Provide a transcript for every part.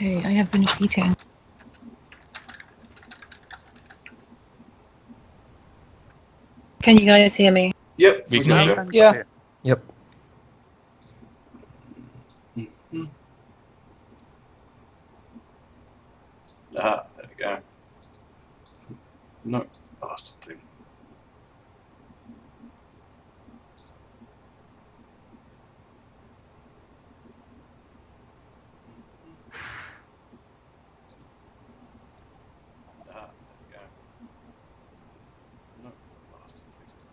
Okay, I have finished eating. Can you guys hear me? Yep, We we can got hear you. Yeah. Yep. Mhm. Ah, there we go. No, bastard thing. Ah, there we go. No, bastard thing.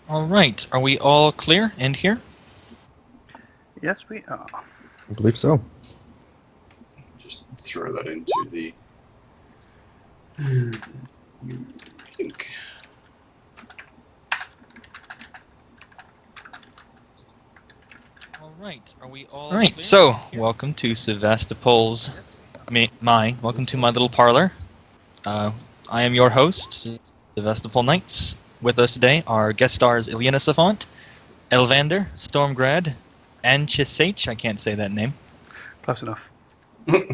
All right. Are we all clear and here? Yes, we are. I believe so. Just throw that into the link. All right. Are we all? All right. So, welcome to Sevastopol's. Welcome to my little parlor. I am your host, Sevastopol Knights. With us today are guest stars Ilyana Savant, Elvander, Stormgrad, and Chisach. I can't say that name. Close enough.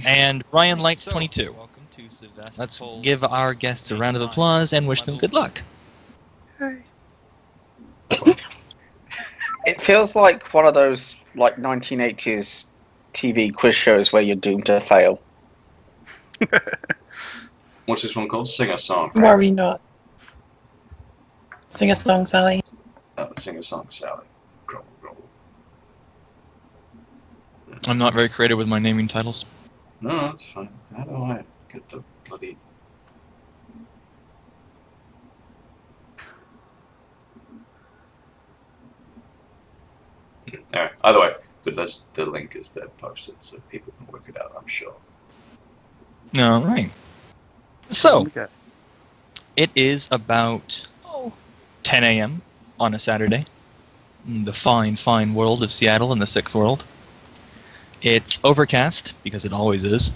And Ryan Lights 22. Welcome to Sevastopol. Let's give our guests a round of applause and wish them good luck. Hey. It feels like one of those 1980s TV quiz shows where you're doomed to fail. What's this one called? Sing a song, right? Worry not. Sing a song, Sally. Sing a song, Sally. Grumble, grumble. I'm not very creative with my naming titles. No, that's fine. How do I get the bloody... Anyway, either way, but the link is there posted, so people can work it out, I'm sure. All right. So, Okay. it is about 10 a.m. on a Saturday in the fine, fine world of Seattle in the Sixth World. It's overcast, because it always is.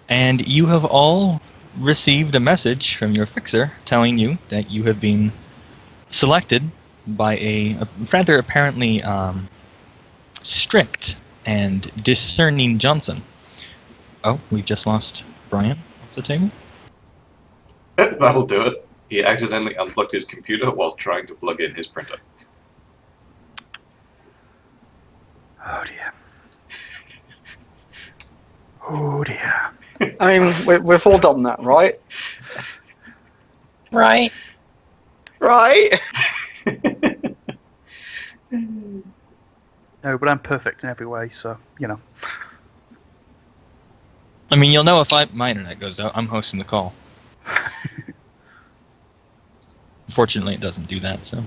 And you have all received a message from your fixer telling you that you have been selected by a rather apparently strict and discerning Johnson. Oh, we've just lost Brian off the table. That'll do it. He accidentally unplugged his computer while trying to plug in his printer. Oh dear. Oh dear. I mean, we've all done that, right? Right. Right? No, but I'm perfect in every way, so, you know. I mean, you'll know if my internet goes out. I'm hosting the call. Fortunately, it doesn't do that, so.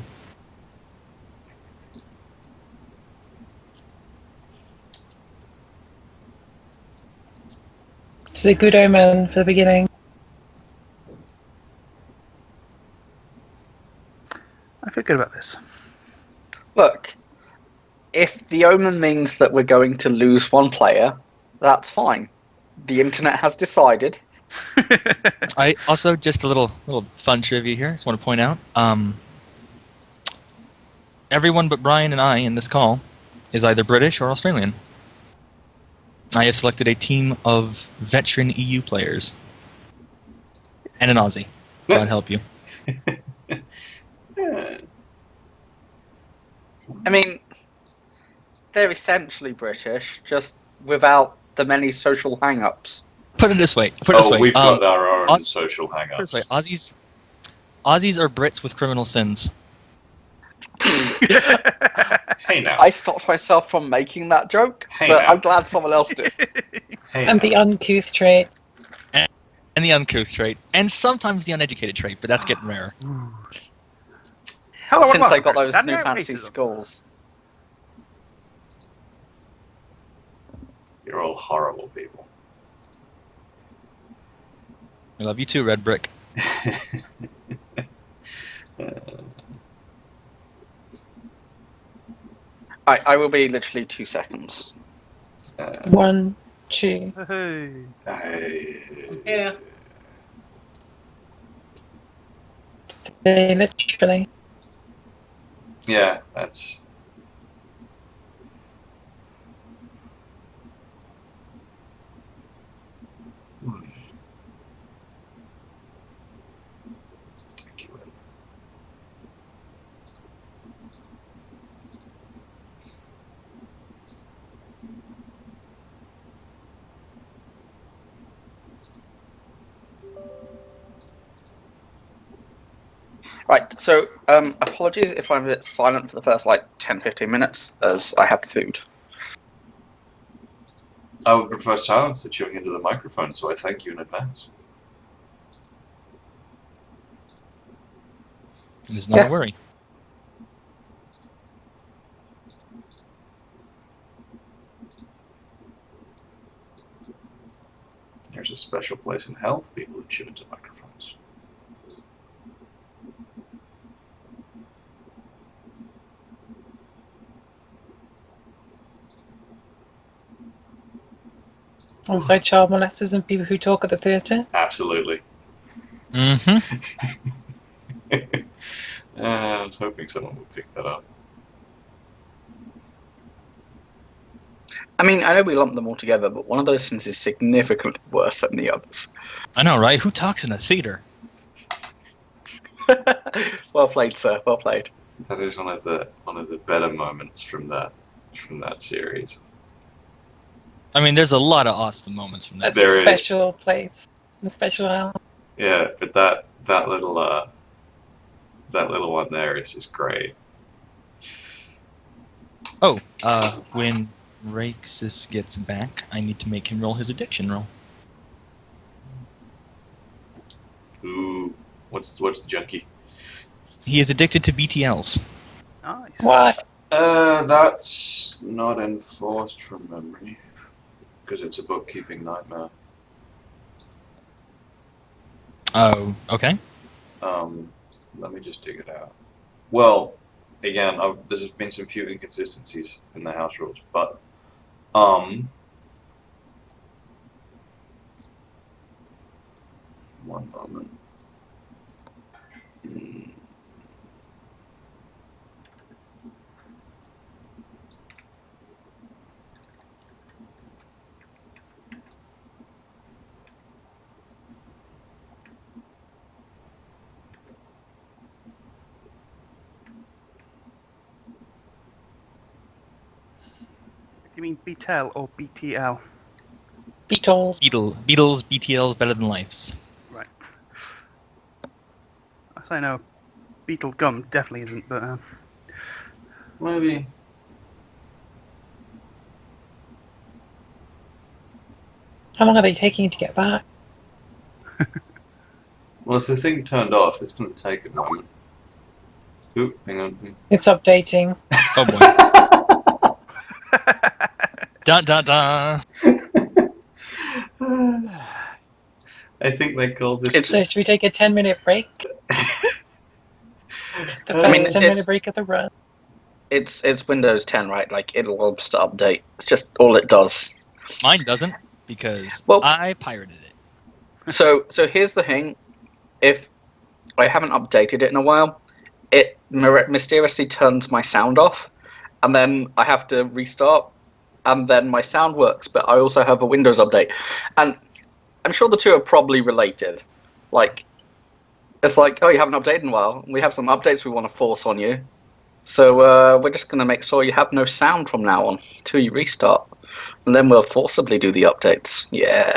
It's a good omen for the beginning. I feel good about this. Look, if the omen means that we're going to lose one player, that's fine. The internet has decided. I also, just a little fun trivia here. Just want to point out, everyone but Brian and I in this call is either British or Australian. I have selected a team of veteran EU players and an Aussie. God help you. I mean, they're essentially British, just without the many social hang-ups. Put it this way. We've got our own social Put it hang-ups. this way. Aussies are Brits with criminal sins. Hey now. I stopped myself from making that joke, Hey but now. I'm glad someone else did. Hey And now. the uncouth trait. And the uncouth trait. And sometimes the uneducated trait, but that's getting rarer. Hello, Since they and got welcome those to new Standout fancy Racism. schools. You're all horrible people. I love you too, Red Brick. I will be literally 2 seconds. 1, 2. Hey. Hey. Yeah. literally. Yeah, that's. Thank you. Right, so apologies if I'm a bit silent for the first like 10-15 minutes, as I have food. I would prefer silence to chewing into the microphone, so I thank you in advance. It is not Yeah. a worry. There's a special place in hell for people who chew into microphones. Also, child molesters and people who talk at the theatre. Absolutely. Mm-hmm. I was hoping someone would pick that up. I mean, I know we lump them all together, but one of those things is significantly worse than the others. I know, right? Who talks in a theater? Well played, sir. Well played. That is one of the better moments from that series. I mean, there's a lot of awesome moments from that. That's There a is. special place. A special house. Yeah, but that little one there is just great. Oh, when Raxus gets back, I need to make him roll his addiction roll. Ooh, what's the junkie? He is addicted to BTLs. Nice. What? That's not enforced from memory, because it's a bookkeeping nightmare. Oh, okay. Let me just dig it out. Well, again, there's been some few inconsistencies in the house rules, but one moment. Do you mean BTL or BTL? Beatles. Beatles, BTLs, better than lifes. Right. I say no. Beetle gum definitely isn't, but Maybe. How long are they taking to get back? Well, if the thing turned off, it's going to take a moment. Oop, hang on. It's updating. Oh boy. Dun dun dun. I think they call this. So should we take a 10-minute break? The first I mean, 10-minute break of the run. It's Windows 10, right? Like, it'll just update. It's just all it does. Mine doesn't, because Well- I pirated it. So here's the thing. If I haven't updated it in a while, it mysteriously turns my sound off, and then I have to restart, and then my sound works, but I also have a Windows update. And I'm sure the two are probably related. Like, it's like, oh, you haven't updated in a while. We have some updates we want to force on you. So we're just going to make sure you have no sound from now on till you restart. And then we'll forcibly do the updates. Yeah.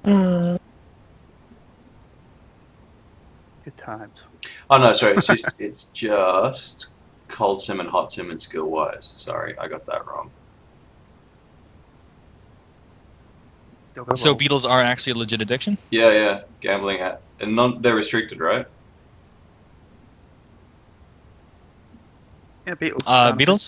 Hmm. good times. Oh no, sorry. It's just cold sim and hot sim and skill wise. Sorry, I got that wrong. Go, go, So go. Beatles are actually a legit addiction? Yeah, gambling at and they're restricted, right? Yeah, Beatles.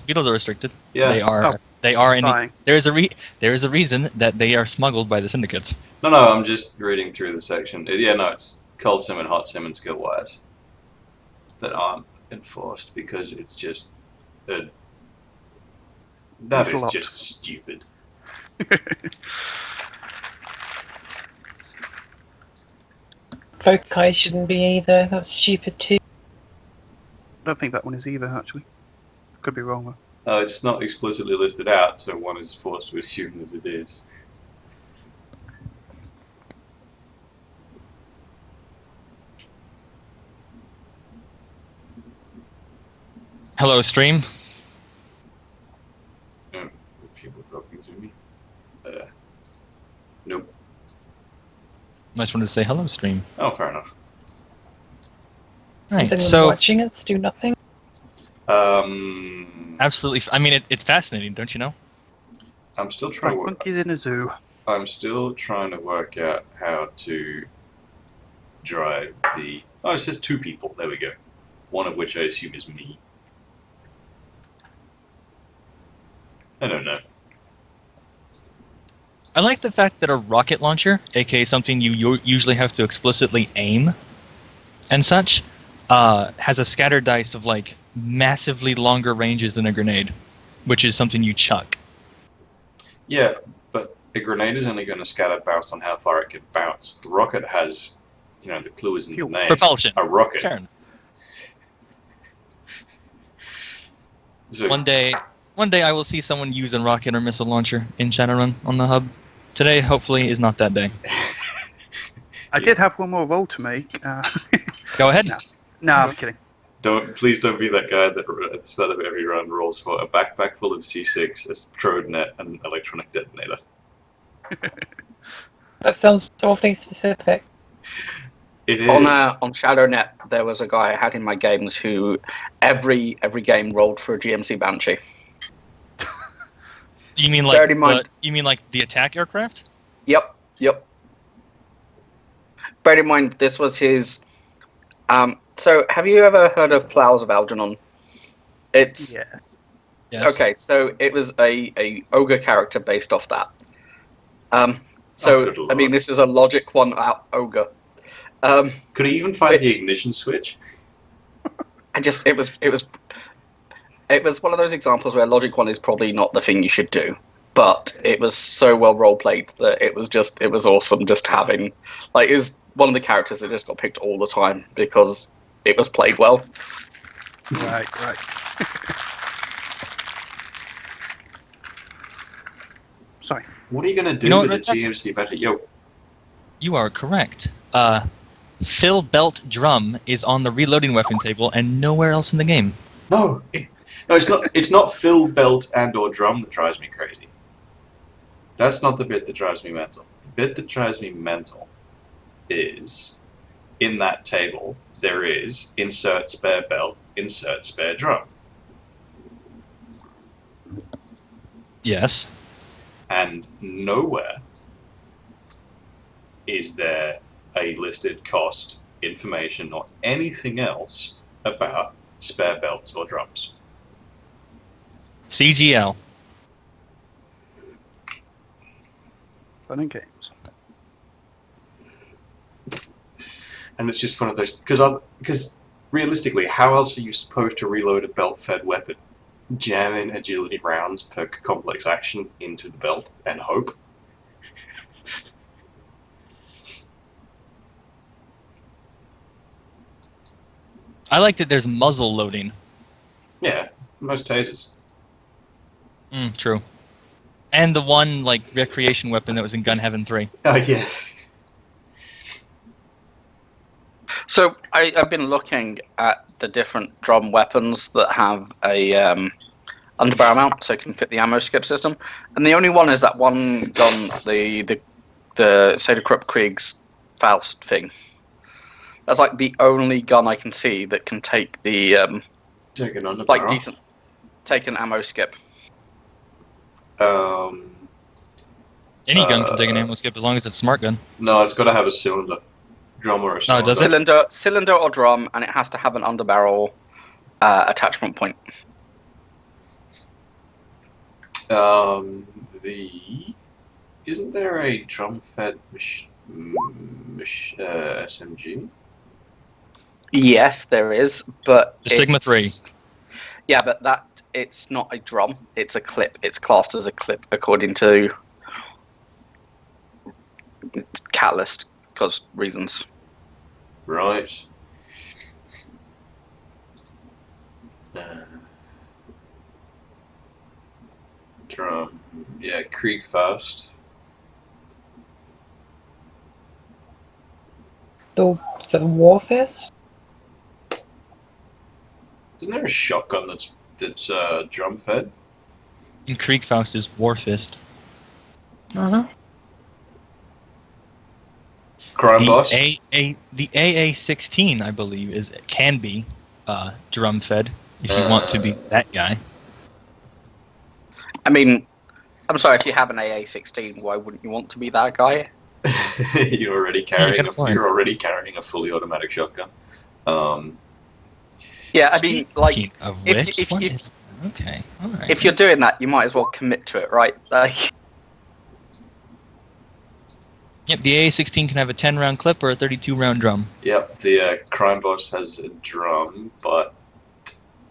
Beatles are restricted. Yeah. They are. Oh, They are in. fine. There is a reason that they are smuggled by the syndicates. No, I'm just reading through the section. It's cold sim and hot sim and skill wise that aren't enforced because it's just that It's a is lot. just stupid. Foci shouldn't be either. That's stupid too. I don't think that one is either, actually. Could be wrong, though. It's not explicitly listed out, so one is forced to assume that it is. Hello, stream. Oh, people talking to me? Nope. I just wanted to say hello, stream. Oh, fair enough. Right, Is anyone so watching us do nothing? absolutely. I mean, it's fascinating, don't you know? I'm still trying Like to work. monkeys in a zoo. I'm still trying to work out how to drive the. Oh, it says 2 people. There we go. One of which I assume is me. I don't know. I like the fact that a rocket launcher, aka something you usually have to explicitly aim and such, has a scatter dice of like massively longer ranges than a grenade, which is something you chuck. Yeah, but a grenade is only going to scatter bounce on how far it can bounce. A rocket has, the clue is in the Fuel. name. Propulsion. A rocket. Fair enough. So, One day I will see someone use a rocket or missile launcher in Shadowrun on the hub. Today, hopefully, is not that day. I did have one more roll to make. Go ahead. No, I'm kidding. Please don't be that guy that at the start of every run rolls for a backpack full of C6, a trode net, and an electronic detonator. That sounds awfully specific. It is. On ShadowNet, there was a guy I had in my games who every game rolled for a GMC Banshee. You mean Bear in mind- the attack aircraft? Yep. Bear in mind, this was his. So, have you ever heard of Flowers of Algernon? It's Yeah. Yes. okay. So it was a ogre character based off that. Good lord. I mean, this is a logic one out ogre. Could he even find the ignition switch? It was one of those examples where logic one is probably not the thing you should do, but it was so well role played that it was awesome just having it was one of the characters that just got picked all the time because it was played well. Right. Sorry. What are you going to do You know with what, the GMC battery? Yo, You are correct. Fill belt drum is on the reloading weapon table and nowhere else in the game. no, it's not. It's not fill belt and/or drum that drives me crazy. That's not the bit that drives me mental. The bit that drives me mental is in that table there is insert spare belt, insert spare drum, Yes. and nowhere is there a listed cost, information, or anything else about spare belts or drums. CGL. Fun and games. And it's just one of those because realistically, how else are you supposed to reload a belt-fed weapon? Jam in agility rounds per complex action into the belt and hope. I like that there's muzzle loading. Yeah, most tasers. True. And the one recreation weapon that was in Gun Heaven 3. Oh yeah. So I've been looking at the different drum weapons that have a underbarrel mount, so it can fit the ammo skip system, and the only one is that one gun, the Sadekrupp Krieg's Faust thing. That's the only gun I can see that can take the Take an underbarrel. take an ammo skip. Any gun can take an ammo skip as long as it's a smart gun. No, it's got to have a cylinder, drum or a cylinder. does it? Cylinder or drum, and it has to have an underbarrel attachment point. Isn't there a drum-fed SMG? Yes, there is, but The Sigma 3. Yeah, but it's not a drum. It's a clip. It's classed as a clip according to Catalyst, because reasons. Right. Drum. Yeah, Krieg Faust. The Warfist? Isn't there a shotgun that's drum fed? And Kriegfaust is Warfist. Uh-huh. Crime The Boss? the AA-16, I believe, can be drum fed if you want to be that guy. I mean, I'm sorry, if you have an AA-16, why wouldn't you want to be that guy? you're already carrying Good point. you're already carrying a fully automatic shotgun. Yeah, I mean, like, Speaking of if- which, if- what if- is- okay, all right. if you're doing that, you might as well commit to it, right? Like, Yep, the AA-16 can have a 10-round clip or a 32-round drum. Yep, the Crime Boss has a drum, but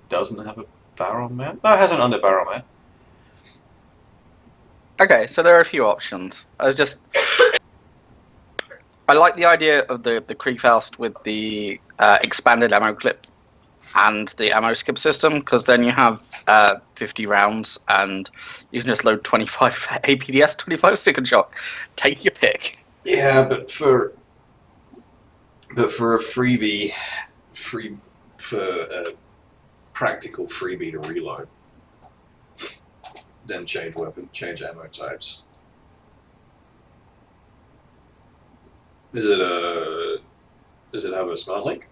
doesn't have a barrel mount. No, it has an under barrel mount. okay, so there are a few options. I like the idea of the Kriegfaust with the expanded ammo clip and the ammo skip system, because then you have 50 rounds and you can just load 25 APDS, 25 stick and shock. Take your pick. Yeah, but for a freebie, for a practical freebie to reload, then change ammo types. Does it have a smart link?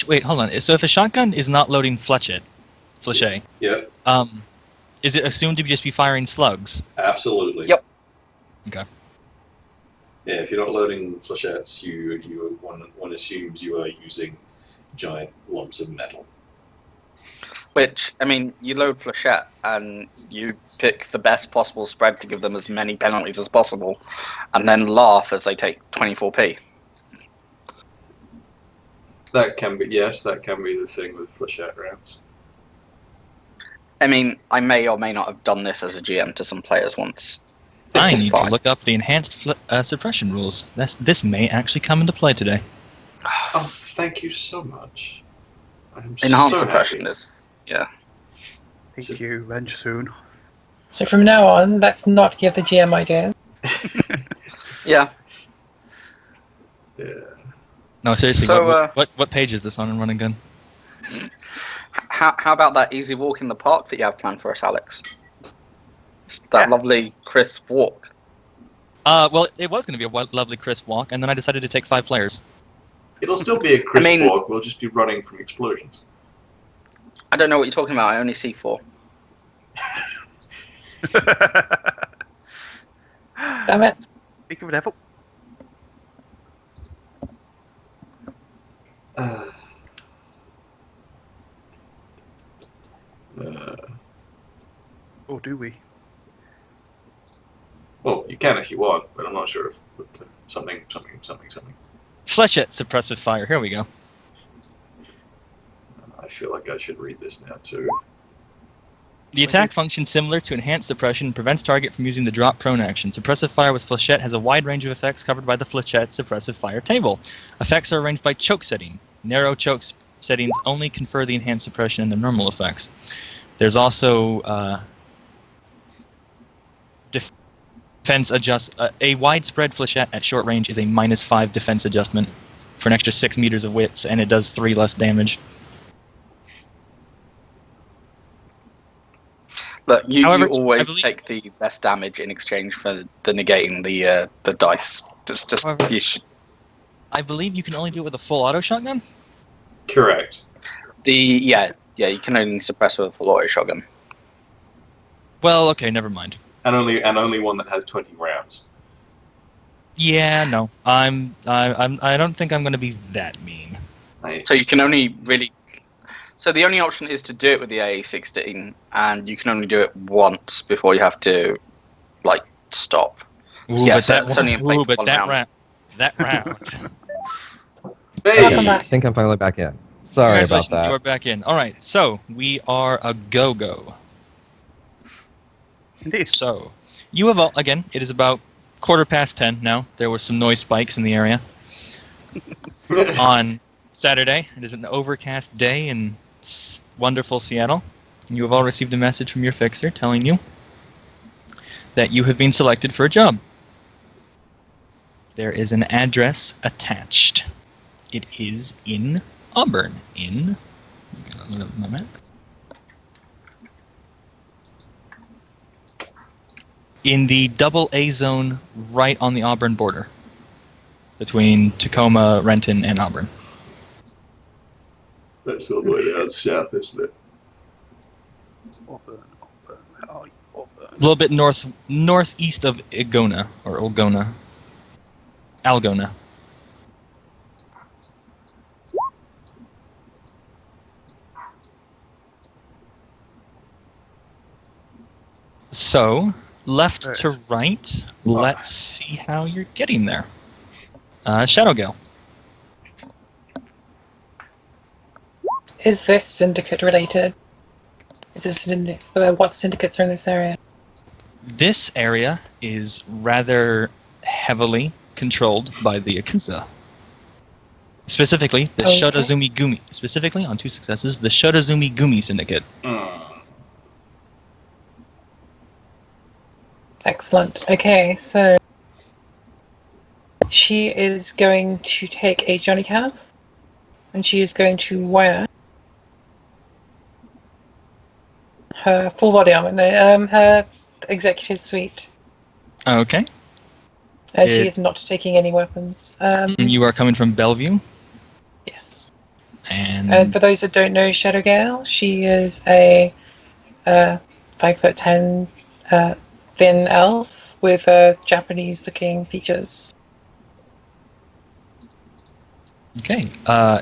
Wait, hold on. So if a shotgun is not loading flechette, Yeah, is it assumed to just be firing slugs? absolutely. Yep. Okay. Yeah, if you're not loading flechettes, one assumes you are using giant lumps of metal. Which, I mean, you load flechette and you pick the best possible spread to give them as many penalties as possible, and then laugh as they take 24p. That can be the thing with flechette rounds. I mean, I may or may not have done this as a GM to some players once. I need to Fine. look up the enhanced suppression rules. This may actually come into play today. Oh, thank you so much. I'm Enhanced so suppression happy. is, yeah. Thank you, Renge soon. So from now on, let's not give the GM ideas. Yeah. Yeah. No, seriously, So, what page is this on in Run and Gun? How about that easy walk in the park that you have planned for us, Alex? It's that lovely, crisp walk. Well, it was going to be a lovely crisp walk, and then I decided to take 5 players. It'll still be a crisp I mean- walk. We'll just be running from explosions. I don't know what you're talking about. I only see 4. Damn it. Speak of the devil. Or do we? Well, you can if you want, but I'm not sure if with the something. Flechette suppressive fire. Here we go. I feel like I should read this now too. The attack function similar to enhanced suppression prevents target from using the drop prone action. Suppressive fire with flechette has a wide range of effects covered by the flechette suppressive fire table. Effects are arranged by choke setting. Narrow choke settings only confer the enhanced suppression and the normal effects. There's also defense adjust. A widespread flechette at short range is a -5 defense adjustment for an extra 6 meters of width, and it does 3 less damage. Look, you However, I always believe- take the less damage in exchange for the negating the dice. Just However- you should, I believe you can only do it with a full auto shotgun. Correct. yeah, you can only suppress with a full auto shotgun. Well, okay, never mind. And only one that has 20 rounds. Yeah, no, I don't think I'm going to be that mean. So you can only really. So the only option is to do it with the AA-16, and you can only do it once before you have to, like, stop. Ooh, Yeah, but so that, it's only in play ooh, for but one that round. round, that round. Welcome Hey! back. I think I'm finally back in. Sorry about Congratulations, that. you are back in. All right, so we are a go-go. Indeed. So you have again. It is about 10:15 now. There were some noise spikes in the area. on Saturday. It is an overcast day in wonderful Seattle. You have all received a message from your fixer telling you that you have been selected for a job. There is an address attached. It is in Auburn. Look at my map. In the double A zone right on the Auburn border. Between Tacoma, Renton, and Auburn. That's all the way down south, isn't it? Auburn. How are you, Auburn? A little bit northeast of Algona. Algona. So, left to right, let's see how you're getting there. Shadowgale. Is this syndicate related? Is this what syndicates are in this area? This area is rather heavily controlled by the Yakuza. Specifically, the Shotazumi Gumi. Specifically, on 2 successes, the Shotazumi Gumi Syndicate. Excellent. Okay, so she is going to take a Johnny Cab, and she is going to wear her full body armor, her executive suite. Okay. She is not taking any weapons. You are coming from Bellevue? Yes. And for those that don't know Shadowgale, she is a 5'10" thin elf with Japanese-looking features. Okay.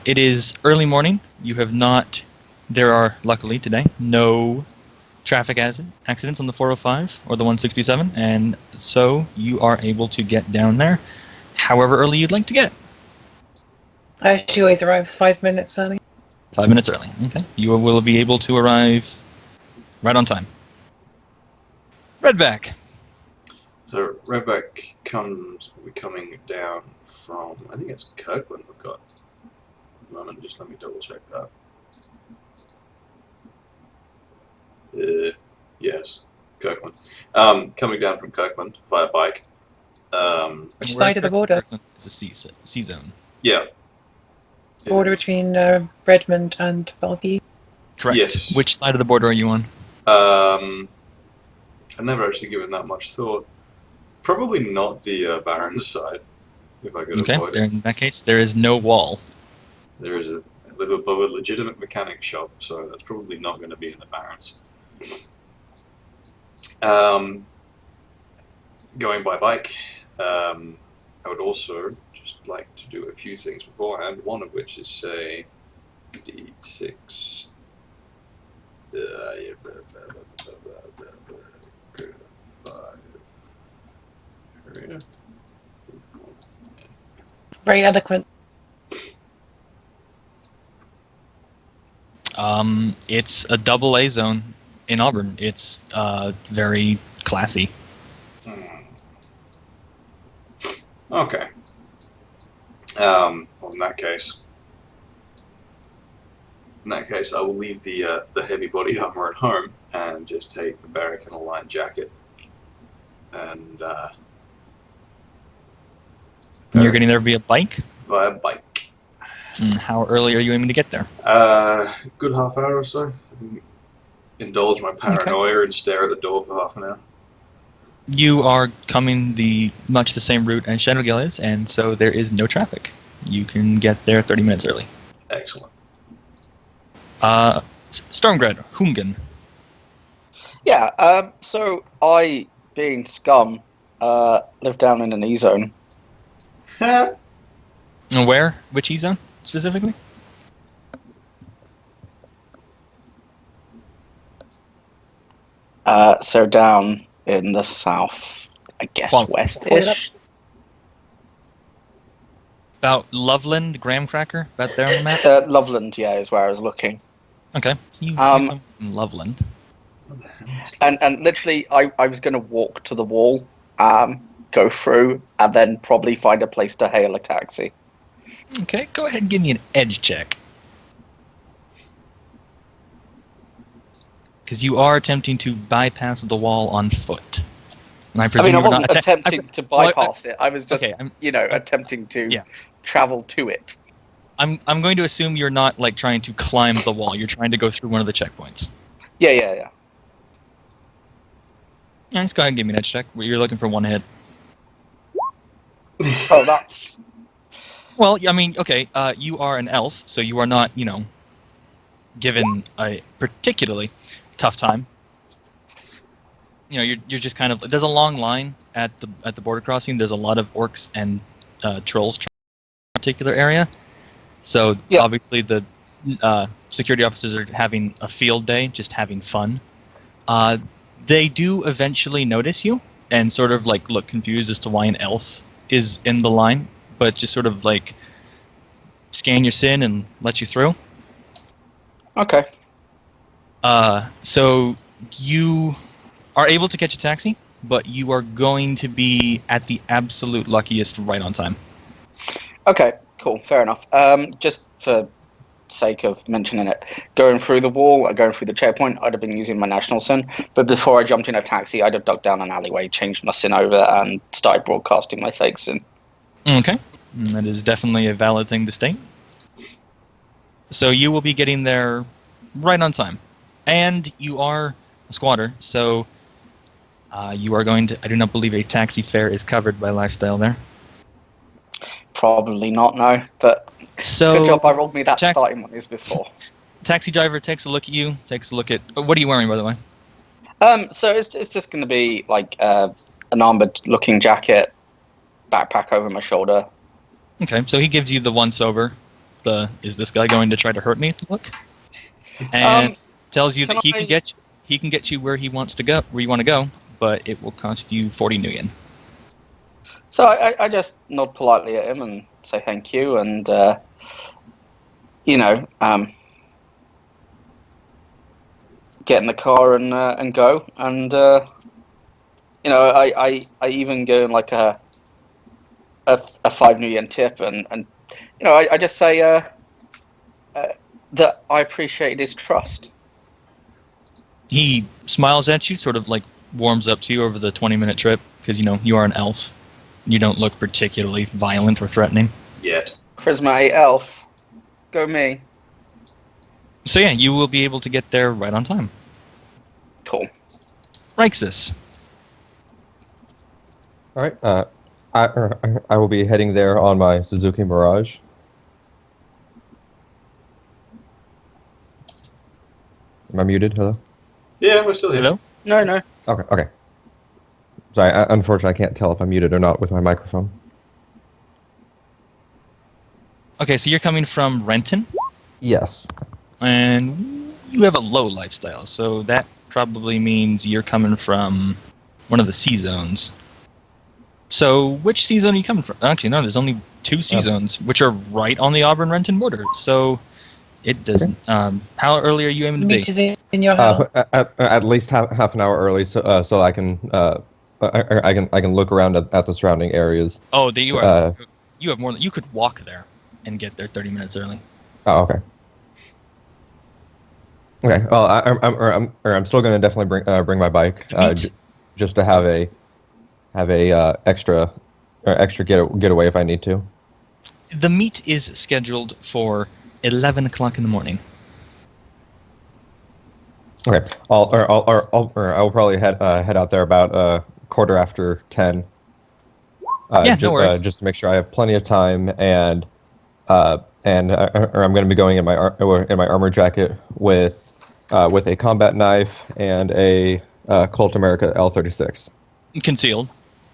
It is early morning. You have not... There are, luckily today, no traffic accidents on the 405 or the 167, and so you are able to get down there however early you'd like to get. She always arrives 5 minutes early. 5 minutes early. Okay. You will be able to arrive right on time. Redback. So Redback we're coming down from, I think it's Kirkland we've got at the moment. Just let me double check that. Yes, Kirkland. Coming down from Kirkland via bike. Which side of the border? It's a C zone. Yeah. Border between Redmond and Bellevue. Correct. Yes. Which side of the border are you on? I've never actually given that much thought. Probably not the Baron's side, if I could avoid it. In that case, there is no wall. There is a legitimate mechanic shop, so that's probably not going to be in the Barrens. Going by bike, I would also just like to do a few things beforehand, one of which is say D6. 5. Area. Very eloquent. It's a double A zone in Auburn. It's very classy. Okay. Well, in that case, I will leave the heavy body armor at home and just take the barrack and a lined jacket. And You're getting there via bike? Via bike. How early are you aiming to get there? Good half hour or so. Indulge my paranoia and stare at the door for half an hour. You are coming much the same route as Shadowgale is, and so there is no traffic. You can get there 30 minutes early. Excellent. Stormgrad, Hungan. Yeah, so I, being scum, live down in an E-zone. Where? Which E-zone, specifically? So down in the south, I guess, west-ish. About Loveland, Graham Cracker, about there on the map? Loveland, yeah, is where I was looking. Okay, so you come from Loveland. And literally, I was going to walk to the wall, go through, and then probably find a place to hail a taxi. Okay, go ahead and give me an edge check. Because you are attempting to bypass the wall on foot. And I I presume mean, I you were wasn't not attempting to bypass it. I was just, okay, attempting to yeah. travel to it. I'm going to assume you're not like trying to climb the wall. You're trying to go through one of the checkpoints. Yeah. Yeah, just go ahead and give me an edge check. You're looking for one hit. Oh, that's Well, I mean, okay, you are an elf, so you are not, given a particularly tough time. You're just kind of. There's a long line at the border crossing. There's a lot of orcs and trolls in a particular area. So Yeah. obviously the security officers are having a field day, just having fun. They do eventually notice you and sort of like look confused as to why an elf is in the line, but just sort of like scan your sin and let you through. okay. So you are able to catch a taxi, but you are going to be at the absolute luckiest right on time. Okay, cool, fair enough. Just for sake of mentioning it, going through the wall, going through the checkpoint, I'd have been using my national sin, but before I jumped in a taxi, I'd have ducked down an alleyway, changed my sin over, and started broadcasting my fake sin. Okay, that is definitely a valid thing to state. So you will be getting there right on time, and you are a squatter, so you are going to. I do not believe a taxi fare is covered by lifestyle there. Probably not, no, but So good job I rolled me that tax- starting one is before. Taxi driver takes a look at you. Takes a look at. What are you wearing, by the way? So it's just going to be like an armored-looking jacket, backpack over my shoulder. Okay, so he gives you the once over. Is this guy going to try to hurt me? Look, and tells you can that he can get you where he wants to go, where you want to go, but it will cost you 40 nuyen. So I just nod politely at him and say thank you, and get in the car and go, and I even go in like a 5 New Yen tip, and I just say that I appreciate his trust. He smiles at you, sort of like warms up to you over the 20-minute trip, because you are an elf. You don't look particularly violent or threatening. Yet. Charisma 8 elf, go me. So yeah, you will be able to get there right on time. Cool. Rixus. All right. I will be heading there on my Suzuki Mirage. Am I muted? Hello? Yeah, we're still here. Hello? No. Okay. Sorry, unfortunately, I can't tell if I'm muted or not with my microphone. Okay, so you're coming from Renton, Yes. and you have a low lifestyle, so that probably means you're coming from one of the C zones. So which C zone are you coming from? Actually, no, there's only 2 C zones, which are right on the Auburn-Renton border. So it doesn't. How early are you aiming to be? Meet is in your house. At least half an hour early, so I can I can look around at the surrounding areas. Oh, you have more than you could walk there and get there 30 minutes early. Oh, okay. Okay. Well, I'm still going to definitely bring my bike, just to have a extra getaway if I need to. The meet is scheduled for 11 o'clock in the morning. Okay. I'll probably head out there about 10:15. No worries. Just to make sure I have plenty of time, and I'm going to be going in my armor jacket with a combat knife and a Colt America L36. Concealed.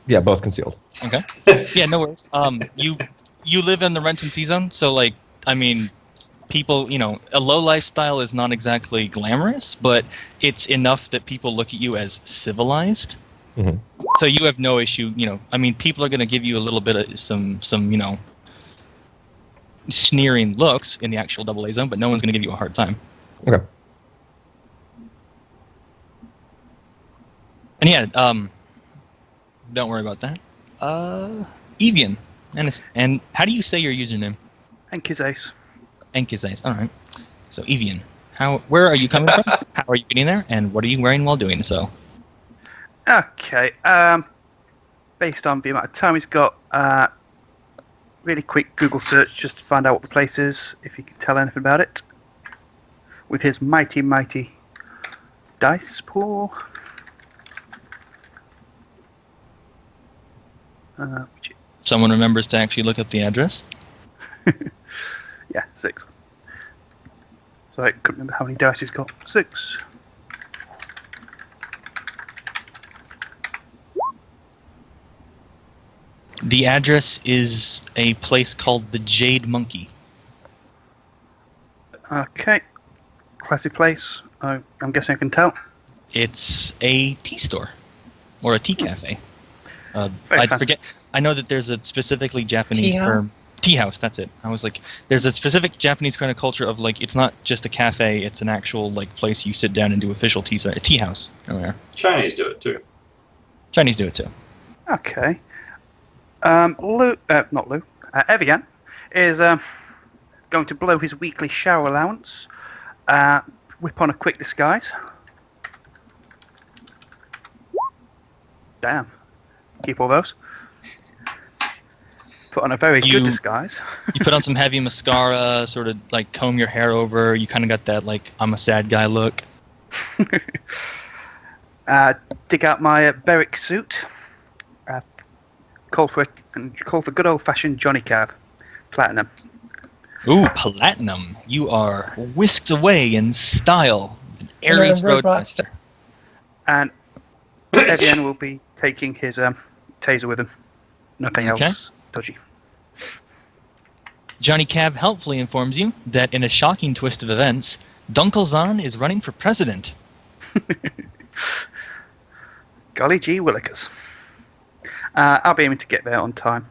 Yeah, both concealed. Okay. Yeah, no worries. You live in the Renton C zone, so people, a low lifestyle is not exactly glamorous, but it's enough that people look at you as civilized. Mm-hmm. So you have no issue, people are going to give you a little bit of some sneering looks in the actual AA zone, but no one's going to give you a hard time. Okay. And yeah, don't worry about that. Evian, and how do you say your username? Enki's Enkizais. All right. So, Evian, where are you coming from? How are you getting there? And what are you wearing while doing so? Okay. Based on the amount of time he's got, really quick Google search just to find out what the place is, if he can tell anything about it. With his mighty dice pool. Someone remembers to actually look up the address? Yeah, 6. So I couldn't remember how many dice he's got. 6. The address is a place called the Jade Monkey. Okay. Classy place. I'm guessing I can tell. It's a tea store. Or a tea cafe. Very I fancy. forget. I know that there's a specifically Japanese Tea house? term. Tea house, that's it. I was like, there's a specific Japanese kind of culture of like, it's not just a cafe, it's an actual like place you sit down and do official tea. So a tea house. Oh, yeah. Chinese do it too. Chinese do it too. Okay. Evian is going to blow his weekly shower allowance, whip on a quick disguise. Damn. Keep all those. Put on a very good disguise. You put on some heavy mascara, sort of like comb your hair over. You kind of got that like I'm a sad guy look. Dig out my Beric suit. Call for good old fashioned Johnny Cab, platinum. Ooh, platinum! You are whisked away in style, an Ares Roadmaster. And Evian will be taking his taser with him. Nothing else dodgy. Johnny Cab helpfully informs you that in a shocking twist of events, Dunkelzahn is running for president. Golly gee willikers. I'll be aiming to get there on time.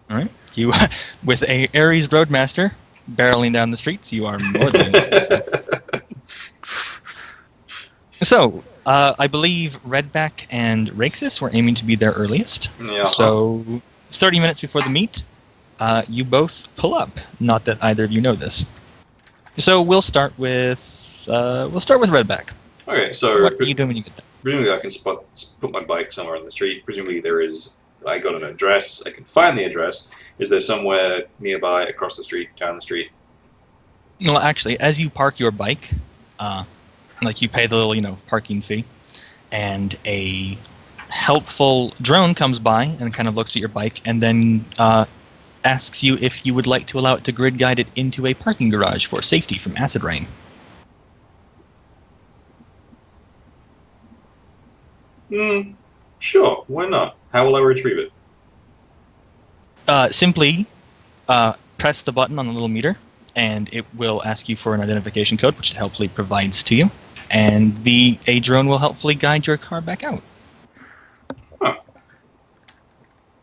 All right. You, with a Ares Roadmaster barreling down the streets, you are more than So, I believe Redback and Raxus were aiming to be there earliest. Yeah. So, 30 minutes before the meet, you both pull up. Not that either of you know this. So we'll start with Redback. Okay, so What are you doing when you get there? presumably I can put my bike somewhere on the street. Presumably I got an address. I can find the address. Is there somewhere nearby, across the street, down the street? Well, actually, as you park your bike, like you pay the little, parking fee, and a helpful drone comes by and kind of looks at your bike and then asks you if you would like to allow it to grid guide it into a parking garage for safety from acid rain. Sure, why not? How will I retrieve it? Simply press the button on the little meter, and it will ask you for an identification code, which it helpfully provides to you, and a drone will helpfully guide your car back out. Huh.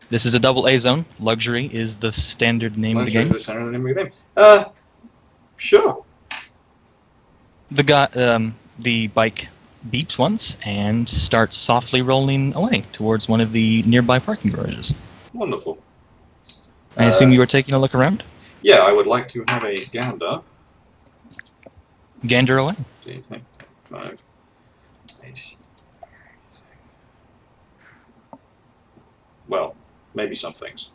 This is a AA zone. Luxury is the standard name of the game. Sure. The bike beeps once and starts softly rolling away towards one of the nearby parking garages. Wonderful. I assume you were taking a look around? Yeah, I would like to have a gander. Gander away. 5. Well, maybe some things.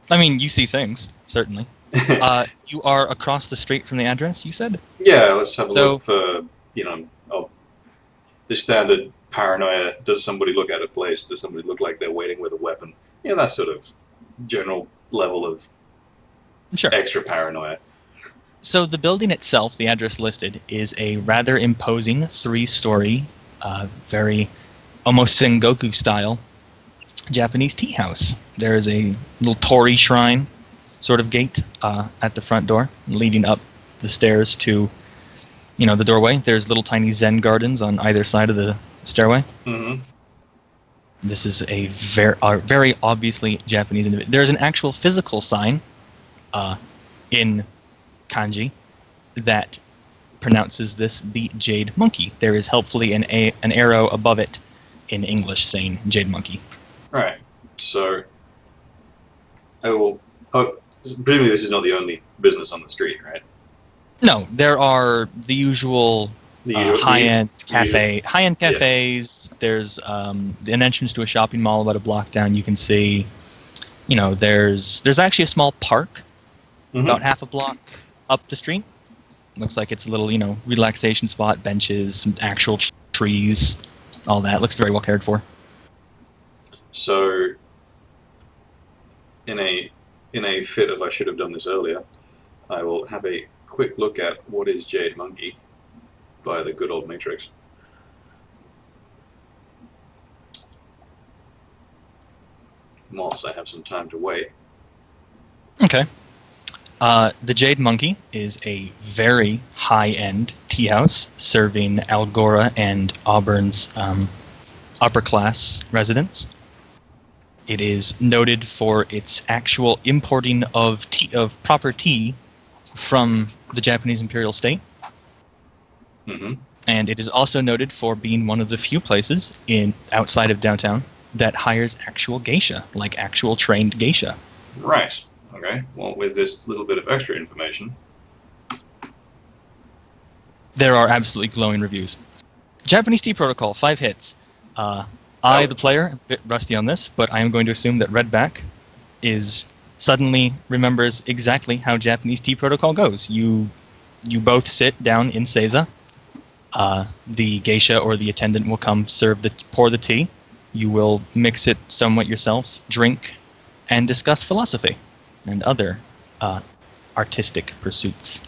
I mean, you see things, certainly. You are across the street from the address, you said? Yeah, let's have a look for, the standard paranoia. Does somebody look out of place? Does somebody look like they're waiting with a weapon? That sort of general level of extra paranoia. So the building itself, the address listed, is a rather imposing 3-story, very almost Sengoku style Japanese tea house. There is a little torii shrine sort of gate at the front door leading up the stairs to the doorway. There's little tiny Zen gardens on either side of the stairway. Mm-hmm. This is a very obviously Japanese individual. There's an actual physical sign in kanji that pronounces this the Jade Monkey. There is helpfully an arrow above it in English saying Jade Monkey. Right. So I will Presumably, this is not the only business on the street, right? No, there are the usual The usual high-end the usual- high-end cafes. There's an entrance to a shopping mall about a block down. You can see, there's actually a small park Mhm. about half a block up the street. Looks like it's a little, relaxation spot, benches, some actual trees, all that. Looks very well cared for. So, in a fit of I should have done this earlier, I will have a quick look at what is Jade Monkey by the good old Matrix. Whilst I have some time to wait. Okay. The Jade Monkey is a very high-end tea house serving Algora and Auburn's upper-class residents. It is noted for its actual importing of proper tea from the Japanese imperial state. Mm-hmm. And it is also noted for being one of the few places outside of downtown that hires actual geisha, like actual trained geisha. Right. Okay. Well, with this little bit of extra information, there are absolutely glowing reviews. Japanese tea protocol, 5 hits. I, the player, a bit rusty on this, but I am going to assume that Redback suddenly remembers exactly how Japanese tea protocol goes. You both sit down in seiza. The geisha or the attendant will come pour the tea. You will mix it somewhat yourself, drink, and discuss philosophy and other artistic pursuits.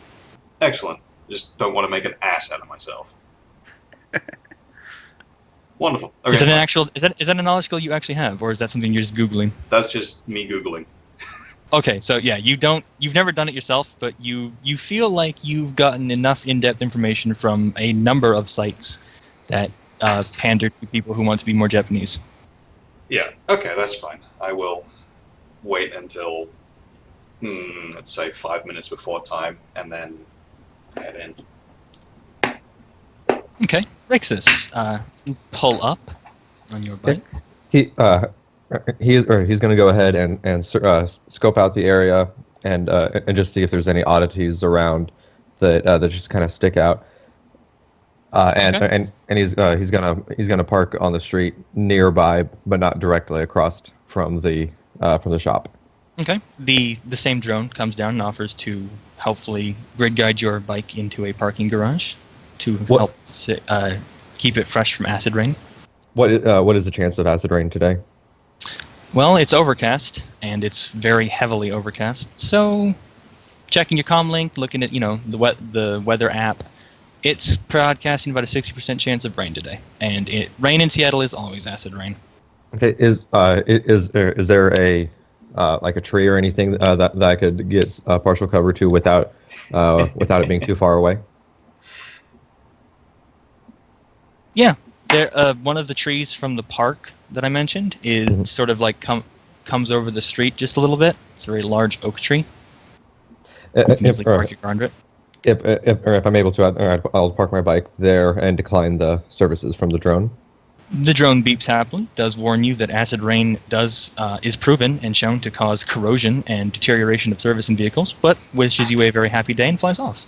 excellent. Just don't want to make an ass out of myself. Wonderful. Okay. Is that a knowledge skill you actually have, or is that something you're just Googling? That's just me Googling. Okay, so yeah, you've never done it yourself, but you feel like you've gotten enough in-depth information from a number of sites that pander to people who want to be more Japanese. Yeah. Okay, that's fine. I will wait until let's say 5 minutes before time, and then head in. Okay, Rixus, pull up on your bike. He's going to go ahead and scope out the area and just see if there's any oddities around that just kind of stick out. And he's gonna park on the street nearby, but not directly across from the shop. Okay. The same drone comes down and offers to helpfully grid guide your bike into a parking garage to help keep it fresh from acid rain. What is the chance of acid rain today? Well, it's overcast, and it's very heavily overcast. So, checking your comlink, looking at the weather app, it's broadcasting about a 60% chance of rain today. And rain in Seattle is always acid rain. Okay, is there a like a tree or anything that I could get partial cover to without it being too far away? Yeah, one of the trees from the park that I mentioned is sort of like comes over the street just a little bit. It's a very large oak tree. You can easily park your car under it. If I'm able to, I'll park my bike there and decline the services from the drone. The drone beeps happily, does warn you that acid rain is proven and shown to cause corrosion and deterioration of service in vehicles, but wishes you a very happy day and flies off.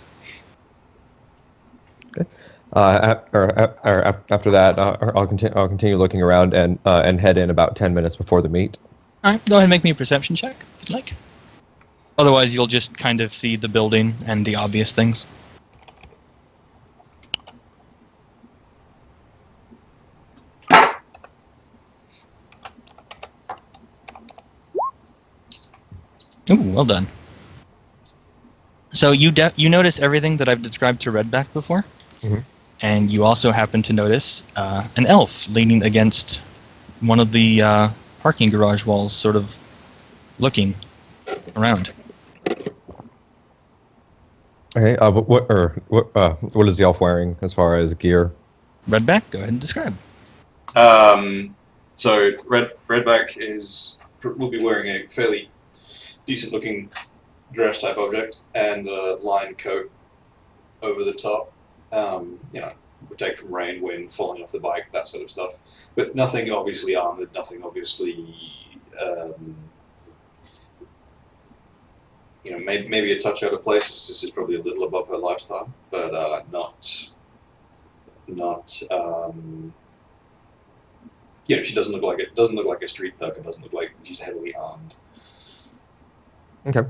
Okay. After that, I'll continue looking around and head in about 10 minutes before the meet. All right, go ahead and make me a perception check if you'd like. Otherwise, you'll just kind of see the building and the obvious things. Ooh, well done. So you notice everything that I've described to Redback before, and you also happen to notice an elf leaning against one of the parking garage walls, sort of looking around. Okay. What is the elf wearing as far as gear? Redback, go ahead and describe. So Redback will be wearing a fairly decent-looking dress type object and a lined coat over the top. Protect from rain, wind, falling off the bike, that sort of stuff. But nothing obviously armored, nothing obviously maybe a touch out of place. This is probably a little above her lifestyle, but not. She doesn't look like a street thug. It doesn't look like she's heavily armed. Okay.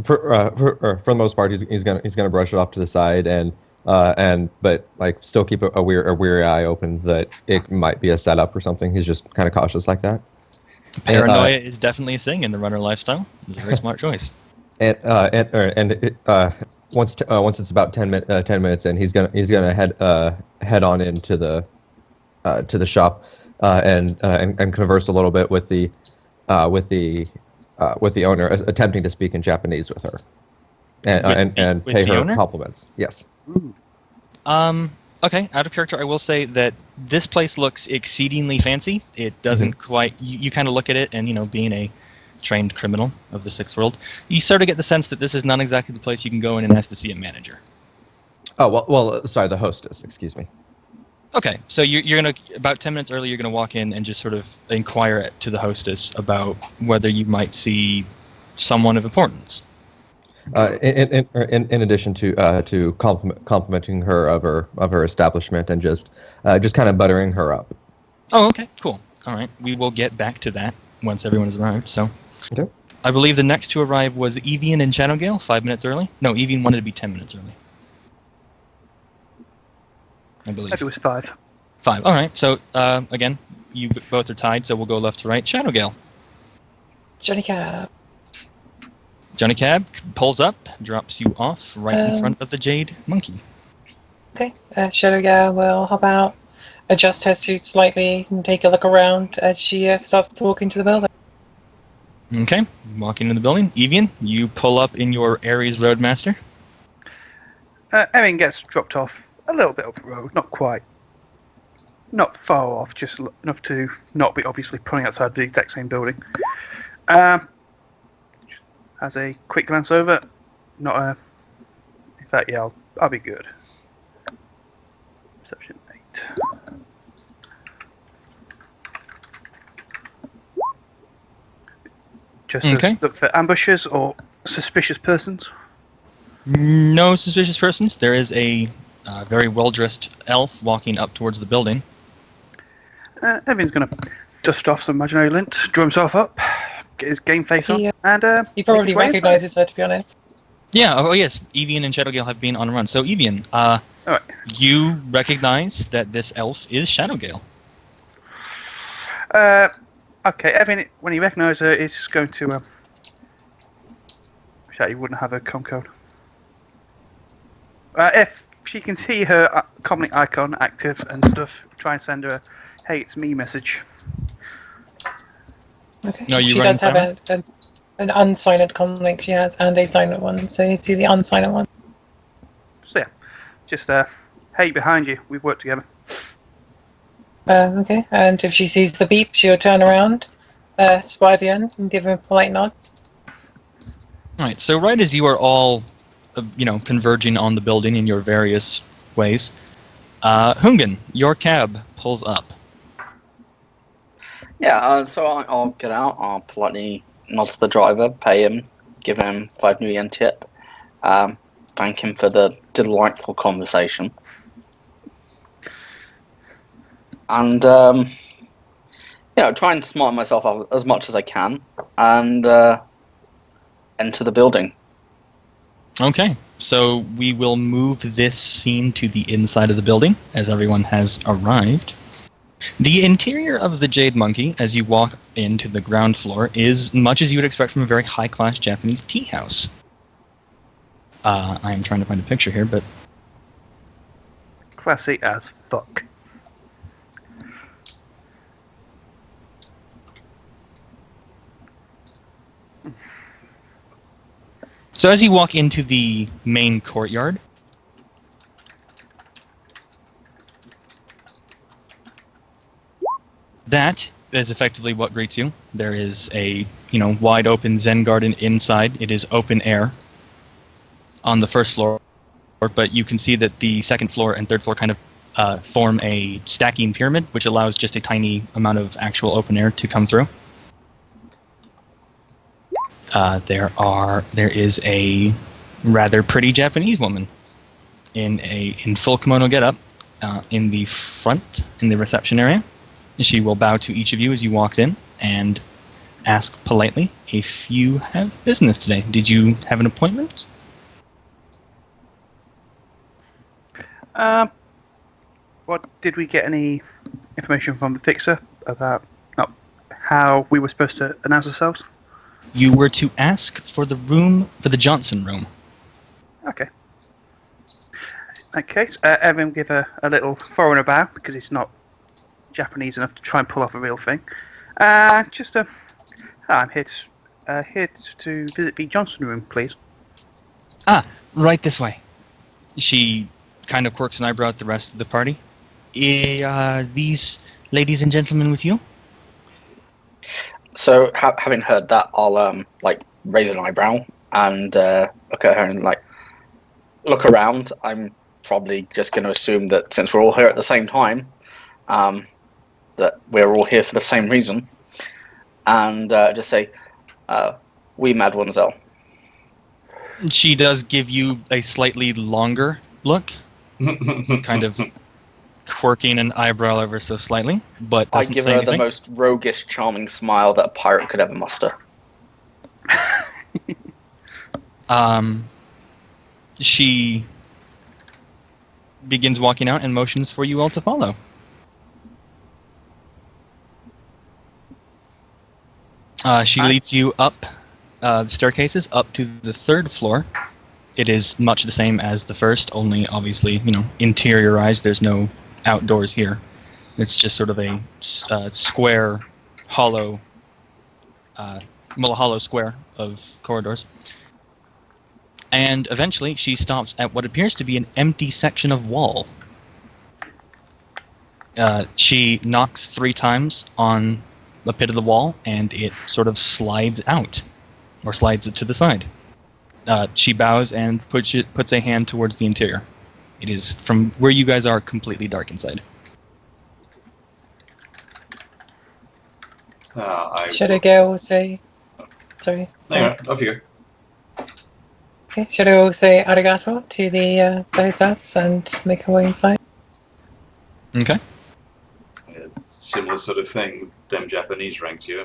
For the most part, he's gonna brush it off to the side but like still keep a weary eye open that it might be a setup or something. He's just kind of cautious like that. Paranoia is definitely a thing in the runner lifestyle. It's a very smart choice. Once it's about 10 minutes in, he's gonna head on into the shop and converse a little bit with the owner, attempting to speak in Japanese with her and pay her owner? compliments. Yes. Okay, out of character, I will say that this place looks exceedingly fancy. It doesn't quite... You kind of look at it, and, being a trained criminal of the Sixth World, you sort of get the sense that this is not exactly the place you can go in and ask to see a manager. Oh, well, sorry, the hostess, excuse me. Okay, so you're going to... About 10 minutes early, you're going to walk in and just sort of inquire to the hostess about whether you might see someone of importance. In addition to complimenting her of her establishment and just kind of buttering her up. Oh, okay, cool. All right, we will get back to that once everyone has arrived. So, okay. I believe the next to arrive was Evian and Shadowgale, 5 minutes early. No, Evian wanted to be 10 minutes early. I believe. It was 5. 5. All right. So again, you both are tied. So we'll go left to right. Shadowgale. Johnny Cab. Johnny Cab pulls up, drops you off right in front of the Jade Monkey. Okay. Shadowgale will hop out, adjust her suit slightly, and take a look around as she starts to walk into the building. Okay. Walking into the building. Evian, you pull up in your Ares Roadmaster. Erin gets dropped off a little bit up the road, not quite. Not far off, just enough to not be obviously pulling outside the exact same building. Has a quick glance over. Not a... In fact, yeah, I'll be good. Perception 8. Just Okay. look for ambushes or suspicious persons. No suspicious persons. There is a very well-dressed elf walking up towards the building. Evan's going to dust off some imaginary lint, draw himself up, get his game face on, and He probably recognizes her, to be honest. Yeah, oh yes, Evian and Shadowgale have been on a run. So Evian, Alright. you recognize that this elf is Shadowgale. Okay, Evan, when he recognises her, is going to... He wouldn't have a com code. If she can see her comlink icon active and stuff, try and send her a "Hey, it's me" message. Okay. No, you she running does have an unsigned comlink she has, and a signed one, so you see the unsigned one. So yeah, just hey, behind you, we've worked together. Okay, and if she sees the beep, she'll turn around, spy the end, and give him a polite nod. Alright, so right as you are all, converging on the building in your various ways, Hungan, your cab pulls up. Yeah, so I'll get out, I'll politely nod to the driver, pay him, give him 5 new yen tip, thank him for the delightful conversation. And, try and smart myself up as much as I can, and enter the building. Okay, so we will move this scene to the inside of the building, as everyone has arrived. The interior of the Jade Monkey, as you walk into the ground floor, is much as you would expect from a very high-class Japanese tea house. I am trying to find a picture here, but... Classy as fuck. So as you walk into the main courtyard, that is effectively what greets you. There is a, wide open Zen garden inside. It is open air on the first floor, but you can see that the second floor and third floor kind of form a stacking pyramid, which allows just a tiny amount of actual open air to come through. There is a rather pretty Japanese woman in full kimono getup in the front in the reception area. She will bow to each of you as you walk in and ask politely if you have business today. Did you have an appointment? What did we get any information from the fixer about how we were supposed to announce ourselves? You were to ask for the Johnson room. Okay. In that case, Evan give a little foreigner bow because he's not Japanese enough to try and pull off a real thing. I'm here to visit the Johnson room, please. Right this way. She kind of quirks an eyebrow at the rest of the party. These ladies and gentlemen with you? So, having heard that, I'll raise an eyebrow and look at her and look around. I'm probably just going to assume that since we're all here at the same time, that we're all here for the same reason, and just say, "Oui, mademoiselle." She does give you a slightly longer look, kind of quirking an eyebrow ever so slightly, but doesn't I give say her anything. the most roguish, charming smile that a pirate could ever muster. She begins walking out and motions for you all to follow. She leads you up the staircases up to the 3rd floor. It is much the same as the first, only obviously, interiorized. There's no outdoors here. It's just sort of a square, hollow square of corridors. And eventually she stops at what appears to be an empty section of wall. She knocks 3 times on the pit of the wall, and it sort of slides out, or slides it to the side. She bows and puts a hand towards the interior. It is, from where you guys are, completely dark inside. Shadow Gale will say... Sorry. No, off you go. Okay, Shadow will say arigato to the hostess and make her way inside. Okay. Similar sort of thing, them Japanese ranks you.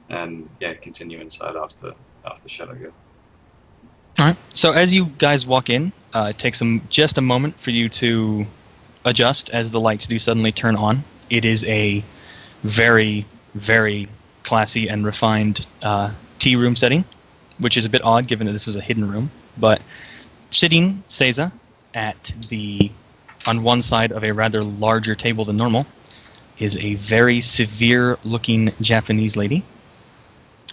And yeah, continue inside after Shadow Go. Alright, so as you guys walk in, it takes just a moment for you to adjust as the lights do suddenly turn on. It is a very, very classy and refined tea room setting, which is a bit odd given that this was a hidden room. But sitting Seiza on one side of a rather larger table than normal is a very severe-looking Japanese lady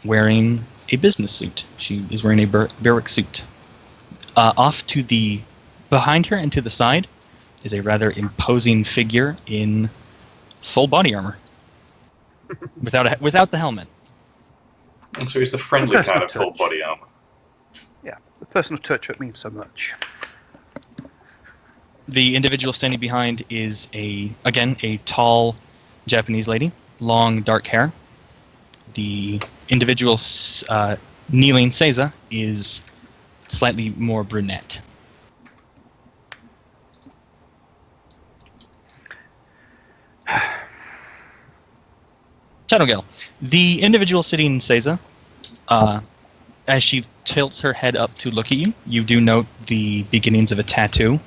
wearing a business suit. She is wearing a barrack suit. Behind her and to the side is a rather imposing figure in full body armor, without the helmet. And so he's the friendly kind of full body armor. Yeah, the personal touch that means so much. The individual standing behind is a tall Japanese lady, long dark hair. The individual kneeling Seiza is slightly more brunette. Shadowgale. The individual sitting Seiza, as she tilts her head up to look at you, you do note the beginnings of a tattoo,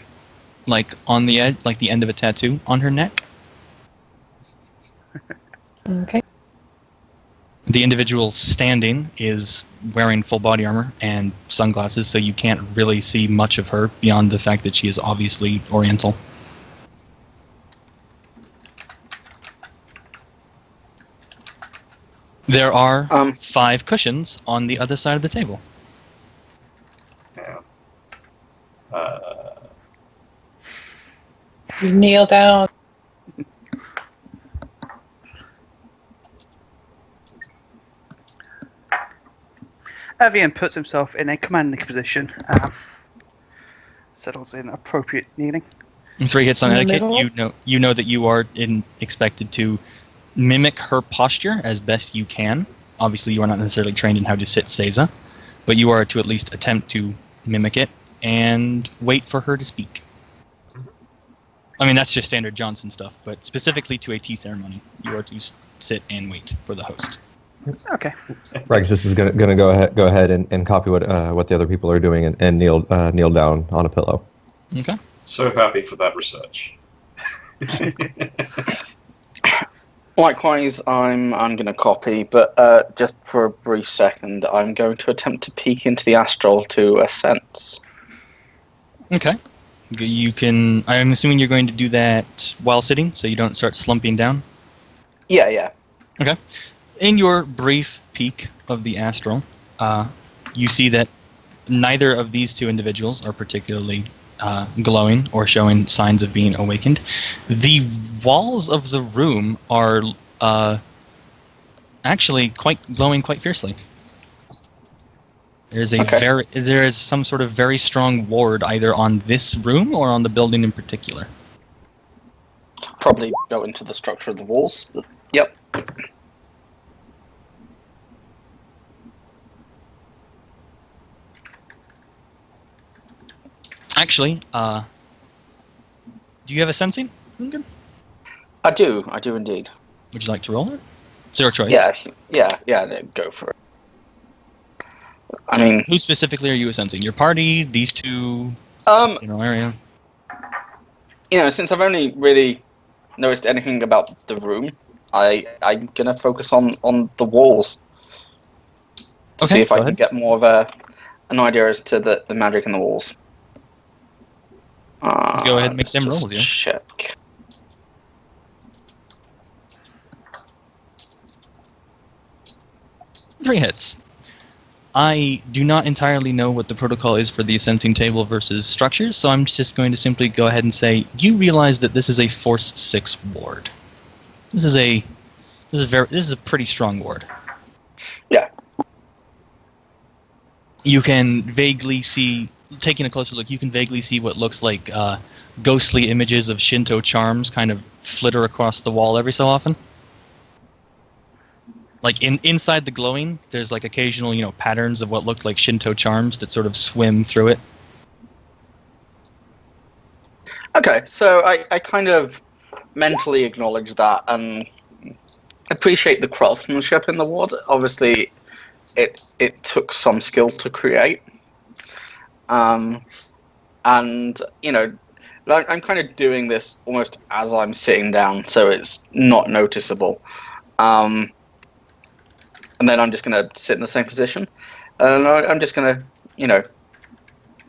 on the edge, the end of a tattoo on her neck. Okay. The individual standing is wearing full body armor and sunglasses, so you can't really see much of her beyond the fact that she is obviously Oriental. There are 5 cushions on the other side of the table. Yeah. You kneel down. Evian puts himself in a commanding position, settles in appropriate kneeling. 3 hits on In the etiquette. middle? You know that you are expected to mimic her posture as best you can. Obviously, you are not necessarily trained in how to sit Seiza, but you are to at least attempt to mimic it and wait for her to speak. I mean, that's just standard Johnson stuff, but specifically to a tea ceremony, you are to sit and wait for the host. Okay. Rexus is gonna go ahead and copy what the other people are doing and kneel down on a pillow. Okay. So happy for that research. Likewise, I'm going to copy, but just for a brief second, I'm going to attempt to peek into the astral to a sense. Okay. You can. I'm assuming you're going to do that while sitting, so you don't start slumping down. Yeah. Okay. In your brief peek of the astral, you see that neither of these two individuals are particularly glowing or showing signs of being awakened. The walls of the room are actually glowing quite fiercely. There is some sort of very strong ward either on this room or on the building in particular. Probably go into the structure of the walls. But, yep. Actually, do you have a sensing? Good. I do indeed. Would you like to roll it? It's your choice. Yeah, go for it. I mean... Who specifically are you sensing? Your party? These two? General area? Since I've only really noticed anything about the room, I'm going to focus on the walls. To see if I can get more of an idea as to the magic in the walls. Go ahead and make them rolls, yeah. Check. Three hits. I do not entirely know what the protocol is for the sensing table versus structures, so I'm just going to simply go ahead and say you realize that this is a Force 6 ward. This is a pretty strong ward. Yeah. You can vaguely see, taking a closer look, you can vaguely see what looks like ghostly images of Shinto charms kind of flitter across the wall every so often. Like inside the glowing, there's like occasional, patterns of what look like Shinto charms that sort of swim through it. Okay, so I kind of mentally acknowledge that and appreciate the craftsmanship in the ward. Obviously, it took some skill to create. And, I'm kind of doing this almost as I'm sitting down, so it's not noticeable. And then I'm just going to sit in the same position. And I'm just going to,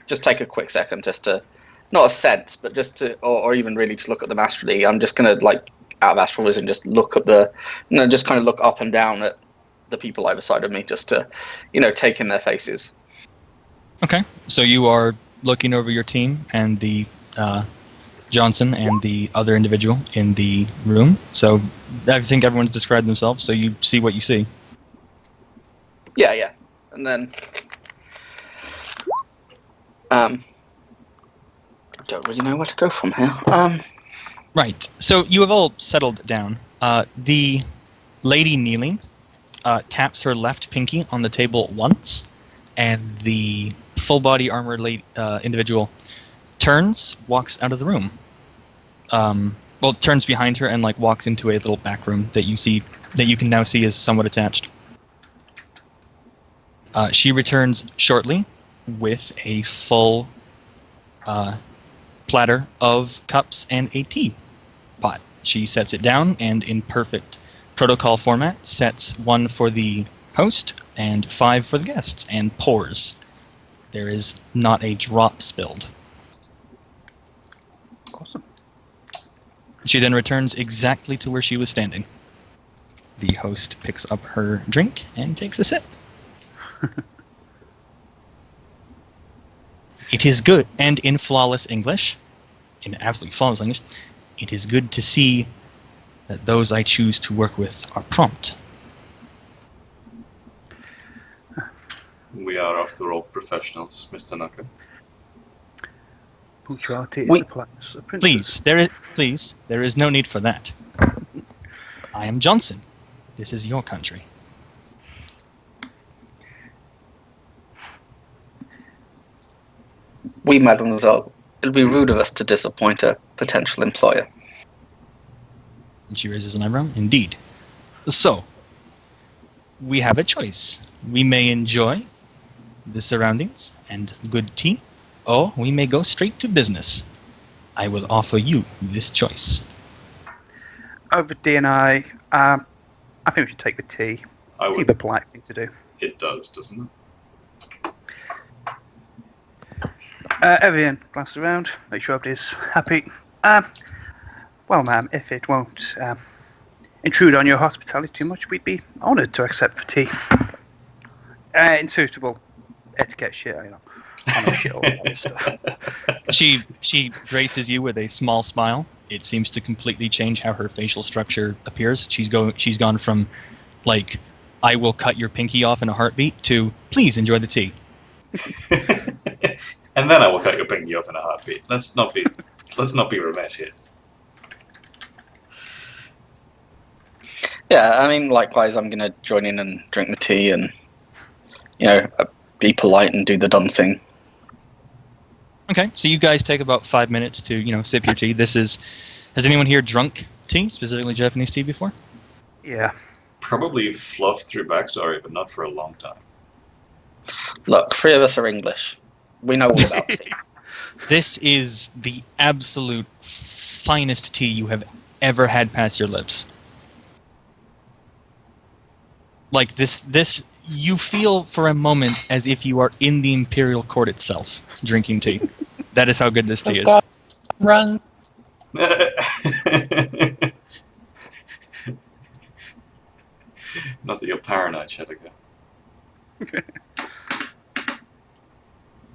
just take a quick second just to, not a sense, but just to, or even really to look at them astrally. I'm just going to, out of astral vision, just look at just kind of look up and down at the people either side of me just to, take in their faces. Okay, so you are looking over your team and the Johnson and the other individual in the room. So I think everyone's described themselves, so you see what you see. Yeah. And then I don't really know where to go from here. Right. So you have all settled down. The lady kneeling taps her left pinky on the table once, and the full body armored individual turns, walks out of the room. Turns behind her and walks into a little back room that you can now see is somewhat attached. She returns shortly with a full platter of cups and a tea pot. She sets it down and in perfect protocol format sets 1 for the host and 5 for the guests and pours. There is not a drop spilled. Awesome. She then returns exactly to where she was standing. The host picks up her drink and takes a sip. It is good, and in flawless English, in absolutely flawless English, it is good to see that those I choose to work with are prompt. We are, after all, professionals, Mr. Naka. Punctuality is a principle. Please, there is no need for that. I am Johnson. This is your country. We, mademoiselle, it'll be rude of us to disappoint a potential employer. And she raises an eyebrow. Indeed. So, we have a choice. We may enjoy the surroundings and good tea, or we may go straight to business. I will offer you this choice. Over D&I, I think we should take the tea. I Seems would. the polite thing to do. It does, doesn't it? Evian glances around, make sure everybody's happy. Well, ma'am, if it won't intrude on your hospitality too much, we'd be honoured to accept the tea. Insuitable etiquette shit, you know. I know shit all about this stuff. She graces you with a small smile. It seems to completely change how her facial structure appears. She's gone from, like, I will cut your pinky off in a heartbeat to, please enjoy the tea. And then I will cut your pinky off in a heartbeat. Let's not be remiss here. Yeah, I mean, likewise, I'm going to join in and drink the tea and, be polite and do the done thing. Okay, so you guys take about 5 minutes to, sip your tea. Has anyone here drunk tea, specifically Japanese tea, before? Yeah. Probably fluffed through backstory, but not for a long time. Look, 3 of us are English. We know all about tea. This is the absolute finest tea you have ever had past your lips. Like this, you feel for a moment as if you are in the imperial court itself, drinking tea. That is how good this tea is. God. Run. Not that you're paranoid, Shadowrun.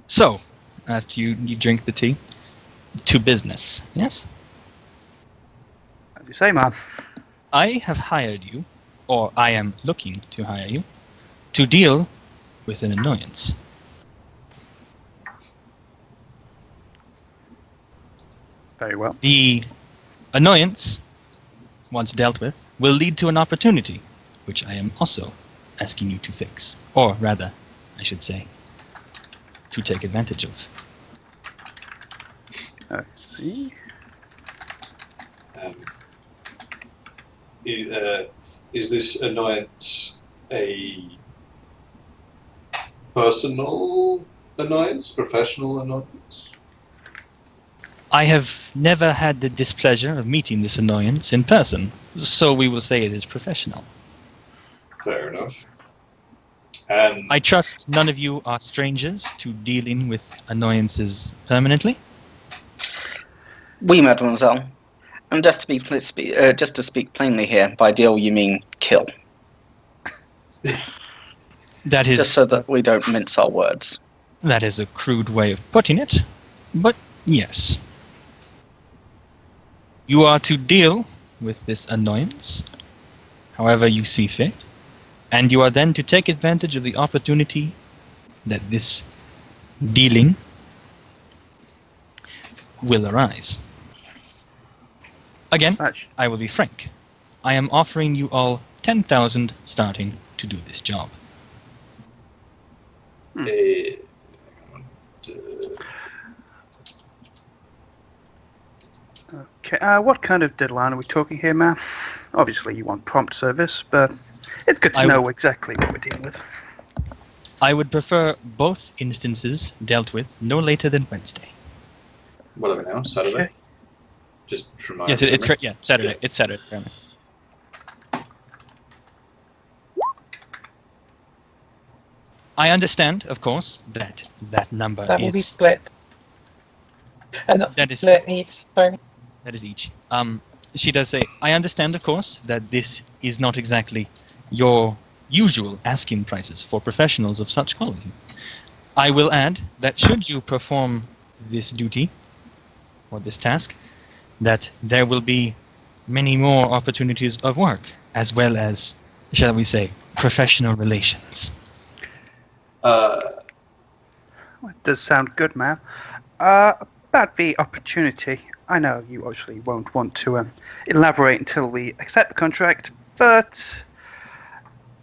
So, after you drink the tea, to business, yes? As you say, ma'am. I have hired you, or I am looking to hire you, to deal with an annoyance. Very well. The annoyance, once dealt with, will lead to an opportunity, which I am also asking you to fix. Or rather, I should say, to take advantage of. I see. Is this annoyance a personal annoyance, professional annoyance? I have never had the displeasure of meeting this annoyance in person, so we will say it is professional. Fair enough. And I trust none of you are strangers to dealing with annoyances permanently. We, mademoiselle. And just to speak plainly here, by deal you mean kill. That is Just so that we don't mince our words. That is a crude way of putting it, but yes. You are to deal with this annoyance, however you see fit, and you are then to take advantage of the opportunity that this dealing will arise. Again, I will be frank. I am offering you all 10,000 starting to do this job. Okay, what kind of deadline are we talking here, ma'am? Obviously, you want prompt service, but it's good to know exactly what we're dealing with. I would prefer both instances dealt with no later than Wednesday. What are we now? Saturday? Okay. Just from my Yes, memory? Saturday. Yeah. It's Saturday. Apparently. I understand, of course, that number That will is be split. And that's that is split each. Sorry. that is each. She does say, I understand, of course, that this is not exactly your usual asking prices for professionals of such quality. I will add that should you perform this duty or this task, that there will be many more opportunities of work, as well as, shall we say, professional relations. Well, it does sound good, ma'am. About the opportunity, I know you obviously won't want to elaborate until we accept the contract, but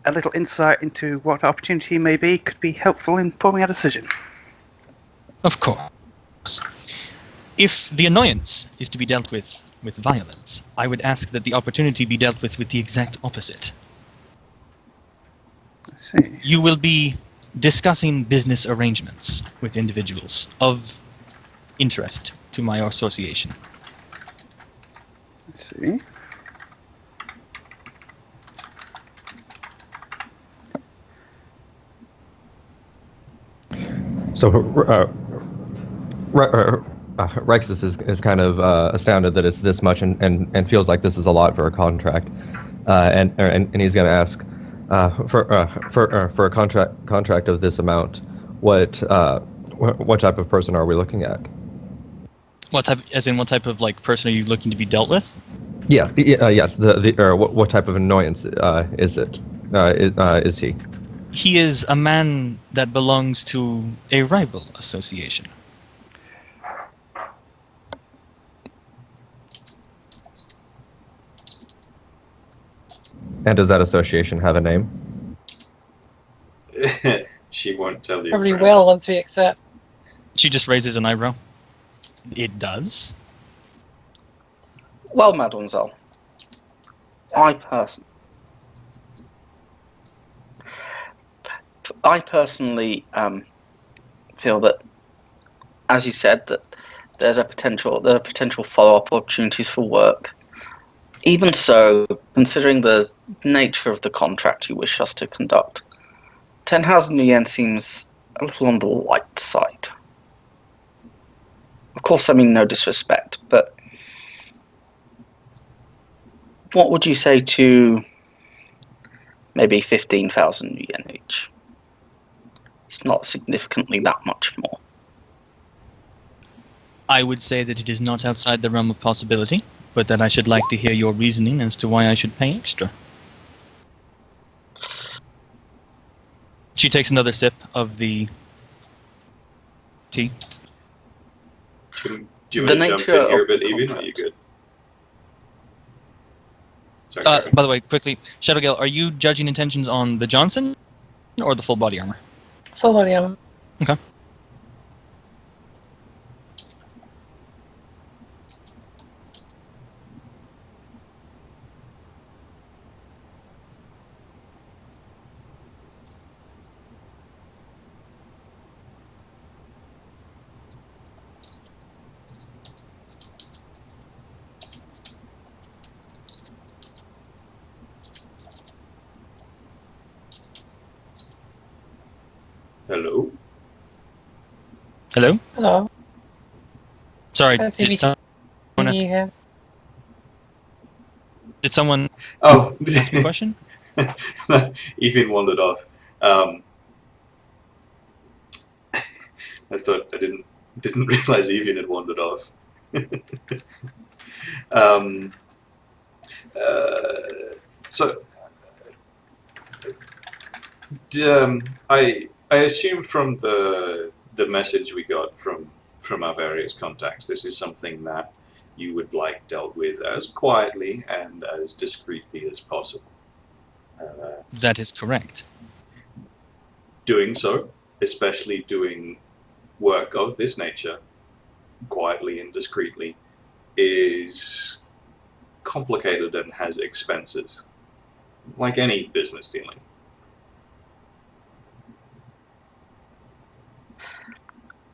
a little insight into what opportunity may be could be helpful in forming a decision. Of course. If the annoyance is to be dealt with violence, I would ask that the opportunity be dealt with the exact opposite. I see. You will be discussing business arrangements with individuals of interest to my association. I see. So Rexus is kind of astounded that it's this much and feels like this is a lot for a contract, and he's going to ask for a contract of this amount. What type of person are we looking at? What type, as in what type of person are you looking to be dealt with? Yeah, yes. What type of annoyance is it? Is he? He is a man that belongs to a rival association. And does that association have a name? She won't tell you. Probably friend. will once we accept. She just raises an eyebrow. It does? Well, mademoiselle, I personally feel that, as you said, that there are potential follow-up opportunities for work. Even so, considering the nature of the contract you wish us to conduct, 10,000 yen seems a little on the light side. Of course, I mean no disrespect, but what would you say to maybe 15,000 yen each? It's not significantly that much more. I would say that it is not outside the realm of possibility, but that I should like to hear your reasoning as to why I should pay extra. She takes another sip of the tea. Do you The want to jump nature in here a of the bit, Evie? Are you contract. good? Sorry, Karen. By the way, quickly, Shadowgale, are you judging intentions on the Johnson or the full body armor? Full body armor. Okay. Hello? Hello? Hello. Sorry, That's did someone ask, here. did someone Oh, ask me a question? Evie wandered off. I thought I didn't realize Evie had wandered off. So, I assume from the message we got from our various contacts, this is something that you would like dealt with as quietly and as discreetly as possible. That is correct. Doing so, especially doing work of this nature, quietly and discreetly, is complicated and has expenses, like any business dealing.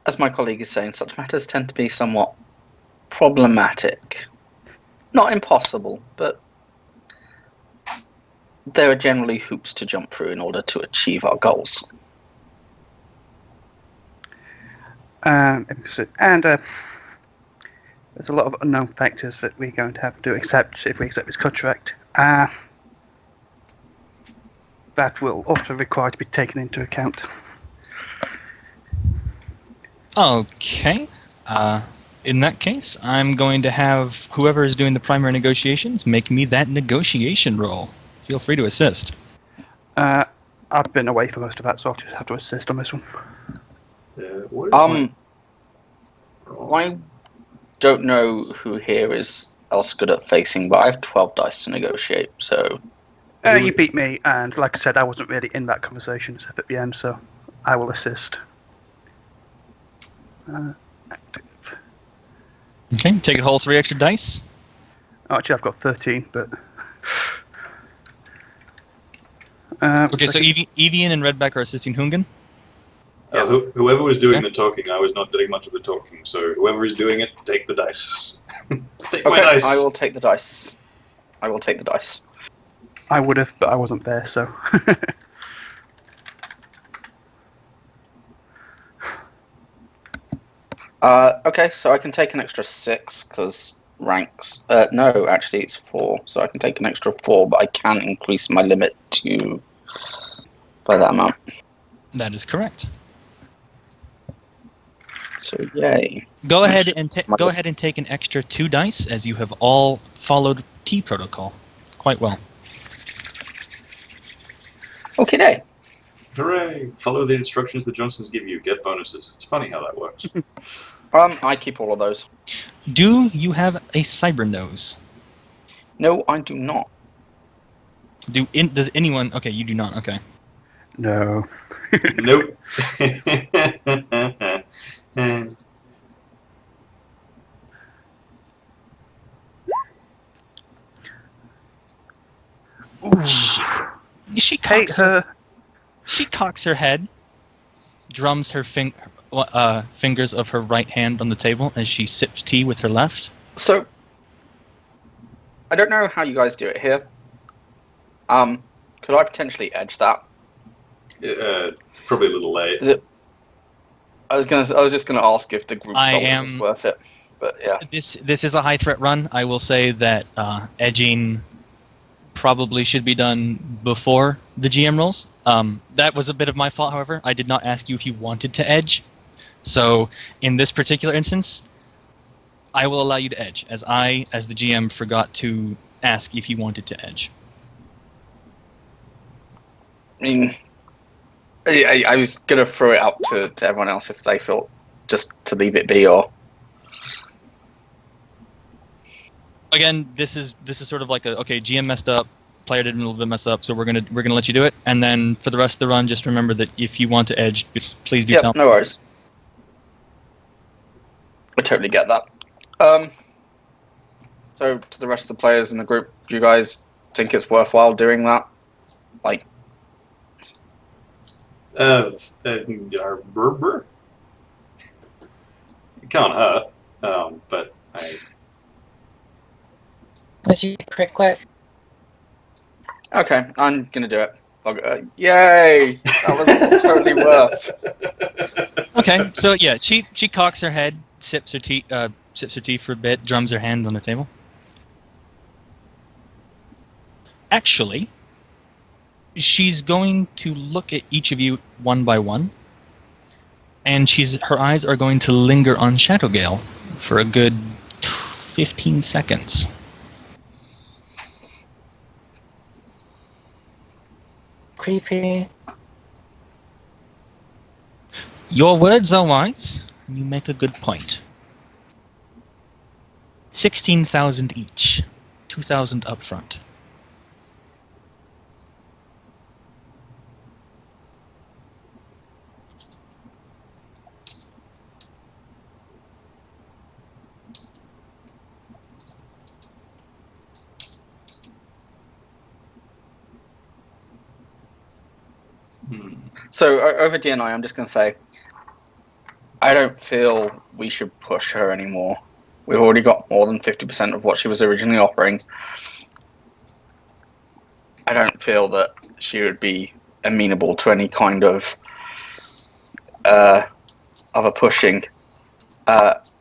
As my colleague is saying, such matters tend to be somewhat problematic. Not impossible, but there are generally hoops to jump through in order to achieve our goals. And there's a lot of unknown factors that we're going to have to accept if we accept this contract. That will also require to be taken into account. Okay. In that case, I'm going to have whoever is doing the primary negotiations make me that negotiation roll. Feel free to assist. I've been away for most of that, so I'll just have to assist on this one. What is my roll? I don't know who here is else good at facing, but I have 12 dice to negotiate, so... You beat me, and like I said, I wasn't really in that conversation except at the end, so I will assist. Active. Okay, take a whole 3 extra dice. Oh, actually, I've got 13, but... Okay, so Evian and Redback are assisting Hungan. Whoever was doing Okay. the talking, I was not doing much of the talking. So whoever is doing it, take the dice. Take my Okay, dice. I will take the dice. I will take the dice. I would have, but I wasn't there, so... Okay, so I can take an extra 6, because ranks... no, actually it's 4, so I can take an extra 4, but I can increase my limit to... by that amount. That is correct. So, yay. Go ahead and take an extra 2 dice, as you have all followed T protocol quite well. Okay, day. Hooray! Follow the instructions the Johnsons give you. Get bonuses. It's funny how that works. I keep all of those. Do you have a cyber nose? No, I do not. Does anyone? Okay, you do not. Okay. No. Nope. She Hate cocks her. She cocks her head, drums her fingers of her right hand on the table as she sips tea with her left. So, I don't know how you guys do it here. Could I potentially edge that? Probably a little late. Is it? I was just gonna ask if the group was worth it, but yeah. This is a high threat run. I will say that edging probably should be done before the GM rolls. That was a bit of my fault, however. I did not ask you if you wanted to edge. So in this particular instance, I will allow you to edge, as I, as the GM, forgot to ask if you wanted to edge. I mean, I was gonna throw it out to everyone else if they felt just to leave it be, or again, this is sort of like okay, GM messed up, player did a little bit mess up, so we're gonna let you do it, and then for the rest of the run, just remember that if you want to edge, please do tell me. No worries. I totally get that. So to the rest of the players in the group, do you guys think it's worthwhile doing that? Like, It can't hurt, but I. As you pricklet. okay, I'm gonna do it. Yay! That was totally worth. Okay, so yeah, she cocks her head, sips her tea for a bit, drums her hand on the table. Actually, she's going to look at each of you one by one, and her eyes are going to linger on Shadowgale for a good 15 seconds. Creepy. Your words are wise, and you make a good point. 16,000 each, 2,000 up front. So over DNI, I'm just going to say, I don't feel we should push her anymore. We've already got more than 50% of what she was originally offering. I don't feel that she would be amenable to any kind of other pushing,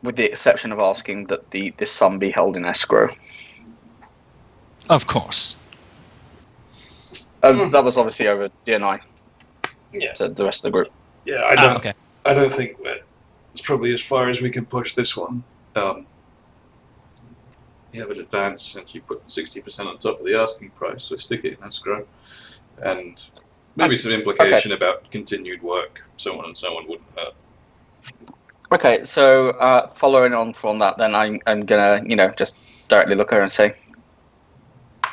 with the exception of asking that this sum be held in escrow. Of course. That was obviously over DNI. Yeah. To the rest of the group. Yeah, I don't. Okay. I don't think that it's probably as far as we can push this one. You have an advance, and you put 60% on top of the asking price, so stick it in escrow, and maybe some implication about continued work, so on and so on wouldn't hurt. Okay, so following on from that, then I'm gonna, just directly look at her and say,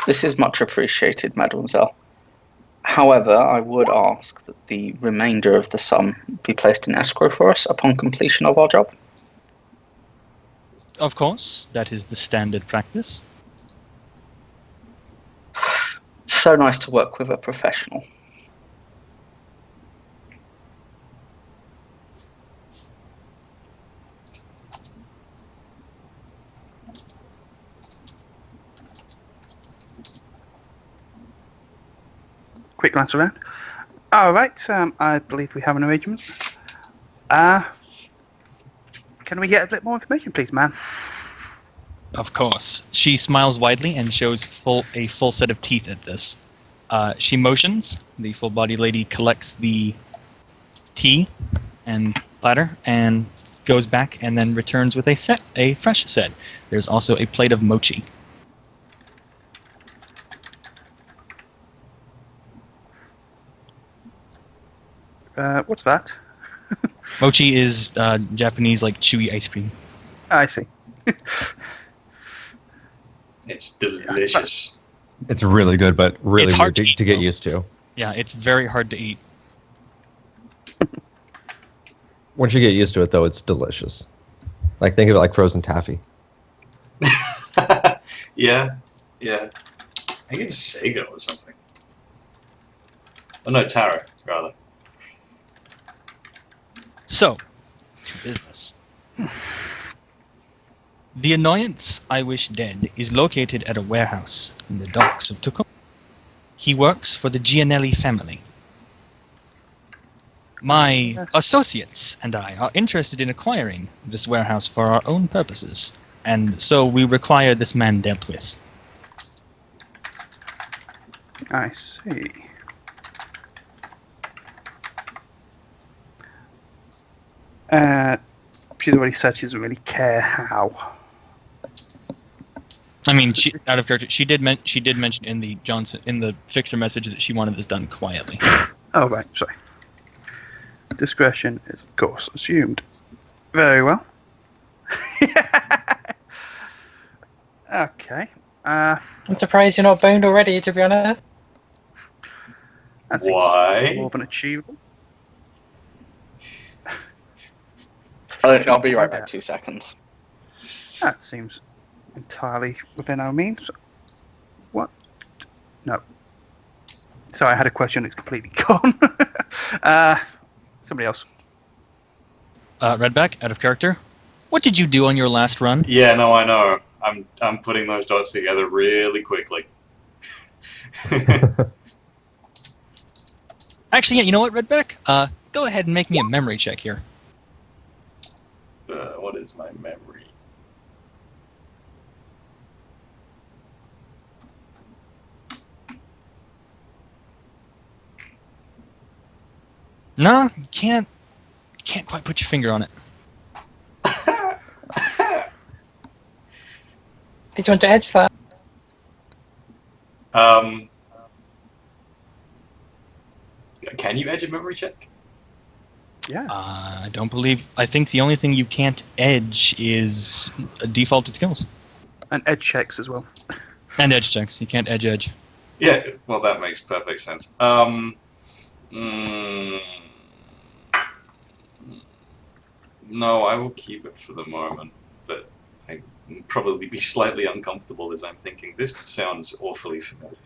"This is much appreciated, mademoiselle. However, I would ask that the remainder of the sum be placed in escrow for us upon completion of our job." Of course, that is the standard practice. So nice to work with a professional. Quick glance around. All right, I believe we have an arrangement. Can we get a bit more information, please, ma'am? Of course. She smiles widely and shows a full set of teeth at this. She motions. The full-bodied lady collects the tea and platter and goes back and then returns with a fresh set. There's also a plate of mochi. What's that? Mochi is Japanese, like, chewy ice cream. I see. It's delicious. It's really good, but really It's hard weird to eat, to get though. used to. Yeah, it's very hard to eat. Once you get used to it, though, it's delicious. Like, think of it like frozen taffy. Yeah. I think it was Sega or something. Oh no, Taro, rather. So, to business. The annoyance I wish dead is located at a warehouse in the docks of Tucum. He works for the Gianelli family. My associates and I are interested in acquiring this warehouse for our own purposes, and so we require this man dealt with. I see. She's already said she doesn't really care how. I mean, out of character, she did mention in the fixer message that she wanted this done quietly. Oh, right, sorry. Discretion is, of course, assumed. Very well. Okay. I'm surprised you're not boned already, to be honest. That seems Why? more than achievable. I'll be right back. 2 seconds. That seems entirely within our means. What? No. Sorry, I had a question. It's completely gone. Somebody else. Redback, out of character. What did you do on your last run? Yeah, no, I know. I'm putting those dots together really quickly. Actually, yeah, you know what, Redback? Go ahead and make me a memory check here. What is my memory? No, you can't quite put your finger on it. Did you want to edge that? Can you edge a memory check? Yeah. I think the only thing you can't edge is defaulted skills. And edge checks as well. And edge checks. You can't edge. Yeah, well, that makes perfect sense. No, I will keep it for the moment, but I'd probably be slightly uncomfortable as I'm thinking, this sounds awfully familiar.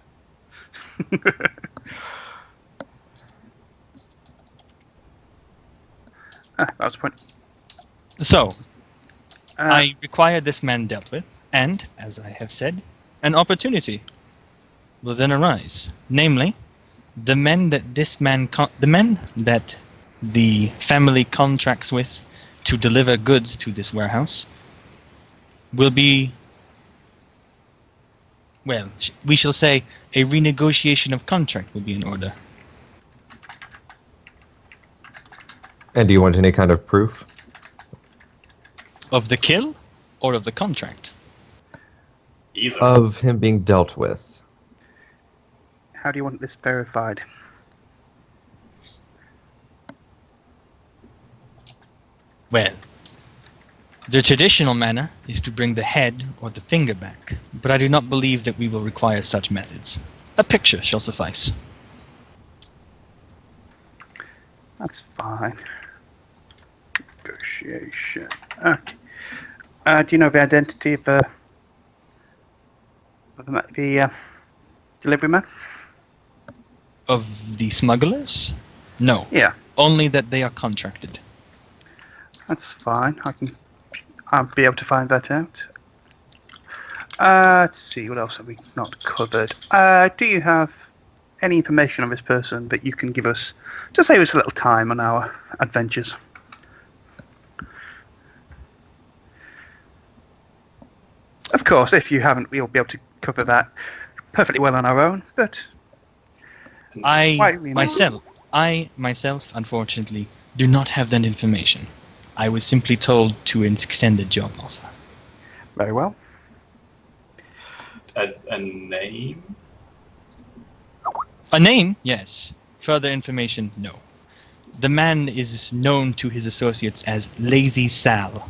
That was the point. So, I require this man dealt with, and, as I have said, an opportunity will then arise. Namely, the men that the family contracts with to deliver goods to this warehouse will be, well, we shall say a renegotiation of contract will be in order. And do you want any kind of proof? Of the kill or of the contract? Either. Of him being dealt with. How do you want this verified? Well, The traditional manner is to bring the head or the finger back, but I do not believe that we will require such methods. A picture shall suffice. That's fine. Negotiation. Okay. Do you know the identity of the delivery man? Of the smugglers? No. Yeah, Only that they are contracted. that's fine. I'll be able to find that out. Let's see, what else have we not covered? Do you have any information on this person that you can give us to save us a little time on our adventures? Of course, if you haven't, we'll be able to cover that perfectly well on our own, but I myself, unfortunately, do not have that information. I was simply told to extend a job offer. very well. A name? A name? Yes. Further information? No. The man is known to his associates as Lazy Sal.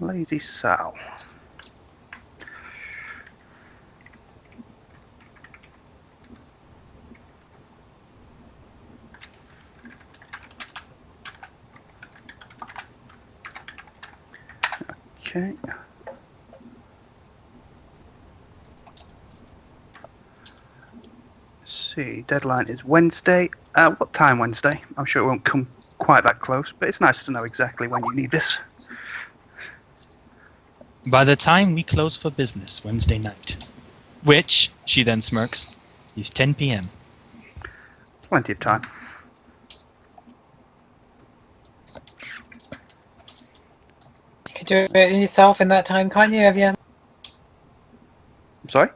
Lazy Sal. Okay. See, deadline is Wednesday. What time Wednesday? I'm sure it won't come quite that close, but it's nice to know exactly when you need this. By the time we close for business Wednesday night, which, she then smirks, is 10 p.m. Plenty of time. You could do it yourself in that time, can't you, Evian? I'm sorry?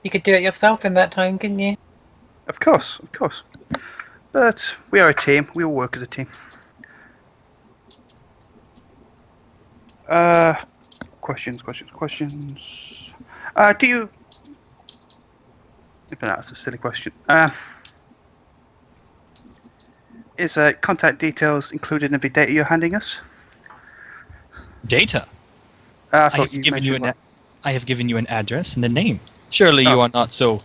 You could do it yourself in that time, couldn't you? Of course, of course. But we are a team. We all work as a team. Questions. Do you... That's a silly question. Is contact details included in the data you're handing us? Data? I I thought have you given you mentioned I have given you an address and a name. Surely you Oh. are not so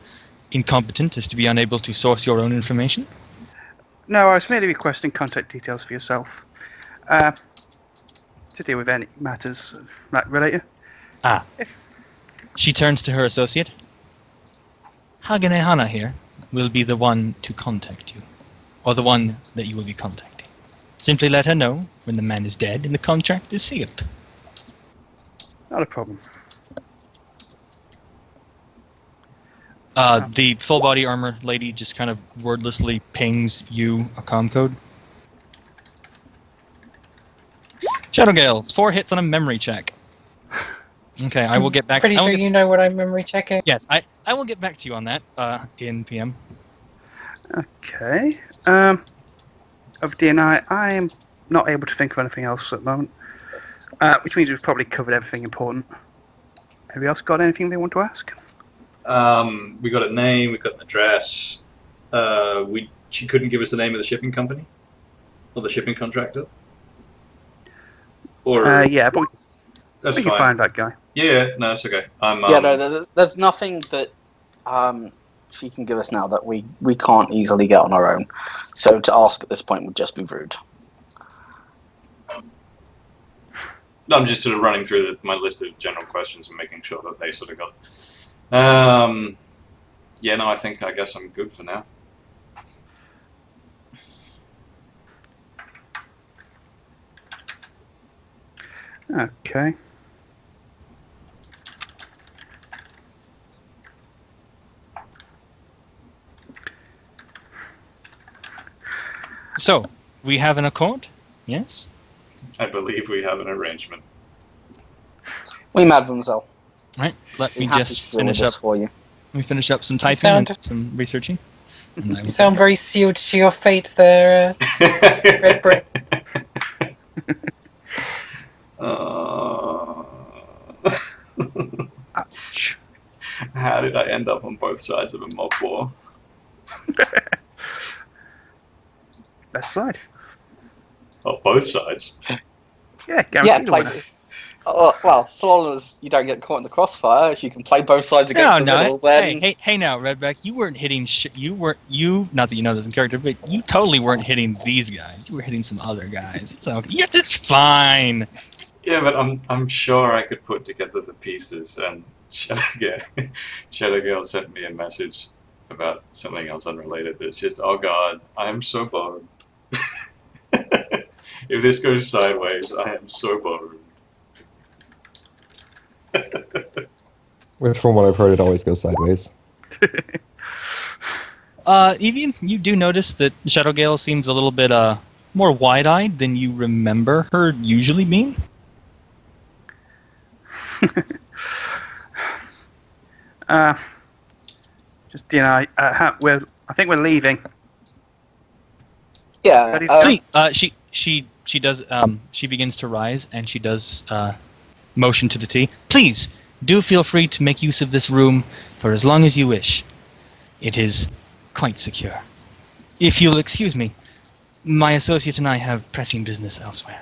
incompetent as to be unable to source your own information? No, I was merely requesting contact details for yourself. To deal with any matters that relate you. Ah. If- She turns to her associate. Hagane Hana here will be the one to contact you, or the one that you will be contacting. Simply let her know when the man is dead and the contract is sealed. Not a problem. The full body armor lady just kind of wordlessly pings you a comm code. Shadowgale, 4 hits on a memory check. Okay, I will get back. Pretty sure you know what I'm memory checking. Yes, I will get back to you on that in PM. Okay. Of DNI, I am not able to think of anything else at the moment. Which means we've probably covered everything important. Anybody else got anything they want to ask? We got a name, we got an address. She couldn't give us the name of the shipping company? Or the shipping contractor? Or Yeah, but that's we can fine. find that guy. Yeah, no, it's okay. Yeah, no, there's nothing that she can give us now that we can't easily get on our own. So to ask at this point would just be rude. I'm just sort of running through my list of general questions and making sure that they sort of got. Yeah, no, I guess I'm good for now. Okay. So, we have an accord? Yes? I believe we have an arrangement. We mademoiselle. Right, let Be me happy just to deal with finish this up. for you. Let me finish up some typing sound- and some researching. And I You will- sound very sealed to your fate there, Red Brick. Ouch. How did I end up on both sides of a mob war? Best side. Oh, both sides. Yeah, guaranteed a winner. Well, so long as you don't get caught in the crossfire, you can play both sides against the middle. Then hey, now, Redback, you weren't hitting. Not that you know this in character, but you totally weren't hitting these guys. You were hitting some other guys. It's okay. It's fine. Yeah, but I'm sure I could put together the pieces. And Shadowgirl sent me a message about something else unrelated. That's just, oh god, I am so bored. If this goes sideways, I am so bored. Which, from what I've heard, it always goes sideways. Evian, you do notice that Shadowgale seems a little bit more wide-eyed than you remember her usually being. Just I think we're leaving. yeah, She does. She begins to rise, and she does motion to the T. Please do feel free to make use of this room for as long as you wish. It is quite secure. If you'll excuse me, my associate and I have pressing business elsewhere.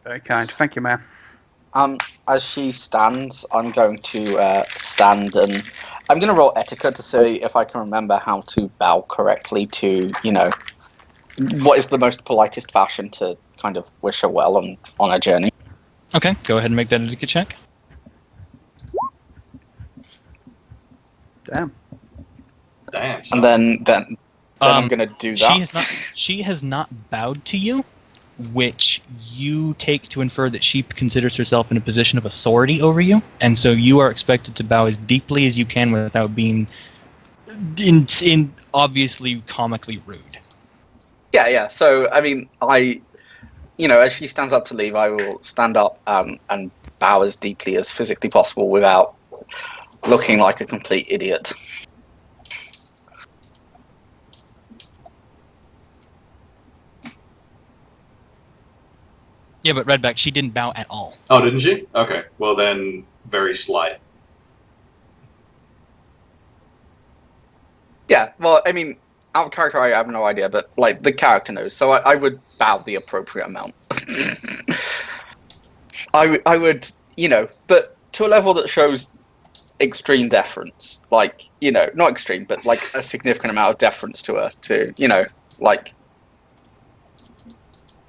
Very kind. Thank you, ma'am. as she stands, I'm going to stand and I'm going to roll etiquette to see if I can remember how to bow correctly to, what is the most politest fashion to kind of wish her well on her journey. Okay, go ahead and make that etiquette check. Damn. Damn. And then I'm going to do that. She has not bowed to you, which you take to infer that she considers herself in a position of authority over you, and so you are expected to bow as deeply as you can without being in obviously comically rude. Yeah. So, I mean, as she stands up to leave, I will stand up and bow as deeply as physically possible without looking like a complete idiot. Yeah, but Redback, she didn't bow at all. Oh, didn't she? Okay. Well, then, very slight. Yeah, well, I mean, out of character, I have no idea, but, the character knows, so I would bow the appropriate amount. I would, but to a level that shows extreme deference. Not extreme, but, a significant amount of deference to her, to,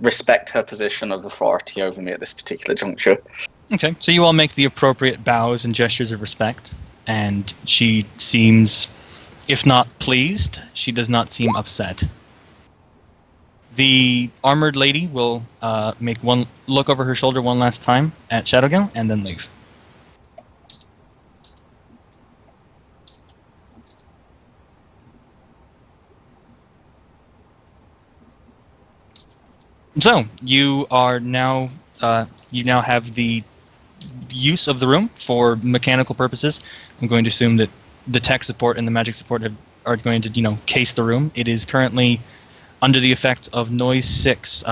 respect her position of authority over me at this particular juncture. Okay, so you all make the appropriate bows and gestures of respect, and she seems, if not pleased, she does not seem upset. The armored lady will make one look over her shoulder one last time at Shadowgale and then leave. So you are now you now have the use of the room for mechanical purposes. I'm going to assume that the tech support and the magic support are going to case the room. It is currently under the effect of noise 6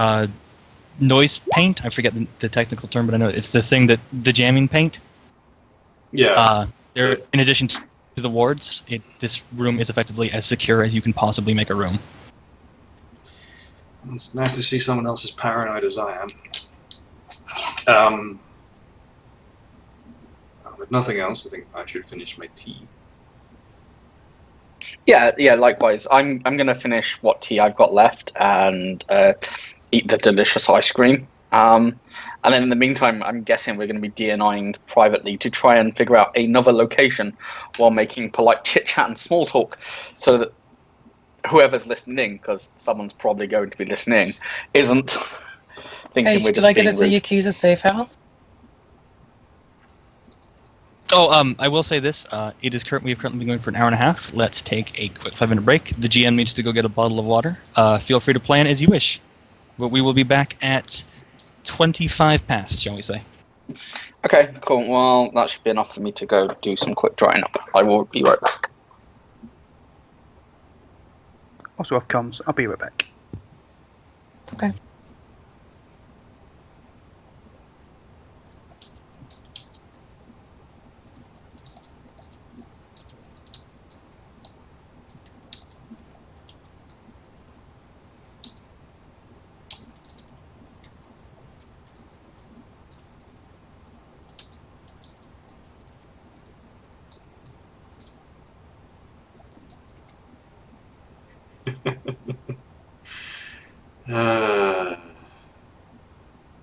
noise paint. I forget the technical term, but I know it's the thing that the jamming paint. Yeah. In addition to the wards, this room is effectively as secure as you can possibly make a room. It's nice to see someone else as paranoid as I am. With nothing else, I think I should finish my tea. Yeah, likewise. I'm going to finish what tea I've got left and eat the delicious ice cream. And then in the meantime, I'm guessing we're going to be DNIing privately to try and figure out another location while making polite chit-chat and small talk so that whoever's listening, because someone's probably going to be listening, isn't thinking we're just did I get being to see rude. Yakuza safe house? Oh, I will say this. We have currently been going for an hour and a half. Let's take a quick 5-minute break. The GM needs to go get a bottle of water. Feel free to plan as you wish. But we will be back at 25 past, shall we say. Okay, cool. Well, that should be enough for me to go do some quick drying up. I will be right back. Also off comms. I'll be right back. Okay.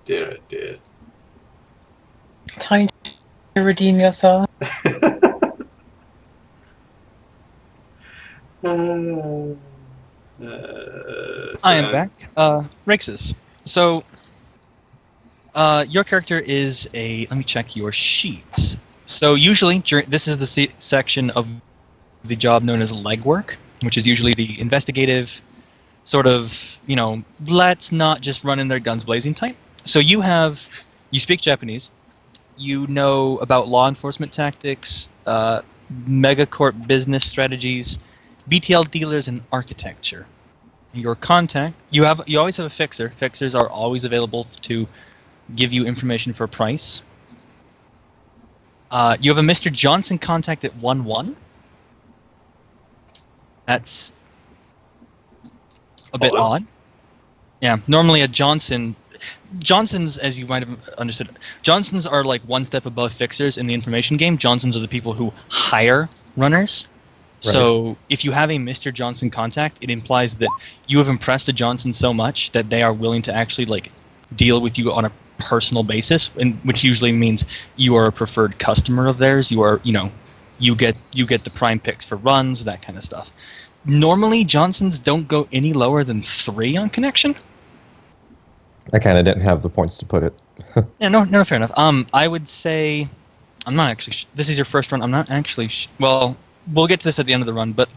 Dear, oh dear. Time to redeem yourself. I am back. Rexus. So, your character is a. Let me check your sheets. So usually, this is the section of the job known as legwork, which is usually the investigative sort of, let's not just run in there guns blazing type. So you speak Japanese, you know about law enforcement tactics, megacorp business strategies, BTL dealers, and architecture. Your contact, you always have a fixer. Fixers are always available to give you information for a price. You have a Mr. Johnson contact at 1-1. That's a bit odd. Yeah, normally a Johnsons, as you might have understood, Johnsons are like one step above fixers in the information game. Johnsons are the people who hire runners. Right. So if you have a Mr. Johnson contact, it implies that you have impressed a Johnson so much that they are willing to actually like deal with you on a personal basis, which usually means you are a preferred customer of theirs. You are, you get the prime picks for runs, that kind of stuff. Normally, Johnsons don't go any lower than 3 on connection. I kind of didn't have the points to put it. Yeah, no, fair enough. I would say, I'm not actually. This is your first run. I'm not actually. Well, we'll get to this at the end of the run, but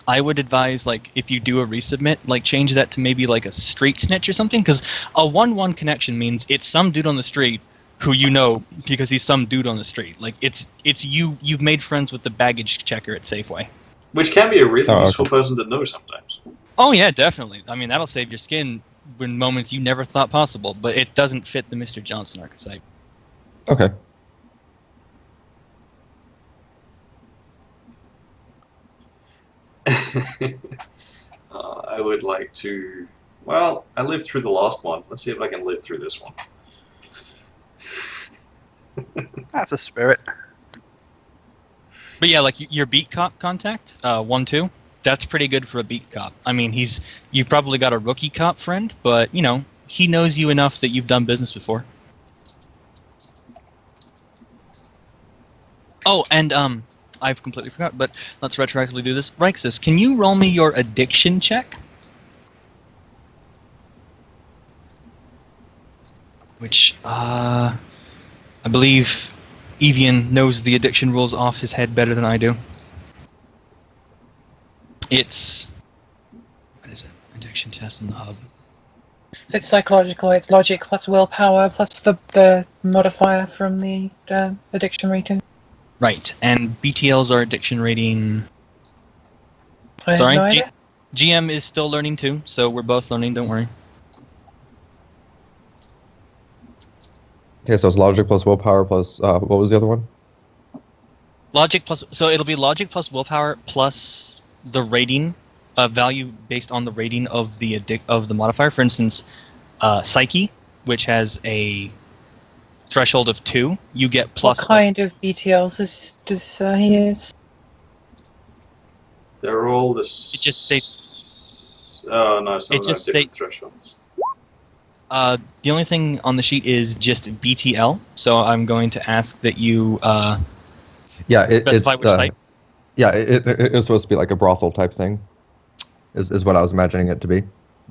I would advise, like, if you do a resubmit, like, change that to maybe like a street snitch or something, because a 1-1 connection means it's some dude on the street who you know because he's some dude on the street. Like, it's you've made friends with the baggage checker at Safeway. Which can be a really useful person to know sometimes. Oh yeah, definitely. I mean, that'll save your skin in moments you never thought possible, but it doesn't fit the Mr. Johnson archetype. Okay. I would like to... Well, I lived through the last one. Let's see if I can live through this one. That's a spirit. But yeah, like your beat cop contact, 1-2, that's pretty good for a beat cop. I mean, you've probably got a rookie cop friend, but, he knows you enough that you've done business before. Oh, and I've completely forgot, but let's retroactively do this. Rexus, can you roll me your addiction check? Which, I believe Evian knows the addiction rules off his head better than I do. What is it? Addiction test on the hub. It's psychological. It's logic plus willpower plus the modifier from the addiction rating. Right, and BTLs are addiction rating... I Sorry, have no idea. GM is still learning too, so we're both learning, don't worry. Okay, so it's logic plus willpower plus, what was the other one? So it'll be logic plus willpower plus the rating, value based on the rating of the modifier. For instance, psyche, which has a threshold of 2, you get plus... What kind of BTLs does he use? They're all the... It just states... Oh, no, some it of them just have different thresholds. The only thing on the sheet is just BTL, so I'm going to ask that you specify which type. Yeah, it's supposed to be like a brothel type thing, is what I was imagining it to be.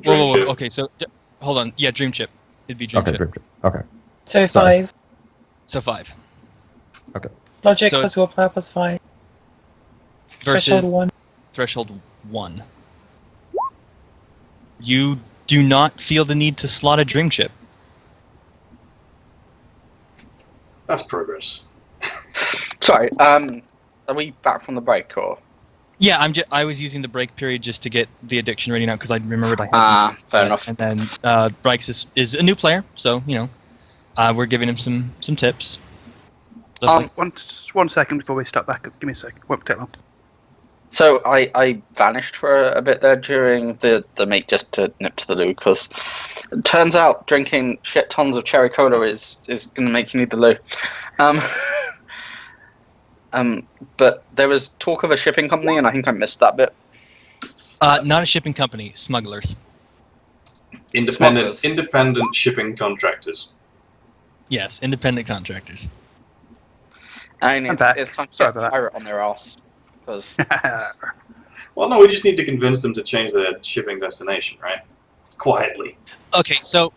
Whoa, okay, so hold on. Yeah, Dream Chip. It'd be Dream Chip. Dream Chip. Okay. So Sorry. 5. So 5. Okay. Logic plus willpower plus 5. Versus Threshold 1. Threshold 1. You do not feel the need to slot a Dream Chip. That's progress. Sorry, are we back from the break, or...? Yeah, I was using the break period just to get the addiction rating out because I remembered I had to. Fair enough. And then Bryx is a new player, so we're giving him some tips. One second before we start back. Give me a second. Won't take long. So I vanished for a bit there during the meet just to nip to the loo, because it turns out drinking shit tons of cherry cola is going to make you need the loo. But there was talk of a shipping company, and I think I missed that bit. Not a shipping company. Smugglers. Independent Smugglers. independent shipping contractors. Yes, independent contractors. I mean, I'm back. it's time to Sorry get a about that. pirate on their ass. Because Well, no, we just need to convince them to change their shipping destination, right? Quietly. Okay, so,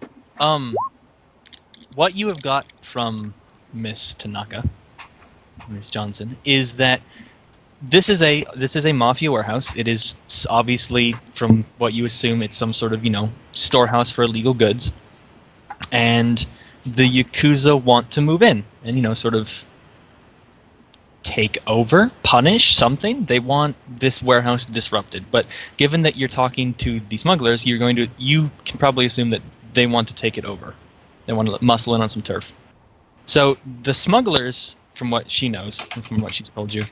what you have got from Miss Tanaka, Miss Johnson, is that this is a mafia warehouse. It is obviously, from what you assume, it's some sort of storehouse for illegal goods, and the Yakuza want to move in and sort of take over, punish something. They want this warehouse disrupted. But given that you're talking to the smugglers, you can probably assume that they want to take it over. They want to muscle in on some turf. So the smugglers, from what she knows, and from what she's told you,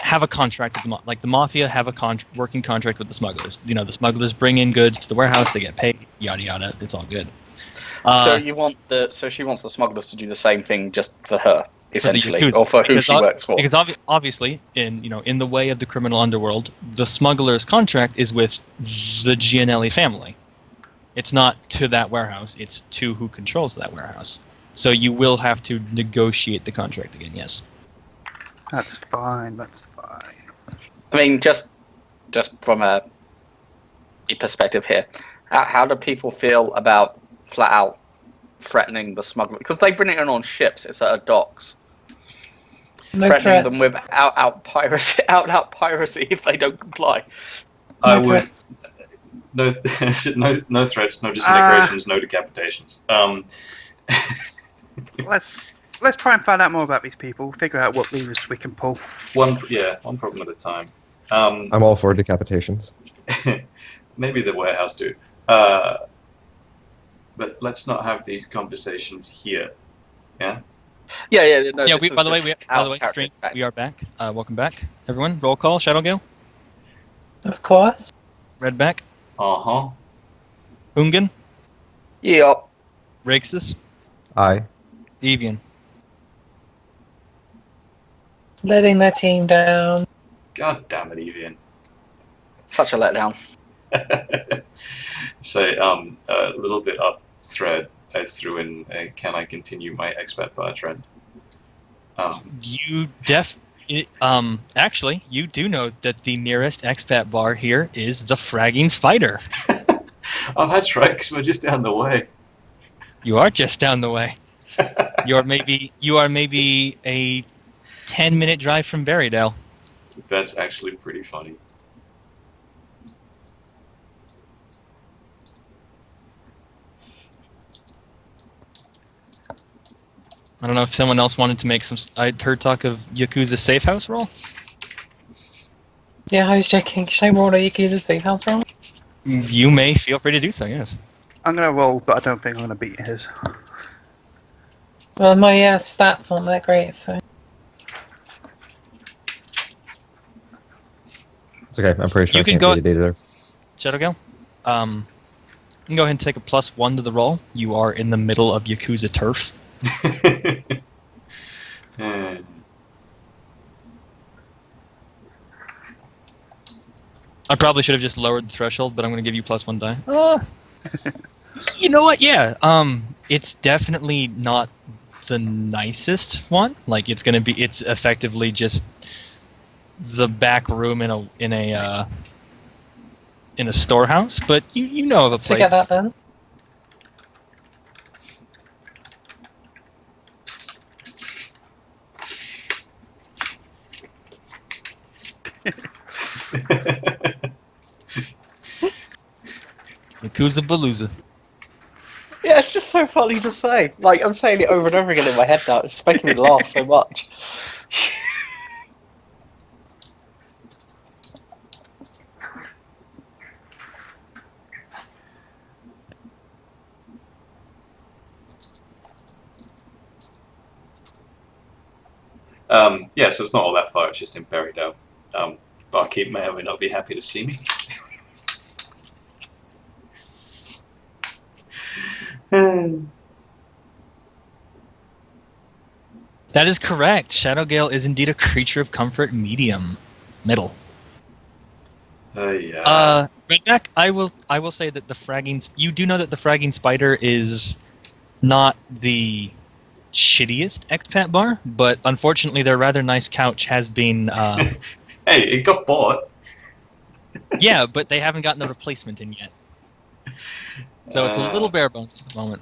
have a contract with the mafia have a working contract with the smugglers. The smugglers bring in goods to the warehouse, they get paid, yada yada. It's all good. so she wants the smugglers to do the same thing just for her, essentially, Yakuza, or for who she works for. Because obviously, in the way of the criminal underworld, the smuggler's contract is with the Gianelli family. It's not to that warehouse; it's to who controls that warehouse. So you will have to negotiate the contract again. Yes. That's fine. That's fine. I mean, just from a perspective here, how do people feel about flat out threatening the smuggler? Because they bring it in on ships, it's at docks. No Threatening threats. them with out piracy if they don't comply. I No would. threats. No, no threats, no disintegrations, no decapitations. Let's try and find out more about these people. Figure out what levers we can pull. one problem at a time. I'm all for decapitations. Maybe the warehouse do. But let's not have these conversations here. Yeah. Yeah. No, Yeah. this is By the way, just stream, out- we are back. Welcome back, everyone. Roll call. Shadowgale. Of course. Redback. Uh-huh. Hungan. Yeah. Rixus. Aye. Evian. Letting their team down. God damn it, Evian. Such a letdown. So, a little bit up thread, I threw in, can I continue my expat bar trend? You actually, you do know that the nearest expat bar here is the Fragging Spider. Oh, that's right, because we're just down the way. You are just down the way. You are maybe a 10-minute drive from Berrydale. That's actually pretty funny. I don't know if someone else wanted to make some. I'd heard talk of Yakuza Safe House roll. Yeah, I was checking. Should I roll a Yakuza safe house roll? You may feel free to do so. Yes. I'm gonna roll, but I don't think I'm gonna beat his. Well, my stats aren't that great, so. It's okay. I'm pretty sure You I can can't go- beat it either. Shadowgale. You can go ahead and take a +1 to the roll. You are in the middle of Yakuza turf. I probably should have just lowered the threshold, but I'm going to give you +1 die. You know what? Yeah. It's definitely not the nicest one. Like it's effectively just the back room in a storehouse. But you know of a Let's place. figure that then. Yakuza Balooza. Yeah, it's just so funny to say. Like, I'm saying it over and over again in my head now. It's just making me laugh so much. Yeah, so it's not all that far, it's just in Berrydale. Barkeep may or may not be happy to see me. That is correct. Shadowgale is indeed a creature of comfort medium. Middle. Yeah. Redneck, I will say that the fragging. You do know that the fragging spider is not the shittiest expat bar, but unfortunately, their rather nice couch has been. Hey, it got bought. Yeah, but they haven't gotten the replacement in yet, so it's a little bare bones at the moment.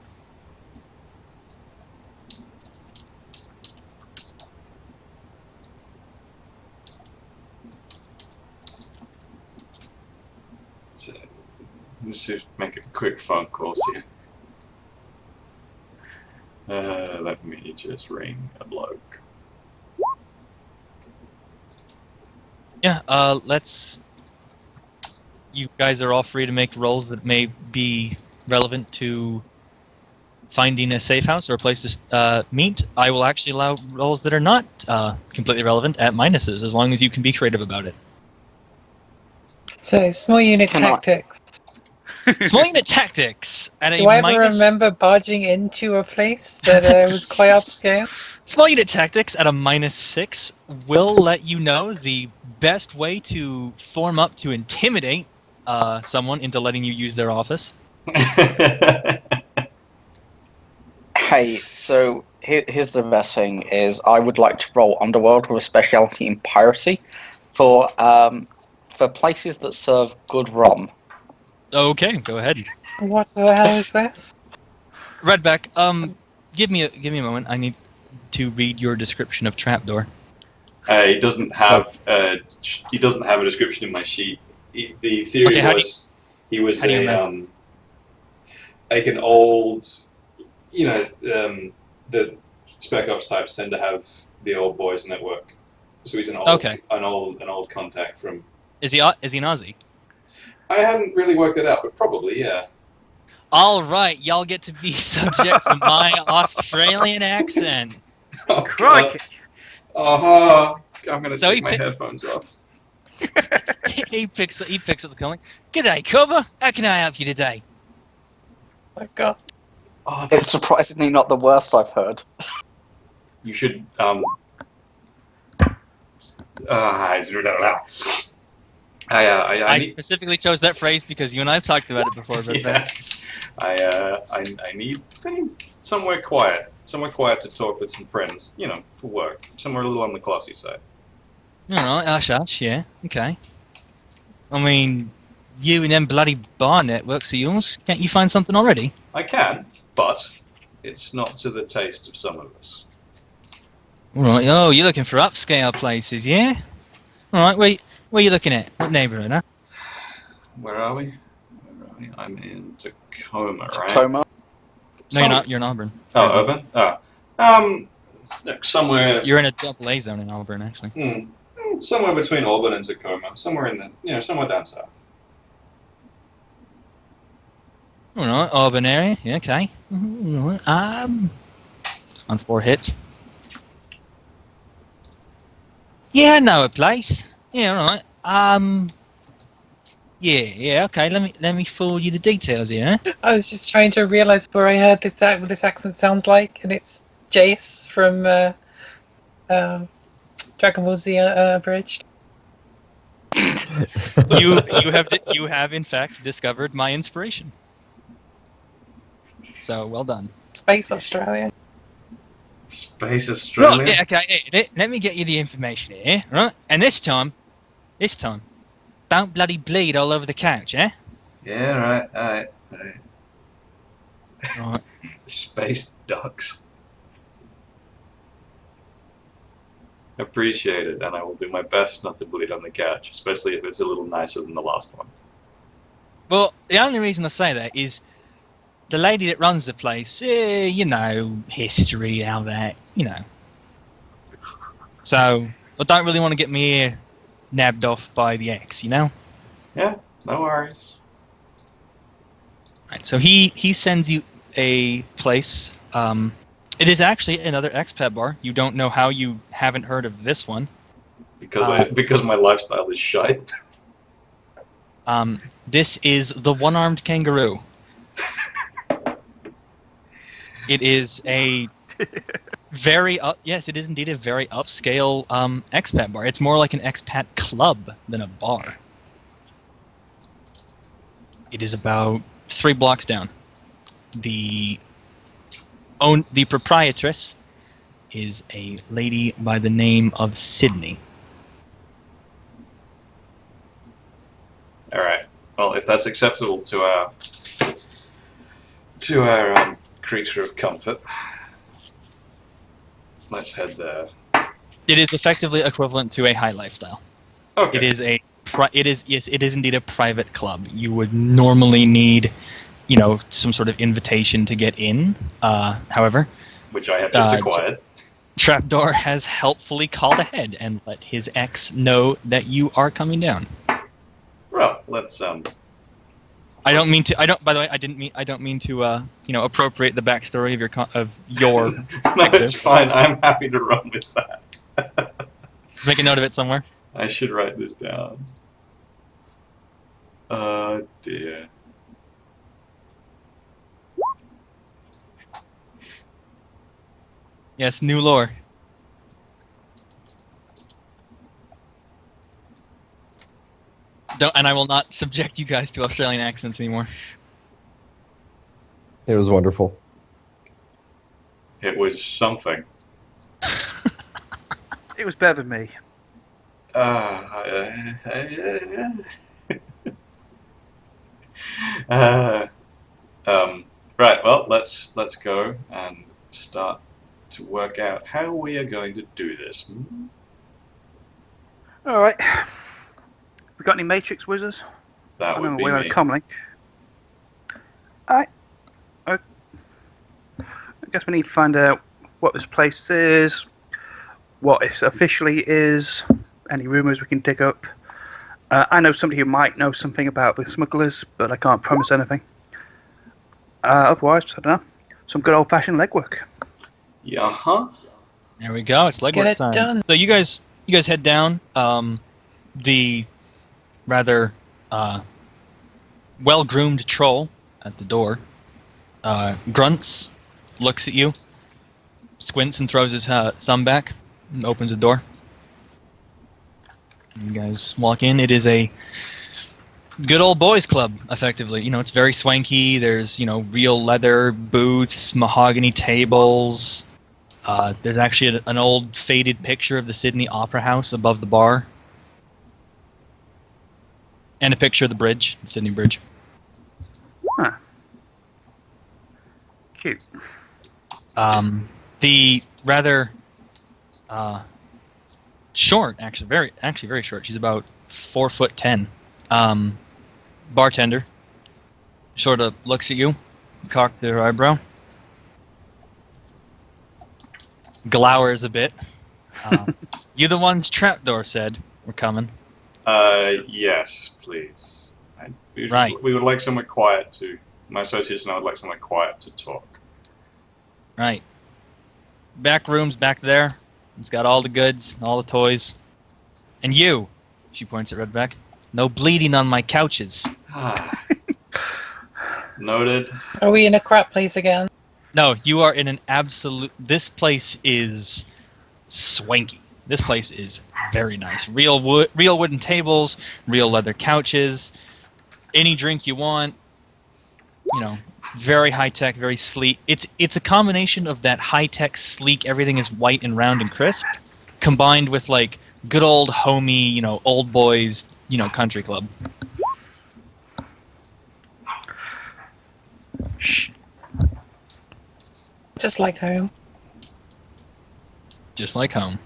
So, let's just make a quick phone call here. Let me just ring a bloke. Yeah, let's. You guys are all free to make rolls that may be relevant to finding a safe house or a place to meet. I will actually allow rolls that are not completely relevant at minuses, as long as you can be creative about it. So, small unit tactics. Small unit tactics at Do a I ever minus. remember barging into a place that was quite upscale? Small unit tactics at a -6 will let you know the best way to form up to intimidate someone into letting you use their office. Hey, so here's the best thing: is I would like to roll Underworld with a specialty in piracy for places that serve good rum. Okay, go ahead. What the hell is this? Redback, give me a moment. I need to read your description of trapdoor. He doesn't have a description in my sheet. The theory Okay, was he was how do you a remember? like an old, the Spec Ops types tend to have the old boys network. So he's an old contact from. Is he an Aussie? I hadn't really worked it out, but probably yeah. All right, y'all get to be subject to my Australian accent. Oh, Crikey! I'm gonna So take my headphones off. he picks up the call. G'day, cover. How can I help you today? My God. Oh, It's surprisingly not the worst I've heard. You should I need, specifically chose that phrase because you and I have talked about it before. But yeah. I need somewhere quiet to talk with some friends, for work. Somewhere a little on the classy side. All right, hush, yeah, okay. I mean, you and them bloody bar networks are yours. Can't you find something already? I can, but it's not to the taste of some of us. All right. Oh, you're looking for upscale places, yeah? All right. Where are you looking at? What neighborhood, huh? Where are we? I'm in Tacoma, right? Tacoma. No, you're not. You're in Auburn. Oh, Urban? Oh. Somewhere. You're in a double A zone in Auburn, actually. Somewhere between Auburn and Tacoma. Somewhere in the, somewhere down south. All right, Auburn area. Yeah, okay. On 4 hits. Yeah, I know a place. Yeah, all right. Yeah, okay. Let me forward you the details here. Huh? I was just trying to realise where I heard what this accent sounds like, and it's Jace from Dragon Ball Z Abridged. You have in fact discovered my inspiration. So well done. Space Australia. Space Australia. Right, yeah, okay. Hey, let me get you the information here, right? And this time, don't bloody bleed all over the couch, eh? Yeah, right. All right. Right. Space ducks. Appreciate it, and I will do my best not to bleed on the couch, especially if it's a little nicer than the last one. Well, the only reason I say that is the lady that runs the place, history, how that, So, I don't really want to get me ear nabbed off by the ex, Yeah, no worries. Right, so he sends you a place. It is actually another expat bar. You don't know how you haven't heard of this one. Because my lifestyle is shite. This is the One-Armed Kangaroo. It is a yes, it is indeed a very upscale expat bar. It's more like an expat club than a bar. It is about 3 blocks down. The proprietress is a lady by the name of Sydney. All right. Well, if that's acceptable to our creature of comfort, let's head there. It is effectively equivalent to a high lifestyle. Okay. It is indeed a private club. You would normally need, some sort of invitation to get in. However, Which I have just acquired. Trapdoor has helpfully called ahead and let his ex know that you are coming down. Well, let's I don't mean to. By the way, I don't mean to. Appropriate the backstory of your. No, it's fine. I'm happy to run with that. Make a note of it somewhere. I should write this down. Dear. Yes, new lore. And I will not subject you guys to Australian accents anymore. It was wonderful. It was something. It was better than me. Right. Well, let's go and start to work out how we are going to do this. All right. We got any Matrix wizards? That would be we me. a comlink. I guess we need to find out what this place is, what it officially is, any rumours we can dig up. I know somebody who might know something about the smugglers, but I can't promise anything. Otherwise, I don't know, some good old-fashioned legwork. Yeah, huh? There we go. It's Get legwork it time. done. So you guys head down. The rather well-groomed troll at the door grunts, looks at you, squints and throws his thumb back, and opens the door. You guys walk in. It is a good old boys club, effectively. It's very swanky. There's, real leather booths, mahogany tables. There's actually an old faded picture of the Sydney Opera House above the bar. And a picture of the bridge, the Sydney Bridge. Huh. Cute. The rather short, actually very short. She's about 4'10". Bartender sort of looks at you, cocks her eyebrow, glowers a bit. You the ones Trapdoor said were coming. Yes, please. Right. We would like somewhere quiet to. My associates and I would like somewhere quiet to talk. Right. Back room's back there. It's got all the goods, all the toys. And you, she points at Redback, no bleeding on my couches. Noted. Are we in a crap place again? No, you are in an absolute... This place is swanky. This place is very nice. Real wooden tables, real leather couches, any drink you want. Very high-tech, very sleek. It's a combination of that high-tech, sleek, everything is white and round and crisp, combined with, like, good old homey, old boys, country club. Just like home. Just like home.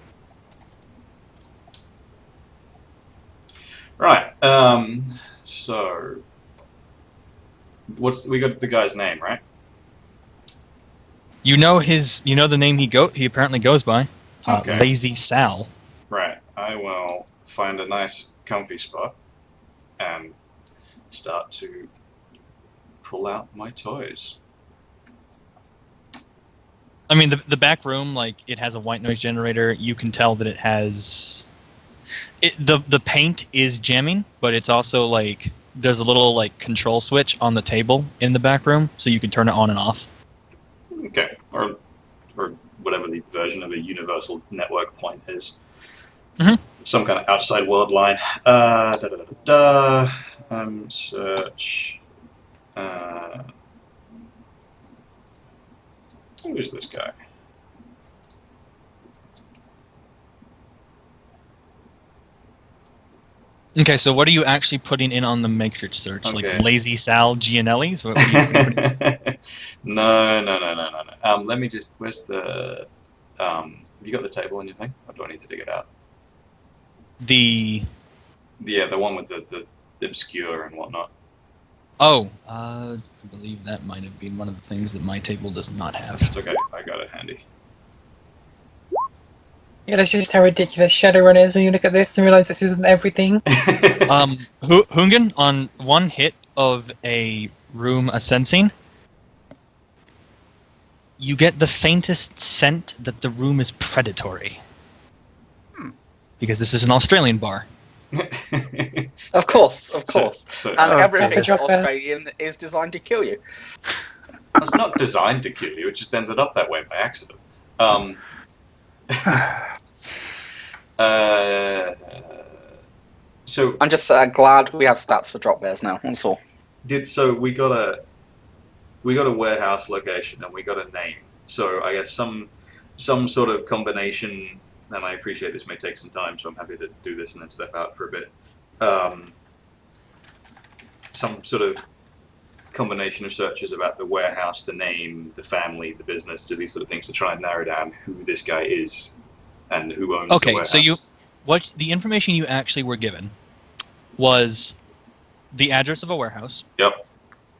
Right. So, we got the guy's name, right? You know the name he apparently goes by. Okay. Lazy Sal. Right. I will find a nice, comfy spot and start to pull out my toys. I mean, the back room, like, it has a white noise generator. You can tell that it has... The paint is jamming, but it's also, like, there's a little, like, control switch on the table in the back room, so you can turn it on and off. Okay. Or whatever the version of a universal network point is. Mhm. Some kind of outside world line. Search. Who is this guy? Okay, so what are you actually putting in on the matrix search? Okay. Like Lazy Sal Gianelli's? What are you putting in? No. Let me just. Where's the? Have you got the table on your thing, or do I need to dig it out? Yeah, the one with the obscure and whatnot. Oh, I believe that might have been one of the things that my table does not have. It's okay. I got it handy. Yeah, that's just how ridiculous Shadowrun is when you look at this and realize this isn't everything. Hungan, on one hit of a room ascensing, you get the faintest scent that the room is predatory. Because this is an Australian bar. Of course. So, And Oh, everything okay. Australian is designed to kill you. it's not designed to kill you. It just ended up that way by accident. So I'm just glad we have stats for drop bears now. That's all. we got a warehouse location and we got a name. So I guess some sort of combination. And I appreciate this may take some time, so I'm happy to do this and then step out for a bit. Some sort of combination of searches about the warehouse, the name, the family, the business, do these sort of things to try and narrow down who this guy is and who owns the Okay, warehouse. so the information you actually were given was the address of a warehouse. Yep.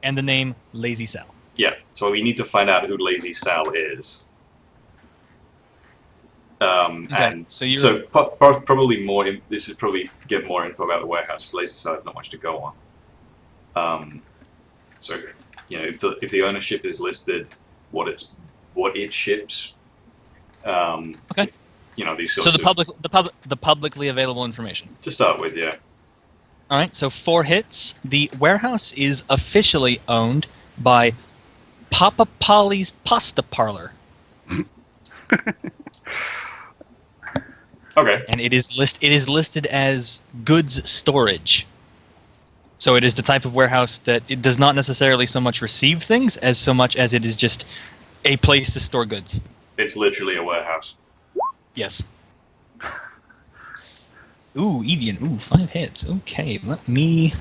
And the name Lazy Sal. Yeah, so we need to find out who Lazy Sal is. And so you're probably more. This is probably get more info about the warehouse. Lazy Sal has not much to go on. So if the ownership is listed, what it ships. Okay. These so sorts the publicly available information. to start with, yeah. All right. So 4 hits. The warehouse is officially owned by Papa Polly's Pasta Parlor. Okay. And it is listed as goods storage. So it is the type of warehouse that it does not necessarily so much receive things as so much as it is just a place to store goods. It's literally a warehouse. Yes. Ooh, Evian. Ooh, 5 hits. Okay, let me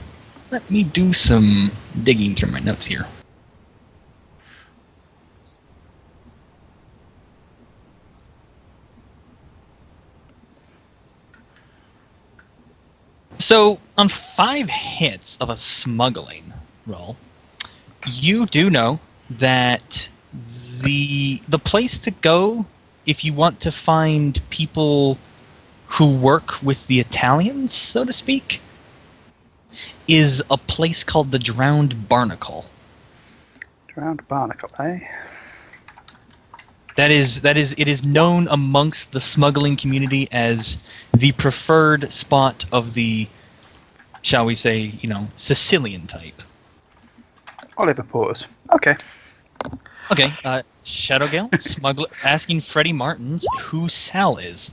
do some digging through my notes here. So, on 5 hits of a smuggling roll, you do know that the place to go if you want to find people who work with the Italians, so to speak, is a place called the Drowned Barnacle. Drowned Barnacle, eh? It is known amongst the smuggling community as the preferred spot of the, shall we say, Sicilian type. Oliver Porters. Okay. Okay, Shadowgale, smuggler, asking Freddie Martins who Sal is.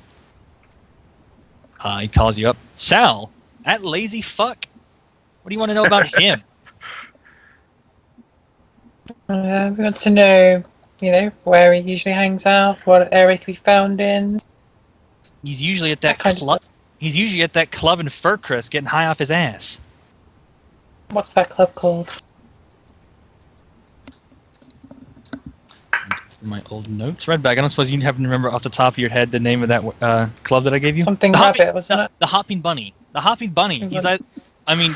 He calls you up. Sal, that lazy fuck. What do you want to know about him? We want to know, where he usually hangs out, what area he can be found in. He's usually at that kind of club. He's usually at that club in Furcrest, getting high off his ass. What's that club called? My old notes, Redback. I don't suppose you happen to remember off the top of your head the name of that club that I gave you. Something The rabbit, wasn't it? The Hopping Bunny. The Hopping Bunny. He's at.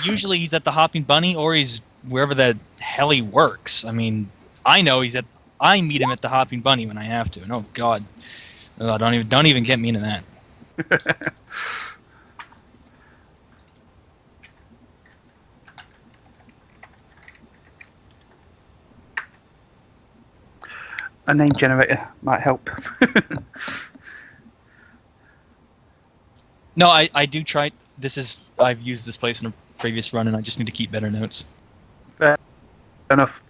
Usually he's at the Hopping Bunny, or he's wherever the hell he works. I know he's at. I meet him at the Hopping Bunny when I have to. And oh God, don't even get me into that. A name generator might help. No, I do try. I've used this place in a previous run, and I just need to keep better notes. Fair enough.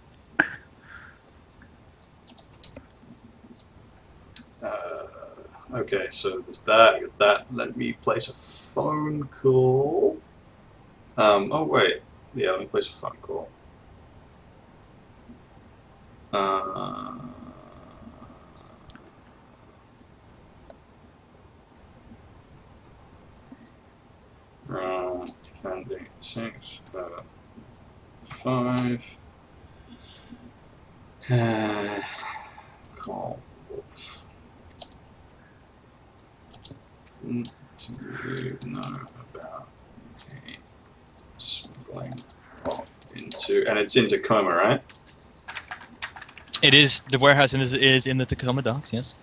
Okay, so there's that. Let me place a phone call. Oh wait, yeah, let me place a phone call. Pending 6, 5. Call Wolf. To know about a smuggling into, and it's in Tacoma, right? It is. The warehouse is in the Tacoma docks. Yes.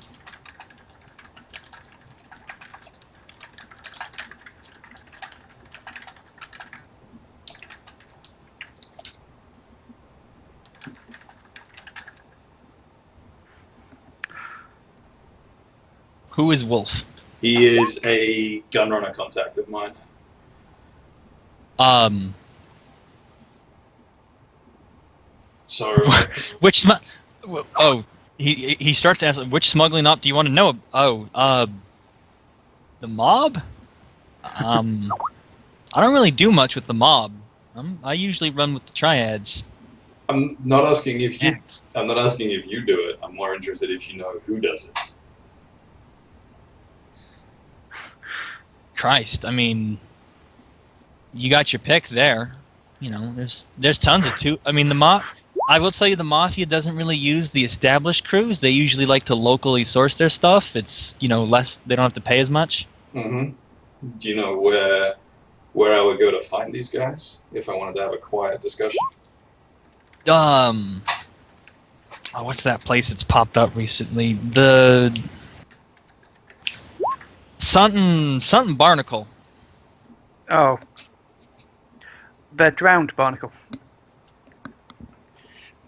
Who is Wolf? He is a gunrunner contact of mine. So Which he starts to ask, which smuggling op do you want to know? The mob. I don't really do much with the mob. I usually run with the triads. I'm not asking if you. Acts. I'm not asking if you do it. I'm more interested if you know who does it. Christ, I mean, you got your pick there. You know, there's tons of two. I mean, I will tell you, the mafia doesn't really use the established crews. They usually like to locally source their stuff. It's, you know, less. They don't have to pay as much. Mm-hmm. Do you know where I would go to find these guys if I wanted to have a quiet discussion? What's that place that's popped up recently? The something Barnacle. Oh. The drowned barnacle.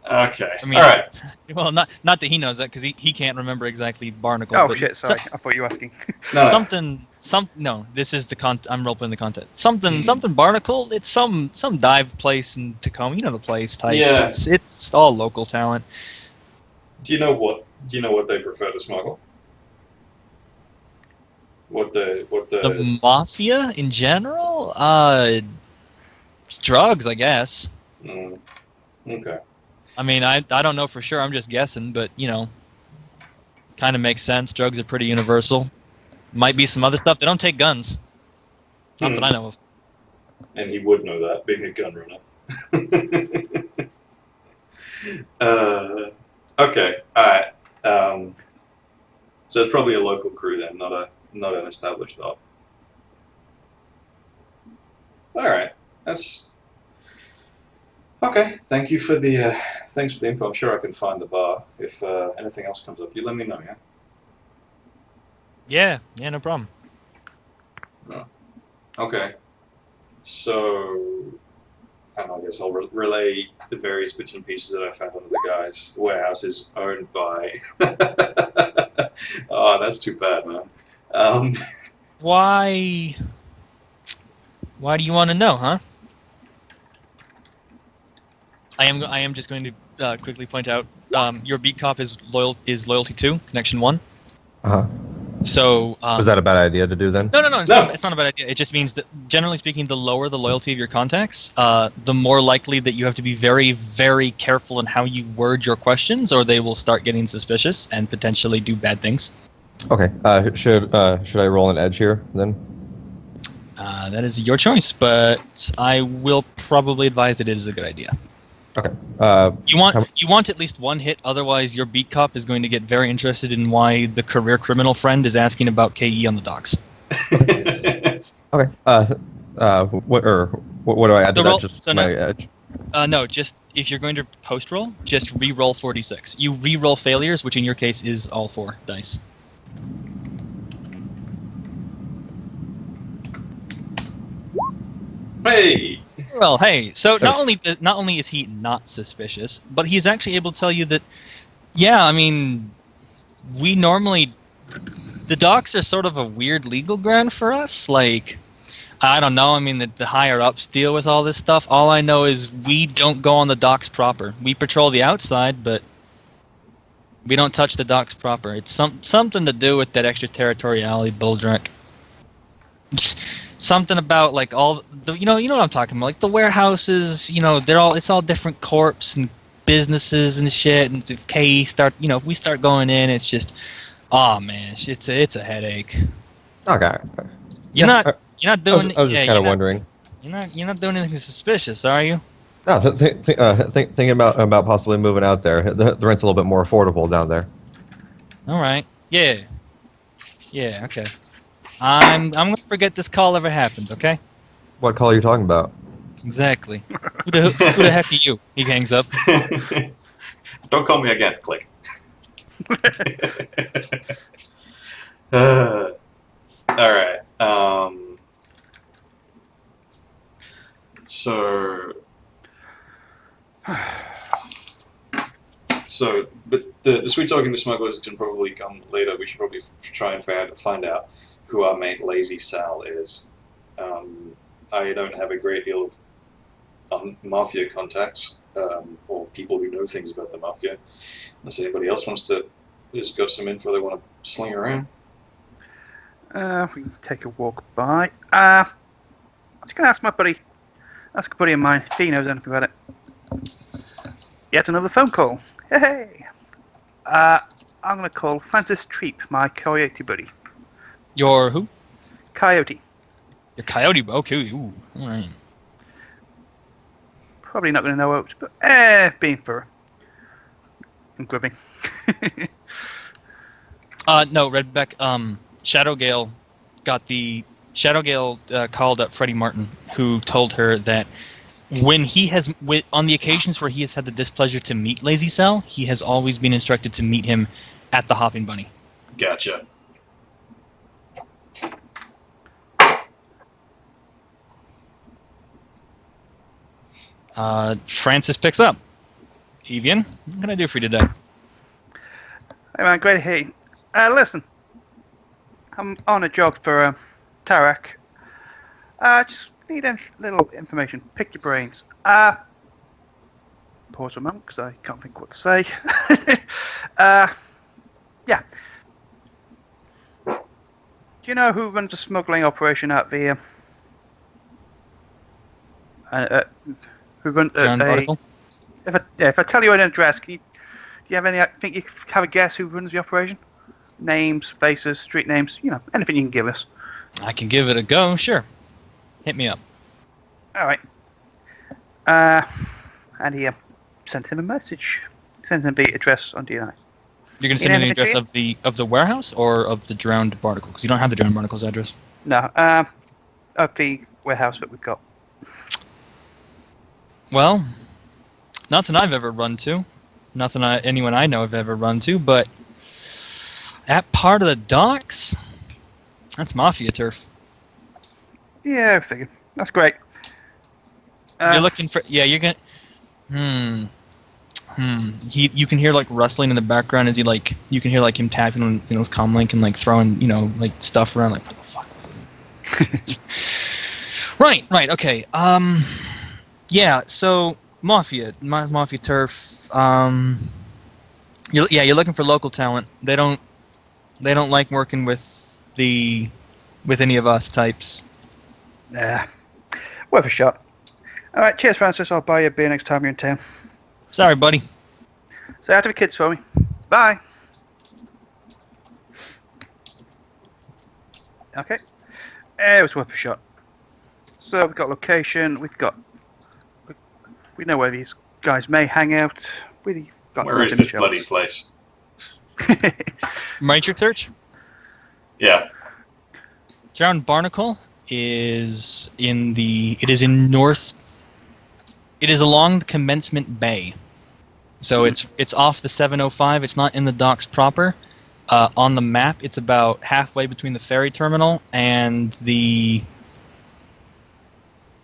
Okay. I mean, all right. Well, not that he knows that, because he can't remember exactly Barnacle. Oh but shit! Sorry, I thought you were asking. No. No, this is I'm roleplaying the content. Something Barnacle. It's some dive place in Tacoma. You know the place types. Yeah. It's all local talent. Do you know what they prefer to smuggle? What The mafia in general, it's drugs, I guess. Okay. I mean, I don't know for sure. I'm just guessing, but you know, kind of makes sense. Drugs are pretty universal. Might be some other stuff. They don't take guns. Not that I know of. And he would know that, being a gun runner. Okay. All right. So it's probably a local crew then, not an established op. All right. That's okay. Thank you for the thanks for the info. I'm sure I can find the bar. If anything else comes up, you let me know. Yeah. Yeah, no problem. Okay. So, and I guess I'll relay the various bits and pieces that I found under the guys. The warehouse is owned by. Oh, that's too bad, man. Why do you want to know, huh? I am just going to quickly point out your beat cop is loyalty 2, connection 1. So was that a bad idea to do then? No. It's not a bad idea. It just means that, generally speaking, the lower the loyalty of your contacts, the more likely that you have to be very, very careful in how you word your questions, or they will start getting suspicious and potentially do bad things. Okay. Should I roll an edge here then? That is your choice, but I will probably advise that it is a good idea. Okay. You want at least one hit, otherwise your beat cop is going to get very interested in why the career criminal friend is asking about KE on the docks. Okay. What do I add to that? Just my edge. No, just if you're going to post roll, just re-roll 46. You re-roll failures, which in your case is all 4 dice. Hey. Well, hey. So not only is he not suspicious, but he's actually able to tell you that. Yeah, I mean, we normally, the docks are sort of a weird legal ground for us. Like, I don't know. I mean, the higher ups deal with all this stuff. All I know is we don't go on the docks proper. We patrol the outside, but we don't touch the docks proper. It's something to do with that extraterritoriality bulldrunk. Something about like all the, you know what I'm talking about, like the warehouses. You know, it's all different corps, and businesses and shit, and if K start, if we start going in, it's just, oh man, it's a headache. Okay. You're Yeah, not doing. I was just kind of you're wondering. You're not doing anything suspicious, are you? No, thinking about possibly moving out there. The rent's a little bit more affordable down there. All right. Yeah. Yeah. Okay. I'm gonna forget this call ever happened. Okay. What call are you talking about? Exactly. Who the heck are you? He hangs up. Don't call me again. Click. All right. But the sweet talking the smugglers can probably come later. We should probably try and find out who our mate Lazy Sal is. I don't have a great deal of mafia contacts or people who know things about the mafia. Unless anybody else has got some info they want to sling around. We can take a walk by. I'm just going to ask a buddy of mine if he knows anything about it. Yet another phone call. Hey! I'm going to call Francis Treep, my coyote buddy. Your who? Coyote. Your coyote. Okay. Ooh. All right. Probably not going to know what, but being thorough. I'm grubbing. No, Redback. Shadowgale called up Freddie Martin, who told her that when on the occasions where he has had the displeasure to meet Lazy Sal, he has always been instructed to meet him at the Hopping Bunny. Gotcha. Francis picks up. Evian, what can I do for you today? Hey man, great to hear you. Listen, I'm on a job for Tarak. Just need a little information. Pick your brains. Pause a moment because I can't think what to say. Yeah. Do you know who runs a smuggling operation out the? Who runs John Barnacle? If I tell you an address, do you have any? Think you have a guess who runs the operation? Names, faces, street names. Anything you can give us. I can give it a go. Sure. Hit me up. All right. And he sent him a message. Sent him the address on DNI. You're gonna send me the address of the warehouse or of the drowned barnacle? Because you don't have the drowned barnacle's address. No. Of the warehouse that we've got. Well, nothing I've ever run to. Nothing anyone I know have ever run to, but that part of the docks, that's mafia turf. Yeah, I figured. That's great. You're looking for... Yeah, you're gonna... You can hear, like, rustling in the background as you can hear, like, him tapping on, his comlink and, like, throwing, like, stuff around, like, what the fuck? Right, okay. Yeah, so mafia turf. You're looking for local talent. They don't like working with any of us types. Nah, worth a shot. All right, cheers, Francis. I'll buy you a beer next time you're in town. Sorry, buddy. Say hi to the kids for me. Bye. Okay. It was worth a shot. So we've got location. We know where these guys may hang out. Where is this bloody place? Matrix search? Yeah. Drowned Barnacle is in along the Commencement Bay. So it's off the 705. It's not in the docks proper. On the map, it's about halfway between the ferry terminal and the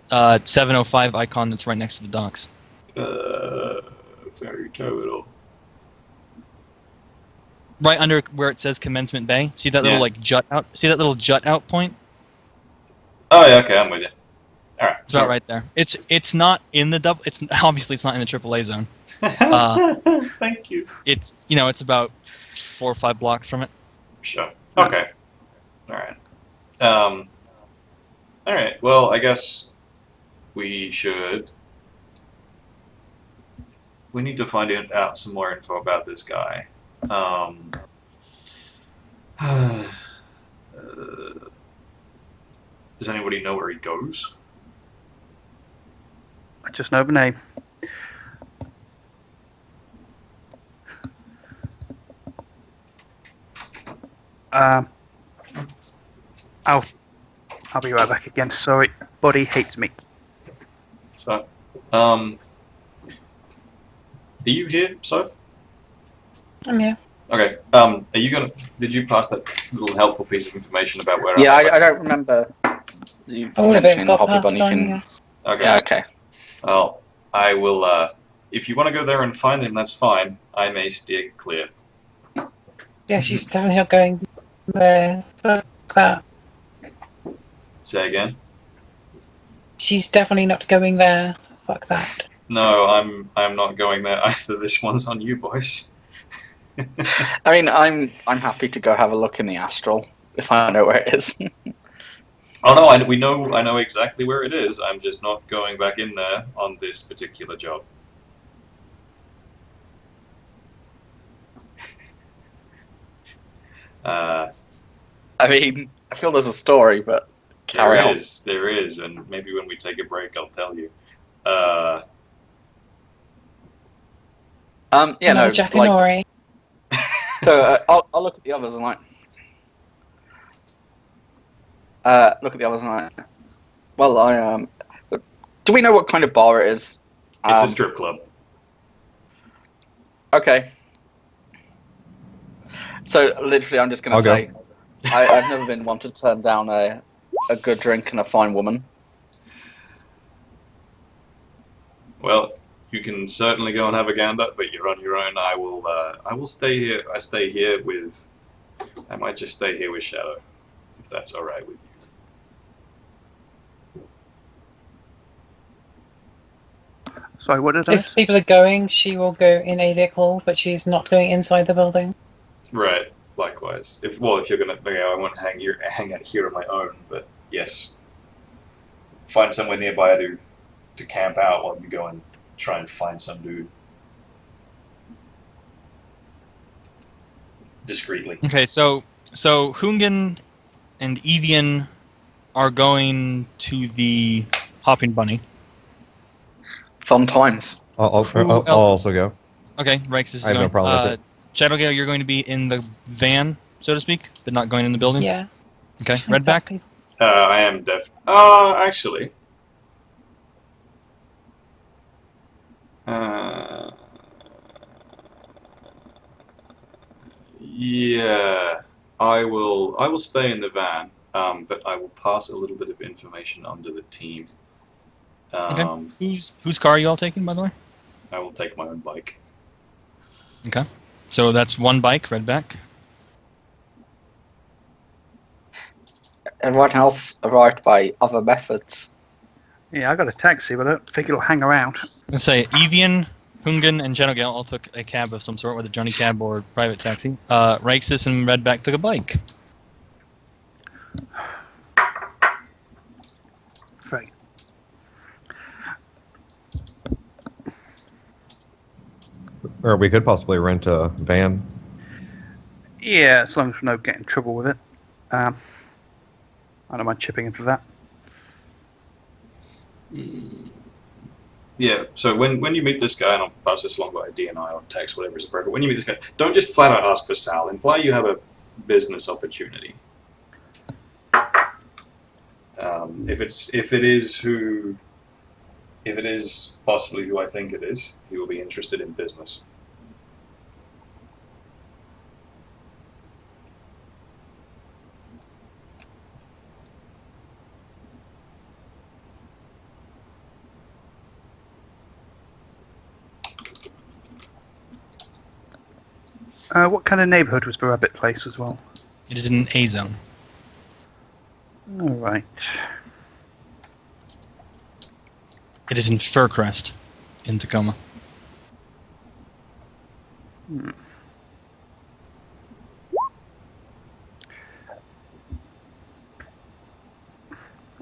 705 icon that's right next to the docks. Ferry terminal. Right under where it says Commencement Bay. See that little jut out? See that little jut out point? Oh yeah, okay, I'm with you. All right. It's about right there. It's not in the double. It's obviously it's not in the AAA zone. Thank you. It's it's about 4 or 5 blocks from it. Sure. Okay. All right. All right. Well, I guess we should we need to find out some more info about this guy. Does anybody know where he goes? I just know the name. I'll be right back again. Sorry, body hates me. So, are you here, Soph? I'm here. Okay. Are you gonna? Did you pass that little helpful piece of information about where? Yeah, I'm I don't remember you All of it mentioning the got Hoppy passed Bunny on, thing. yes. Okay. Yeah, okay. Well, I will. If you want to go there and find him, that's fine. I may steer clear. Yeah, she's definitely not going there. Fuck that. Say again. She's definitely not going there. Fuck that. No, I'm not going there either. This one's on you, boys. I mean, I'm happy to go have a look in the astral if I know where it is. Oh no, I know exactly where it is. I'm just not going back in there on this particular job. I mean, I feel there's a story, but carry on. There is, and maybe when we take a break, I'll tell you. Yeah, Another no, Jack like, and Ori. so I'll look at the others and look at the others and well, do we know what kind of bar it is? It's a strip club. Okay. So literally, I'm just gonna I'll go. say, I've never been one to turn down a good drink and a fine woman. Well, you can certainly go and have a gander, but you're on your own. I will stay here. I stay here with. I might just stay here with Shadow, if that's all right with you. Sorry, what did I If miss? people are going, she will go in a vehicle, but she's not going inside the building. Right. Likewise. If you're gonna, I won't hang out here on my own. But yes, find somewhere nearby to camp out while you go and try and find some dude discreetly. Okay, so Hungan and Evian are going to the Hopping Bunny. Fun times. I'll Who else? also go. Okay, Rex is I have going. no problem with it. Shadowgale, you're going to be in the van, so to speak, but not going in the building. Yeah. Okay, Redback. Exactly. I am def. Actually. Yeah, I will stay in the van, but I will pass a little bit of information on to the team. Okay. Whose car are you all taking, by the way? I will take my own bike. Okay. So that's one bike, Redback. Everyone else arrived by other methods. Yeah, I got a taxi, but I don't think it'll hang around. Let's say Evian, Hungan, and Shadowgale all took a cab of some sort, whether Johnny Cab or private taxi. Rexus and Redback took a bike. Right. Or we could possibly rent a van. Yeah, as long as we don't get in trouble with it. I don't mind chipping in for that. Yeah, so when you meet this guy, and I'll pass this along by DNI or text, whatever is appropriate, when you meet this guy, don't just flat out ask for Sal. Imply you have a business opportunity. If it is possibly who I think it is, he will be interested in business. What kind of neighbourhood was the rabbit place as well? It is in an A zone. All right. It is in Fircrest, in Tacoma.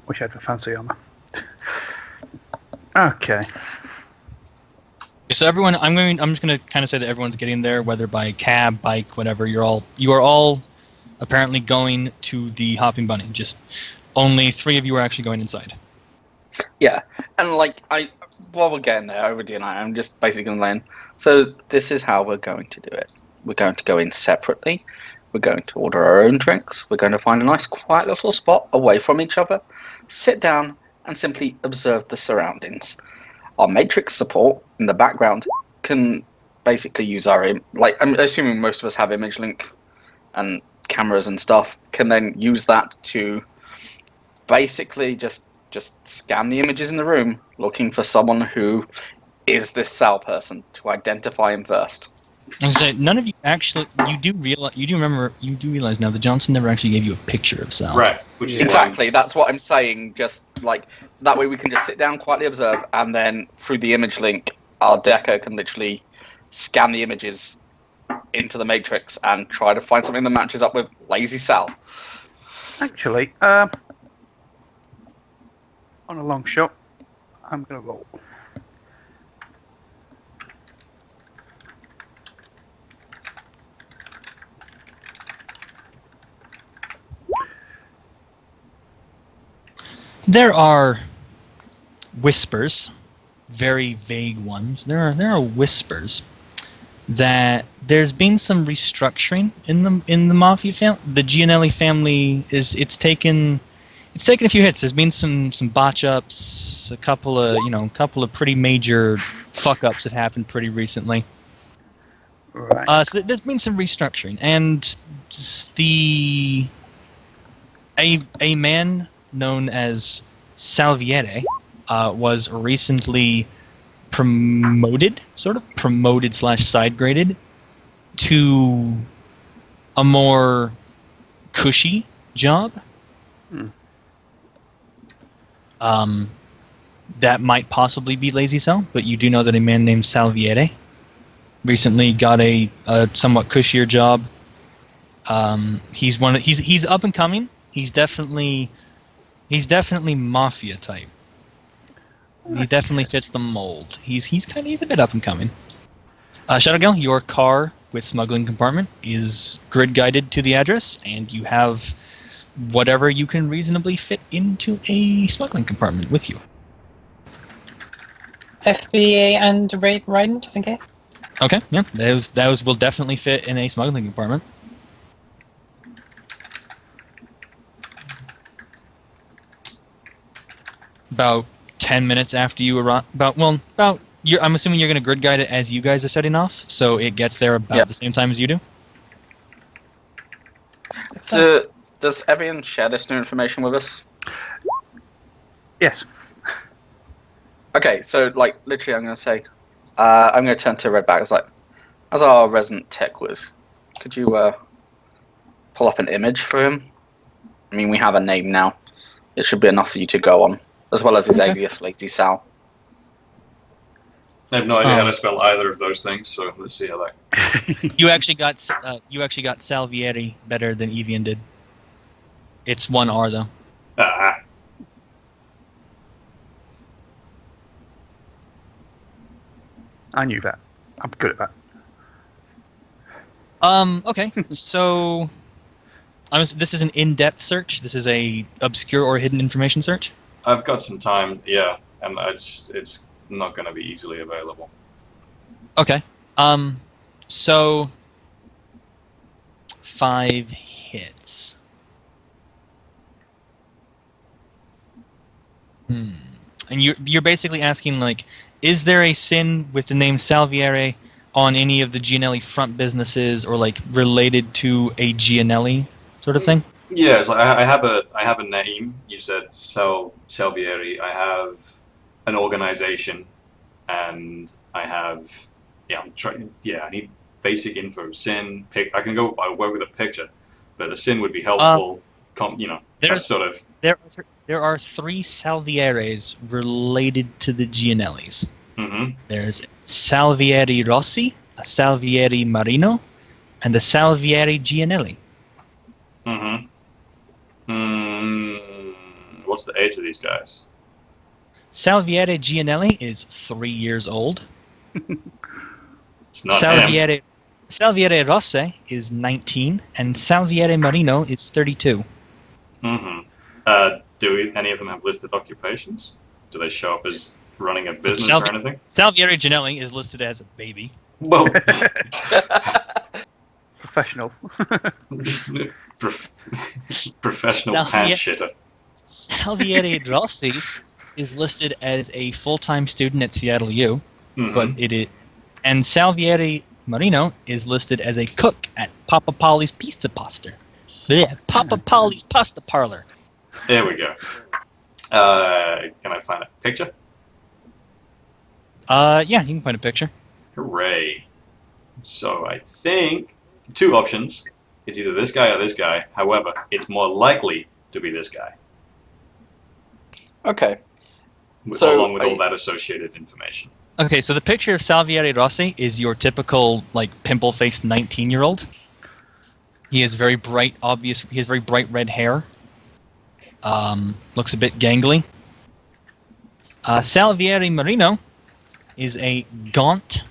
Wish I had the fancy armor. Okay. So So everyone, I'm just going to kind of say that everyone's getting there, whether by cab, bike, whatever. You are all apparently going to the Hopping Bunny. Just only 3 of you are actually going inside. Yeah, and like while we're getting there, Overdue and I'm just basically going to lay in. So this is how we're going to do it. We're going to go in separately. We're going to order our own drinks. We're going to find a nice, quiet little spot away from each other, sit down, and simply observe the surroundings. Our Matrix support in the background can basically use our I'm assuming most of us have image link and cameras and stuff. Can then use that to basically just scan the images in the room, looking for someone who is this Sal person to identify him first. I was gonna say, none of you actually. You do realize now that Johnson never actually gave you a picture of Sal. Right. Which is Exactly, that's what I'm saying. Just like that way, we can just sit down, quietly observe, and then through the image link, our decker can literally scan the images into the matrix and try to find something that matches up with Lazy Sal. Actually, on a long shot, I'm going to roll. There are whispers, very vague ones. There are whispers that there's been some restructuring in the mafia family. The Gianelli family it's taken a few hits. There's been some botch ups, a couple of pretty major fuck ups that happened pretty recently. Right. So there's been some restructuring, and a man known as Salviere was recently promoted / side graded to a more cushy job. That might possibly be Lazy Cell, but you do know that a man named Salviere recently got a somewhat cushier job. He's up and coming. He's definitely mafia type. He definitely fits the mold. He's a bit up and coming. Shadowgale, your car with smuggling compartment is grid guided to the address, and you have whatever you can reasonably fit into a smuggling compartment with you. FBA and Raiden, just in case. Okay, yeah, those will definitely fit in a smuggling compartment. About 10 minutes after you arrive, I'm assuming you're going to grid guide it as you guys are setting off, so it gets there about the same time as you do. Does everyone share this new information with us? Yes. Okay, so like literally, I'm going to say, I'm going to turn to Redback. It's like, as our resident tech whiz, could you pull up an image for him? I mean, we have a name now. It should be enough for you to go on, as well as his alias, Lazy Sal. I have no idea how to spell either of those things, so let's see how that. You actually got Salvieri better than Evian did. It's 1 R though. I knew that. I'm good at that. Okay, so this is an in-depth search. This is a obscure or hidden information search. I've got some time, yeah, and it's not going to be easily available. Okay. So 5 hits. And you're basically asking, like, is there a sin with the name Salviere on any of the Gianelli front businesses, or like related to a Gianelli sort of thing? Yeah, so I have a name. You said Salvieri. I have an organization, and I have I need basic info. Sin. I can go. I work with a picture, but a sin would be helpful. That's sort of. There are 3 Salvieres related to the Gianellis. Mm-hmm. There's Salvieri Rossi, a Salvieri Marino, and a Salvieri Gianelli. Mm-hmm. What's the age of these guys? Salvieri Gianelli is 3 years old. It's not him. Salviere Rosse is 19, and Salviere Marino is 32. Mm-hmm. Do any of them have listed occupations? Do they show up as running a business or anything? Salviere Ginelli is listed as a baby. Well, Professional. professional pants shitter. Salviere Rossi is listed as a full-time student at Seattle U, but and Salviere Marino is listed as a cook at Papa Polly's Pizza Pasta. Yeah, Papa Polly's Pasta Parlor. There we go. Can I find a picture? Yeah, you can find a picture. Hooray. So I think 2 options. It's either this guy or this guy. However, it's more likely to be this guy. Okay. So along with all that associated information. Okay, so the picture of Salviere Rossi is your typical, like, pimple-faced 19-year-old. He has very bright, he has very bright red hair. Looks a bit gangly. Salviere Marino is a gaunt-faced,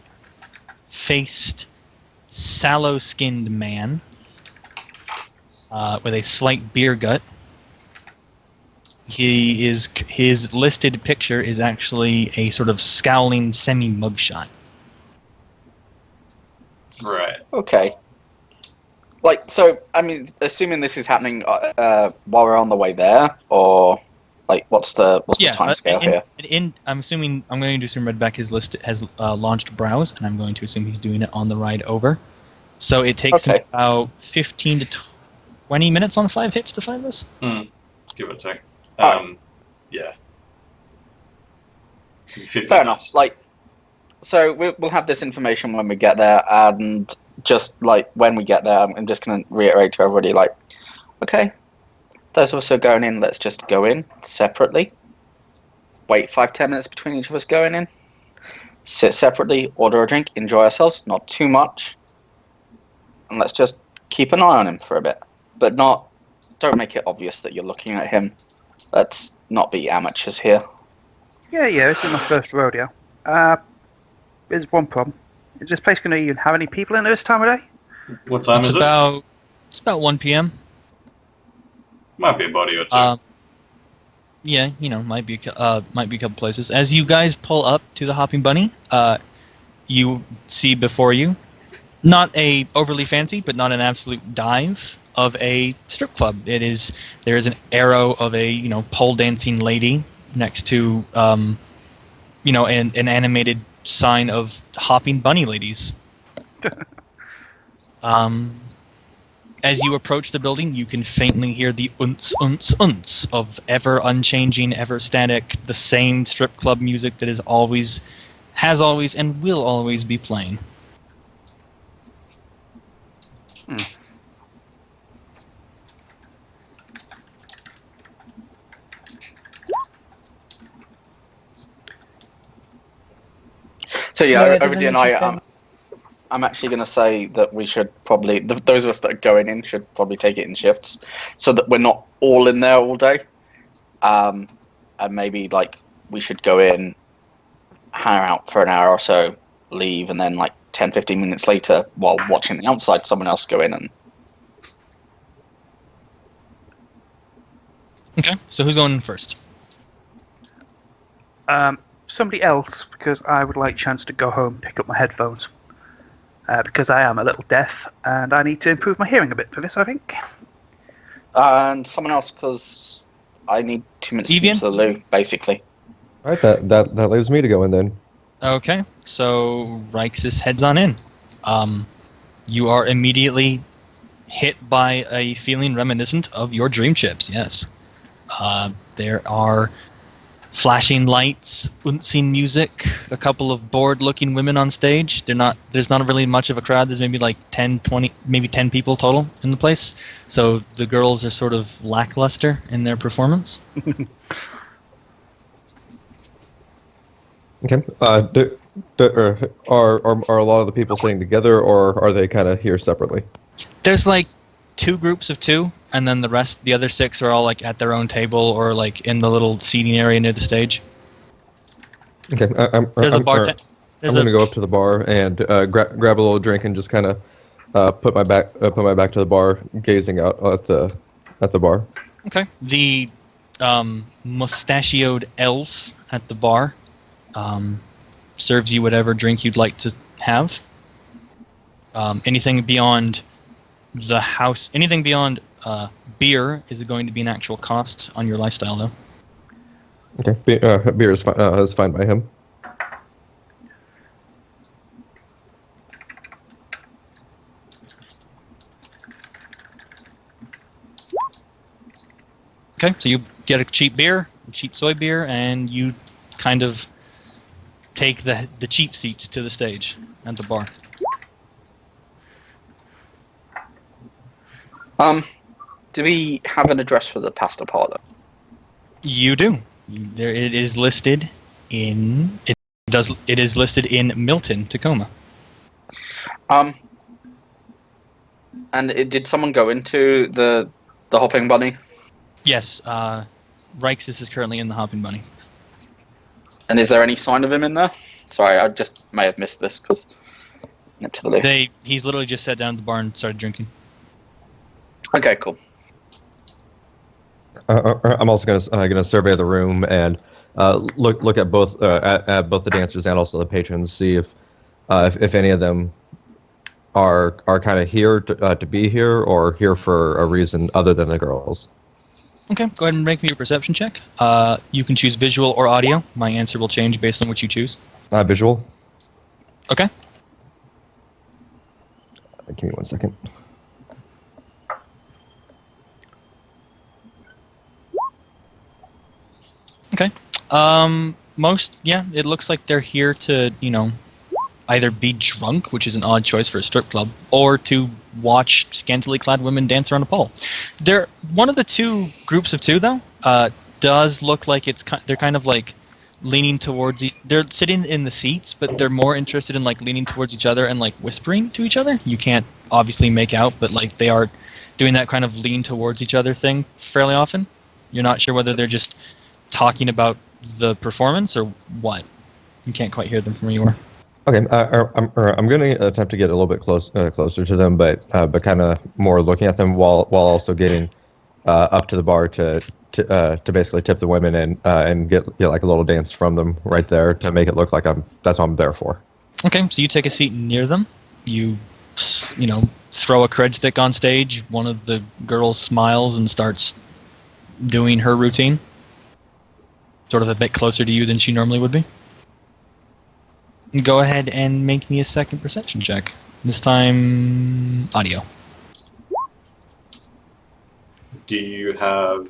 sallow-skinned man with a slight beer gut. His listed picture is actually a sort of scowling semi-mugshot. Right. Okay. Like, so, I mean, assuming this is happening while we're on the way there, or like, what's the time scale here? I'm assuming I'm going to assume Redback has launched Browse, and I'm going to assume he's doing it on the ride over. So it takes him about 15 to 20 minutes on 5 hits to find this. Give or take. Yeah. 15 Fair minutes. enough. Like, so we'll have this information when we get there, and just like when we get there, I'm just going to reiterate to everybody, like, okay, those of us who are going in, let's just go in separately. Wait 5-10 minutes between each of us going in. Sit separately, order a drink, enjoy ourselves, not too much, and let's just keep an eye on him for a bit, but don't make it obvious that you're looking at him. Let's not be amateurs here. Yeah, this is my first rodeo. There's one problem. Is this place going to even have any people in this time of day? What time is it? It's about 1 p.m. Might be a body or 2. Yeah, might be a couple places. As you guys pull up to the Hopping Bunny, you see before you, not a overly fancy, but not an absolute dive of a strip club. There is an arrow of a pole dancing lady next to an animated sign of Hopping Bunny ladies. As you approach the building, you can faintly hear the unts, unts, unts of ever unchanging, ever static, the same strip club music that has always, and will always be playing. So yeah, that over doesn't and I'm actually going to say that we should probably, those of us that are going in should probably take it in shifts, so that we're not all in there all day. And maybe like we should go in, hang out for an hour or so, leave, and then like 10-15 minutes later, while watching the outside, someone else go in and. Okay, so who's going first? Somebody else, because I would like a chance to go home, pick up my headphones. Because I am a little deaf, and I need to improve my hearing a bit for this, I think. And someone else, because I need 2 minutes to get to the loo, basically. All right, that leaves me to go in then. Okay, so Ryxis heads on in. You are immediately hit by a feeling reminiscent of your dream chips, yes. There are flashing lights, unseen music, a couple of bored-looking women on stage. There's not really much of a crowd. There's maybe like 10, 20, maybe 10 people total in the place. So the girls are sort of lackluster in their performance. Okay. Are a lot of the people sitting together, or are they kind of here separately? There's like 2 groups of 2, and then the other 6 are all like at their own table or like in the little seating area near the stage. Okay. There's a bartender. I'm going to go up to the bar and grab a little drink and just kind of put my back to the bar, gazing out at the bar. Okay. The mustachioed elf at the bar serves you whatever drink you'd like to have. Anything beyond the house, anything beyond beer is going to be an actual cost on your lifestyle, though. Okay, beer is fine by him. Okay, so you get a cheap beer, a cheap soy beer, and you kind of take the cheap seats to the stage at the bar. Do we have an address for the pasta parlor? You do. It is listed in it is listed in Milton, Tacoma. And did someone go into the Hopping Bunny? Yes, Rixus is currently in the Hopping Bunny. And is there any sign of him in there? Sorry, I just may have missed this because he's literally just sat down at the bar and started drinking. Okay, cool. I'm also gonna survey the room and look at both the dancers and also the patrons, see if any of them are kind of here to be here or here for a reason other than the girls. Okay, go ahead and make me a perception check. You can choose visual or audio. My answer will change based on what you choose. Visual. Okay. Give me 1 second. Okay. It looks like they're here to, either be drunk, which is an odd choice for a strip club, or to watch scantily clad women dance around a pole. They're one of the two groups of two, though. Does look like they're kind of like leaning towards. They're sitting in the seats, but they're more interested in like leaning towards each other and like whispering to each other. You can't obviously make out, but like they are doing that kind of lean towards each other thing fairly often. You're not sure whether they're just talking about the performance or what. You can't quite hear them from where you are. Okay, I'm going to attempt to get a little bit closer to them, but kind of more looking at them while also getting up to the bar to basically tip the women and get like a little dance from them right there to make it look like that's what I'm there for. Okay, so you take a seat near them. You throw a cred stick on stage. One of the girls smiles and starts doing her routine. Sort of a bit closer to you than she normally would be. Go ahead and make me a second perception check. This time, audio. Do you have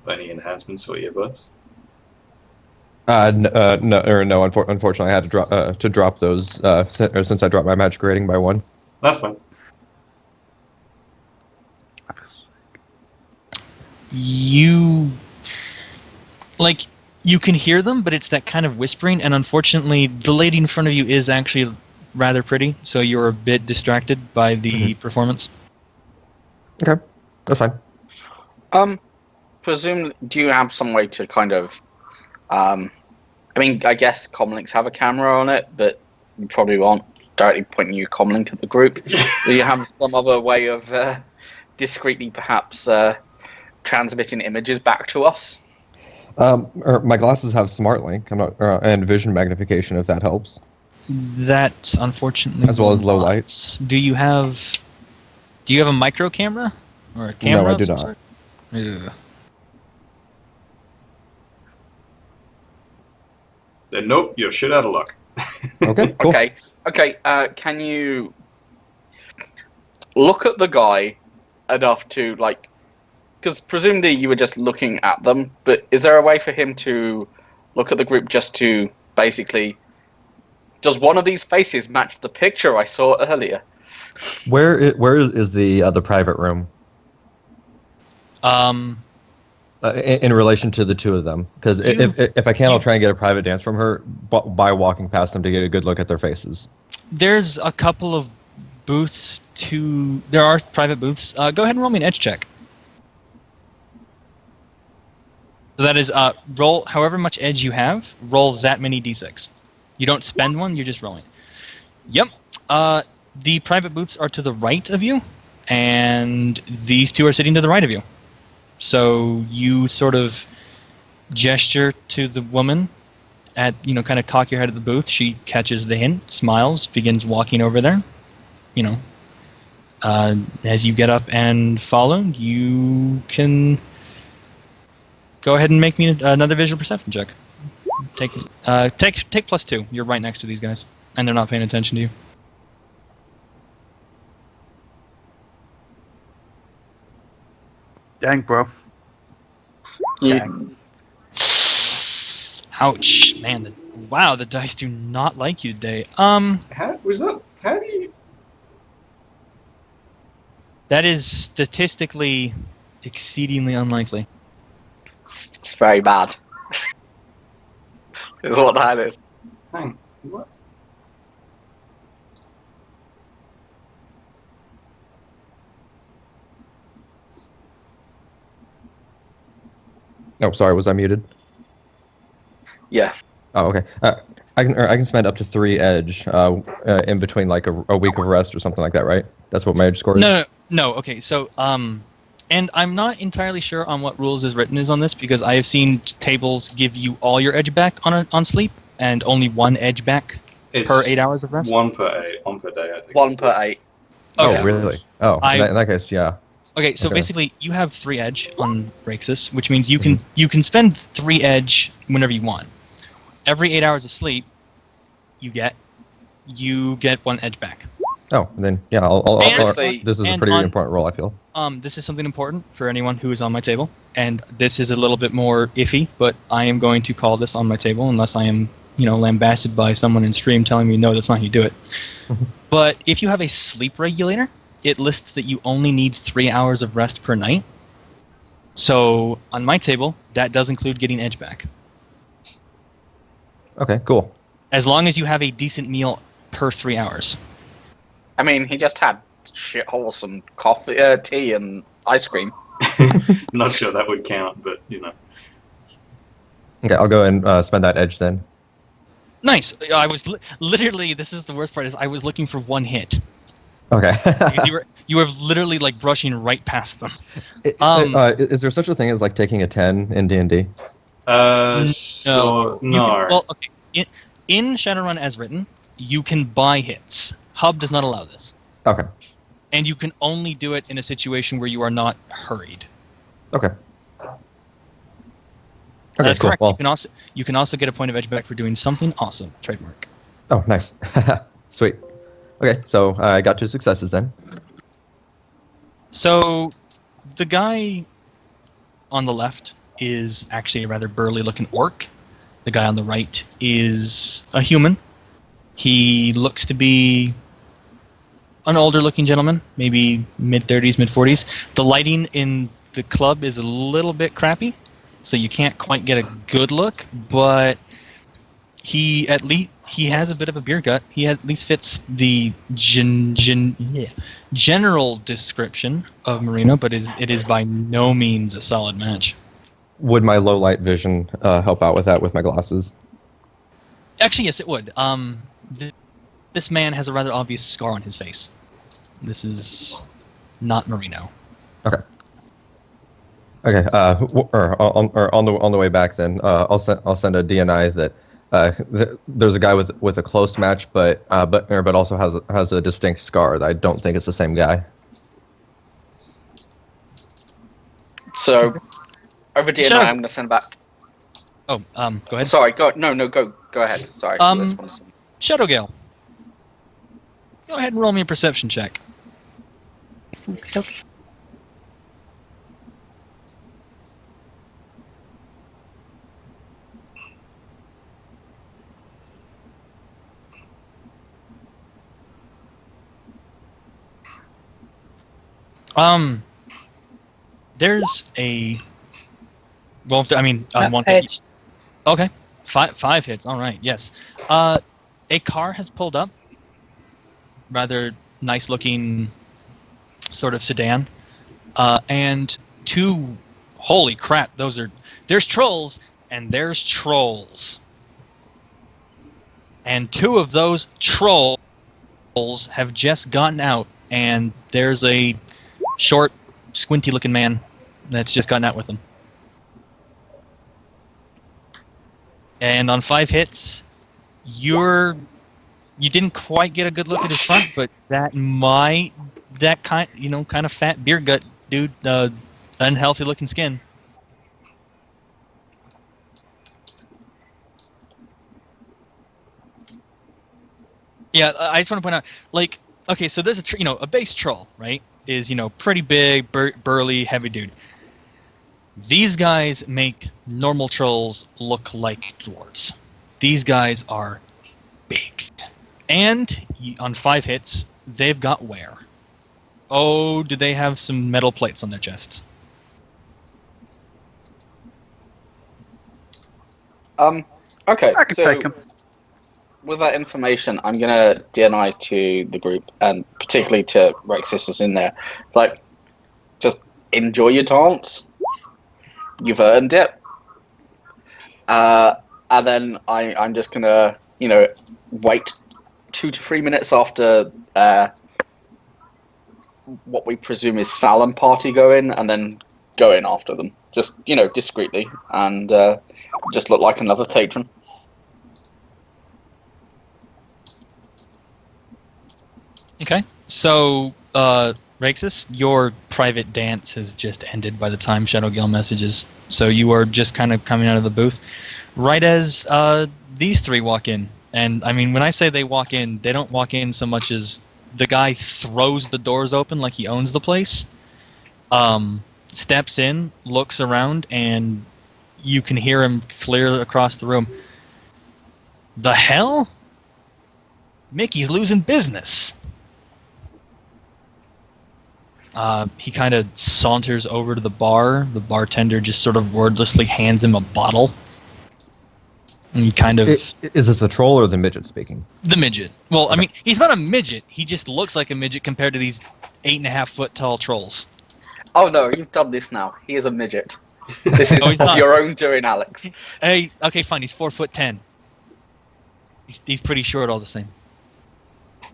any enhancements or earbuds? No. Unfortunately, I had to drop those since I dropped my magic rating by 1. That's fine. You can hear them, but it's that kind of whispering, and unfortunately the lady in front of you is actually rather pretty, so you're a bit distracted by the performance. Okay, that's fine. Presume, do you have some way to kind of I guess comlinks have a camera on it, but you probably won't directly pointing your comlink at the group. Do you have some other way of discreetly perhaps transmitting images back to us? My glasses have smart link and vision magnification, if that helps. That unfortunately, as well as low lights. Do you have a micro camera or a camera? No, I do not. Ugh. Then nope, you're shit out of luck. Okay, cool. Okay. Can you look at the guy enough to like? Because presumably you were just looking at them, but is there a way for him to look at the group just to basically? Does one of these faces match the picture I saw earlier? Where is the private room? In relation to the two of them, because if I can, I'll try and get a private dance from her by walking past them to get a good look at their faces. There's a couple of booths there are private booths. Go ahead and roll me an edge check. So that is roll however much edge you have. Roll that many d6. You don't spend one. You're just rolling. Yep. The private booths are to the right of you, and these two are sitting to the right of you. So you sort of gesture to the woman at, kind of cock your head at the booth. She catches the hint, smiles, begins walking over there. As you get up and follow, you can go ahead and make me another visual perception check. Take +2. You're right next to these guys, and they're not paying attention to you. Dang, bro. Dang. Ouch, man! Wow, the dice do not like you today. How do you? That is statistically exceedingly unlikely. It's very bad. Is what that is. Hang. What? Oh, sorry, was I muted? Yeah. Oh, okay. I can spend up to 3 edge in between like a week of rest or something like that, right? That's what my edge score is? No. Okay, so and I'm not entirely sure on what rules is written on this, because I have seen tables give you all your edge back on sleep and only 1 edge back per 8 hours of rest. 1 per 8, 1 per day, I think. 1 per 8. Okay. Oh, really? Oh, in that case, yeah. Okay, so Okay. basically you have 3 edge on Raxus, which means you can spend 3 edge whenever you want. Every 8 hours of sleep, you get 1 edge back. Oh, then yeah, I'll this is a pretty important role, I feel. This is something important for anyone who is on my table, and this is a little bit more iffy, but I am going to call this on my table unless I am, lambasted by someone in stream telling me no, that's not how you do it. But if you have a sleep regulator, it lists that you only need 3 hours of rest per night. So on my table, that does include getting edge back. Okay, cool. As long as you have a decent meal per 3 hours. I mean, he just had shitholesome coffee, tea, and ice cream. Not sure that would count, but Okay, I'll go and spend that edge then. Nice. I was literally. This is the worst part. Is I was looking for 1 hit. Okay. Because you were literally like brushing right past them. Is there such a thing as like taking a 10 in D&D? So, no. Well, okay. In Shadowrun as written, you can buy hits. Hub does not allow this. Okay. And you can only do it in a situation where you are not hurried. Okay. That's cool. correct. Well, You can also get a point of edge back for doing something awesome. Trademark. oh, nice. Sweet. Okay, so I got 2 successes then. So the guy on the left is actually a rather burly-looking orc. The guy on the right is a human. He looks to be an older-looking gentleman, maybe mid-30s, mid-40s. The lighting in the club is a little bit crappy, so you can't quite get a good look, but he has a bit of a beer gut. He at least fits the general description of Marino, but it is by no means a solid match. Would my low light vision help out with that with my glasses? Actually, yes, it would. This man has a rather obvious scar on his face. This is not Marino. Okay. Okay. On the way back, then I'll send a DNI that there's a guy with a close match, but also has a distinct scar. That I don't think it's the same guy. So, over DNI, I'm going to send back. Oh, go ahead. Sorry, go ahead. Sorry. Shadowgale. Go ahead and roll me a perception check. There's a. Well, I mean, one hit. Okay, 5 hits. All right. Yes. A car has pulled up. Rather nice-looking, sort of sedan, and 2 holy crap, there's trolls and there's trolls. And 2 of those trolls have just gotten out, and there's a short, squinty-looking man that's just gotten out with them. And on 5 hits, you didn't quite get a good look at his front, but that kind of fat beer gut dude, unhealthy looking skin. Yeah, I just want to point out, like, okay, so there's a base troll, right? Is pretty big, burly, heavy dude. These guys make normal trolls look like dwarves. These guys are big. And on 5 hits, they've got wear. Oh, do they have some metal plates on their chests? Okay, I can so take them. with that information, I'm gonna DNI to the group, and particularly to Rexis is in there. Like, just enjoy your dance. You've earned it. And then I'm just gonna, wait 2 to 3 minutes after what we presume is Salem party go in, and then go in after them. Just, discreetly, and just look like another patron. Okay, so, Rexus, your private dance has just ended by the time Shadowgale messages, so you are just kind of coming out of the booth right as these 3 walk in. And, I mean, when I say they walk in, they don't walk in so much as the guy throws the doors open like he owns the place, steps in, looks around, and you can hear him clear across the room. The hell? Mickey's losing business. He kind of saunters over to the bar. The bartender just sort of wordlessly hands him a bottle. And he kind of... Is this a troll or the midget speaking? The midget. Well, I mean, he's not a midget. He just looks like a midget compared to these 8.5-foot tall trolls. Oh no, you've done this now. He is a midget. This is he's of not. your own doing, Alex. Hey, okay, fine. He's 4'10". He's pretty short all the same.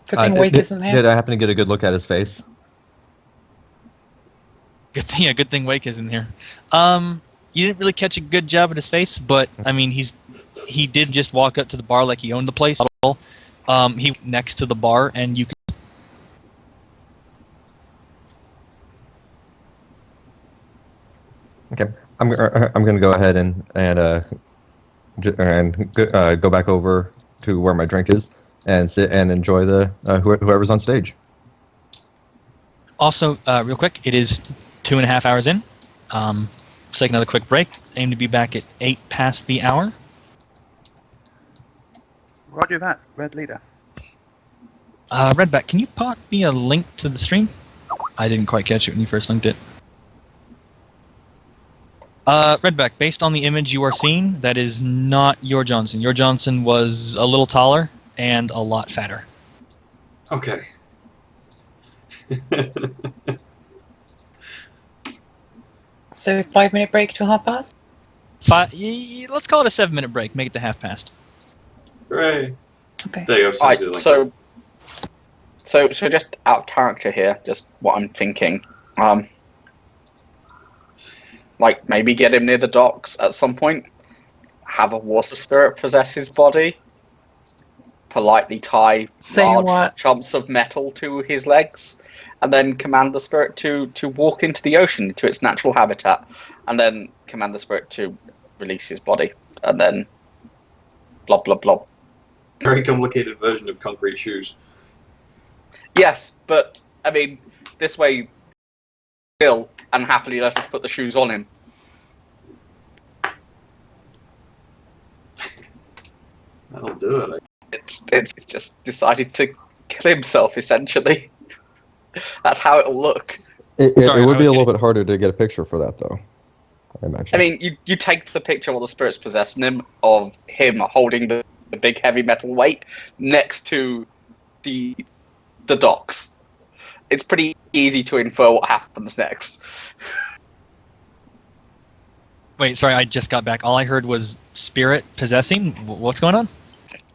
Good thing Wake isn't here. Did I happen to get a good look at his face? Good thing Wake isn't here. You didn't really catch a good job at his face, but I mean, he did just walk up to the bar like he owned the place. He next to the bar, and you. Okay, I'm going to go ahead and go back over to where my drink is and sit and enjoy the whoever's on stage. Also, real quick, it is 2.5 hours in. Let's take another quick break. Aim to be back at 8 past the hour. Roger that, Red Leader. Redback, can you pop me a link to the stream? I didn't quite catch it when you first linked it. Redback, based on the image you are seeing, that is not your Johnson. Your Johnson was a little taller and a lot fatter. Okay. So 5-minute break to 1/2 past? Let's call it a 7-minute break. Make it to 1/2 past. Hooray. Okay. There you go. Alright, so just out of character here, just what I'm thinking. Like, maybe get him near the docks at some point, have a water spirit possess his body, politely tie large chunks of metal to his legs, and then command the spirit to walk into the ocean, to its natural habitat, and then command the spirit to release his body, and then blah blah blah. Very complicated version of concrete shoes. Yes, but, I mean, this way, still, and happily let us put the shoes on him. That'll do it. It's just decided to kill himself, essentially. That's how it'll look. It would be a little bit harder to get a picture for that, though. I imagine. I mean, you take the picture while the spirit's possessing him, of him holding the big heavy metal weight next to the docks. It's pretty easy to infer what happens next. Wait, sorry, I just got back. All I heard was spirit possessing. What's going on?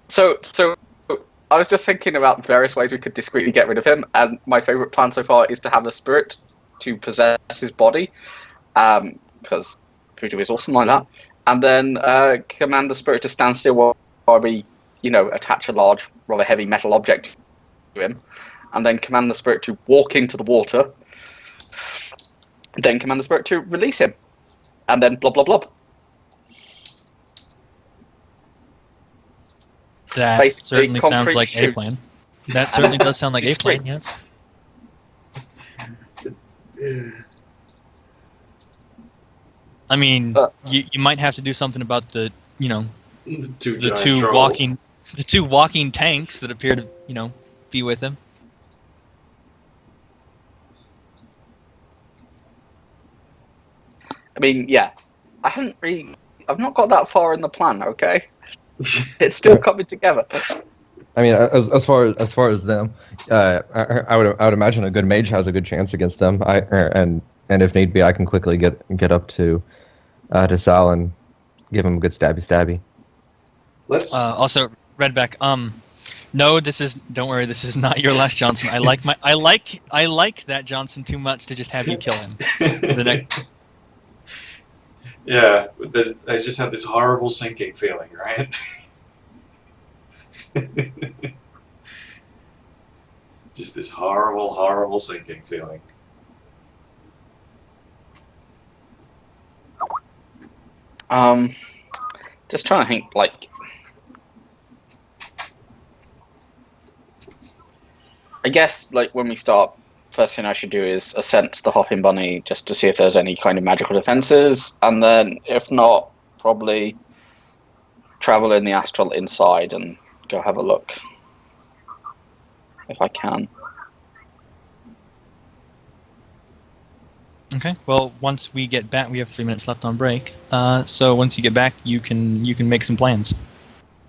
So I was just thinking about various ways we could discreetly get rid of him, and my favourite plan so far is to have a spirit to possess his body, because voodoo is awesome like that, and then command the spirit to stand still while we, attach a large, rather heavy metal object to him, and then command the spirit to walk into the water, then command the spirit to release him, and then blob blob blob. That Basically, certainly sounds concrete like a shoots. plan. That certainly does sound like a Discreet. plan, yes. I mean, you might have to do something about the The two the giant two trolls. walking tanks that appear to be with him. I mean, yeah, I've not got that far in the plan. Okay, it's still coming together. I mean, as far as them, I would imagine a good mage has a good chance against them. And if need be, I can quickly get up to Sal and give him a good stabby. Let's. Also, Redback. No, don't worry. This is not your last Johnson. I like that Johnson too much to just have you kill him. The next. Yeah, I just had this horrible sinking feeling, right? Just this horrible, horrible sinking feeling. Just trying to think, like, I guess, like, when we start, first thing I should do is ascent the Hopping Bunny just to see if there's any kind of magical defenses, and then, if not, probably travel in the astral inside and go have a look, if I can. Okay. Well, once we get back, we have 3 minutes left on break. So once you get back, you can make some plans.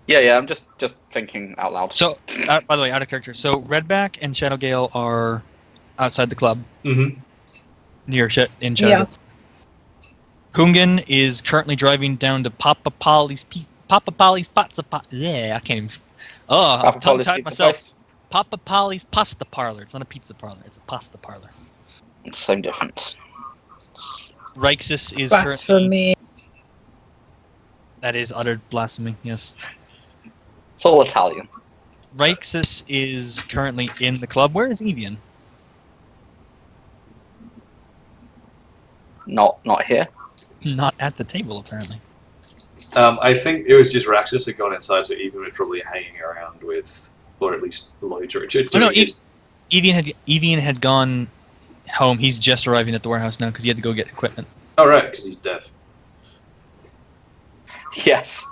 Yeah, I'm just thinking out loud. So, by the way, out of character. So Redback and Shadowgale are outside the club Mm-hmm. near in Shadow. Yes. Kungan is currently driving down to Papa Polly's Pizza. Yeah, I can't even. Oh, I'm tongue-tied myself. Papa Polly's Pasta Parlor. It's not a pizza parlor. It's a pasta parlor. It's same difference. Rixus is currently. Blasphemy. That is utter blasphemy. Yes. It's all Italian. Rixus is currently in the club. Where is Evian? Not here. Not at the table, apparently. I think it was just Raxus had gone inside, so Ethan was probably hanging around with, or at least loitering. Oh, no, Evian had gone home. He's just arriving at the warehouse now because he had to go get equipment. Oh, right, because he's deaf. Yes.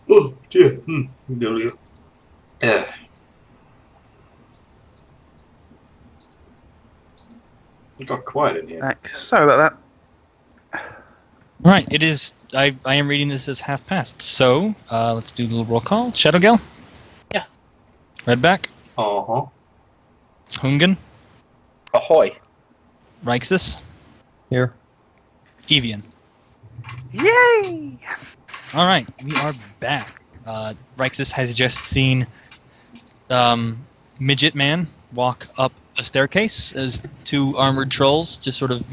Oh, dear. Yeah. It got quiet in here. Sorry about that. Right, it is. I am reading this as half past. So let's do a little roll call. Shadowgale. Yes. Redback. Uh-huh. Hungan. Ahoy. Rixus. Here. Evian. Yay! All right, we are back. Rixus has just seen midget man walk up a staircase as two armored trolls just sort of,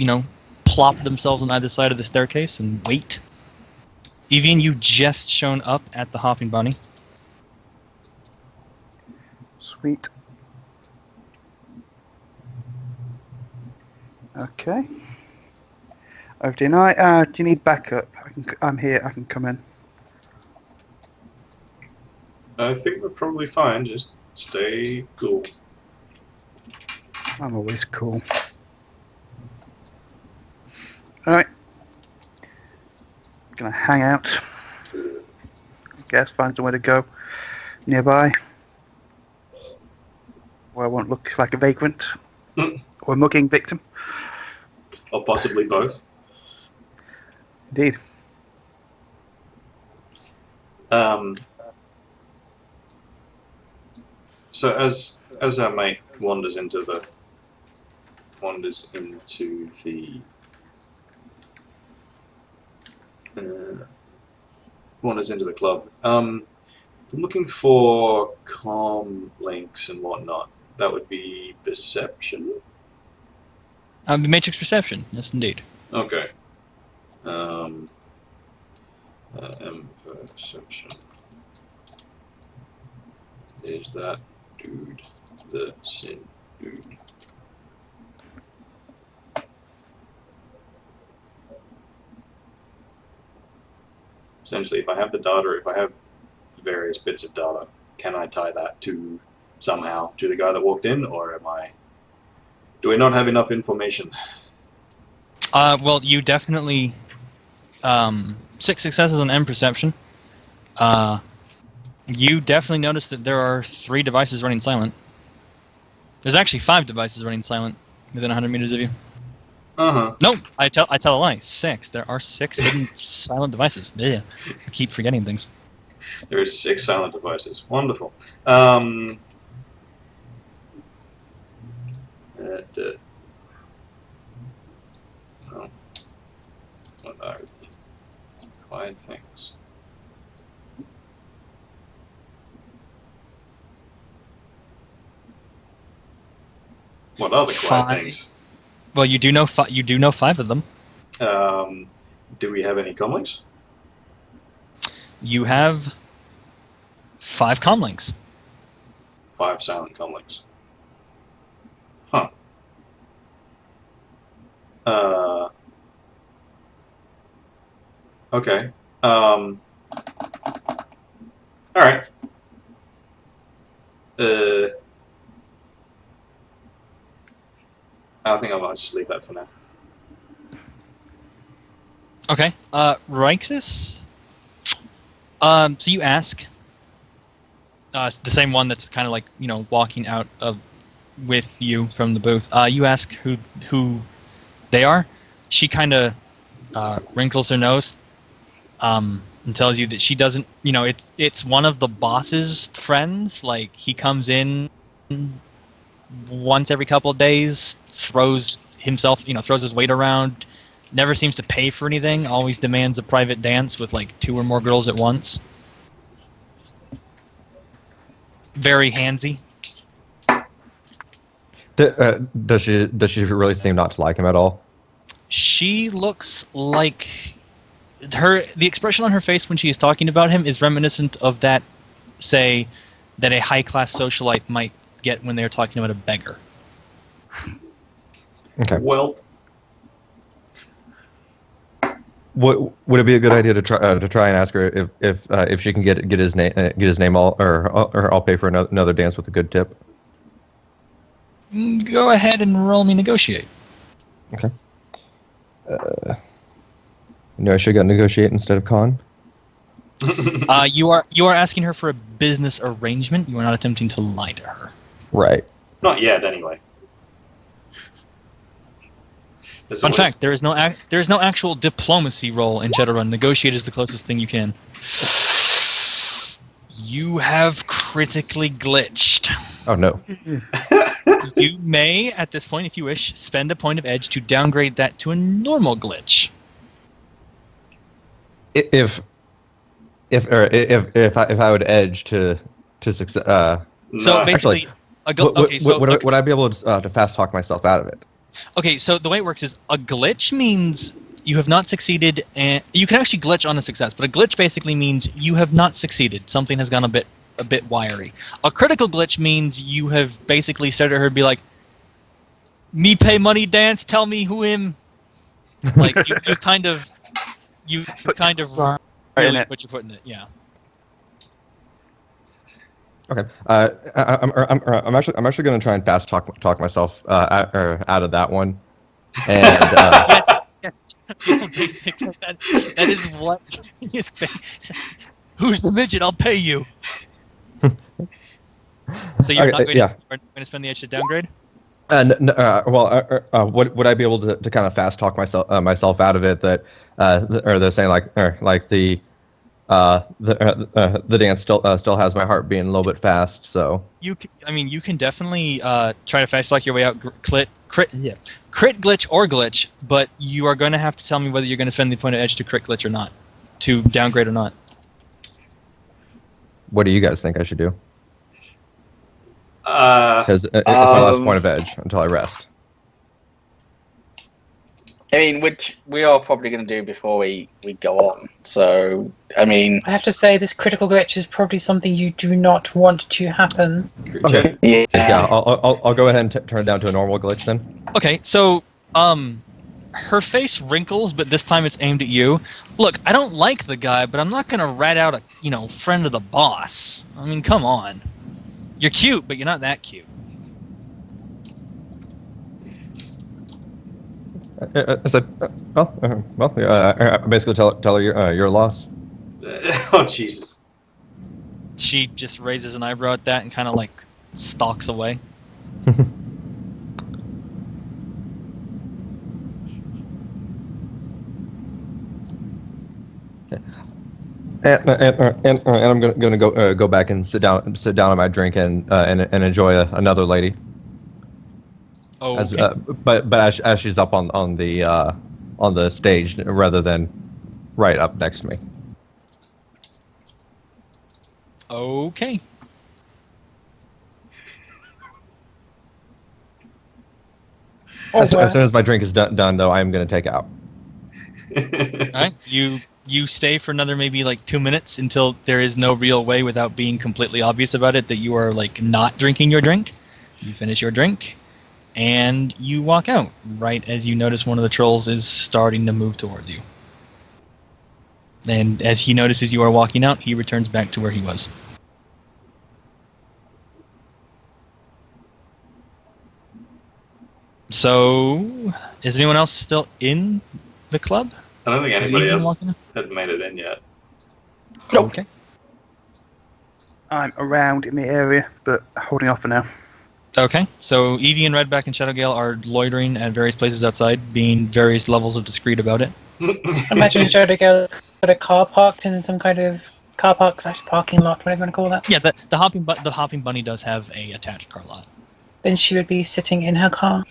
plop themselves on either side of the staircase and wait. Evian, you just shown up at the Hopping Bunny. Sweet. Okay. Over to you now. Do you need backup? I'm here. I can come in. I think we're probably fine. Just stay cool. I'm always cool. Alright. Gonna hang out. Guess find somewhere to go nearby. Where I won't look like a vagrant. Or a mugging victim. Or possibly both. Indeed. So as our mate wanders into the club. I'm looking for comm links and whatnot. That would be perception. The Matrix Perception, yes, indeed. Okay. Perception. Is that dude the sin dude? Essentially, if I have the data, if I have various bits of data, can I tie that to somehow to the guy that walked in, or do we not have enough information? Well, you definitely 6 successes on M Perception. You definitely noticed that there are 3 devices running silent. There's actually 5 devices running silent within 100 meters of you. No, I tell a lie. 6. There are 6 hidden silent devices. Yeah, I keep forgetting things. There are 6 silent devices. Wonderful. What are the quiet things? What are the quiet 5. things? Well, you do know 5 of them. Do we have any comlinks? You have 5 comlinks. 5 silent comlinks. Huh. Okay. All right. I think I might just leave that for now. Okay. Ryxis? So you ask. The same one that's kind of like, walking out with you from the booth. You ask who they are. She kind of wrinkles her nose and tells you that she doesn't, it's one of the boss's friends. Like, he comes in once every couple of days, throws his weight around, never seems to pay for anything, always demands a private dance with like 2 or more girls at once. Very handsy. Does she really seem not to like him at all? She looks like the expression on her face when she is talking about him is reminiscent of that a high-class socialite might get when they're talking about a beggar. Okay. Well, would it be a good idea to try and ask her if she can get his name or I'll pay for another dance with a good tip. Go ahead and roll me negotiate. Okay. I should have got negotiate instead of con. You are asking her for a business arrangement. You are not attempting to lie to her. Right. not yet, anyway. Fun fact: there is no actual diplomacy role in Shadowrun. Negotiate is the closest thing you can. You have critically glitched. Oh no. You may, at this point, if you wish, spend a point of edge to downgrade that to a normal glitch. If I would edge to success. So basically, Okay, so would I be able to fast talk myself out of it? okay, so the way it works is a glitch means you have not succeeded, and you can actually glitch on a success, but a glitch basically means you have not succeeded. Something has gone a bit wiry. A critical glitch means you have basically started her to be like, "Me pay money dance, tell me who him." Like you kind of Right in really it. put your foot in it. Yeah. Okay. I'm actually going to try and fast talk myself out of that one. And Yes. Basically, that is what is. Who's the midget? I'll pay you. So you're not going to spend the edge to downgrade? would I be able to kind of fast talk myself out of it that or they're saying like the dance still has my heart beating a little bit fast, so You can definitely try to fast talk your way out. Crit glitch or glitch, but you are going to have to tell me whether you're going to spend the point of edge to crit glitch or not, to downgrade or not. what do you guys think I should do? Uh, Because it's my last point of edge until I rest. I mean, which we are probably going to do before we go on. So, I mean, I have to say, this critical glitch is probably something you do not want to happen. Okay. yeah. Yeah, I'll go ahead and turn it down to a normal glitch then. Okay, so her face wrinkles, but this time it's aimed at you. Look, I don't like the guy, but I'm not going to rat out a friend of the boss. I mean, come on. You're cute, but you're not that cute. I said, basically tell her you're lost. oh Jesus! She just raises an eyebrow at that and kind of like stalks away. And I'm gonna go back and sit down on my drink and enjoy another lady. Oh, As, okay. but as she's up on the stage rather than right up next to me. Okay. As soon as my drink is done, though, I am going to take out. Alright, you stay for another maybe like 2 minutes until there is no real way without being completely obvious about it that you are like not drinking your drink. You finish your drink, and you walk out right as you notice one of the trolls is starting to move towards you. And as he notices you are walking out, he returns back to where he was. So, is anyone else still in the club? I don't think Is anybody Evian else walking in? had made it in yet. Okay. I'm around in the area, but holding off for now. Okay, so Evie and Redback and Shadowgale are loitering at various places outside, being various levels of discreet about it. Imagine Shadowgale got a car parked in some kind of car park / parking lot, whatever you want to call that. Yeah, the hopping bunny does have a attached car lot. Then she would be sitting in her car.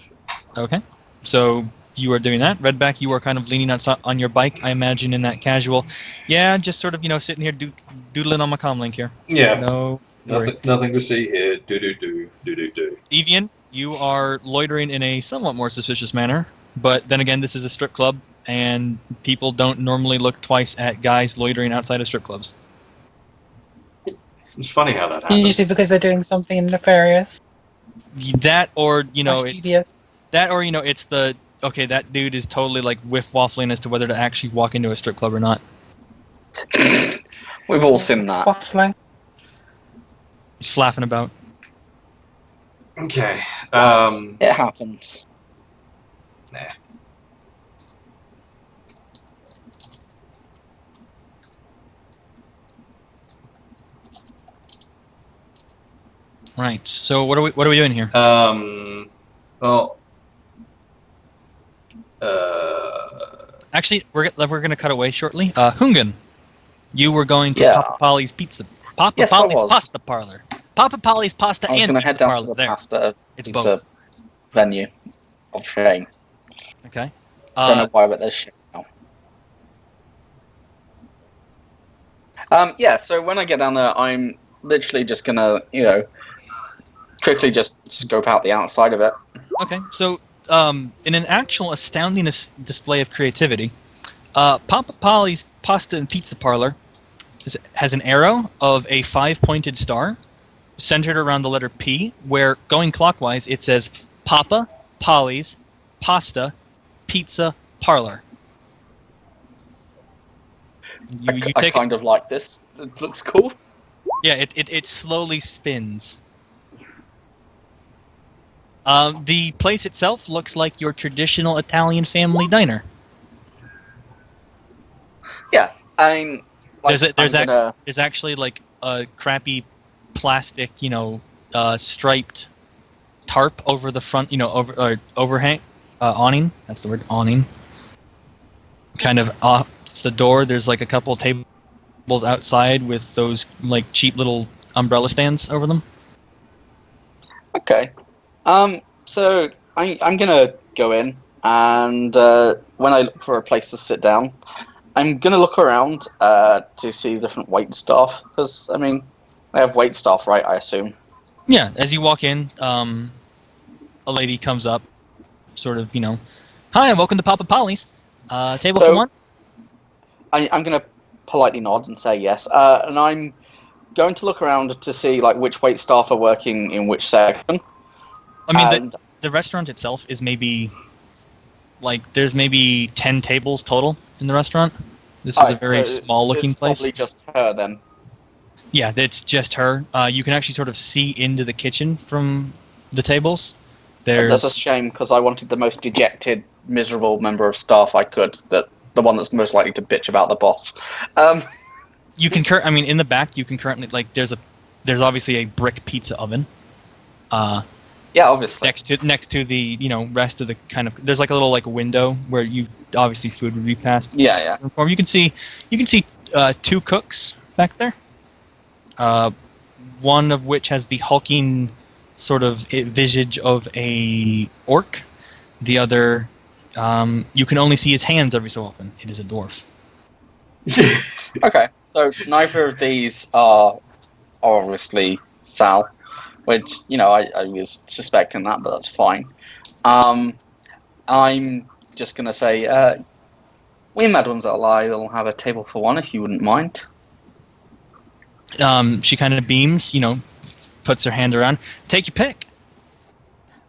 Okay, so you are doing that. Redback, you are kind of leaning outside on your bike, I imagine, in that casual. Yeah, just sort of sitting here doodling on my comlink here. Yeah. No. Nothing to see here. Do. Evian, you are loitering in a somewhat more suspicious manner, but then again, this is a strip club, and people don't normally look twice at guys loitering outside of strip clubs. It's funny how that happens. Usually because they're doing something nefarious. That, or / it's devious. that, or it's the okay. That dude is totally like whiff waffling as to whether to actually walk into a strip club or not. We've all seen that. Waffling. He's flapping about. Okay. It happens. Nah. Right. So what are we doing here? Well. Actually, we're gonna cut away shortly. Hungan, you were going to Yeah. Papa Polly's Pizza. Papa Yes, I Polly's was. Pasta Parlor. Papa Polly's Pasta I was and going to head Pizza down Parlor. to the There. pasta It's pizza both. venue of shame. Okay. Don't know why, but there's shit now. Yeah, so when I get down there, I'm literally just gonna, quickly just scope out the outside of it. Okay, so in an actual astounding display of creativity, Papa Polly's Pasta and Pizza Parlor has an arrow of a 5-pointed star centered around the letter P, where, going clockwise, it says Papa Polly's Pasta Pizza Parlor. I kind of like this. It looks cool. Yeah, it slowly spins. The place itself looks like your traditional Italian family diner. Yeah, I'm. Like, there's actually like a crappy plastic, striped tarp over the front, overhang, awning. That's the word, awning. Kind of off the door. There's like a couple of tables outside with those like cheap little umbrella stands over them. Okay. So I'm gonna go in, and when I look for a place to sit down, I'm gonna look around to see different wait staff, because I mean, they have wait staff, right? I assume. Yeah. As you walk in, a lady comes up, sort of, hi, welcome to Papa Polly's. Table for one. I'm gonna politely nod and say yes, and I'm going to look around to see like which wait staff are working in which section. I mean, the restaurant itself is maybe, there's maybe 10 tables total in the restaurant. This is a very small-looking place. Probably just her, then. Yeah, it's just her. You can actually sort of see into the kitchen from the tables. That's a shame, because I wanted the most dejected, miserable member of staff I could. The one that's most likely to bitch about the boss. You can in the back, you can currently, there's obviously a brick pizza oven. Yeah, obviously. Next to the rest of the kind of, there's like a little window where obviously food would be passed. Yeah. You can see 2 cooks back there. One of which has the hulking sort of visage of a orc. The other, you can only see his hands every so often. It is a dwarf. Okay, so neither of these are obviously Sal. Which, I was suspecting that, but that's fine. I'm just going to say, we madams alive will have a table for one, if you wouldn't mind. She kind of beams, puts her hand around. Take your pick.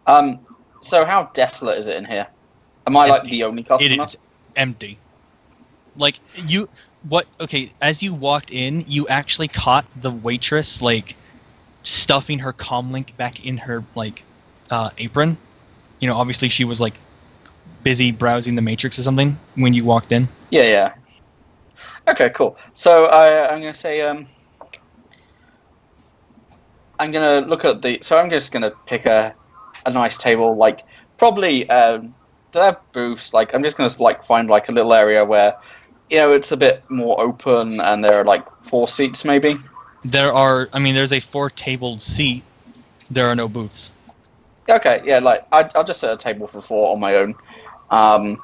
So how desolate is it in here? Am I, Empty. the only customer? It is empty. As you walked in, you actually caught the waitress, stuffing her comlink back in her apron. Obviously she was busy browsing the Matrix or something when you walked in. Yeah. Okay, cool. So I'm gonna say I'm gonna look at so I'm just gonna pick a nice table, probably their booths. I'm just gonna find a little area where it's a bit more open and there are 4 seats maybe. There's a 4-tabled seat. There are no booths. Okay, yeah, I'll just set a table for 4 on my own. And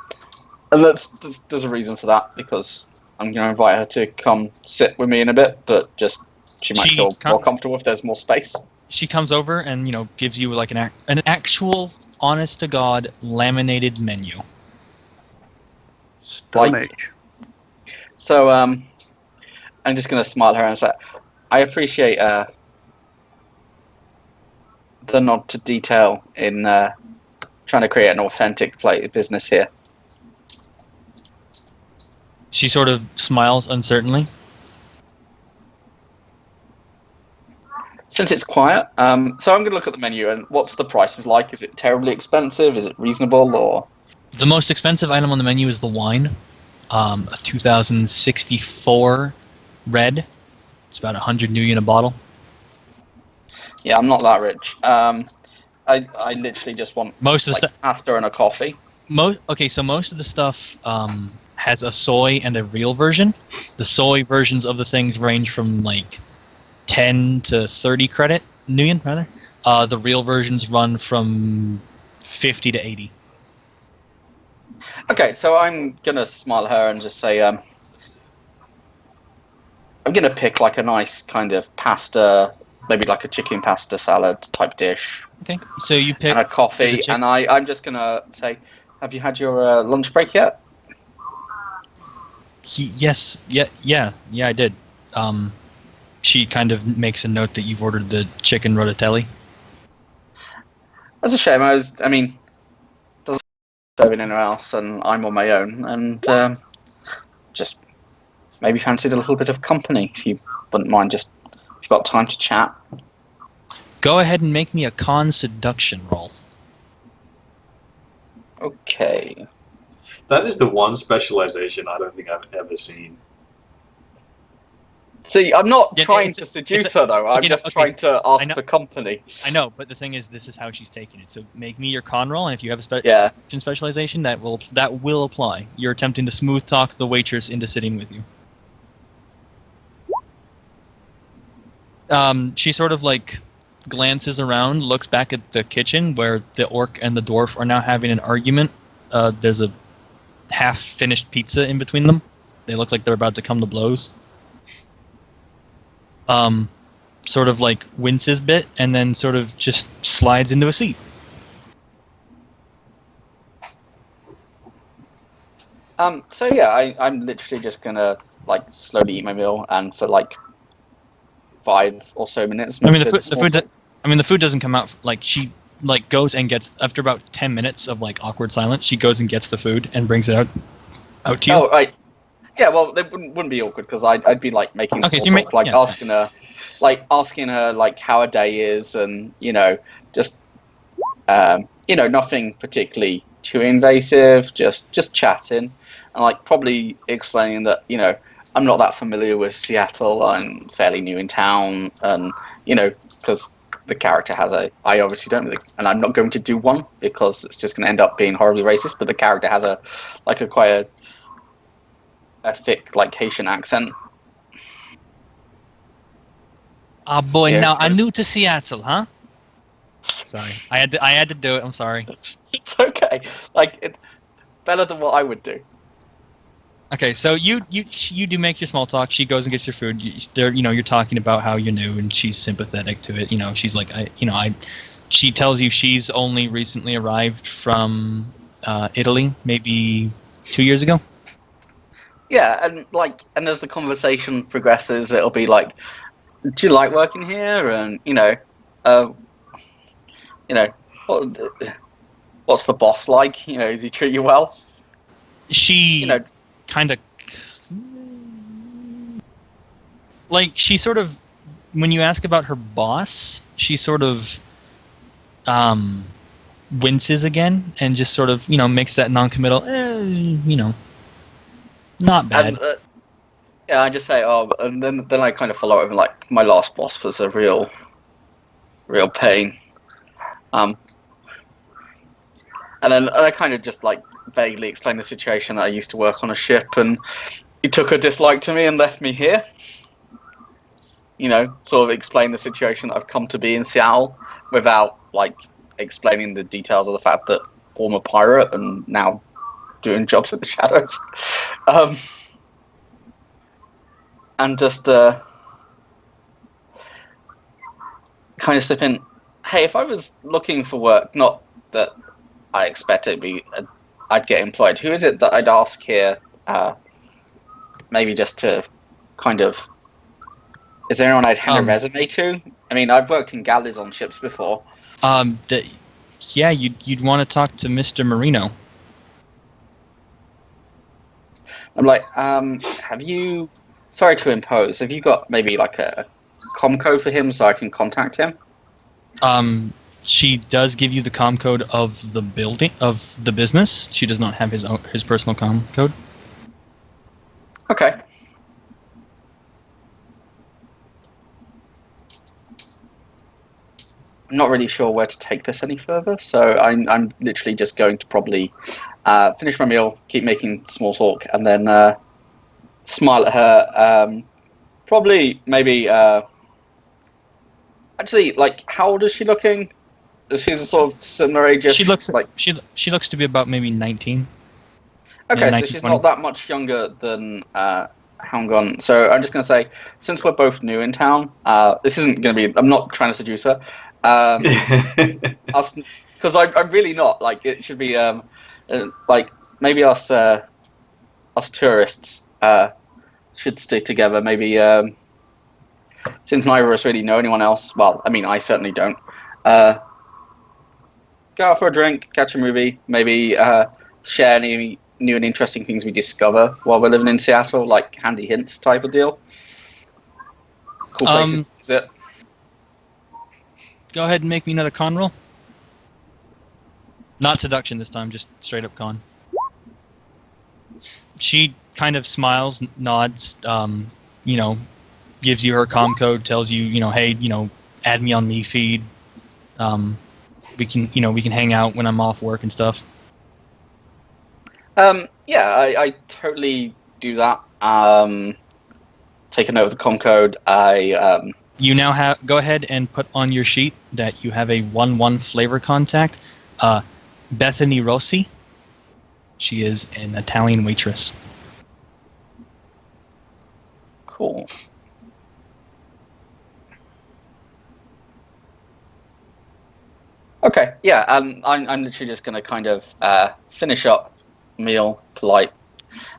there's a reason for that, because I'm going to invite her to come sit with me in a bit, but she might feel more comfortable if there's more space. She comes over and, gives you an actual, honest-to-God, laminated menu. Stone Age. So, I'm just going to smile at her and say, I appreciate the nod to detail in trying to create an authentic business here. She sort of smiles uncertainly. Since it's quiet, so I'm going to look at the menu, and what's the prices like? Is it terribly expensive? Is it reasonable? Or the most expensive item on the menu is the wine, a 2064 red. It's about 100 new yen a bottle. Yeah, I'm not that rich. I literally just want most of the pasta and a coffee. So most of the stuff has a soy and a real version. The soy versions of the things range from 10 to 30 credit new yen, rather. The real versions run from 50 to 80. Okay, so I'm gonna smile at her and just say, I'm gonna pick a nice kind of pasta maybe like a chicken pasta salad type dish. Okay, so you pick and a coffee, chick- and I'm just gonna say, have you had your lunch break yet? Yes, yeah, I did. She kind of makes a note that you've ordered the chicken rotatelli. That's a shame. I mean, doesn't serve it anywhere else, and I'm on my own, and just maybe fancied a little bit of company, if you wouldn't mind. Just if you've got time to chat. Go ahead and make me a con seduction roll. Okay. That is the one specialization I don't think I've ever seen. See, I'm not Yeah, trying to seduce her, though. I'm just trying to ask for company. I know, but the thing is, this is how she's taking it. So make me your con roll, and if you have a specialization, that will apply. You're attempting to smooth talk the waitress into sitting with you. She sort of like glances around, looks back at the kitchen where the orc and the dwarf are now having an argument. There's a half-finished pizza in between them. They look like they're about to come to blows. Sort of like winces a bit, and then sort of just slides into a seat. So yeah, I'm literally just gonna like slowly eat my meal, and for like 5 or so minutes. I mean, the food doesn't come out like she like goes and gets after about 10 minutes of like awkward silence. She goes and gets the food and brings it out to you. Oh right. Yeah, well, it wouldn't be awkward because I'd be like making Okay, small so talk, asking her like how her day is, and just nothing particularly too invasive, just chatting, and like probably explaining that I'm not that familiar with Seattle. I'm fairly new in town, and because the character has I obviously don't really, and I'm not going to do one because it's just going to end up being horribly racist. But the character has quite a thick like Haitian accent. Oh boy, Yeah, now so I'm new to Seattle, huh? Sorry, I had to do it. I'm sorry. It's okay. Like it's better than what I would do. Okay, so you do make your small talk. She goes and gets your food. You're talking about how you're new, and she's sympathetic to it. She's like, she tells you she's only recently arrived from Italy, maybe 2 years ago. Yeah, and as the conversation progresses, it'll be like, do you like working here? And what's the boss like? Does he treat you well? She kind of like she sort of when you ask about her boss, she sort of winces again and just sort of makes that non-committal not bad. And, yeah, I just say, and then I kind of follow it with like, my last boss was a real pain. And then I kind of just like vaguely explain the situation that I used to work on a ship, and he took a dislike to me and left me here. Sort of explain the situation that I've come to be in Seattle without like explaining the details of the fact that I'm a pirate and now doing jobs in the shadows. And just kind of slip in, hey, if I was looking for work, not that I expect I'd get employed, who is it that I'd ask here? Maybe just to kind of, is there anyone I'd hand a resume to? I mean, I've worked in galleys on ships before. Yeah, you'd want to talk to Mr. Marino. I'm like, have you? Sorry to impose. Have you got maybe like a com code for him so I can contact him? She does give you the com code of the building of the business. She does not have his personal com code. Okay. I'm not really sure where to take this any further, so I'm literally just going to probably finish my meal, keep making small talk, and then smile at her. Probably, maybe. Actually, like, how old is she looking? She's a sort of similar age. She looks like she looks to be about maybe 19. Okay, Yeah, so 19, she's 20. not that much younger than hang on. So I'm just going to say, since we're both new in town, this isn't going to be. I'm not trying to seduce her. Us, because I'm really not. Like, it should be like maybe us tourists should stick together. Maybe since neither of us really know anyone else. Well, I mean, I certainly don't. Go out for a drink, catch a movie, maybe share any new and interesting things we discover while we're living in Seattle, like handy hints type of deal. Cool places to visit. Go ahead and make me another con roll. Not seduction this time, just straight up con. She kind of smiles, nods, you know, gives you her comm code, tells you, you know, hey, you know, add me on me feed. We can hang out when I'm off work and stuff. Yeah, I totally do that. Take a note of the comm code. You now go ahead and put on your sheet that you have a 1-1 flavor contact, Bethany Rossi. She is an Italian waitress. Cool. Okay, yeah. I'm literally just gonna kind of finish up meal, polite.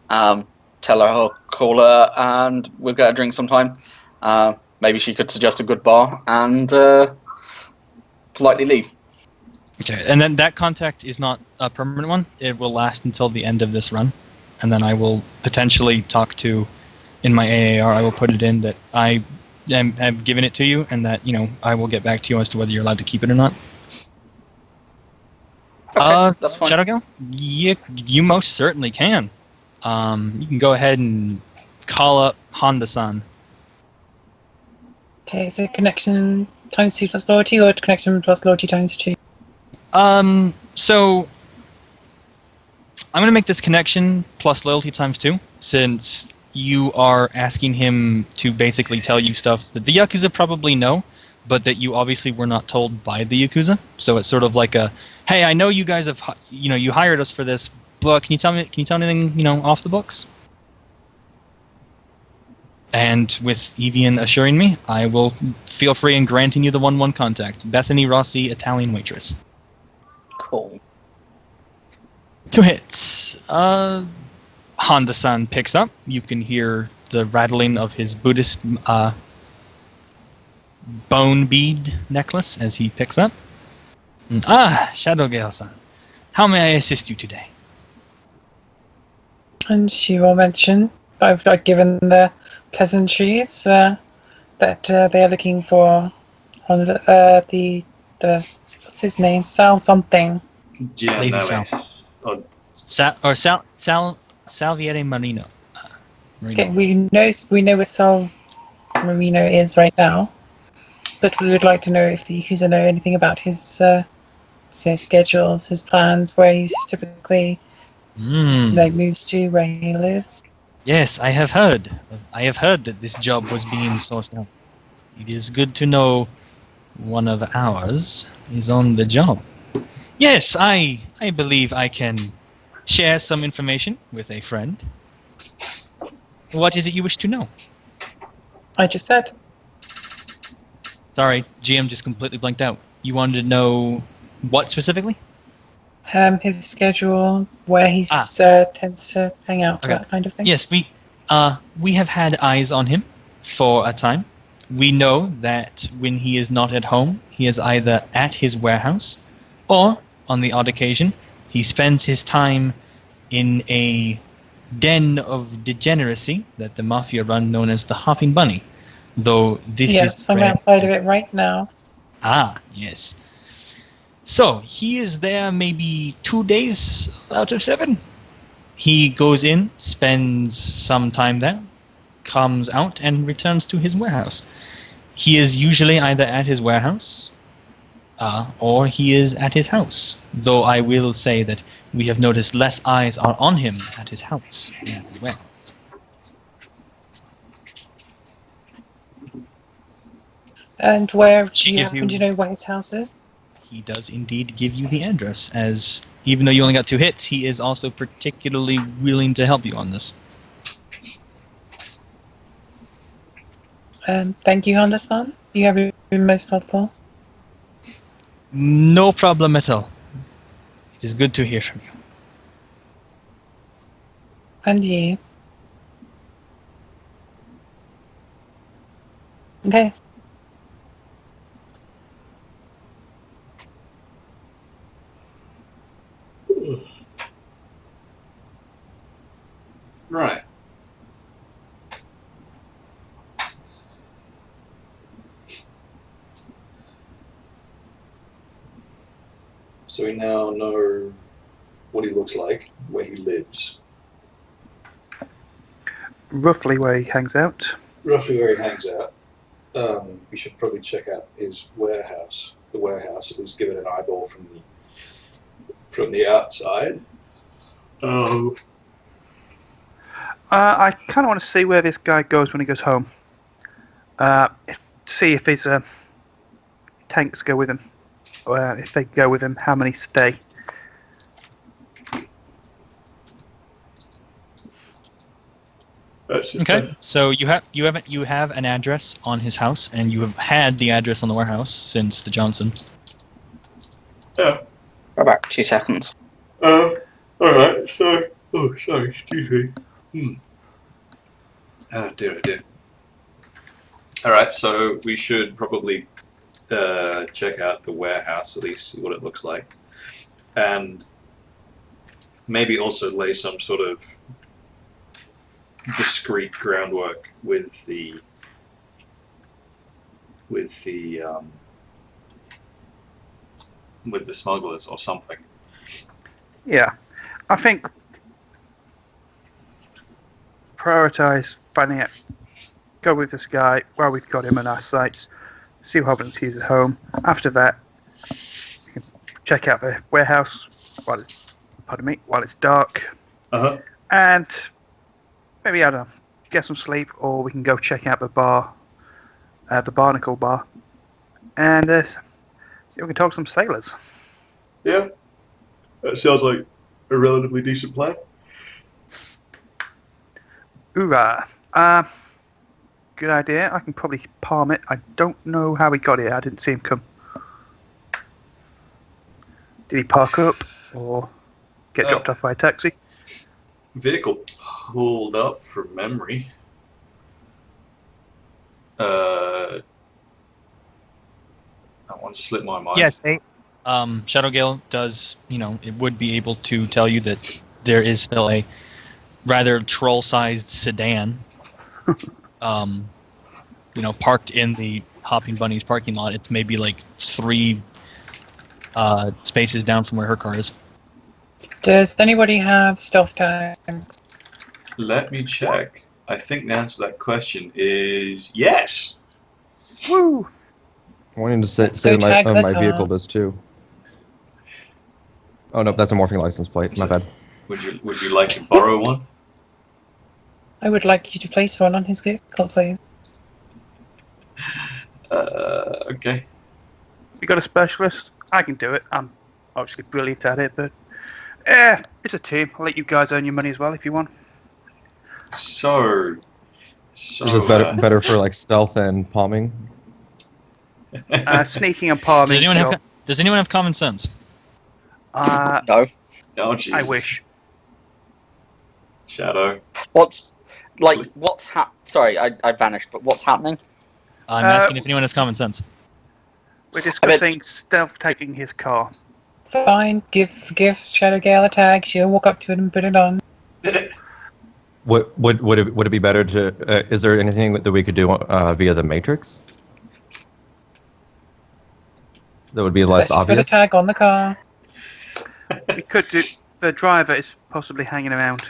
Tell her I'll call her, and we'll get a drink sometime. Maybe she could suggest a good bar, and politely leave. Okay, and then that contact is not a permanent one. It will last until the end of this run, and then I will potentially talk to, in my AAR, I will put it in that I have given it to you, and that, you know, I will get back to you as to whether you're allowed to keep it or not. Okay, that's fine. Shadowgirl, you most certainly can. You can go ahead and call up Honda-san. Okay, so connection times 2 plus loyalty, or connection plus loyalty times 2? So I'm gonna make this connection plus loyalty times 2, since you are asking him to basically tell you stuff that the Yakuza probably know, but that you obviously were not told by the Yakuza. So it's sort of like a, hey, I know you guys have, you know, you hired us for this, but can you tell me anything, you know, off the books? And with Evian assuring me, I will feel free in granting you the 1-1 contact. Bethany Rossi, Italian waitress. Cool. 2 hits. Honda-san picks up. You can hear the rattling of his Buddhist bone bead necklace as he picks up. Shadowgale-san. How may I assist you today? And she will mention I've given the pleasantries that they are looking for on the what's his name? Sal something. Lazy Sal. Oh, Salviere Marino. Marino. Okay, we know where Sal Marino is right now, but we would like to know if the Yakuza know anything about his schedules, his plans, where he's typically moves to, where he lives. Yes, I have heard. I have heard that this job was being sourced out. It is good to know one of ours is on the job. Yes, I believe I can share some information with a friend. What is it you wish to know? I just said. Sorry, GM just completely blanked out. You wanted to know what specifically? His schedule, where he tends to hang out, Okay. that kind of thing. Yes, we have had eyes on him for a time. We know that when he is not at home, he is either at his warehouse, or, on the odd occasion, he spends his time in a den of degeneracy that the Mafia run, known as the Hopping Bunny. Though this Yes, I'm outside of it right now. Yes. So, he is there maybe 2 days out of 7. He goes in, spends some time there, comes out, and returns to his warehouse. He is usually either at his warehouse, or he is at his house. Though I will say that we have noticed less eyes are on him at his house than at his warehouse. And where She do you gives happen you- to know where his house is? He does indeed give you the address, as even though you only got 2 hits, he is also particularly willing to help you on this. Thank you, Honda-san. You have been most helpful. No problem at all. It is good to hear from you. And you. Okay. Right. So we now know what he looks like, where he lives, Roughly where he hangs out. roughly where he hangs out. We should probably check out his warehouse. The warehouse, at least give it an eyeball from the outside. Oh. I kind of want to see where this guy goes when he goes home. See if his tanks go with him. Or if they go with him, how many stay. Okay, so you have an address on his house, and you have had the address on the warehouse since the Johnson. Yeah. For about 2 seconds. Alright, so... Oh, sorry, excuse me. Oh, dear, oh, dear. Alright, so we should probably check out the warehouse, at least see what it looks like. And maybe also lay some sort of discrete groundwork with the smugglers or something. Yeah. I think prioritize finding out. Go with this guy while we've got him in our sights. See what happens he's at home. After that, we can check out the warehouse while it's dark. Uh-huh. And maybe, I don't know, get some sleep, or we can go check out the bar, the Barnacle Bar, and see if we can talk to some sailors. Yeah. That sounds like a relatively decent plan. Hoorah. Good idea. I can probably palm it. I don't know how he got here. I didn't see him come. Did he park up or get dropped off by a taxi? Vehicle pulled up from memory. That one slipped my mind. Yes, Shadowgale does, it would be able to tell you that there is still a rather troll-sized sedan, parked in the Hopping Bunny's parking lot. It's maybe like 3 spaces down from where her car is. Does anybody have stealth tags? Let me check. I think the answer to that question is yes. Woo! I wanted to say Let's go tag the my car. vehicle does too. Oh no, that's a morphing license plate. My bad. Would you like to borrow one? I would like you to place one on his vehicle, please. Okay. You got a specialist? I can do it. I'm obviously brilliant at it, but it's a team. I'll let you guys earn your money as well if you want. So Is this better for like stealth and palming? Sneaking and palming. Does anyone have common sense? No. Oh, Jesus. I wish. Shadow. Sorry, I vanished, but what's happening? I'm asking if anyone has common sense. We're discussing stealth taking his car. Fine, give Shadowgale a tag. She'll walk up to it and put it on. Would it be better to? Is there anything that we could do via the Matrix? That would be less Let's just put a obvious. tag on the car. We could do. The driver is possibly hanging around,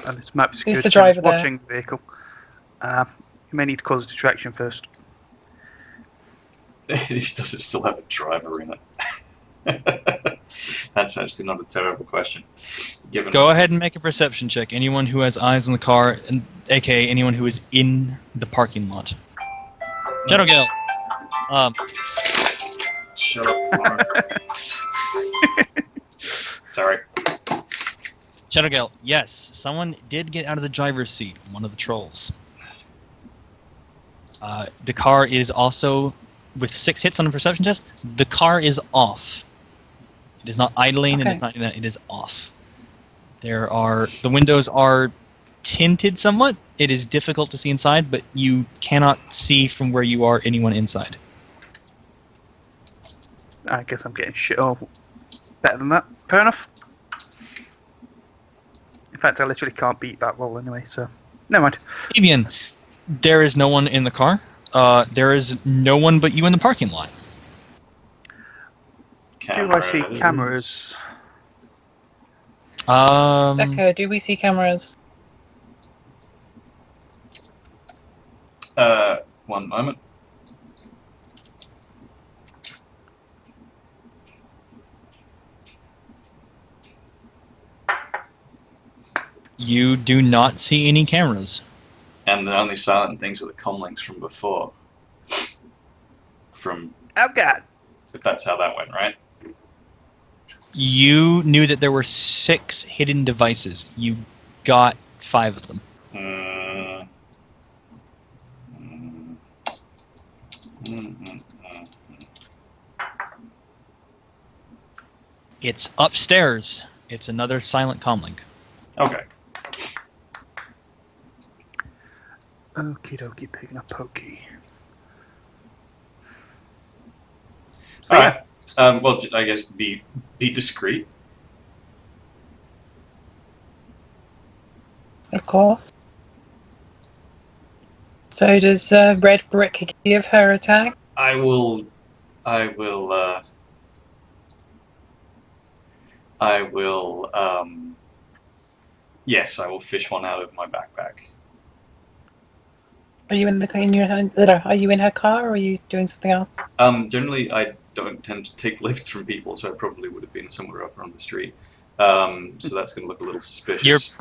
and it's map security. Is the driver there? Watching the vehicle. You may need to cause a distraction first. Does it still have a driver in it? That's actually not a terrible question. Go ahead and make a perception check. Anyone who has eyes on the car, aka anyone who is in the parking lot. Shadowgale. Shut up, Sorry. Shadowgale. Yes, someone did get out of the driver's seat. One of the trolls. The car is also, with 6 hits on a perception test, the car is off. It is not idling, and Okay. it's not that, it is off. The windows are tinted somewhat. It is difficult to see inside, but you cannot see from where you are anyone inside. I guess I'm getting shit all better than that. Fair enough. In fact, I literally can't beat that roll anyway, so never mind. Evian, there is no one in the car. There is no one but you in the parking lot. Do I see cameras? Deco, do we see cameras? One moment. You do not see any cameras. And the only silent things were the comlinks from before. From, Oh god! if that's how that went, right? You knew that there were 6 hidden devices. You got 5 of them. Mm. Mm. Mm, mm, mm. It's upstairs. It's another silent comlink. Okay. Okie dokie, picking up pokey. All right. Well, I guess be discreet. Of course. So does Red Brick give her attack? I will. Yes, I will fish one out of my backpack. Are you are you in her car, or are you doing something else? Generally, I don't tend to take lifts from people, so I probably would have been somewhere over on the street. So that's going to look a little suspicious.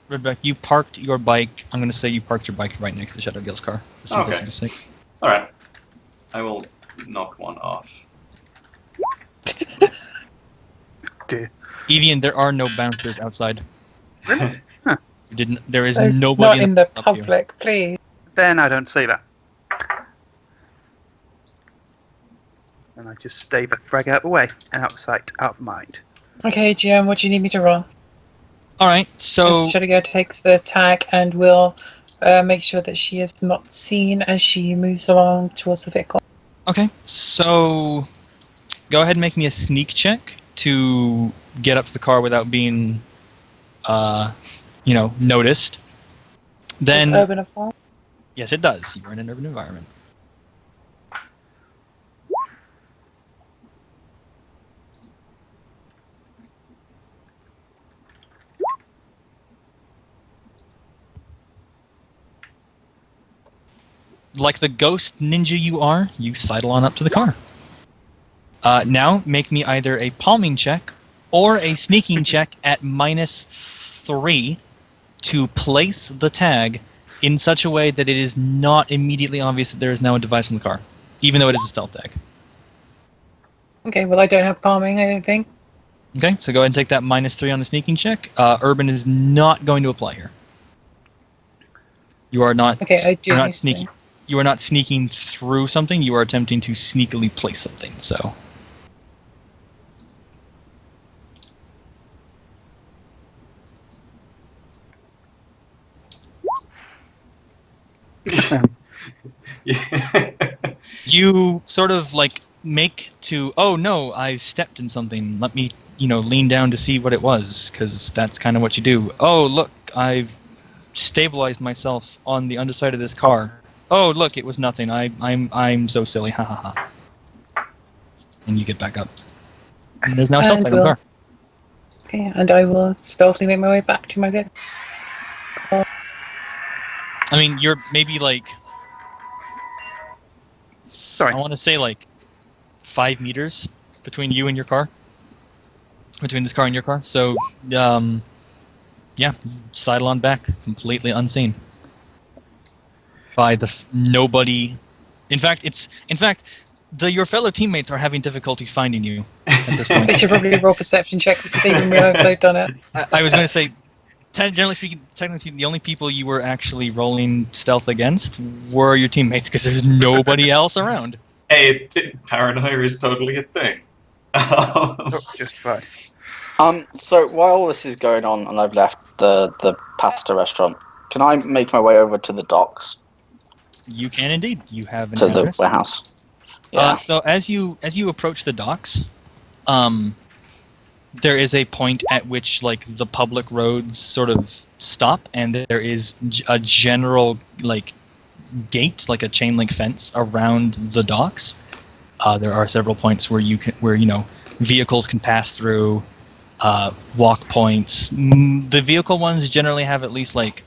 Rebecca, you parked your bike. I'm going to say you parked your bike right next to Shadowgale's car. For simplicity's sake. All right. I will knock one off. Dear. Evian, there are no bouncers outside. Really? Huh. There is So nobody not in the up here. public, please. Then I don't say that. And I just stay the frag out of the way. Out of sight, out of mind. Okay, GM, what do you need me to roll? All right, so Shadowgale takes the tag and will make sure that she is not seen as she moves along towards the vehicle. okay, so go ahead and make me a sneak check to get up to the car without being, noticed. Then Does urban apply? yes, it does. You are in an urban environment. Like the ghost ninja you are, you sidle on up to the car. Now, make me either a palming check or a sneaking check at -3 to place the tag in such a way that it is not immediately obvious that there is now a device in the car, even though it is a stealth tag. Okay, well I don't have palming, I don't think. Okay, so go ahead and take that -3 on the sneaking check. Urban is not going to apply here. You are not. Okay, I do. You're not sneaking. You are not sneaking through something. You are attempting to sneakily place something. So. You sort of like make to, oh no, I stepped in something. Let me, lean down to see what it was, because that's kind of what you do. Oh, look, I've stabilized myself on the underside of this car. Oh, look, it was nothing. I'm so silly. Ha ha ha. And you get back up. And there's now a stealth tag on the car. Okay, and I will stealthily make my way back to my vehicle. I mean, you're maybe like, Sorry. I want to say like 5 meters between you and your car. Between this car and your car. So, yeah, you sidle on back, completely unseen. By nobody. In fact, your fellow teammates are having difficulty finding you at this point. They should probably roll perception checks to even realize they've done it. I was going to say, Generally speaking, the only people you were actually rolling stealth against were your teammates because there's nobody else around. Hey, paranoia is totally a thing. Oh, just fine. So while this is going on and I've left the pasta restaurant, can I make my way over to the docks, You can indeed. You have an to the address. warehouse? Yeah. So as you approach the docks, there is a point at which like the public roads sort of stop, and there is a general like gate, like a chain link fence around the docks. There are several points where vehicles can pass through. Walk points. The vehicle ones generally have at least like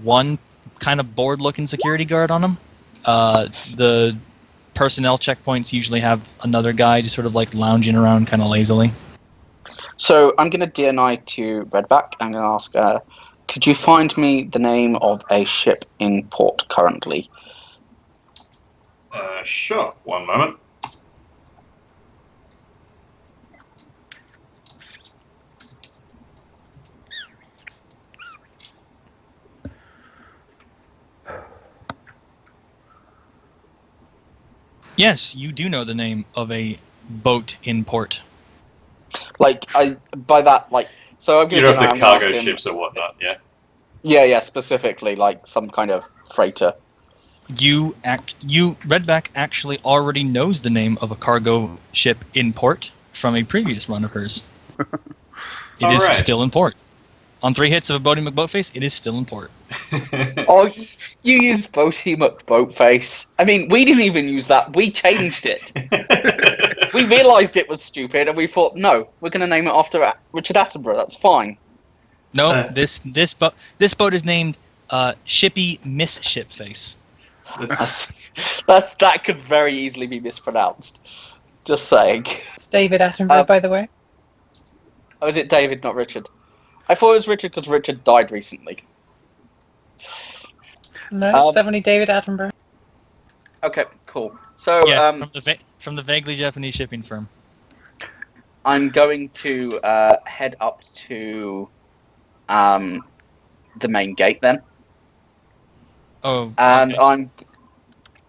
one kind of bored-looking security guard on them. The personnel checkpoints usually have another guy just sort of like lounging around kind of lazily. So I'm going to DNI to Redback. I'm going to ask, could you find me the name of a ship in port currently? Sure. One moment. Yes, you do know the name of a boat in port. Like, by that, like, so I'm You going know, to if the cargo ships or whatnot, yeah. Yeah, specifically, like some kind of freighter. Redback actually already knows the name of a cargo ship in port from a previous run of hers. It is Alright. still in port. On 3 hits of a Boaty McBoatface, it is still in port. Oh, you used Boaty McBoatface. I mean, we didn't even use that. We changed it. We realised it was stupid, and we thought, no, we're going to name it after Richard Attenborough. That's fine. No, this boat is named Shippy Miss Shipface. That could very easily be mispronounced. Just saying. It's David Attenborough, by the way. Oh, is it David, not Richard? I thought it was Richard because Richard died recently. No, it's definitely David Attenborough. Okay, cool. So, Yes, from the vaguely Japanese shipping firm. I'm going to head up to the main gate then. Oh, And okay.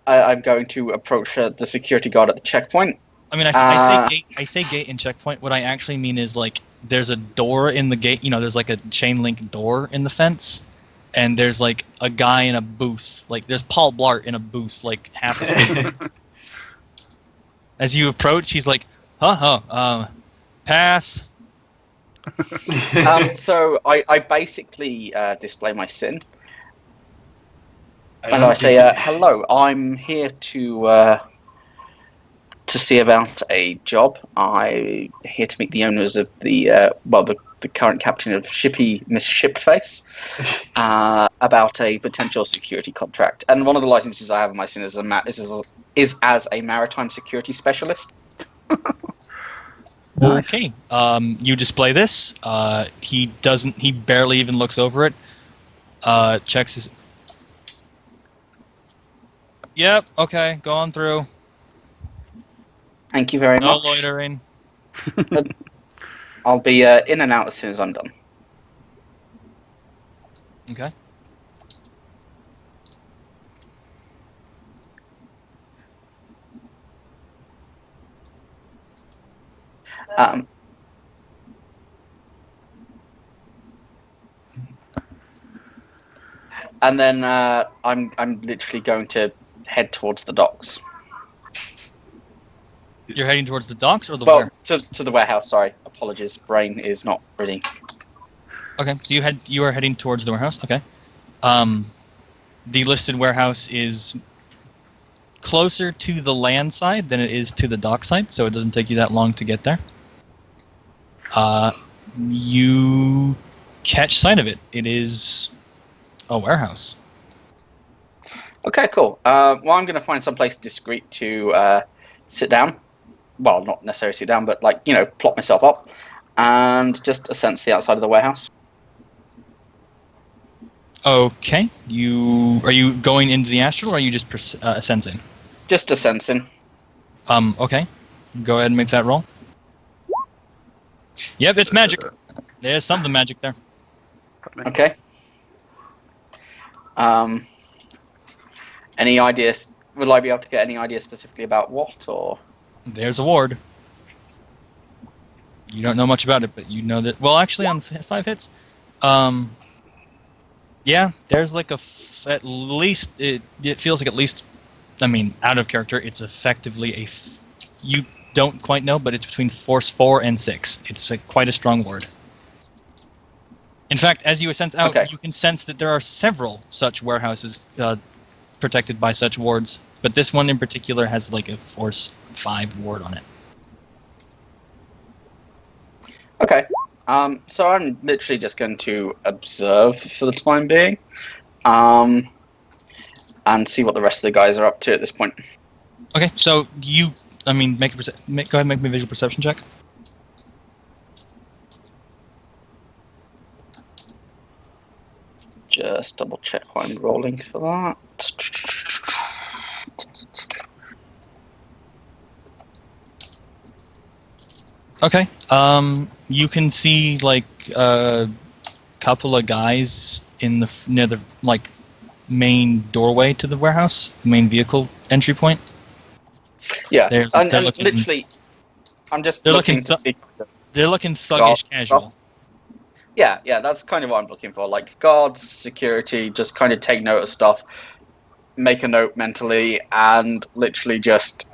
I'm going to approach the security guard at the checkpoint. I mean, I say gate and checkpoint. What I actually mean is like there's a door in the gate. There's like a chain link door in the fence, and there's like a guy in a booth. Like there's Paul Blart in a booth, like half asleep. As you approach, he's like, pass. So I basically display my sin. I And don't I say, think hello, I'm here to see about a job. I'm here to meet the owners of the current captain of Shippy Miss Shipface about a potential security contract. And one of the licenses I have in my sin is as a maritime security specialist. Nice. Okay. You display this. He barely even looks over it. Checks his. Yep. Okay. Go on through. Thank you very No much. loitering. I'll be in and out as soon as I'm done. Okay. And then I'm literally going to head towards the docks. You're heading towards the docks or the Well, warehouse? to the warehouse. Sorry, apologies. Brain is not really. Okay, so you are heading towards the warehouse. Okay. The listed warehouse is closer to the land side than it is to the dock side, so it doesn't take you that long to get there. You catch sight of it. It is a warehouse. Okay, cool. Well, I'm going to find someplace discreet to sit down. Well, not necessarily sit down, but plop myself up and just ascend to the outside of the warehouse. Okay. Are you going into the astral, or are you just ascending? Just ascending. Okay. Go ahead and make that roll. Yep, it's magic. There's something magic there. Pardon me. Okay. Any ideas? Will I be able to get any ideas specifically about what, or? There's a ward. You don't know much about it, but you know that. Well, actually, on 5 hits, yeah, there's like at least it feels like at least. I mean, out of character, it's effectively you don't quite know, but it's between force 4 and 6. It's quite a strong ward. In fact, as you sense out, you can sense that there are several such warehouses protected by such wards, but this one in particular has like a force 5 ward on it. Okay. So I'm literally just going to observe for the time being, and see what the rest of the guys are up to at this point. Okay, so go ahead and make me a visual perception check. Just double check what I'm rolling for that. Okay. You can see like a couple of guys near the like main doorway to the warehouse, the main vehicle entry point. Yeah, They're looking, literally, I'm just they're looking looking to see. They're looking thuggish casual. Yeah, that's kind of what I'm looking for. Like guards, security, just kind of take note of stuff, make a note mentally, and literally just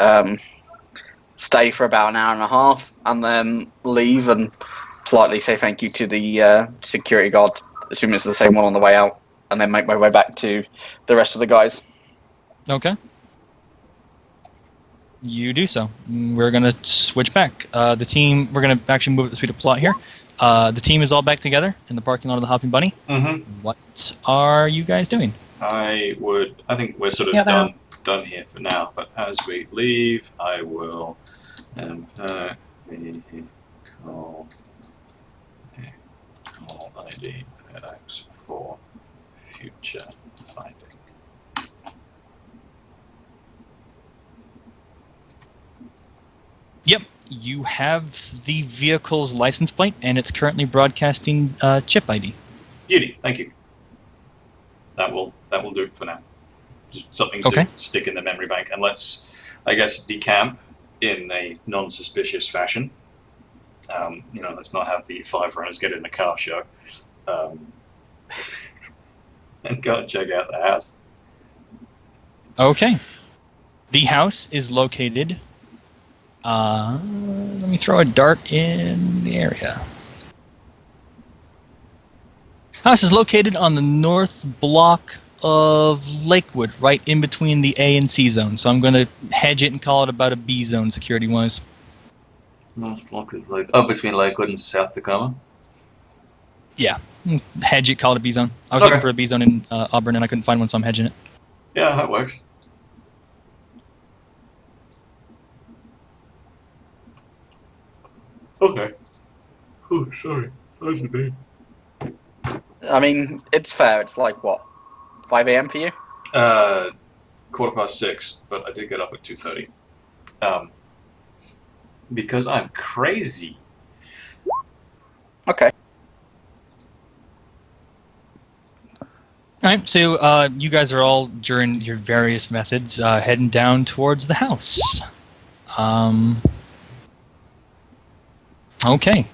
stay for about an hour and a half, and then leave and politely say thank you to the security guard, assuming it's the same one on the way out, and then make my way back to the rest of the guys. Okay. You do so. We're going to switch back. We're going to actually move at the speed of plot here. The team is all back together in the parking lot of the Hopping Bunny. Mm-hmm. What are you guys doing? I think we're sort of done here for now, but as we leave, I will call ID FedEx for future finding. Yep, you have the vehicle's license plate, and it's currently broadcasting chip ID. Beauty, thank you. That will do it for now. Just something to stick in the memory bank, and let's, I guess, decamp in a non-suspicious fashion. Let's not have the 5 runners get in the car show, and go and check out the house. Okay. The house is located. Let me throw a dart in the area. House is located on the north block of Lakewood, right in between the A and C zone. So I'm going to hedge it and call it about a B zone security-wise. North block of between Lakewood and South Tacoma? Yeah. Hedge it, call it a B zone. I was looking for a B zone in Auburn, and I couldn't find one, so I'm hedging it. Yeah, that works. Okay. Oh, sorry. That was a bit. I mean, it's fair. It's like, what, 5 a.m. for you? 6:15, but I did get up at 2:30. Because I'm crazy. Okay. Alright, so you guys are all, during your various methods, heading down towards the house. Okay.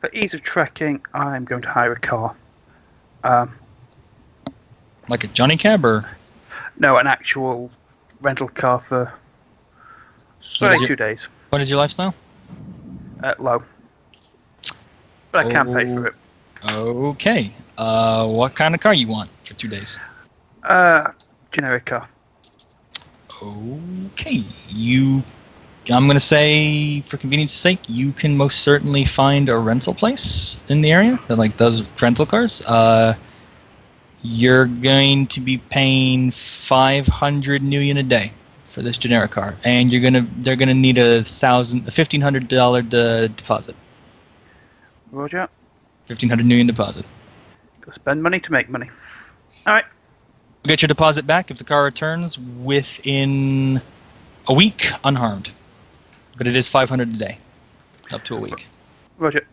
For ease of tracking, I'm going to hire a car. Like a Johnny Cab, or? No, an actual rental car for 2 days. What is your lifestyle? Low. But I can pay for it. Okay. What kind of car you want for 2 days? Generic car. Okay. I'm going to say, for convenience sake, you can most certainly find a rental place in the area that does rental cars. You're going to be paying 500 Nuyen a day for this generic car, and they're gonna need a $1,500 deposit. Roger. 1,500 Nuyen deposit. Go spend money to make money. All right. You'll get your deposit back if the car returns within a week unharmed. But it is 500 a day, up to a week. Roger.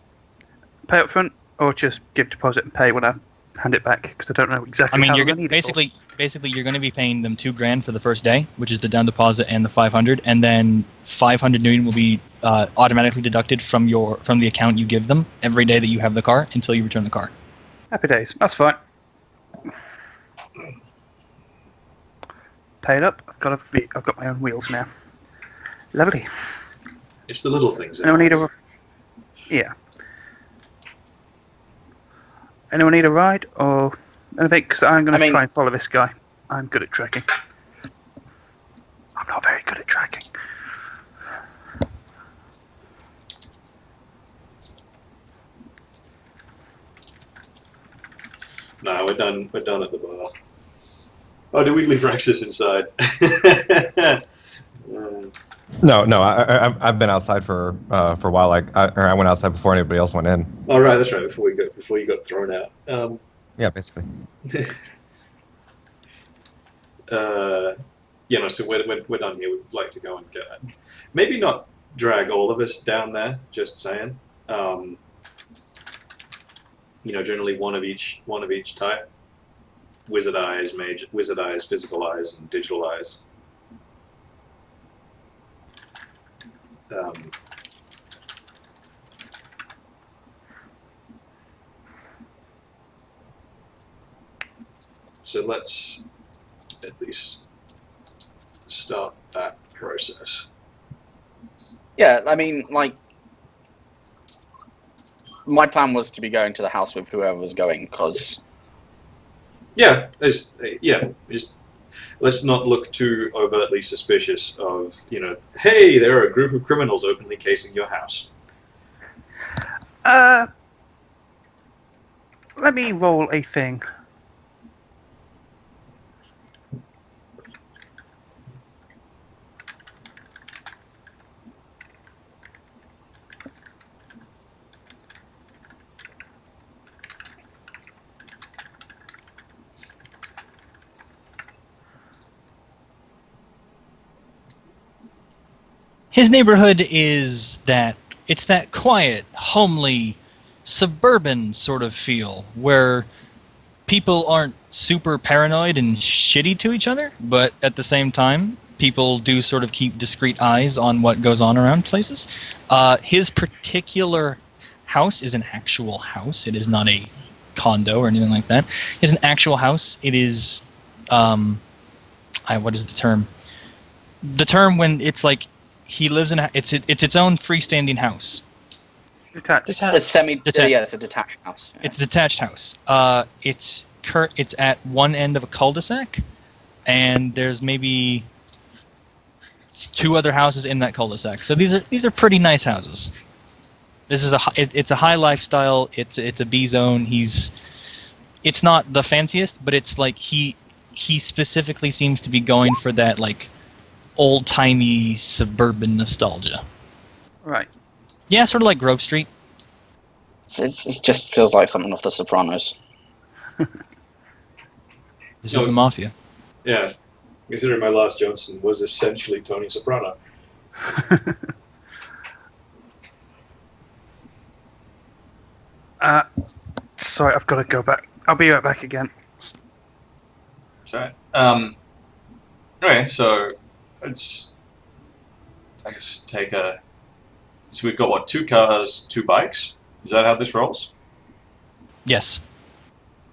Pay up front, or just give deposit and pay when I hand it back? Because I don't know exactly I mean, how you're long I need basically you're going to be paying them $2,000 for the first day, which is the down deposit and the 500, and then 500 million will be automatically deducted from the account you give them every day that you have the car until you return the car. Happy days. That's fine. Paid up. I've got my own wheels now. Lovely. It's the little things. Anyone need a? Yeah. Anyone need a ride or anything? Because I'm going to try and follow this guy. I'm good at tracking. I'm not very good at tracking. No, we're done. We're done at the bar. Oh, did we leave Rexus inside? No. I've been outside for a while. I went outside before anybody else went in. Oh, right, that's right. Before you got thrown out. Yeah, basically. So we're done here. We'd like to go and get it. Maybe not drag all of us down there. Just saying. Generally one of each type. Wizard eyes, physical eyes, and digital eyes. So let's at least start that process. Yeah, I mean, like, my plan was to be going to the house with whoever was going, because... Just let's not look too overtly suspicious of, hey, there are a group of criminals openly casing your house. Let me roll a thing. His neighborhood is that quiet, homely, suburban sort of feel where people aren't super paranoid and shitty to each other, but at the same time, people do sort of keep discreet eyes on what goes on around places. His particular house is an actual house. It is not a condo or anything like that. It's an actual house. It is, what is the term? The term when it's like he lives in it's its own freestanding house. Detached. It's semi-detached. Yeah, it's a detached house. Yeah. It's a detached house. It's at one end of a cul-de-sac, and there's maybe 2 other houses in that cul-de-sac. So these are pretty nice houses. This is it's a high lifestyle. It's a B zone. It's not the fanciest, but it's like he specifically seems to be going for that like old-timey suburban nostalgia. Right. Yeah, sort of like Grove Street. It just feels like something off The Sopranos. This is the Mafia. Yeah, considering my last Johnson was essentially Tony Soprano. Sorry, I've got to go back. I'll be right back again. Sorry. Okay, so let's, I guess, take a... So we've got, what, 2 cars, 2 bikes? Is that how this rolls? Yes.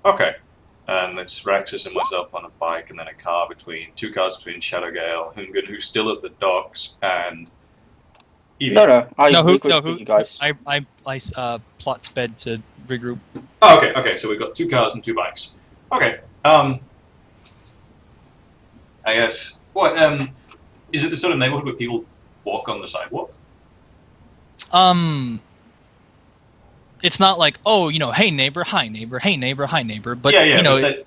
Okay. And it's Raxus and myself on a bike, and then a car between... 2 cars between Shadowgale, Hungan, who's still at the docks, and... Evie. No. Who? You guys. I plot sped to regroup. Oh, okay. So we've got 2 cars and 2 bikes. Okay. I guess... What, is it the sort of neighborhood where people walk on the sidewalk? It's not like, oh, hey neighbor, hi neighbor, hey neighbor, hi neighbor. But but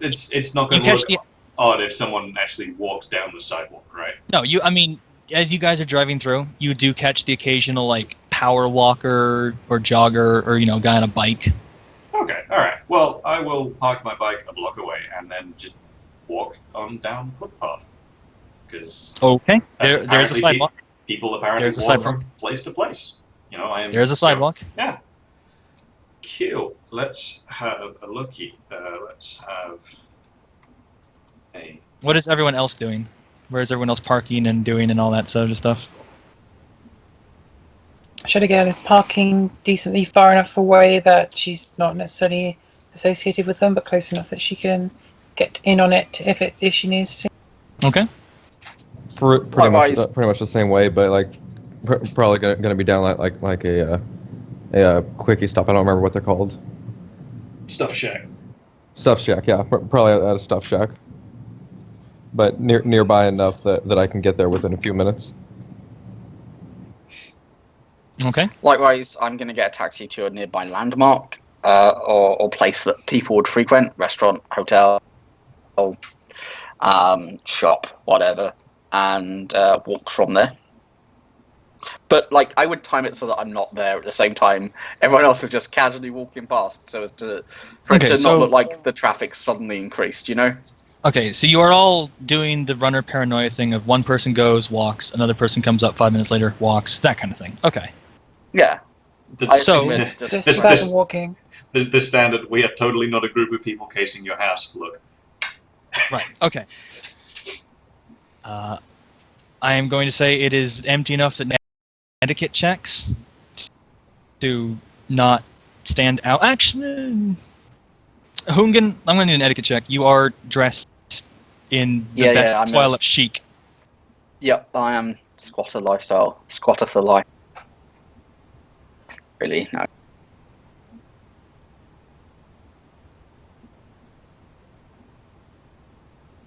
it's not going to look odd if someone actually walked down the sidewalk, right? No, as you guys are driving through, you do catch the occasional like power walker or jogger or guy on a bike. Okay, all right. Well, I will park my bike a block away and then just walk on down the footpath. Because okay, there's a sidewalk. People apparently walk from place to place. I am. There's a sidewalk. Yeah. Cool. Let's have a looky. Let's have a. What is everyone else doing? Where is everyone else parking and doing and all that sort of stuff? Shadowgirl is parking decently far enough away that she's not necessarily associated with them, but close enough that she can get in on it if she needs to. Okay. Pretty much the same way, but like probably gonna be down like a quickie stop. I don't remember what they're called. Stuff Shack. Stuff Shack, yeah, probably at a Stuff Shack. But nearby enough that I can get there within a few minutes. Okay. Likewise, I'm going to get a taxi to a nearby landmark or place that people would frequent, restaurant, hotel, shop, whatever, and walk from there. But like, I would time it so that I'm not there at the same time. Everyone else is just casually walking past, so as to for it to not look like the traffic suddenly increased. You know. Okay, so you are all doing the runner paranoia thing of one person goes, walks, another person comes up 5 minutes later, walks, that kind of thing. Okay. Yeah. Just walking. The standard, we are totally not a group of people casing your house look. Right, okay. I am going to say it is empty enough that etiquette checks to not stand out. Actually, Hungan, I'm going to do an etiquette check. You are dressed in the best toilet chic. Yep, I am squatter lifestyle. Squatter for life. Really, no.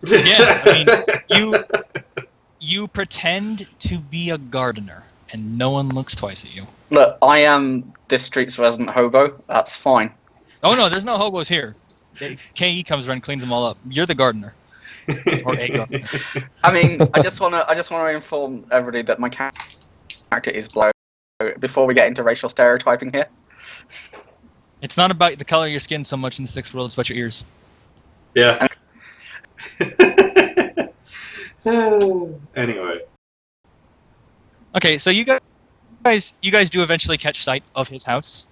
Yeah, I mean, you pretend to be a gardener, and no one looks twice at you. Look, I am this street's resident hobo. That's fine. Oh no, there's no hobos here. KE comes around and cleans them all up. You're the gardener. Or a gardener. I mean, I just want to inform everybody that my character is blow. Before we get into racial stereotyping here. It's not about the color of your skin so much in the sixth world, it's about your ears. Yeah. Anyway. Okay, so you guys do eventually catch sight of his house.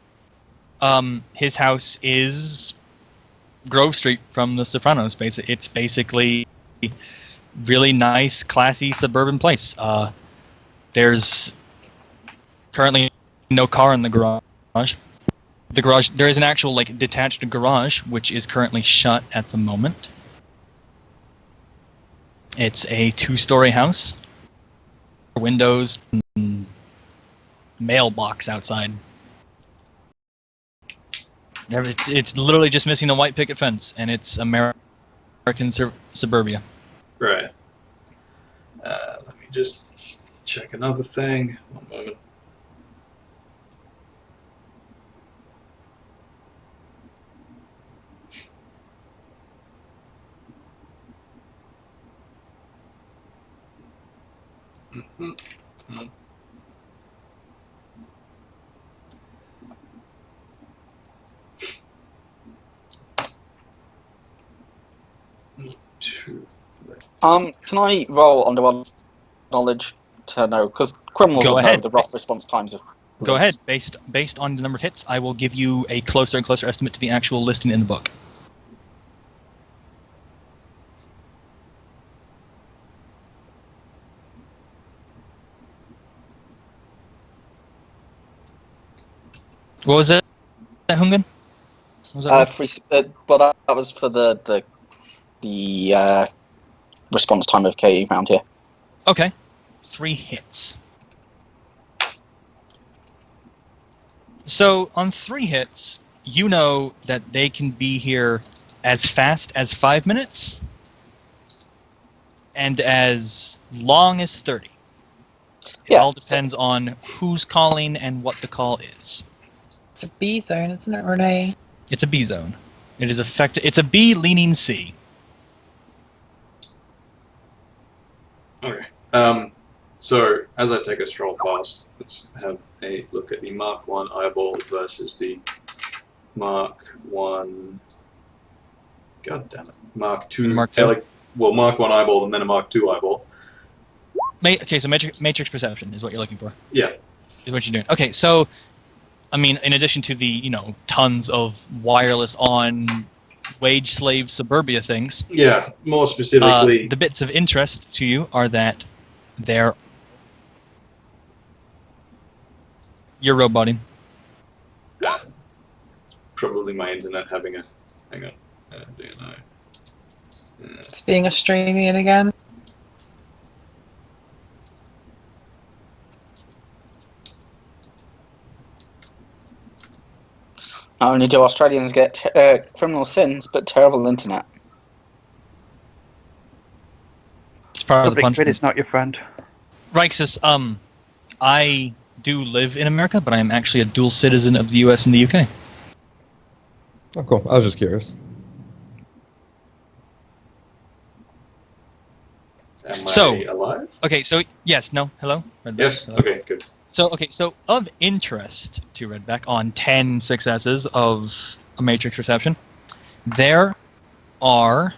His house is Grove Street from The Sopranos. It's basically really nice, classy suburban place. There's currently no car in the garage. There is an actual detached garage, which is currently shut at the moment. It's a 2-story house. Windows, and mailbox outside. It's literally just missing the white picket fence, and it's American suburbia. Right. Let me just check another thing. One moment. Can I roll under knowledge to know? Because criminals will know the rough response times of. Go ahead. Based on the number of hits, I will give you a closer and closer estimate to the actual listing in the book. What was it, Hungan? Was that free? Well, that was for the response time of KE round here. Okay, 3 hits. So on 3 hits, you know that they can be here as fast as 5 minutes and as long as 30. It all depends on who's calling and what the call is. It's a B zone, isn't it, Renee? It's a B zone. It is It's a B leaning C. Okay. So as I take a stroll past, let's have a look at the Mark 1 eyeball versus the Mark 1. God damn it. Mark 2. Mark 2. Mark 1 eyeball and then a Mark 2 eyeball. Okay, so matrix perception is what you're looking for. Yeah. Is what you're doing. Okay, so I mean, in addition to the tons of wireless on wage slave suburbia things, Yeah, more specifically. the bits of interest to you are that you're roboting. It's probably my internet having a. Hang on. Do you know? It's being Australian again. Not only do Australians get criminal sins, but terrible internet. It's part of the Public punishment. grid is not your friend. Rixus, I do live in America, but I am actually a dual citizen of the U.S. and the U.K. Oh, cool. I was just curious. Am So- I alive? Okay, so yes, no, hello? Redback? Yes. Hello? Okay, good. So of interest to Redback on 10 successes of a matrix reception, there are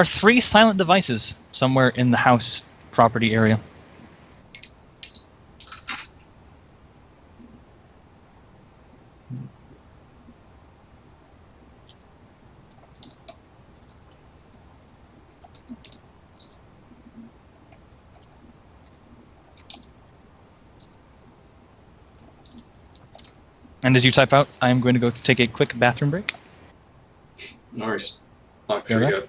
three silent devices somewhere in the house property area. And as you type out, I am going to go take a quick bathroom break. No worries. Mark Fair 3 enough. go.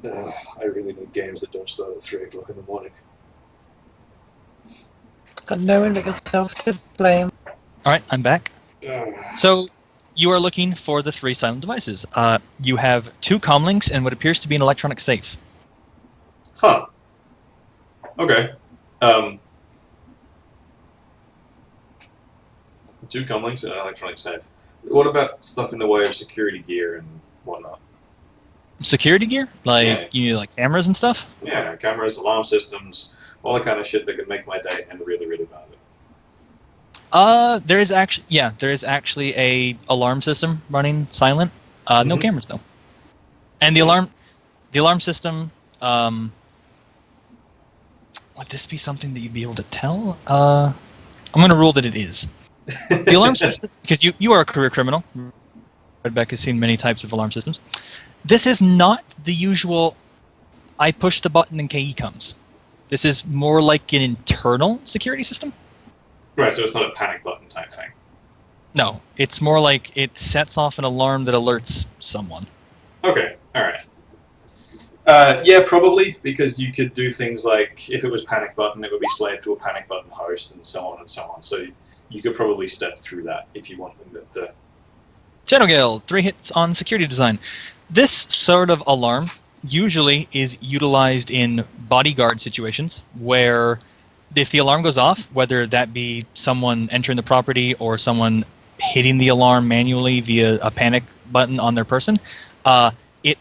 I really need games that don't start at 3 o'clock in the morning. Got no one but yourself to blame. All right, I'm back. So you are looking for the three silent devices. You have two comlinks and what appears to be an electronic safe. Huh. Okay. Two comlinks and an electronic safe. What about stuff in the way of security gear and whatnot? Security gear? Like, Yeah. you need like cameras and stuff? Yeah, cameras, alarm systems, all the kind of shit that could make my day end really, really badly. There is actually a alarm system running silent. No Mhm. cameras though. And the alarm system, would this be something that you'd be able to tell? I'm gonna rule that it is. The alarm system, because you are a career criminal. Rebecca has seen many types of alarm systems. This is not the usual, I push the button and KE comes. This is more like an internal security system. Right, so it's not a panic button type thing. No, it's more like it sets off an alarm that alerts someone. Okay, alright. Yeah, probably, because you could do things like, if it was panic button, it would be slave to a panic button host, and so on and so on. So you could probably step through that if you want them to... Shadowgale, 3 hits on security design. This sort of alarm usually is utilized in bodyguard situations where if the alarm goes off, whether that be someone entering the property or someone hitting the alarm manually via a panic button on their person, it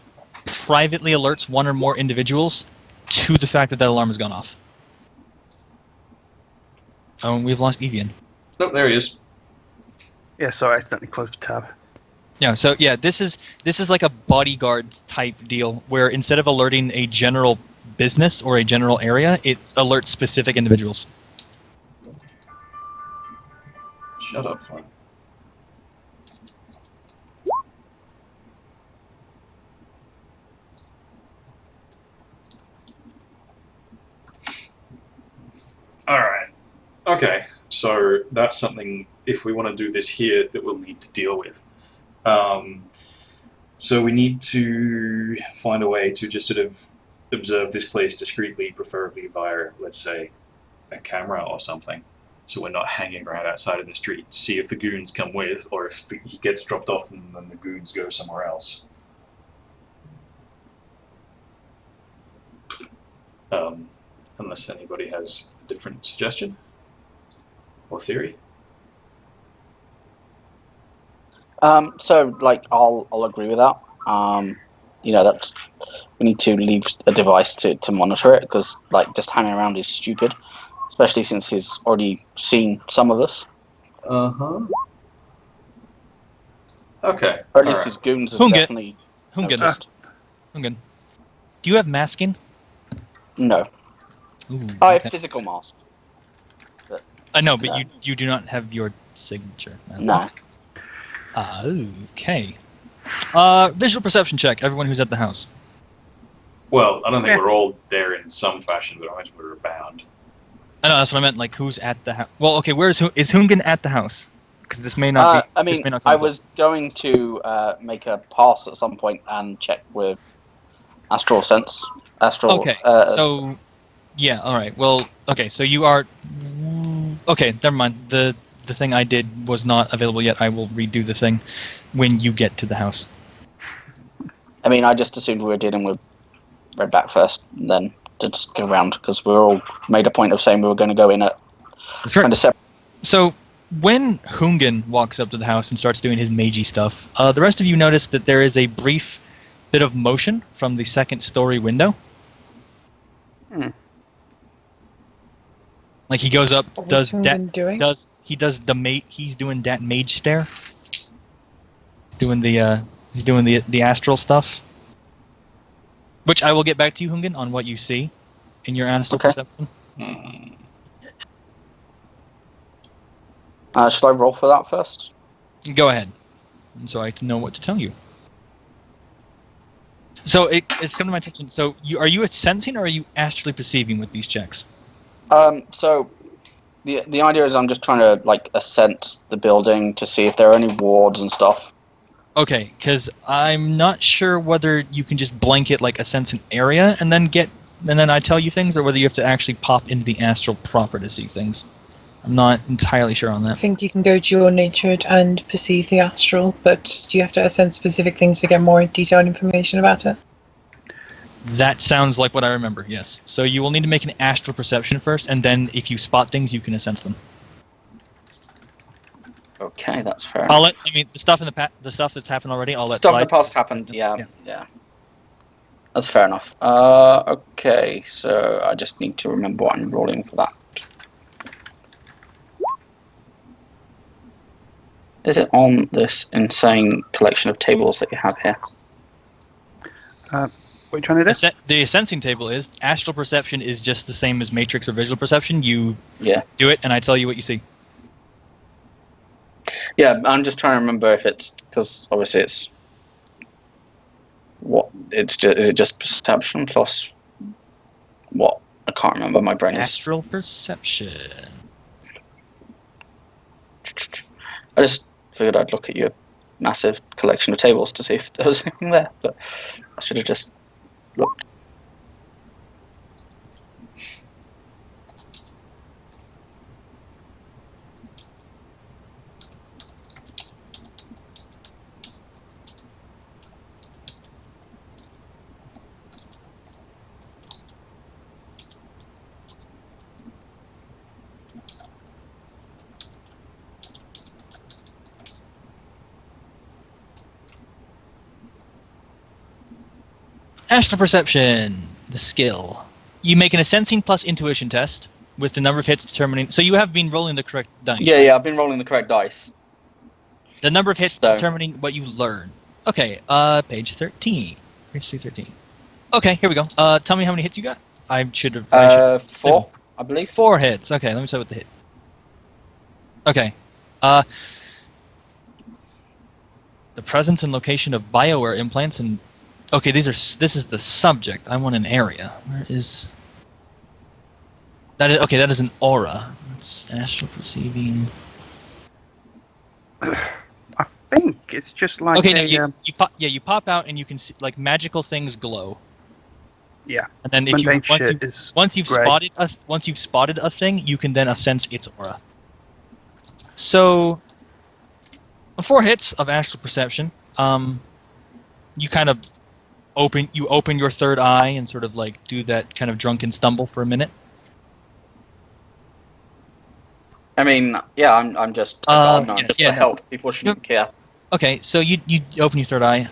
privately alerts one or more individuals to the fact that that alarm has gone off. Oh, and we've lost Evian. Nope, there he is. Yeah, sorry, I accidentally closed the tab. Yeah, so yeah, this is like a bodyguard type deal where instead of alerting a general business or a general area, it alerts specific individuals. Shut up, Flynn. Okay, so that's something, if we want to do this here, that we'll need to deal with. So we need to find a way to just sort of observe this place discreetly, preferably via, let's say, a camera or something. So we're not hanging around outside in the street to see if the goons come with, or if he gets dropped off and then the goons go somewhere else. Unless anybody has a different suggestion or theory. So, like, I'll agree with that. That we need to leave a device to monitor it, because, like, just hanging around is stupid, especially since he's already seen some of us. Uh-huh. Okay. Or at least his goons have Hunget. definitely Hungen. noticed. Hungen. Do you have masking? No. Ooh, I have okay. physical mask. I know, but No. you do not have your signature. No. Okay. Visual perception check. Everyone who's at the house. Well, I don't think Yeah. we're all there in some fashion, but I imagine we were bound. I know that's what I meant. Like, who's at the house? Well, okay. Is Hungen at the house? Because this may not be. I mean, this may not I come was going to make a pass at some point and check with Astral Sense. Okay. So, yeah. All right. Well. Okay. So you are. Okay. Never mind. The thing I did was not available yet. I will redo the thing when you get to the house. I mean, I just assumed we were dealing with Redback first, and then to just go around, because we all made a point of saying we were going to go in at That's right. kind of separate. So when Hungen walks up to the house and starts doing his magey stuff, the rest of you notice that there is a brief bit of motion from the second story window. Like he goes up, What does was that, Hungen doing? he's doing that mage stare. He's doing the astral stuff. Which I will get back to you, Hungen, on what you see in your astral perception. Should I roll for that first? Go ahead, so I can know what to tell you. So it's come to my attention. So are you sensing or are you astrally perceiving with these checks? So the idea is I'm just trying to like assess the building to see if there are any wards and stuff. Okay, because I'm not sure whether you can just blanket like a sense an area and then I tell you things, or whether you have to actually pop into the astral proper to see things. I'm not entirely sure on I that. think you can go dual natured and perceive the astral, but you have to sense specific things to get more detailed information about it. That sounds like what I remember, yes. So you will need to make an astral perception first, and then if you spot things, you can sense them. Okay, that's fair. The stuff in the stuff that's happened already, I'll let Stuff in slide. the past happened, yeah. That's fair enough. Okay, so I just need to remember what I'm rolling for that. Is it on this insane collection of tables that you have here? What are you trying to do? The sensing table is astral perception is just the same as matrix or visual perception. You Yeah. do it, and I tell you what you see. Yeah, I'm just trying to remember if it's, because obviously it's what it's just, is it just perception plus what? I can't remember. My brain is. Astral perception. I just figured I'd look at your massive collection of tables to see if there was anything there, but I should have just looked. Astral perception, the skill. You make an sensing plus intuition test with the number of hits determining. So you have been rolling the correct dice. Yeah, I've been rolling the correct dice. The number of hits So- determining what you learn. Okay, page 13. Page 313. Okay, here we go. Tell me how many hits you got. I should have. 4, I believe. 4 hits. Okay, let me tell you what the hit. Okay. The presence and location of BioWare implants and. Okay, this is the subject. I want an area. Where is that? That is an aura. What's astral perceiving? I think it's just like Okay, a, no, you pop out and you can see like magical things glow. yeah. And then Mundane shit is once you've grey. spotted a thing, you can then sense its aura. So, 4 hits of astral perception. You kind of open your third eye and sort of like do that kind of drunken stumble for a minute. I mean, yeah, I'm just a gardener. I'm just to no. help. People shouldn't care. Okay, so you open your third eye.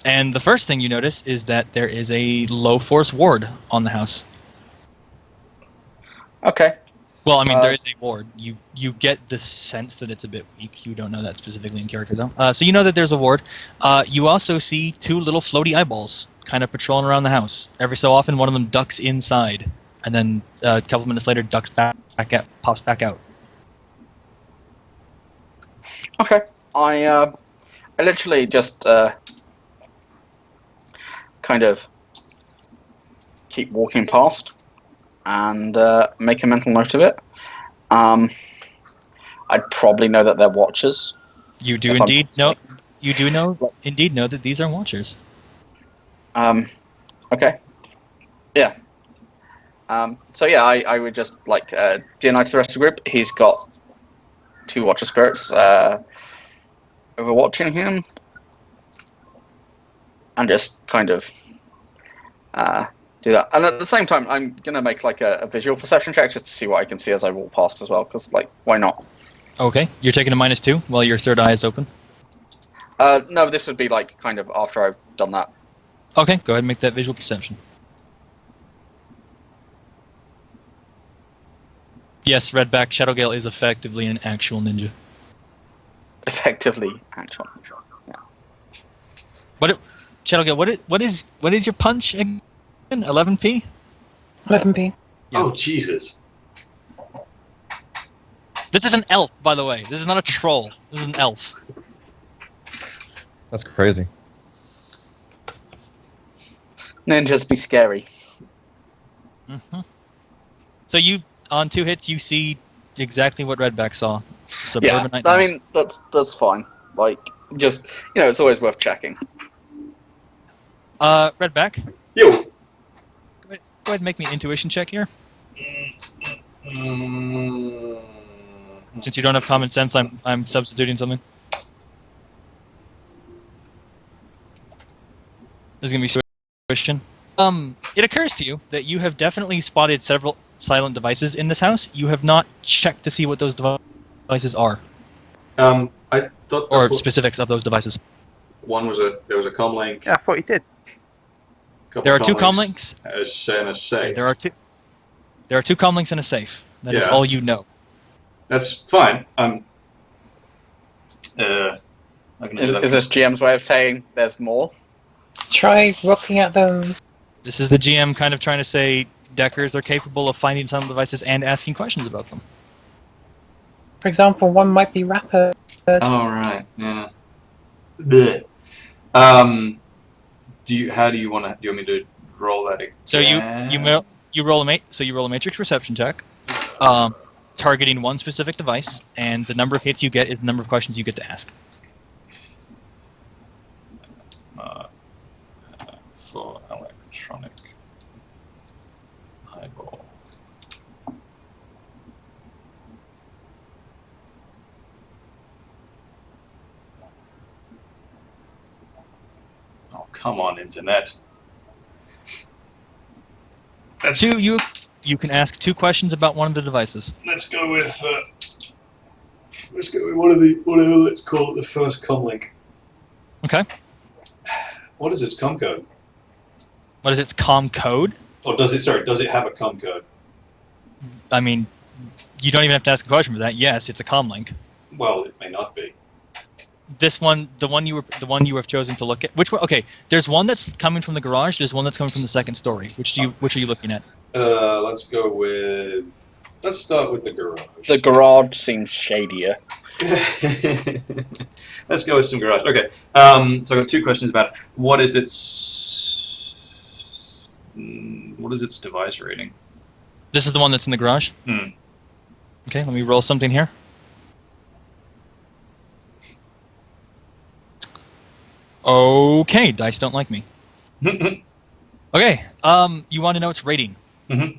And the first thing you notice is that there is a low force ward on the house. Okay. Well, I mean, there is a ward. You get the sense that it's a bit weak. You don't know that specifically in character, though. So you know that there's a ward. You also see 2 little floaty eyeballs kind of patrolling around the house. Every so often, one of them ducks inside, and then a couple minutes later, ducks pops back out. Okay. I literally just kind of keep walking past and make a mental note of it. I'd probably know that they're watchers. You do indeed know. You do know indeed know that these are watchers. Okay. Yeah. So yeah, I would just like DNI to the rest of the group. He's got 2 watcher spirits overwatching him, and just kind of do that. And at the same time, I'm gonna make like a visual perception check just to see what I can see as I walk past as well. Because like, why not? Okay, you're taking a -2 while your third eye is open. No, this would be like kind of after I've done that. Okay, go ahead and make that visual perception. Yes, Redback Shadowgale is effectively an actual ninja. Effectively, actually. Yeah. Shadowgale, what is your punch again? 11p? 11p. Yeah. Oh, Jesus. This is an elf, by the way. This is not a troll. This is an elf. That's crazy. Ninjas be scary. Mm-hmm. So on 2 hits, you see exactly what Redback saw. Suburban Yeah, night I mouse. mean that's fine. Like, just it's always worth checking. Redback, Yo! go ahead and make me an intuition check here. Since you don't have common sense, I'm substituting something. This is gonna be question. It occurs to you that you have definitely spotted several silent devices in this house. You have not checked to see what those devices are, I thought or that's specifics of those devices. one was there was a comlink. Yeah, I thought you did. There are 2 comlinks. And a safe. There are 2 comlinks and a safe. That is Yeah. all you know. That's fine. I'm gonna do that. Is this GM's way of saying there's more? Try looking at them. This is the GM kind of trying to say Deckers are capable of finding silent devices and asking questions about them. For example, one might be rapid. Oh right, yeah. Blech. How do you want me to roll that again? So you roll a matrix perception check, targeting one specific device, and the number of hits you get is the number of questions you get to ask. For electronic eyeball. Oh, come on, internet. You can ask 2 questions about one of the devices. Let's go with one of the whatever. Let's call it the first comlink. Okay. What is its com code? What is its com code? Or does it? Sorry, does it have a com code? I mean, you don't even have to ask a question for that. Yes, it's a comlink. Well, it may not be. This one, the one you have chosen to look at. Which one? Okay, there's one that's coming from the garage. There's one that's coming from the second story. Which are you looking at? Let's go with. Let's start with the garage. The garage seems shadier. Let's go with some garage. Okay. So I've got 2 questions about it. What is its device rating? This is the one that's in the garage. Okay, let me roll something here. Okay, dice don't like me. Okay, you want to know its rating? Mhm.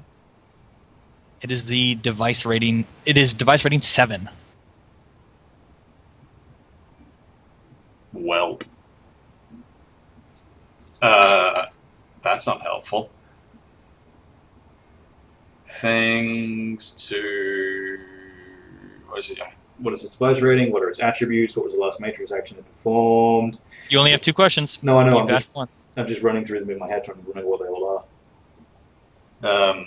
It is the device rating. It is device rating 7. Well, that's unhelpful. Things to what is its device rating? What are its attributes? What was the last matrix action it performed? You only have 2 questions. No, I know. You've asked one. I'm just running through them in my head, trying to remember what they all are.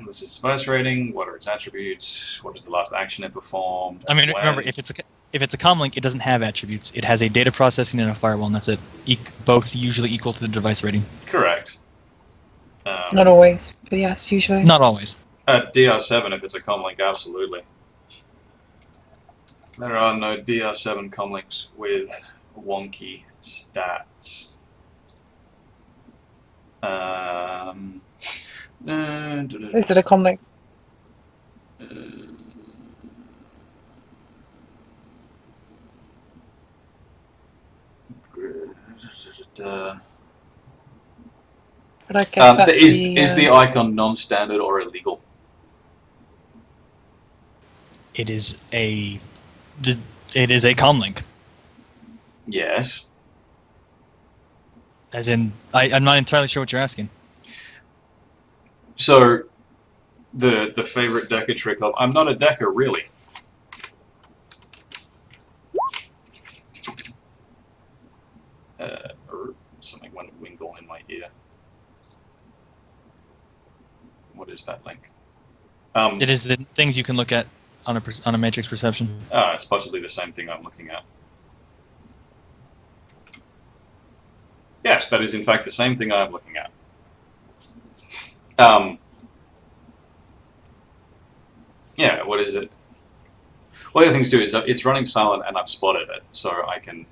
What's its device rating? What are its attributes? What is the last action it performed? I mean, When? remember, if it's a comlink, it doesn't have attributes. It has a data processing and a firewall, and that's it. Both usually equal to the device rating. Correct. Not always, but yes, usually. Not always. At DR7, if it's a comlink, absolutely. There are no DR7 comlinks with wonky stats. Is it a comlink? But I guess that's is the icon non-standard or illegal? It is a comlink. Yes. As in, I'm not entirely sure what you're asking. So, the favorite Decker trick of I'm not a Decker really. Or something went winkle in my ear. What is that link? It is the things you can look at on a matrix perception. It's possibly the same thing I'm looking at. Yes, that is in fact the same thing I'm looking at. Yeah, what is it? Well, the other things too is it's running silent, and I've spotted it, so I can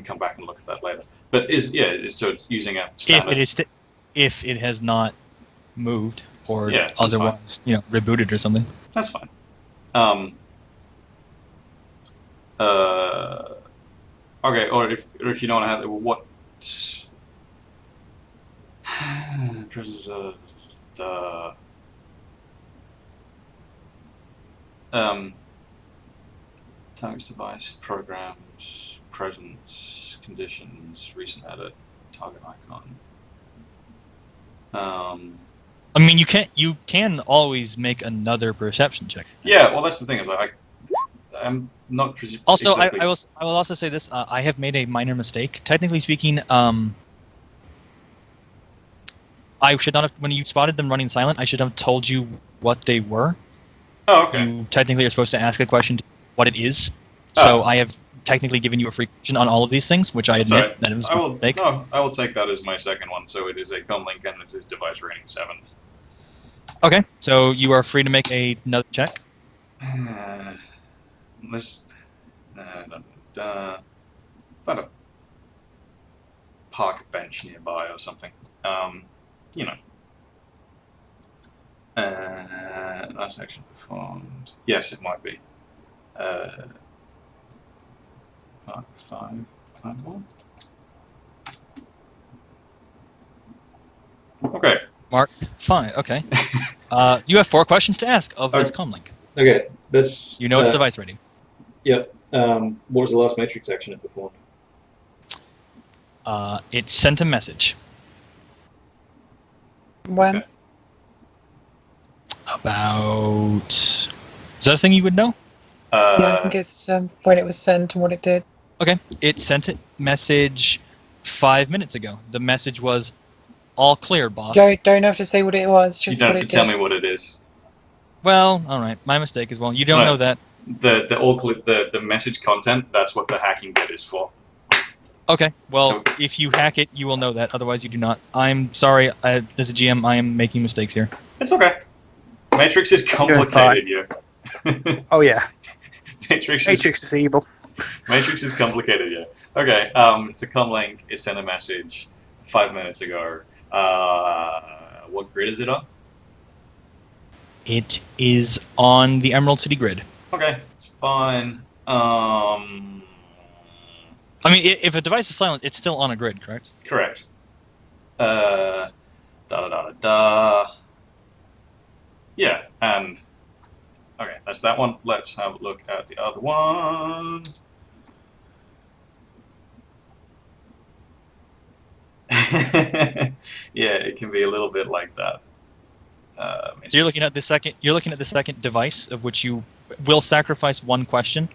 come back and look at that later. But so it's using a standard. If it has not moved or Yeah, that's otherwise, rebooted or something. That's fine. Okay, or if you don't have what. Targets device, programs, presence, conditions, recent edit, target icon. I mean, you can always make another perception check. Yeah, well, that's the thing is I'm not. Also, exactly... I will also say this. I have made a minor mistake. Technically speaking, I should not have. When you spotted them running silent, I should have told you what they were. Oh, okay. You technically are supposed to ask a question, what it is. So I have technically given you a free question on all of these things, which I admit that it was a mistake. No, I will take that as my second one. So it is a comlink and it is device rating 7. Okay, so you are free to make another check. Let's find a park bench nearby or something. Last action performed. Yes, it might be. 5-1. Okay. Mark, fine. Okay. You have 4 questions to ask of this comlink. Okay, this. You know its device rating. Yep. What was the last matrix action it performed? It sent a message. When? Okay. About. Is that a thing you would know? Yeah, I think it's when it was sent and what it did. Okay. It sent a message 5 minutes ago. The message was, "All clear, boss." Don't have to say what it was. Just you don't what have to it tell did. me what it is. Well, all right. My mistake as well. You don't No. know that. The message content. That's what the hacking bit is for. Okay. Well, So- if you hack it, you will know that. Otherwise, you do not. I'm sorry. As a GM, I am making mistakes here. It's okay. Matrix is complicated, here. Oh yeah, Matrix Matrix is evil. Matrix is complicated, yeah. Okay, it's a comlink. It sent a message 5 minutes ago. What grid is it on? It is on the Emerald City grid. Okay, it's fine. I mean, if a device is silent, it's still on a grid, correct? Correct. Da da da da da. Yeah, and okay, that's that one. Let's have a look at the other one. Yeah, it can be a little bit like that. So you're looking at the second. You're looking at the second device of which you will sacrifice one question.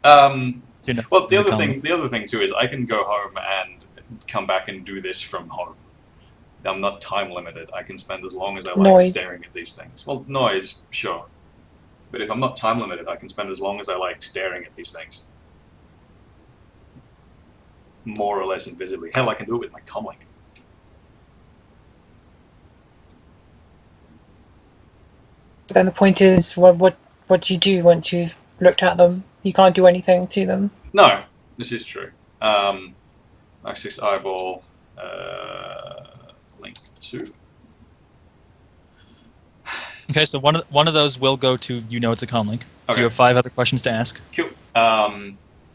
Well, the other thing too is I can go home and come back and do this from home. I'm not time limited. I can spend as long as I like staring at these things. Well, noise, sure. But if I'm not time limited, I can spend as long as I like staring at these things. More or less invisibly. Hell, I can do it with my comlink. Then the point is, what do you do once you've looked at them? You can't do anything to them. No, this is true. Axis eyeball, link 2. Okay, so one of those will go to it's a comlink. So Okay. you have 5 other questions to ask. Cool.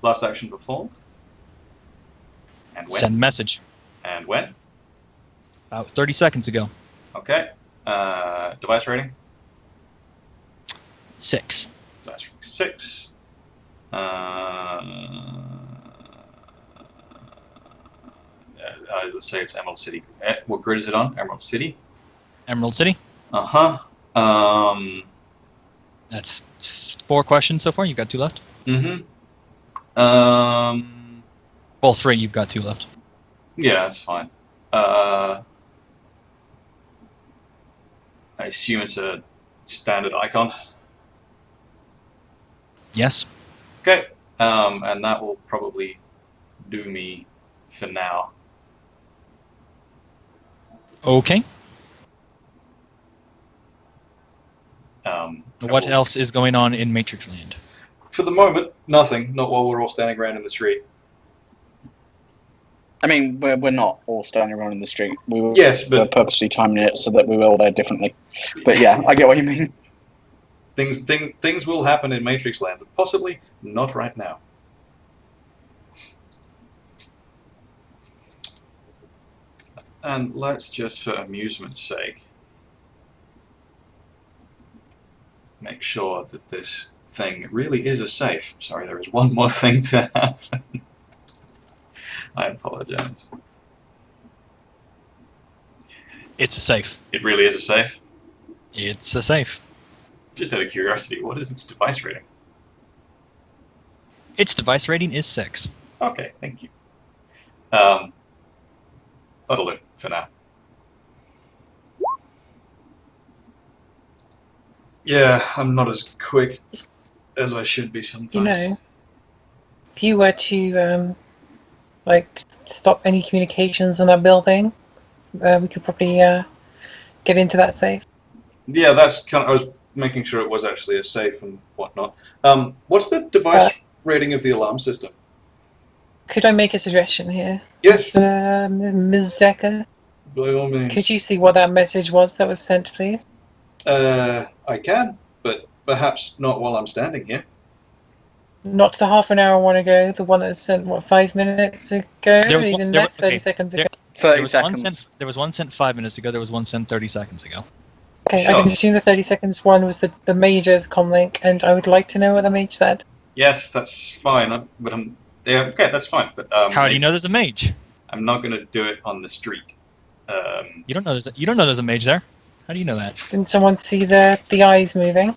Last action performed. And when? Send message. And when? About 30 seconds ago. Okay. Device rating? 6. Device rating 6. Let's say it's Emerald City. What grid is it on? Emerald City? Emerald City. Uh-huh. That's 4 questions so far. You've got 2 left. Mm-hmm. Well, 3. You've got 2 left. Yeah, that's fine. I assume it's a standard icon. Yes. Okay. And that will probably do me for now. Okay. What will- else is going on in Matrix Land? For the moment, nothing. Not while we're all standing around in the street. I mean, we're not all standing around in the street. Yes, but we're purposely timing it so that we were all there differently. But yeah, I get what you mean. things will happen in Matrix Land, but possibly not right now. And let's just, for amusement's sake, make sure that this thing really is a safe. Sorry, there is one more thing to happen. I apologize. It's a safe. It really is a safe? It's a safe. Just out of curiosity, what is its device rating? Its device rating is 6. Okay, thank you. That'll do for now. Yeah, I'm not as quick as I should be sometimes. If you were to stop any communications in that building, we could probably get into that safe. Yeah, that's kind of. I was making sure it was actually a safe and whatnot. What's the device rating of the alarm system? Could I make a suggestion here? Yes, Ms. Decker, by all means. could you see what that message was that was sent, please? I can, but perhaps not while I'm standing here. Not the half an hour one ago, the one that was sent, 5 minutes ago? There was one- Even there less, was- 30 seconds ago. 30 was seconds. There was one sent 5 minutes ago. There was one sent 30 seconds ago. Okay, Sure. I can assume the 30 seconds one was the Major's comlink, and I would like to know what the Mage said. Yes, that's fine. Yeah, okay, that's fine. But How do you know there's a mage? I'm not going to do it on the street. You don't know there's a mage there. How do you know that? Didn't someone see the eyes moving?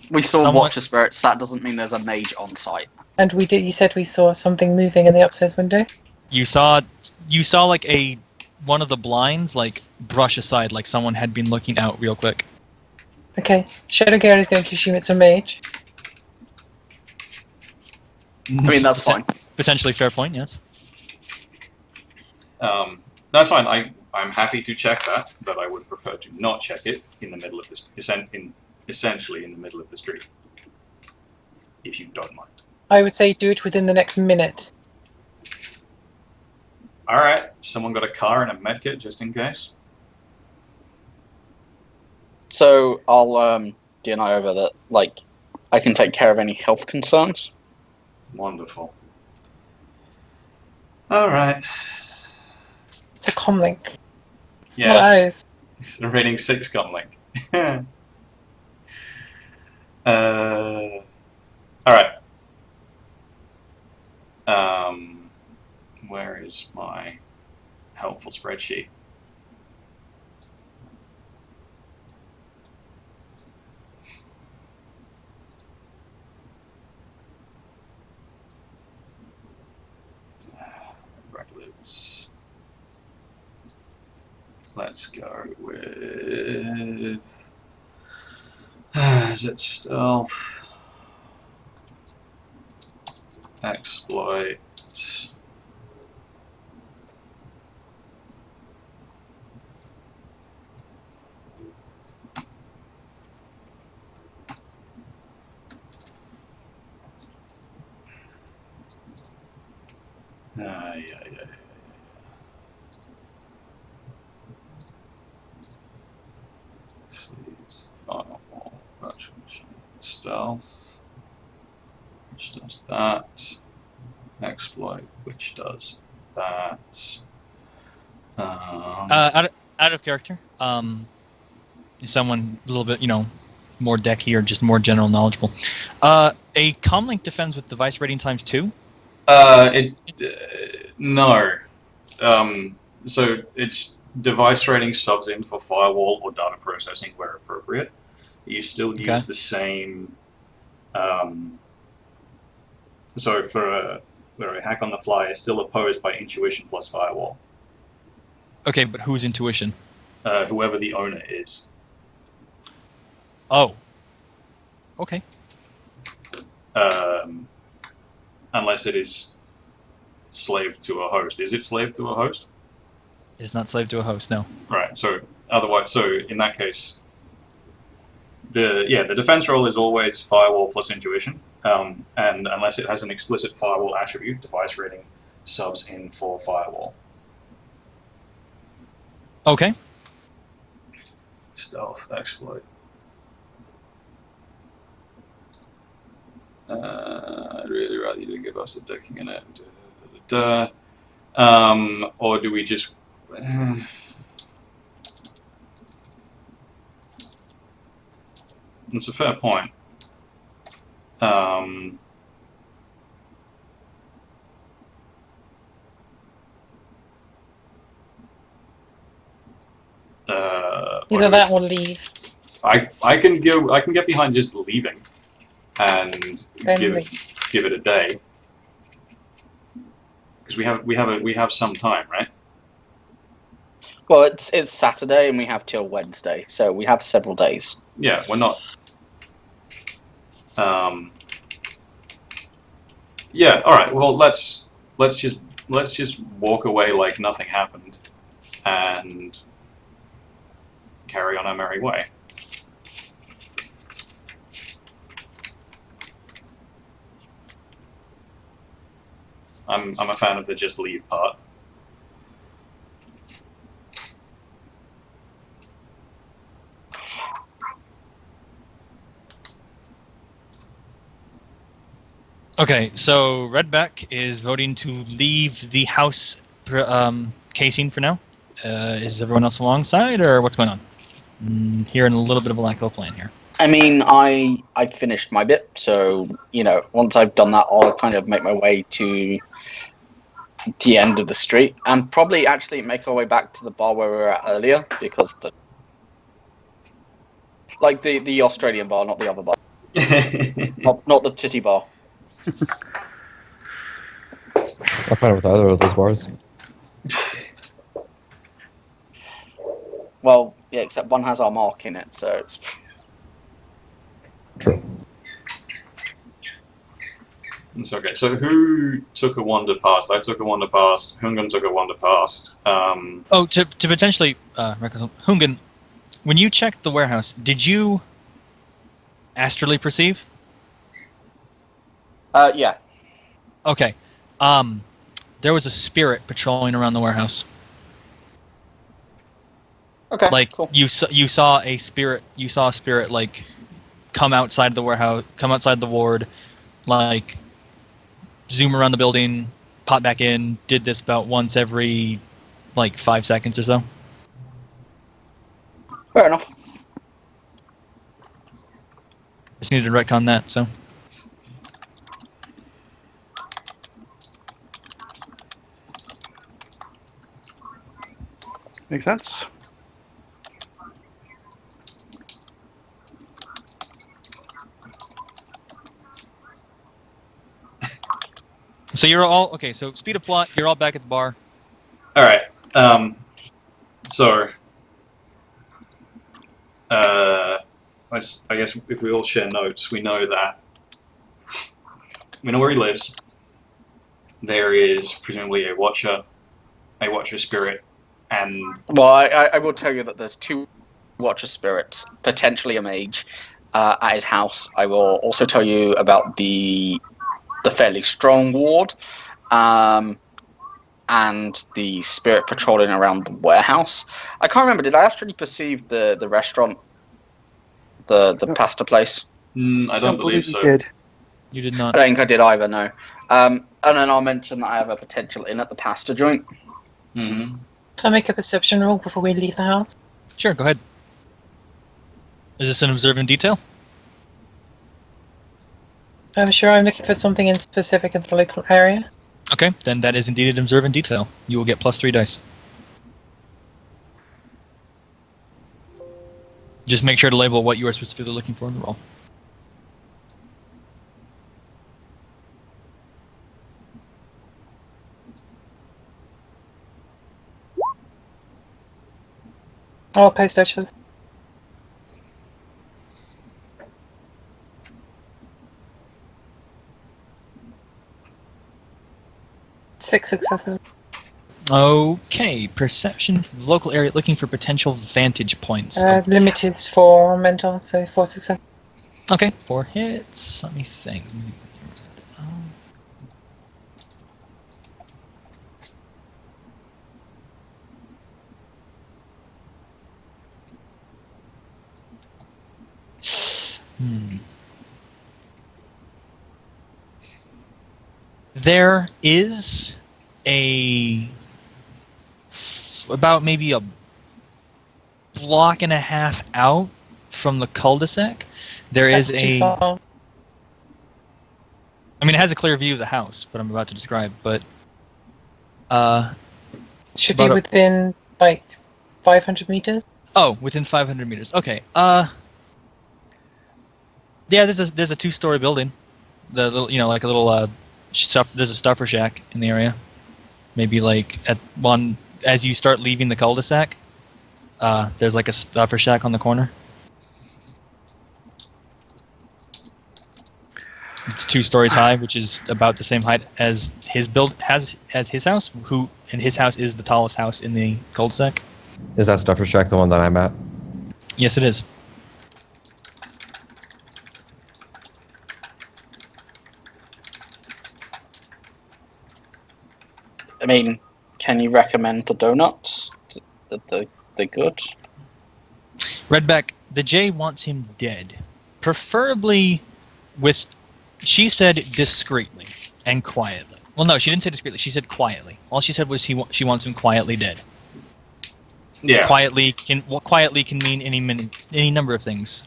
We saw Someone- Watcher Spirits. That doesn't mean there's a mage on site. And we did. You said we saw something moving in the upstairs window. You saw like one of the blinds like brush aside, like someone had been looking out real quick. Okay, Shadowrun is going to assume it's a mage. I mean, that's fine. Potentially fair point. Yes. That's fine. I'm happy to check that, but I would prefer to not check it in the middle of this, essentially in the middle of the street, if you don't mind. I would say do it within the next minute. All right. Someone got a car and a medkit just in case. So I'll DNI over that. Like, I can take care of any health concerns. Wonderful. All right. It's a comlink. Not Yes. ours. It's a rating 6 comlink. All right. Where is my helpful spreadsheet? Recluse. Let's go with. Is it stealth? Exploit. Yeah. Seize, firewall, virtual machine, stealth, which does that. Exploit, which does that. Out of character. Is someone a little bit, more decky or just more general knowledgeable? A comlink defends with device rating times 2. No. So it's device rating subs in for firewall or data processing where appropriate. You still use the same. So for a hack on the fly is still opposed by intuition plus firewall. Okay, but whose intuition? Whoever the owner is. Oh. Okay. Unless it is slave to a host. Is it slave to a host? It's not slave to a host, no. Right. So in that case, the defense roll is always firewall plus intuition, and unless it has an explicit firewall attribute, device rating subs in for firewall. Okay. Stealth exploit. I'd really rather you didn't give us a decking in it. Or do we just? It's a fair point. Either that or leave. I can get behind just leaving, and give it a day, because we have some time, right? Well, it's Saturday and we have till Wednesday, so we have several days. Yeah, we're not. Yeah. All right. Well, let's just walk away like nothing happened, and carry on our merry way. I'm a fan of the just leave part. Okay, so Redback is voting to leave the house casing for now. Is everyone else alongside, or what's going on? Hearing a little bit of a lack of a plan here. I mean, I finished my bit, so once I've done that, I'll kind of make my way to the end of the street and probably actually make our way back to the bar where we were at earlier, because the Australian bar, not the other bar, not the titty bar. I'm fine with either of those bars. Well, yeah, except one has our mark in it, so it's True. It's okay. So who took a wander past? I took a wander past. Hungan took a wander past. To potentially, Hungan, when you checked the warehouse, did you astrally perceive? Yeah. Okay. There was a spirit patrolling around the warehouse. Okay. Like Cool. you saw a spirit like come outside the warehouse, come outside the ward, like zoom around the building, pop back in. Did this about once every like 5 seconds or so. Fair enough. Just needed to retcon that. So Makes sense. you're all okay. So speed of plot. You're all back at the bar. All right. So, I guess if we all share notes, we know where he lives. There is presumably a watcher spirit, and Well, I will tell you that there's 2 Watcher spirits, potentially a mage, at his house. I will also tell you about the fairly strong ward, and the spirit patrolling around the warehouse. I can't remember. Did I actually perceive the restaurant, the pasta place? I don't believe so. you did. You did I not. don't think I did either. No. And then I'll mention that I have a potential in at the pasta joint. Mm-hmm. Can I make a perception roll before we leave the house? Sure, go ahead. Is this an observe in detail? I'm sure I'm looking for something in specific in the local area. Okay, then that is indeed an observe in detail. You will get +3 dice. Just make sure to label what you are specifically looking for in the roll. I'll post actually. Six successes. Okay, perception for the local area looking for potential vantage points. Limited for mental, so 4 successes. Okay, 4 hits. Let me think. There is about maybe a block and a half out from the cul-de-sac. There is That's too far. I mean, it has a clear view of the house, what I'm about to describe, but Should be about within like 500 meters. oh, within 500 meters. Okay. Yeah, there's a 2-story building. The little, like a little there's a stuffer shack in the area. Maybe like at one as you start leaving the cul-de-sac, there's like a stuffer shack on the corner. It's 2 stories high, which is about the same height as his his house. And his house is the tallest house in the cul-de-sac. Is that Stuffer Shack the one that I'm at? Yes, it is. I mean, can you recommend the donuts? They're good. Redback, the J wants him dead, preferably with. She said discreetly and quietly. Well, no, she didn't say discreetly. She said quietly. All she said was she wants him quietly dead. Yeah. Quietly can mean any number of things.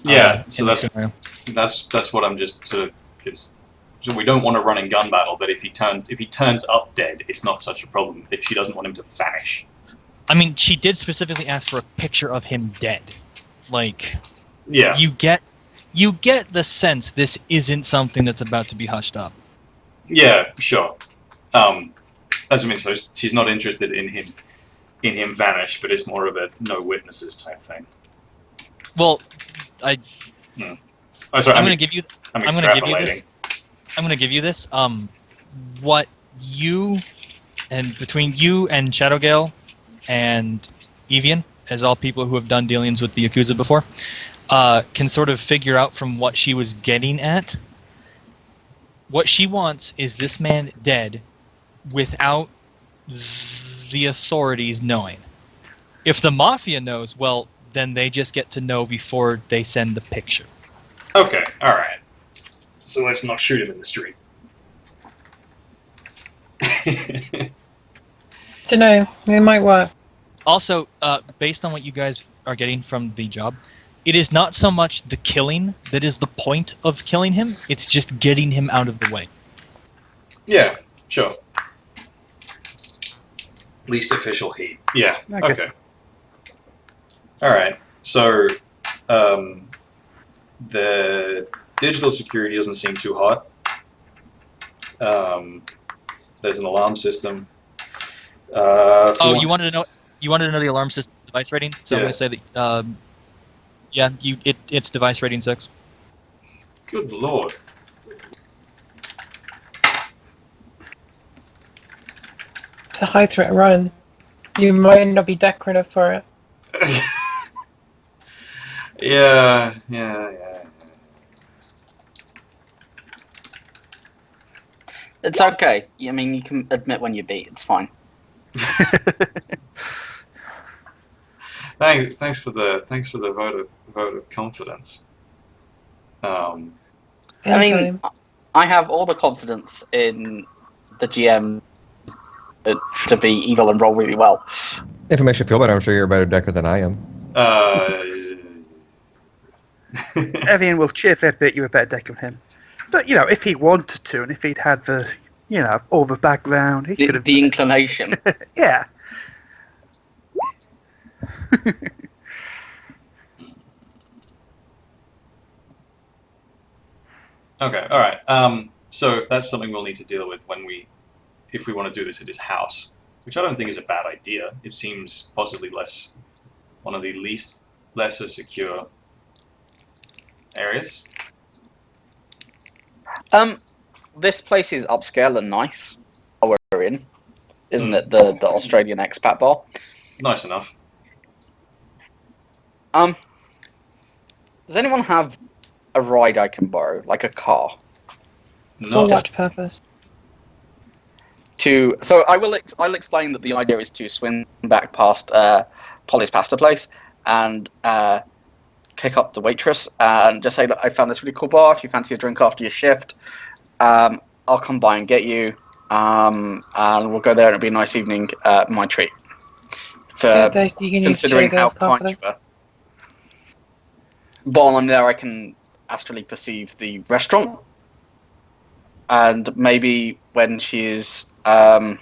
Yeah. So in this scenario. that's what I'm just sort of. So we don't want a run and gun battle, but if he turns up dead, it's not such a problem. If she doesn't want him to vanish. I mean, she did specifically ask for a picture of him dead. Like, yeah, you get the sense this isn't something that's about to be hushed up. Yeah, sure. That's what I mean. So she's not interested in him vanish, but it's more of a no witnesses type thing. Well, Oh, sorry. I'm going to give you. I'm going to give you extrapolating. this. I'm going to give you this. What you and between you and Shadowgale and Evian, as all people who have done dealings with the Yakuza before, can sort of figure out from what she was getting at. What she wants is this man dead without the authorities knowing. If the Mafia knows, well, then they just get to know before they send the picture. Okay, alright. So let's not shoot him in the street. Don't know. It might work. Also, based on what you guys are getting from the job, it is not so much the killing that is the point of killing him, it's just getting him out of the way. Yeah, sure. Least official heat. Yeah, okay. Alright, so the digital security doesn't seem too hot. There's an alarm system. You wanted to know the alarm system device rating? So I'm going to say that it's device rating 6. Good lord. It's a high threat run. You might not be decorative for it. Yeah. It's okay. I mean, you can admit when you beat. It's fine. Thanks for the vote of confidence. I mean, Anytime. I have all the confidence in the GM to be evil and roll really well. If it makes you feel better, I'm sure you're a better decker than I am. Evian will cheerfully admit you were a better decker than him. But, if he wanted to, and if he'd had the, all the background, he could have... The inclination. Yeah. Okay, alright. So that's something we'll need to deal with if we want to do this at his house, which I don't think is a bad idea. It seems possibly one of the lesser secure areas. This place is upscale and nice. We're in, isn't it? The Australian expat bar. Nice enough. Does anyone have a ride I can borrow, like a car? For what purpose? So I'll explain that the idea is to swing back past Polly's pasta place and pick up the waitress and just say, look, I found this really cool bar. If you fancy a drink after your shift, I'll come by and get you, and we'll go there and it'll be a nice evening. My treat. For You can use considering how Shadowrun's kind you confidence. were. While I'm there, I can astrally perceive the restaurant, and maybe when she is a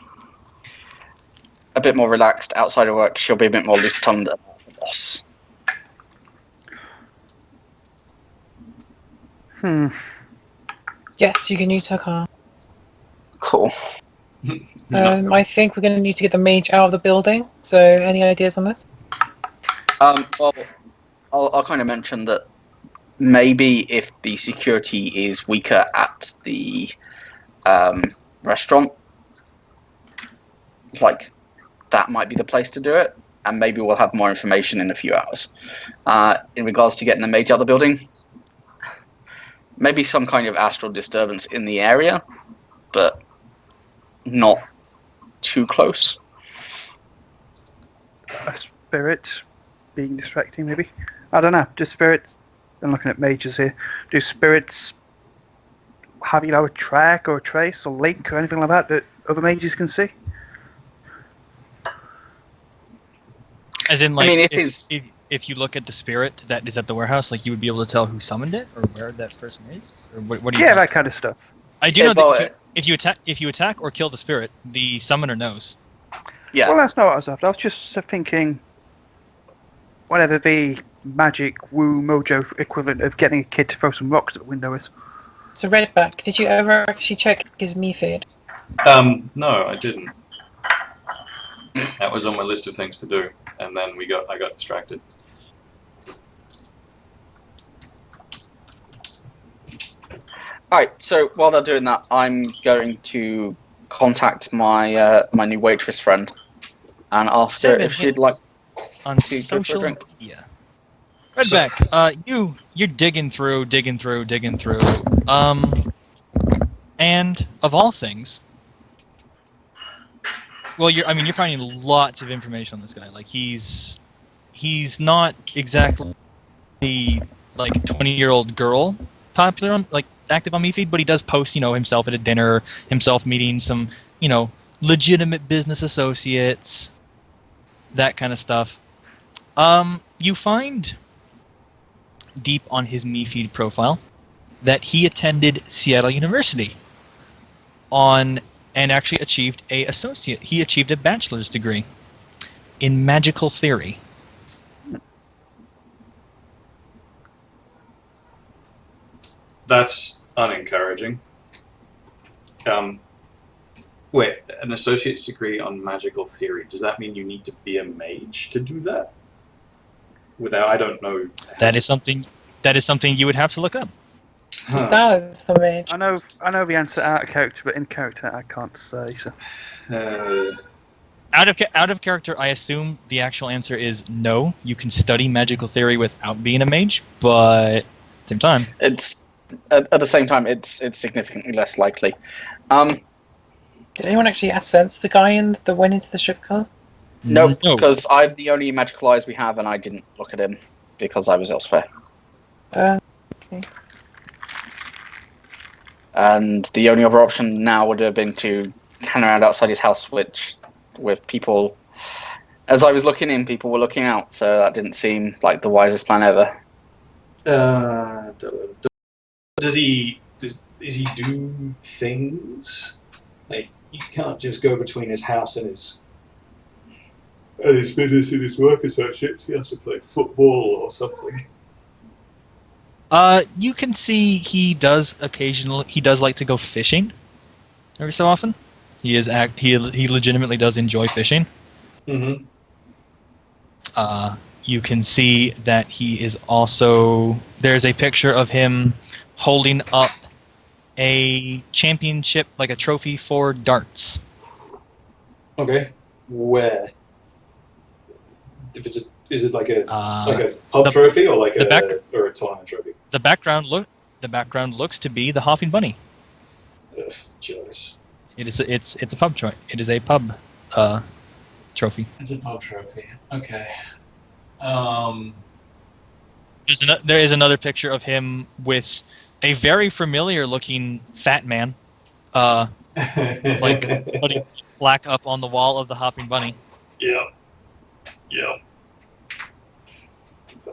bit more relaxed outside of work, she'll be a bit more loose-tongued about the boss. Yes, you can use her car. Cool. I think we're going to need to get the mage out of the building. So, any ideas on this? Well, I'll kind of mention that maybe if the security is weaker at the restaurant, like, that might be the place to do it, and maybe we'll have more information in a few hours. In regards to getting the mage out of the building, maybe some kind of astral disturbance in the area, but not too close. A spirit being distracting, maybe? I don't know. Do spirits... I'm looking at mages here. Do spirits have, a track or a trace or link or anything like that other mages can see? As in, like, I mean, if you look at the spirit that is at the warehouse, like, you would be able to tell who summoned it or where that person is, or what do you? Yeah, that kind of stuff. I do know that if you attack or kill the spirit, the summoner knows. Yeah. Well, that's not what I was after. I was just thinking, whatever the magic woo mojo equivalent of getting a kid to throw some rocks at the window is. So, Redback, did you ever actually check his me feed? No, I didn't. That was on my list of things to do, and then I got distracted. Alright, so while they're doing that, I'm going to contact my my new waitress friend and ask her if she'd like on to go for a social drink. media. Redback, you're digging through. And of all things, Well, you're finding lots of information on this guy. Like he's not exactly like 20-year-old girl popular on like active on MeFeed, but he does post, himself at a dinner, himself meeting some, legitimate business associates, that kind of stuff. You find deep on his MeFeed profile that he attended Seattle University and actually achieved he achieved a bachelor's degree in magical theory. That's unencouraging. Wait, an associate's degree on magical theory. Does that mean you need to be a mage to do that? I don't know. That is something you would have to look up. Sounds the mage. I know the answer out of character, but in character I can't say. So Out of character, I assume the actual answer is no. You can study magical theory without being a mage, but at the same time, It's at the same time, it's significantly less likely. Did anyone actually sense the guy that went into the strip club? No, because I'm the only magical eyes we have, and I didn't look at him because I was elsewhere. Okay. And the only other option now would have been to hang around outside his house, which, with people, as I was looking in, people were looking out, so that didn't seem like the wisest plan ever. Does he do things? Like, you can't just go between his house and his business and his work associates. He has to play football or something. you can see he does like to go fishing every so often. He legitimately does enjoy fishing. Mm-hmm. You can see that he is also, there's a picture of him holding up a championship, like a trophy for darts. Okay. Where? Is it like a pub trophy or like a tournament trophy? The background looks to be the Hopping Bunny. Jealous. It's a pub trophy. It is a pub trophy. It's a pub trophy. Okay. There is another picture of him with a very familiar looking fat man, like putting black up on the wall of the Hopping Bunny. Yeah.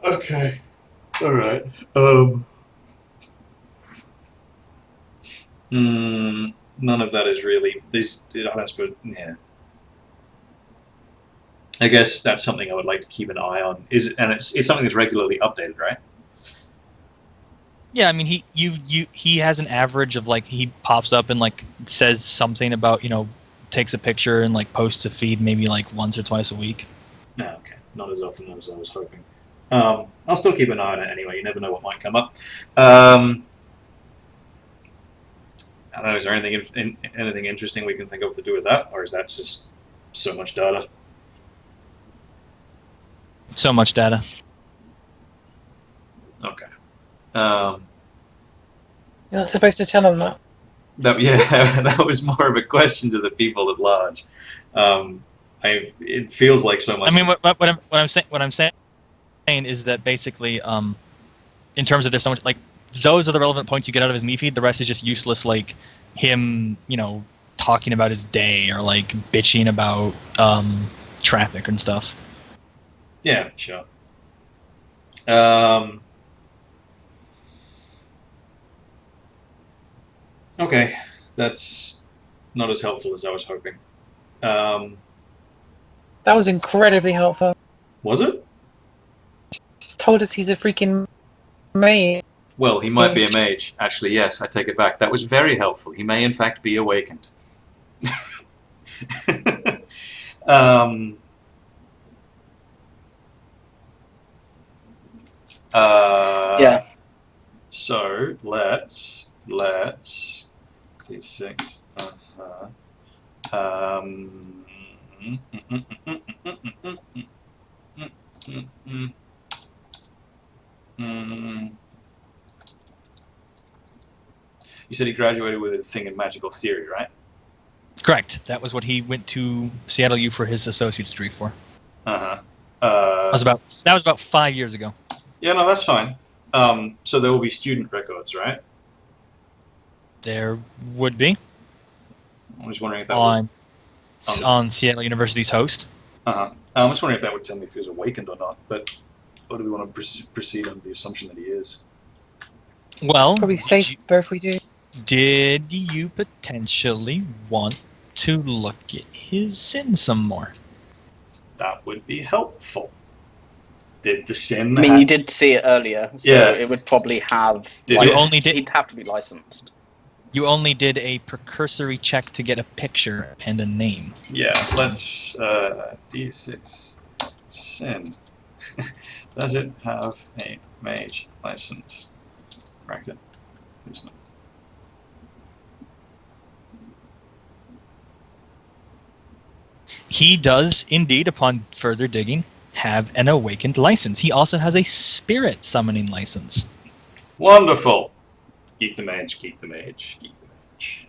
Okay. All right. None of that is really yeah. I guess that's something I would like to keep an eye on. It's something that's regularly updated, right? Yeah, I mean he has an average of like he pops up and like says something about takes a picture and like posts a feed maybe like once or twice a week. No, okay, not as often as I was hoping. I'll still keep an eye on it anyway. You never know what might come up. I don't know. Is there anything interesting we can think of to do with that, or is that just so much data? So much data. Okay. You're not supposed to tell them that. That was more of a question to the people at large. It feels like so much. I mean, what I'm saying is that basically, in terms of there's so much like those are the relevant points you get out of his MeFeed. The rest is just useless, like him, talking about his day or like bitching about traffic and stuff. Yeah, sure. Okay, that's not as helpful as I was hoping. That was incredibly helpful. Was it? Just told us he's a freaking mage. Well, he might be a mage. Actually, yes, I take it back. That was very helpful. He may, in fact, be awakened. Yeah. So let's D6. You said he graduated with a thing in magical theory, right? Correct. That was what he went to Seattle U for his associate's degree for. Uh-huh. That was about 5 years ago. Yeah, no, that's fine. So there will be student records, right? There would be I was wondering if that on Seattle University's host. Uh-huh. I was wondering if that would tell me if he was awakened or not, but or do we want to proceed under the assumption that he is? Well, Probably safer if we do. did you potentially want to look at his sin some more? That would be helpful. Did the sin? I mean, you did see it earlier, so Yeah. it would probably have. Did You it? only did. He'd have to be licensed. You only did a precursory check to get a picture and a name. Yeah. Let's D6 sin. Does it have a mage license? Bracket. Who's not? He does indeed, upon further digging, have an awakened license. He also has a spirit summoning license. Wonderful. Geek the mage. Geek the mage. Geek the mage.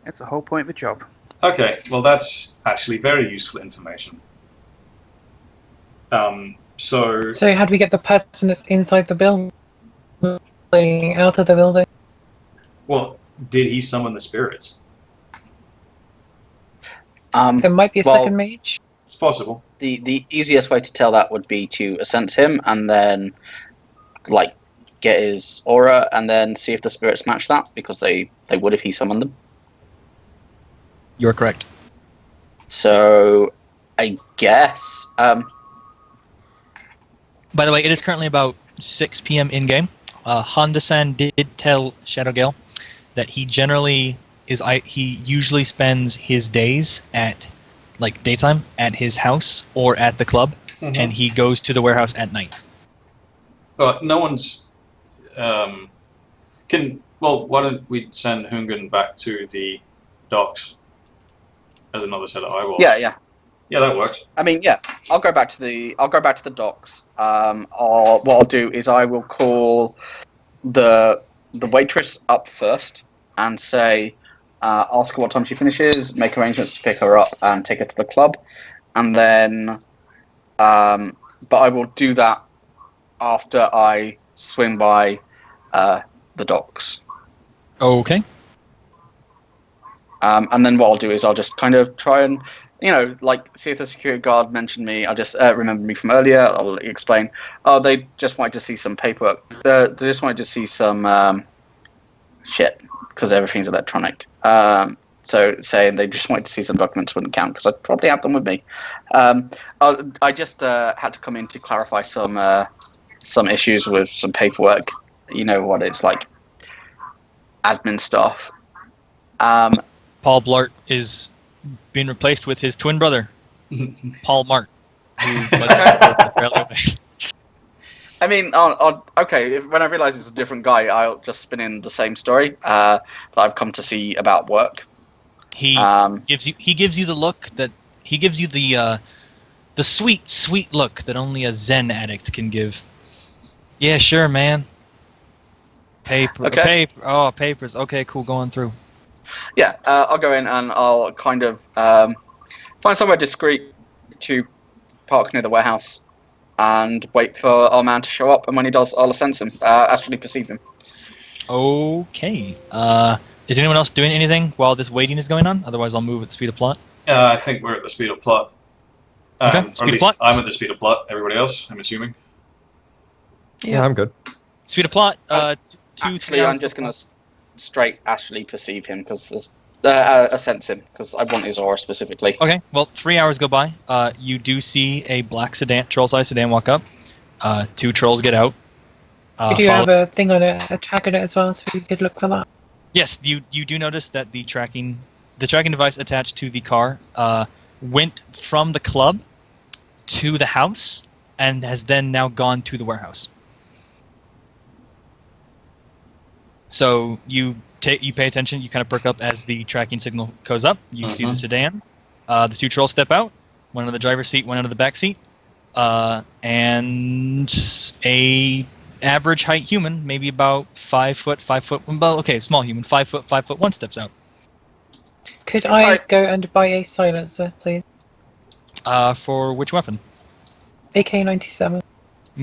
That's the whole point of the job. Okay, well that's actually very useful information. So So how do we get the person that's inside the building out of the building? well, did he summon the spirits? There might be a Well- second mage. It's possible. The easiest way to tell that would be to sense him and then, like, get his aura and then see if the spirits match that, because they would if he summoned them. You're correct. So, I guess. By the way, it is currently about 6 p.m. in-game. Honda-san did tell Shadowgale that he usually spends his days at, like, daytime at his house or at the club, and he goes to the warehouse at night. No one's. Why don't we send Hungan back to the docks as another set of eyeballs? Yeah. Yeah, that works. I mean, yeah. I'll go back to the docks. Or what I'll do is I will call the waitress up first and say, ask her what time she finishes, make arrangements to pick her up and take her to the club, and then, but I will do that after I swing by the docks. Okay. And then what I'll do is I'll just kind of try and, like, see if the security guard mentioned me. I'll just remember me from earlier. I'll explain. Oh, they just wanted to see some paperwork. They just wanted to see some shit, because everything's electronic. So saying they just wanted to see some documents wouldn't count, because I'd probably have them with me. I just had to come in to clarify some issues with some paperwork. You know what it's like, admin stuff. Paul Blart is being replaced with his twin brother, Paul Mart. I mean, okay. When I realise it's a different guy, I'll just spin in the same story that I've come to see about work. He gives you the look that he gives you the sweet look that only a Zen addict can give. Yeah, sure, man. Okay. Papers. Okay, cool. Going through. Yeah, I'll go in and I'll kind of find somewhere discreet to park near the warehouse and wait for our man to show up. And when he does, I'll sense him, astrally perceive him. Okay. Is anyone else doing anything while this waiting is going on? Otherwise, I'll move at the speed of plot. I think we're at the speed of plot. Okay, Or at speed of least plot. I'm at the speed of plot. Everybody else, I'm assuming. Yeah, I'm good. Speed of plot. Actually, I'm just going to straight astrally perceive him, because sense him, because I want his aura specifically. Okay, well, 3 hours go by. You do see a black sedan, troll-sized sedan walk up. 2 trolls get out. We do have a thing on it, a track on it as well, so we could look for that. Yes, you do notice that the tracking device attached to the car went from the club to the house and has then now gone to the warehouse. So you pay attention, you kind of perk up as the tracking signal goes up. You see the sedan. The 2 trolls step out, one out of the driver's seat, one out of the back seat, and a average height human, maybe about 5 foot, 5 foot. Well, okay, small human, 5 foot, 5'1" steps out. Could I Alright. go and buy a silencer, please? For which weapon? AK-97.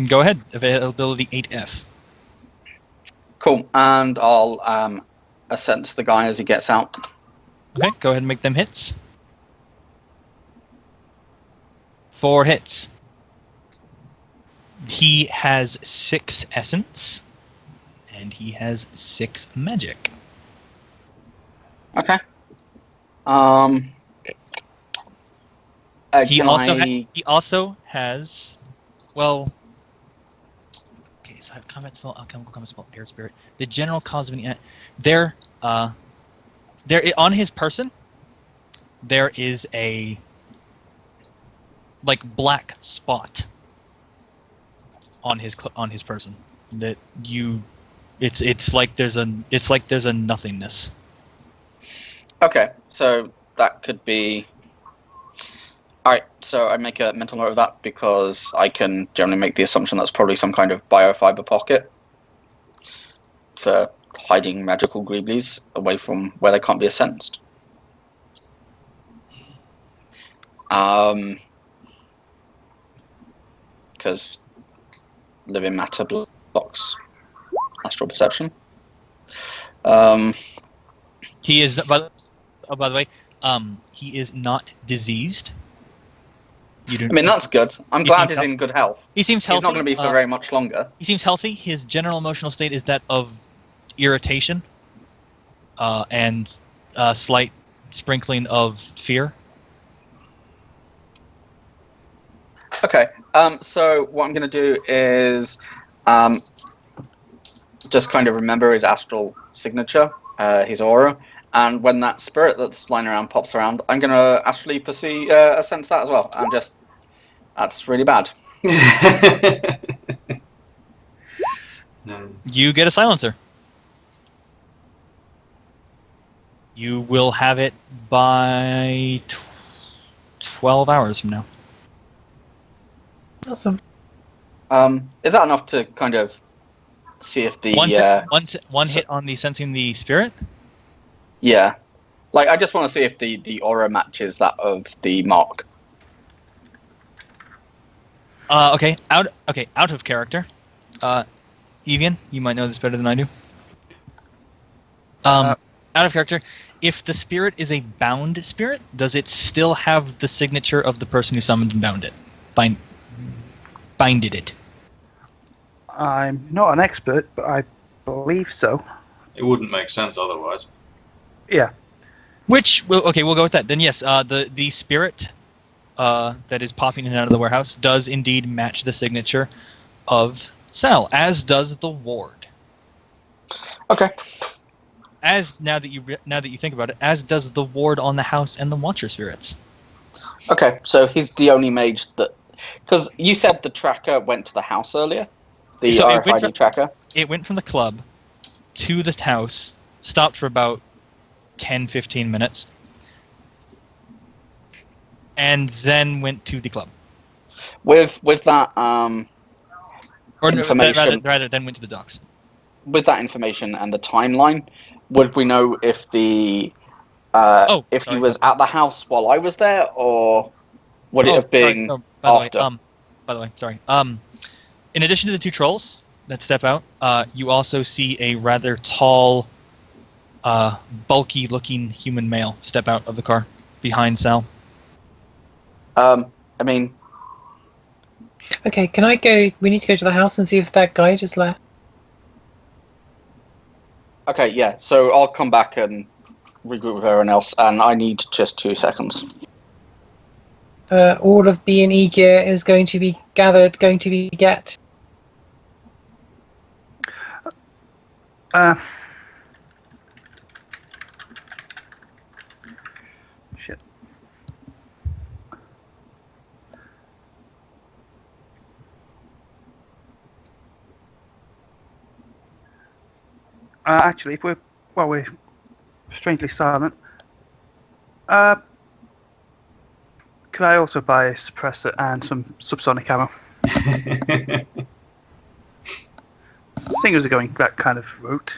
Go ahead. Availability 8F. Cool. And I'll sense the guy as he gets out. Okay, go ahead and make them hits. 4 hits. He has 6 essence, and he has 6 magic. Okay. He also has, well, okay, so I have combat spell, alchemical combat spell, air spirit. The general cause of any, there on his person, there is a like black spot on his person that it's like there's a nothingness. Okay, so that could be. Alright, so I make a mental note of that because I can generally make the assumption that's probably some kind of biofiber pocket for hiding magical greeblies away from where they can't be sensed. Because living matter blocks astral perception. He is, by the way, he is not diseased. I mean, that's good. I'm glad he's in good health. He seems healthy. He's not going to be for very much longer. He seems healthy. His general emotional state is that of irritation and a slight sprinkling of fear. Okay, so what I'm going to do is just kind of remember his astral signature, his aura, and when that spirit that's flying around pops around, I'm going to astrally sense that as well, and just, that's really bad. You get a silencer. You will have it by 12 hours from now. Awesome. Is that enough to kind of see if the one hit on the sensing the spirit? Yeah, like I just want to see if the aura matches that of the mark. Okay, out of character. Evian, you might know this better than I do. Out of character. If the spirit is a bound spirit, does it still have the signature of the person who summoned and bound it? Binded it. I'm not an expert, but I believe so. It wouldn't make sense otherwise. Yeah. We'll go with that. Then yes, the spirit that is popping in and out of the warehouse does indeed match the signature of Sal, as does the ward. Okay. As now that you think about it, as does the ward on the house and the Watcher spirits. Okay, so he's the only mage that, because you said the tracker went to the house earlier, the RFID tracker. It went from the club to the house, stopped for about 10-15 minutes, and then went to the club. With that Or information, rather, then went to the docks. With that information and the timeline, would we know if he was at the house while I was there, or would it have been after? By the way, sorry. In addition to the 2 trolls that step out, you also see a rather tall, bulky-looking human male step out of the car behind Sal. I mean, Okay, can I go? We need to go to the house and see if that guy just left. okay, yeah. So I'll come back and regroup with everyone else, and I need just 2 seconds. All of B&E gear is going to be gathered, get. Shit. Actually, if we're strangely silent, could I also buy a suppressor and some subsonic ammo? singers are going that kind of route.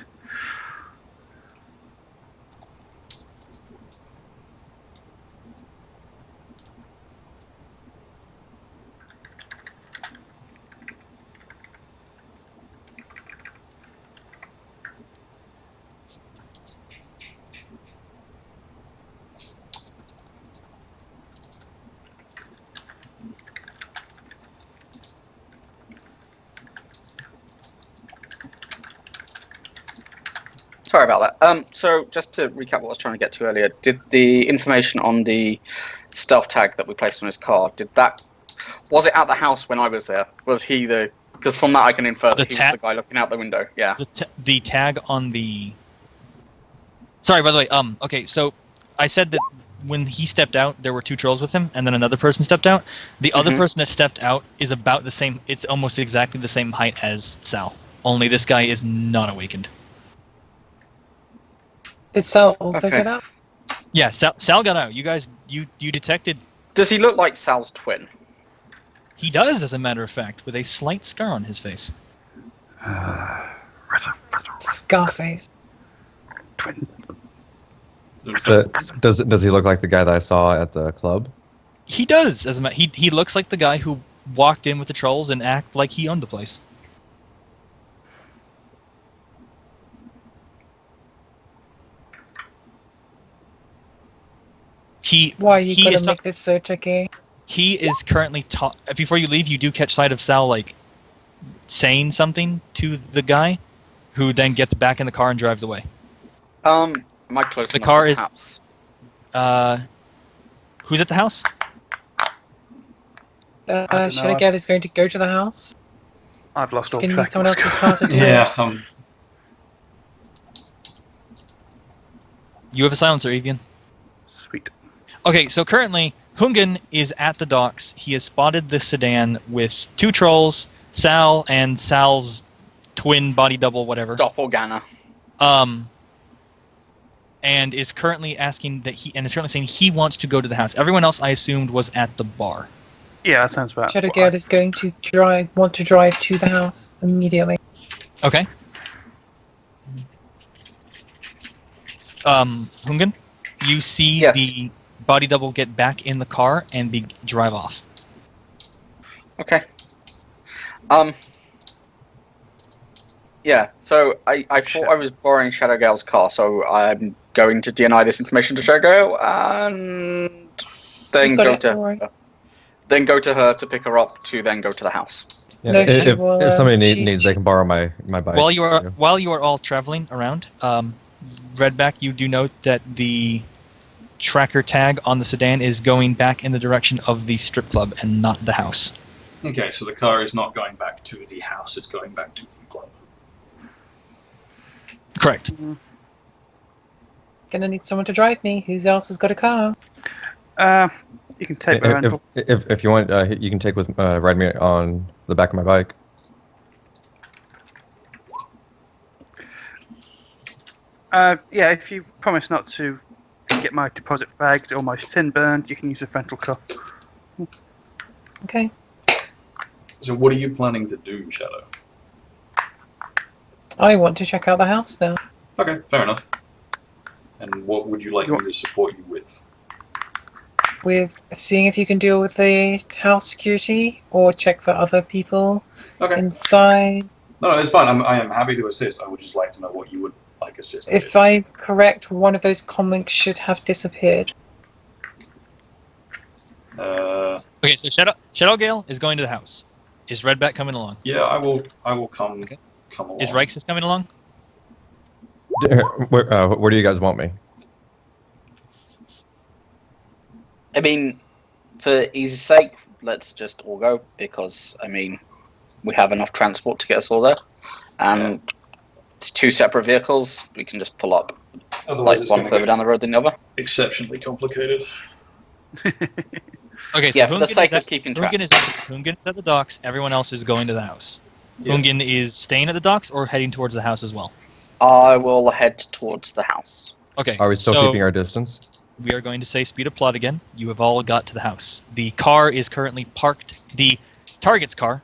Sorry about that. So just to recap what I was trying to get to earlier, did the information on the stealth tag that we placed on his car, was it at the house when I was there? Was he because from that I can infer that he was the guy looking out the window. Yeah. The tag on the. Sorry, by the way. Okay, so I said that when he stepped out, there were 2 trolls with him, and then another person stepped out. The other person that stepped out is about the same. It's almost exactly the same height as Sal. Only this guy is not awakened. Did Sal also Okay. get out? Yeah, Sal got out. You guys, you detected. Does he look like Sal's twin? He does, as a matter of fact, with a slight scar on his face. Scarface. Twin. Does he look like the guy that I saw at the club? He does, as a matter. He looks like the guy who walked in with the trolls and act like he owned the place. Why are you going to make this so tricky? He is currently before you leave, you do catch sight of Sal saying something to the guy, who then gets back in the car and drives away. Am I close The enough car to is. perhaps? Who's at the house? Shadowgale is going to go to the house. I've lost all Can you track. need someone else's car to do it? Yeah. You have a silencer, Evian. Sweet. Okay, so currently, Hungan is at the docks. He has spotted the sedan with 2 trolls, Sal and Sal's twin body double, whatever. Doppelganger. And is currently saying he wants to go to the house. Everyone else, I assumed, was at the bar. Yeah, that sounds about Shadowgale is going to want to drive to the house immediately. Okay. Hungan, you see Yes. the body double get back in the car and drive off. Okay. Yeah, so I thought I was borrowing Shadowgale's car, so I'm going to deny this information to Shadowgale and then go to her to pick her up to then go to the house. Yeah, No, if somebody needs, they can borrow my bike. While you are all traveling around, Redback, you do note that the tracker tag on the sedan is going back in the direction of the strip club and not the house. Okay, so the car is not going back to the house; it's going back to the club. Correct. Gonna need someone to drive me. Who else has got a car? You can take my rental. If you want, you can ride me on the back of my bike. Yeah, if you promise not to get my deposit fagged or my sin burned, you can use a rental car. Okay. So, what are you planning to do, Shadow? I want to check out the house now. Okay, fair enough. And what would you like me to support you with? With seeing if you can deal with the house security or check for other people inside. No, it's fine. I am happy to assist. I would just like to know what you would like assist with. If I'm correct, one of those comics should have disappeared. Okay, so Shadowgale is going to the house. Is Redback coming along? Yeah, I will come. Okay. Come along. Is Rykes coming along? Where do you guys want me? I mean, for easy's sake, let's just all go because we have enough transport to get us all there, and it's 2 separate vehicles. We can just pull up, Otherwise, one further down the road than the other. Exceptionally complicated. Okay, so yeah, for the sake of keeping track. Hungan is at the docks. Everyone else is going to the house. Yeah. Hungan is staying at the docks or heading towards the house as well? I will head towards the house. Okay. Are we still keeping our distance? We are going to say speed of plot again. You have all got to the house. The car is currently parked. The target's car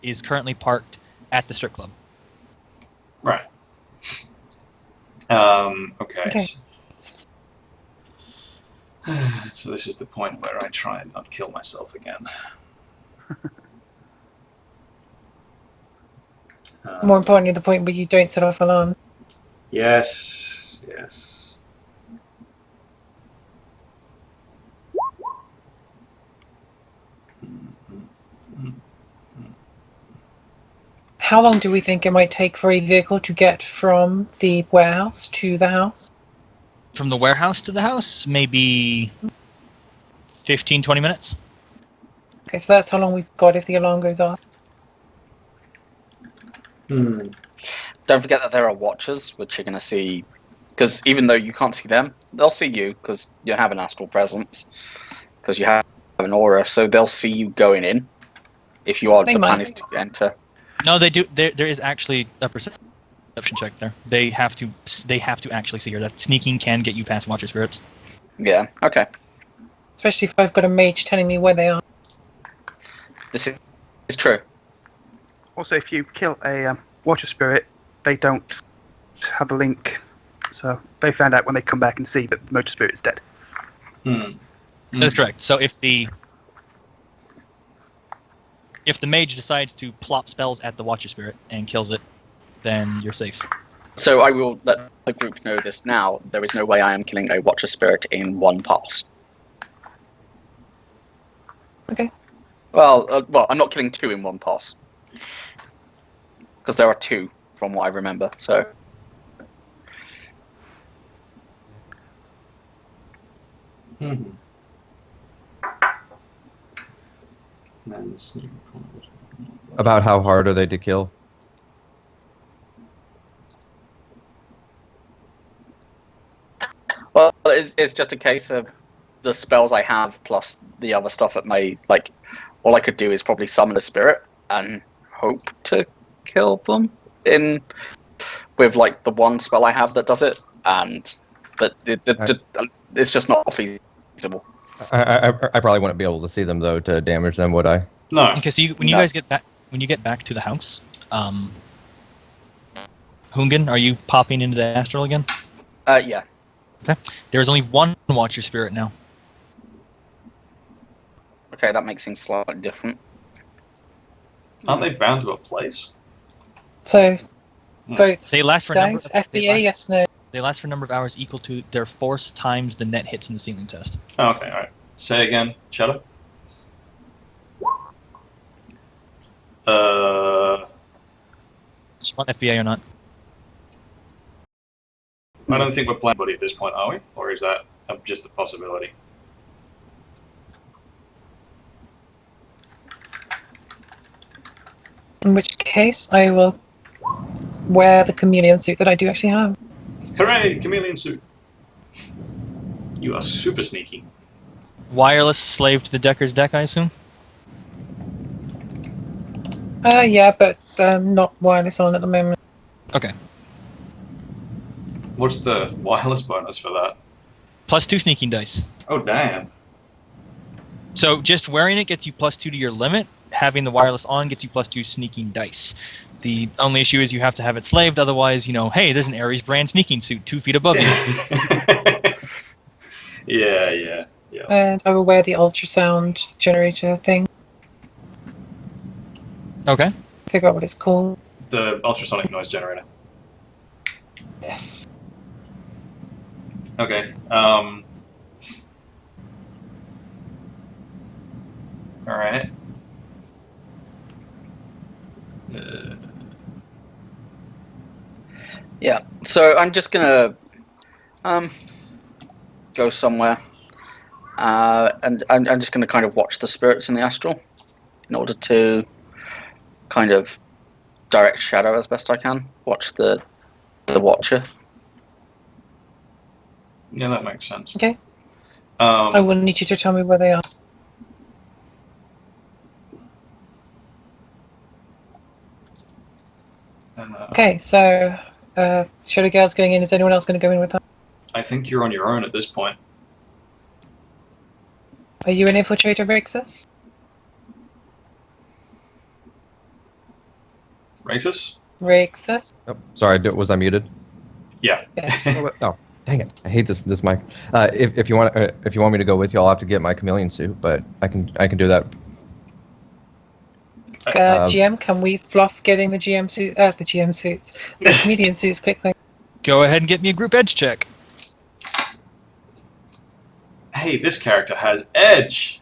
is currently parked at the strip club. Right. Okay. Okay. So this is the point where I try and not kill myself again. More importantly, the point where you don't set off alarm. Yes. Yes. How long do we think it might take for a vehicle to get from the warehouse to the house? From the warehouse to the house, maybe 15, 20 minutes. Okay, so that's how long we've got if the alarm goes off. Don't forget that there are watchers, which you're going to see, because even though you can't see them, they'll see you because you have an astral presence, because you have an aura, so they'll see you going in. If you are, They the plan might. is to enter. No, they do. There is actually a perception check there. They have to actually see her. That sneaking can get you past Watcher Spirits. Yeah. Okay. Especially if I've got a mage telling me where they are. This is true. Also, if you kill a water spirit, they don't have a link. So they found out when they come back and see that the motor spirit is dead. That's correct. So if the mage decides to plop spells at the Watcher Spirit and kills it, then you're safe. So I will let the group know this now. There is no way I am killing a Watcher Spirit in one pass. Okay. Well, I'm not killing two in one pass. Because there are two, from what I remember, so... About how hard are they to kill? Well, it's just a case of the spells I have plus the other stuff that may, like, all I could do is probably summon a spirit and hope to kill them with, like, the one spell I have that does it, but it's just not feasible. I probably wouldn't be able to see them though to damage them, would I? No. Okay, so when you guys get back to the house, Hungan, are you popping into the astral again? Yeah. Okay. There's only one Watcher Spirit now. Okay, that makes things slightly different. Aren't they bound to a place? So, votes, They last for a number. guys. FBA, yes, no. They last for a number of hours equal to their force times the net hits in the ceiling test. Oh, okay, alright. Say again, Shadow. Just want FBA or not? I don't think we're playing buddy at this point, are we? Or is that just a possibility? In which case, I will wear the chameleon suit that I do actually have. Hooray! Chameleon suit! You are super sneaky. Wireless slave to the Decker's deck, I assume? Yeah, but not wireless on at the moment. Okay. What's the wireless bonus for that? +2 sneaking dice. Oh, damn. So just wearing it gets you +2 to your limit. Having the wireless on gets you +2 sneaking dice. The only issue is you have to have it slaved, otherwise, hey, there's an Ares brand sneaking suit 2 feet above you. Yeah. And I will wear the ultrasound generator thing. Okay. Figure out what it's called. The ultrasonic noise generator. Yes. Okay. Alright. Yeah, so I'm just gonna go somewhere, and I'm just gonna kind of watch the spirits in the astral in order to kind of direct Shadow as best I can. Watch the Watcher. Yeah, that makes sense. Okay. I will need you to tell me where they are. Okay, so Shadow Girl's going in. Is anyone else going to go in with her? I think you're on your own at this point. Are you an infiltrator, Rixus? Ratus? Rexus? Oh, sorry, was I muted? Yeah. Yes. Oh, dang it! I hate this mic. If you want me to go with you, I'll have to get my chameleon suit, but I can do that. GM, can we fluff getting the GM suit? The GM suits, the comedian suits quickly. Go ahead and get me a group edge check. Hey, this character has edge.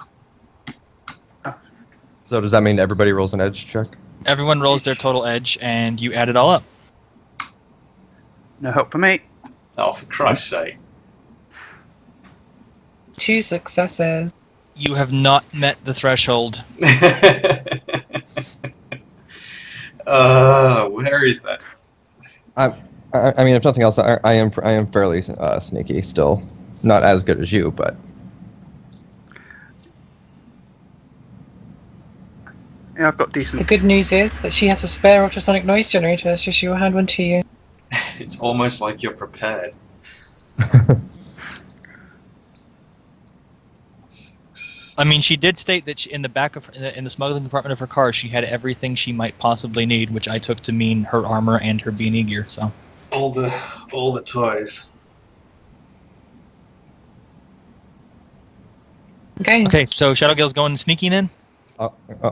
So does that mean everybody rolls an edge check? Everyone rolls their total edge, and you add it all up. No help for me. Oh, for Christ's sake. 2 successes. You have not met the threshold. Where is that? I mean, if nothing else, I am fairly sneaky still. Not as good as you, but Yeah, I've got The decent. good news is that she has a spare ultrasonic noise generator, so she will hand one to you. It's almost like you're prepared. 6. I mean, she did state that in the back of in the smuggling compartment of her car, she had everything she might possibly need, which I took to mean her armor and her beanie gear. So All the toys. Okay. okay, so Shadowgale's going sneaking in.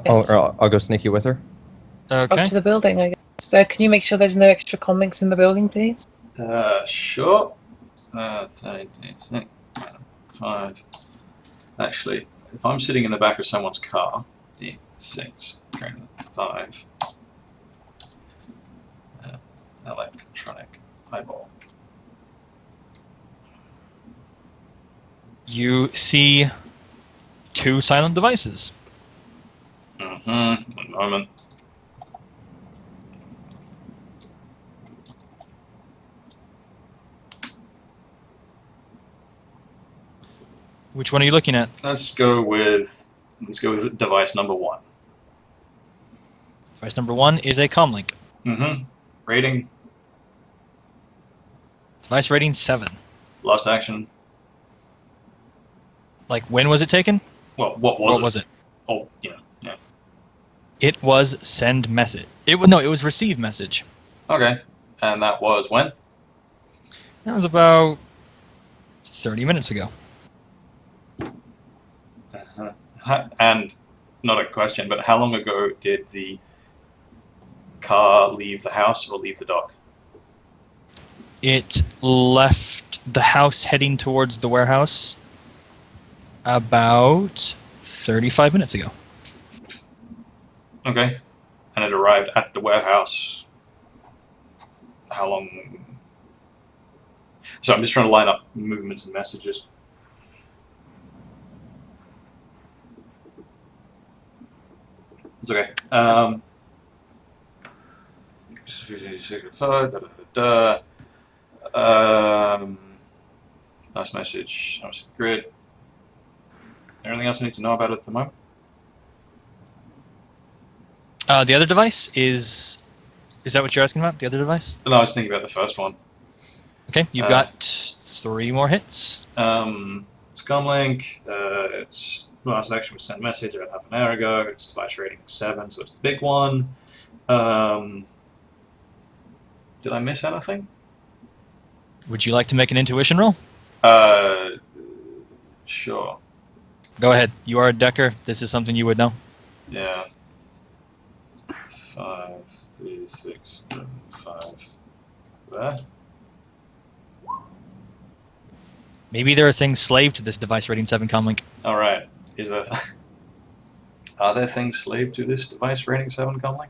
Yes. I'll go sneaky with her. Okay. Up to the building, I guess. So can you make sure there's no extra comlinks in the building, please? Sure. 36, 5. Actually, if I'm sitting in the back of someone's car, D6, 5. Electronic eyeball. You see 2 silent devices. One moment. Which one are you looking at? Let's go with device number 1. Device number 1 is a comlink. Rating, Device rating 7. last action. Like, when was it taken? Well, what was What it? was it? Oh, yeah. It was send message. It was receive message. Okay. And that was when? That was about 30 minutes ago. And not a question, but how long ago did the car leave the house or leave the dock? It left the house heading towards the warehouse about 35 minutes ago. Okay. And it arrived at the warehouse. How long? So I'm just trying to line up movements and messages. It's okay. Last message. Grid. Anything else I need to know about it at the moment? The other device is that what you're asking about? The other device? No, I was thinking about the first one. Okay, you've got 3 more hits. It's Comlink. Its last action was send message about half an hour ago. It's device rating 7, so it's the big one. Did I miss anything? Would you like to make an intuition roll? Sure. Go ahead. You are a decker. This is something you would know. Yeah. 5, 3, 6, 7, 5. There. Maybe there are things slave to this device rating 7 comlink. All right. Are there things slave to this device rating 7 comlink?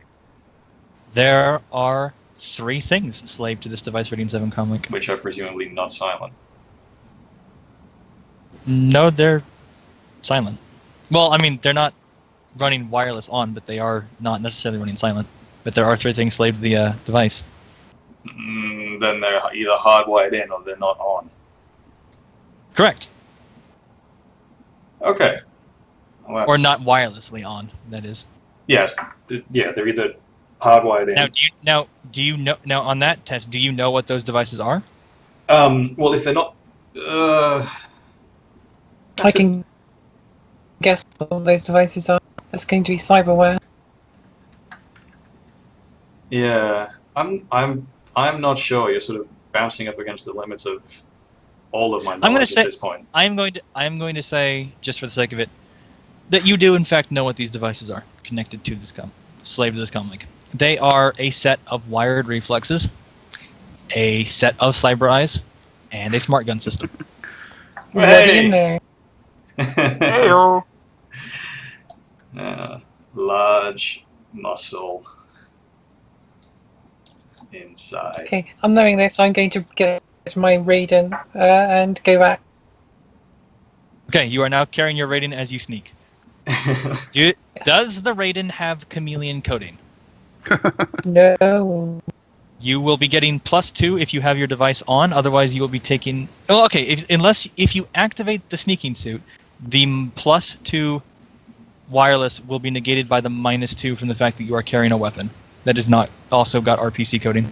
There are 3 things slave to this device rating 7 comlink. Which are presumably not silent. No, they're silent. Well, I mean, they're not running wireless on, but they are not necessarily running silent. But there are 3 things slave to the device. Then they're either hardwired in or they're not on. Correct. Okay. Well, Or not wirelessly on, that is. Yes. Yeah, they're either hardwired in. Now, do you know? Now, on that test, do you know what those devices are? Well, if they're not... I can guess what all those devices are. That's going to be cyberware. Yeah. I'm not sure. You're sort of bouncing up against the limits of all of my I'm gonna knowledge say- at this point. I am going to say, just for the sake of it, that you do in fact know what these devices are connected to this slave to this comlink. They are a set of wired reflexes, a set of cyber eyes, and a smart gun system. Ready in there. Heyo. Large muscle inside. Okay, I'm knowing this. I'm going to get my Raiden and go back. Okay, you are now carrying your Raiden as you sneak. Does the Raiden have chameleon coding? No. You will be getting +2 if you have your device on. Otherwise, you will be taking. Oh, okay. If you activate the sneaking suit, the +2 wireless will be negated by the -2 from the fact that you are carrying a weapon that is not also got RPC coding.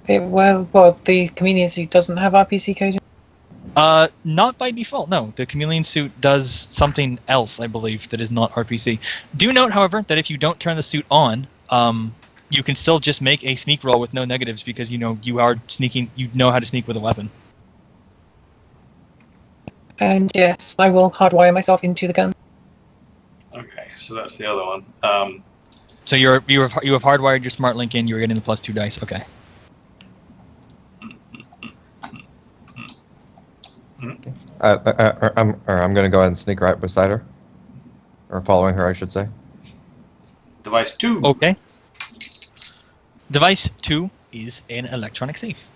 Well, the chameleon suit doesn't have RPC coding. Not by default. No, the chameleon suit does something else, I believe, that is not RPC. Do note, however, that if you don't turn the suit on, you can still just make a sneak roll with no negatives because you are sneaking. You know how to sneak with a weapon. And yes, I will hardwire myself into the gun. Okay, so that's the other one. So you have hardwired your smart link in. You were getting the +2 dice. Okay. I'm going to go ahead and sneak right beside her. Or following her, I should say. Device 2. Okay. Device 2 is an electronic safe.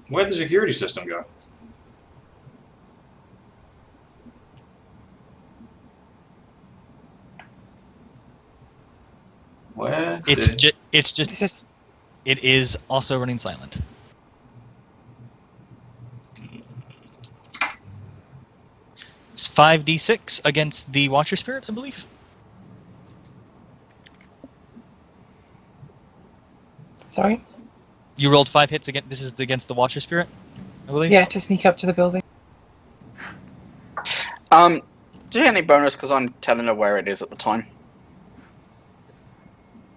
Where'd the security system go? Where? It's did- just This is it is also running silent. It's 5d6 against the Watcher Spirit, I believe. sorry. You rolled 5 hits against. This is against the Watcher Spirit, I believe. Yeah, to sneak up to the building. Do you get any bonus because I'm telling her where it is at the time?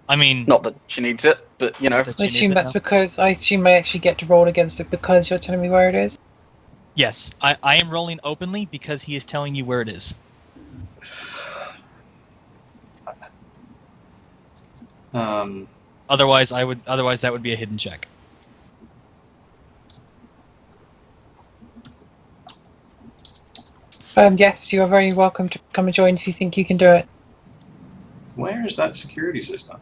I mean, Not that she needs it, but you know. that I she needs assume it that's now. because I assume I actually get to roll against it because you're telling me where it is. Yes, I am rolling openly because he is telling you where it is. Otherwise, that would be a hidden check. Yes, you are very welcome to come and join if you think you can do it. Where is that security system?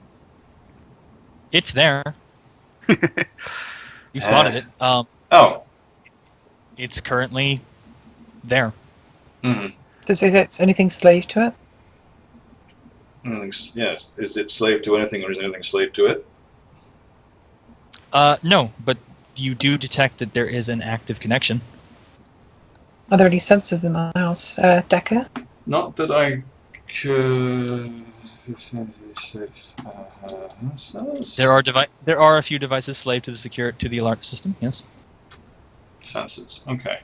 It's there. You spotted it. Oh. It's currently there. Mm-hmm. Is it anything slave to it? Yes. Is it slave to anything, or is anything slave to it? No, but you do detect that there is an active connection. Are there any sensors in the house, Decker? Not that I could. There are a few devices slave to the alert system. Yes. Sensors. Okay.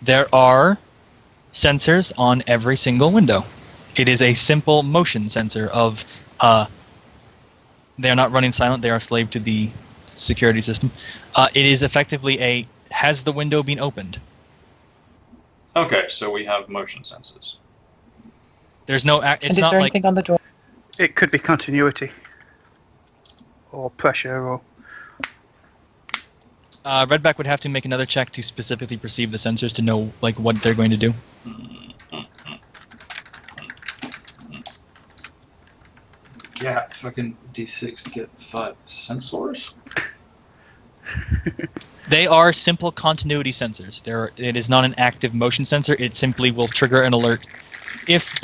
There are sensors on every single window. It is a simple motion sensor of they are not running silent, they are slave to the security system. It is effectively has the window been opened? Okay, so we have motion sensors. There's no And it's is not there like anything on the door? It could be continuity. Or pressure, or... Redback would have to make another check to specifically perceive the sensors to know like what they're going to do. Yeah, fucking D6 to get 5 sensors. They are simple continuity sensors. It is not an active motion sensor. It simply will trigger an alert if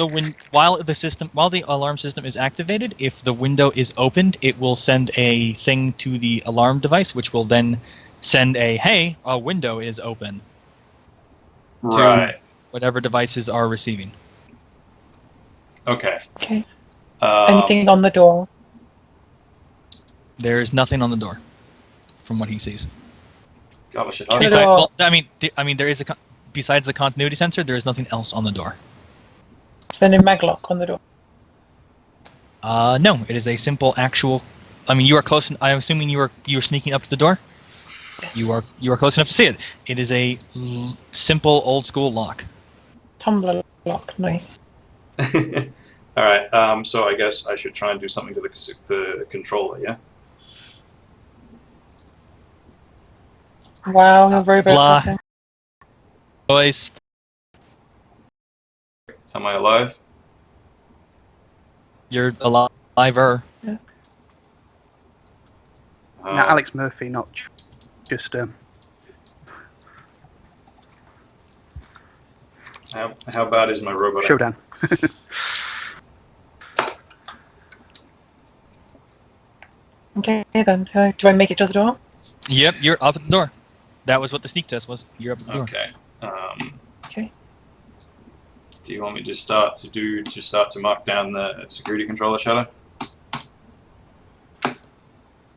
while the alarm system is activated. If the window is opened, it will send a thing to the alarm device, which will then send a window is open. Right. Whatever devices are receiving. Okay. Okay. Anything on the door? There is nothing on the door, from what he sees. God, I should Turn it hide. off. There is besides the continuity sensor, there is nothing else on the door. Is there no maglock on the door? No, it is a simple actual. I mean, you are close. I'm assuming you were sneaking up to the door. Yes. You are close enough to see it. It is a simple old school lock. Tumbler lock. Nice. All right. So I guess I should try and do something to the controller. Yeah. Wow, a robot Blah. person. Boys, Am I alive? you're alive-er. Now, Alex Murphy, not just How bad is my robot? Showdown. Okay, then. Do I make it to the door? Yep, you're up at the door. That was what the sneak test was. You're up at the door. Okay. Okay. Do you want me to start to mark down the security controller, Shadow?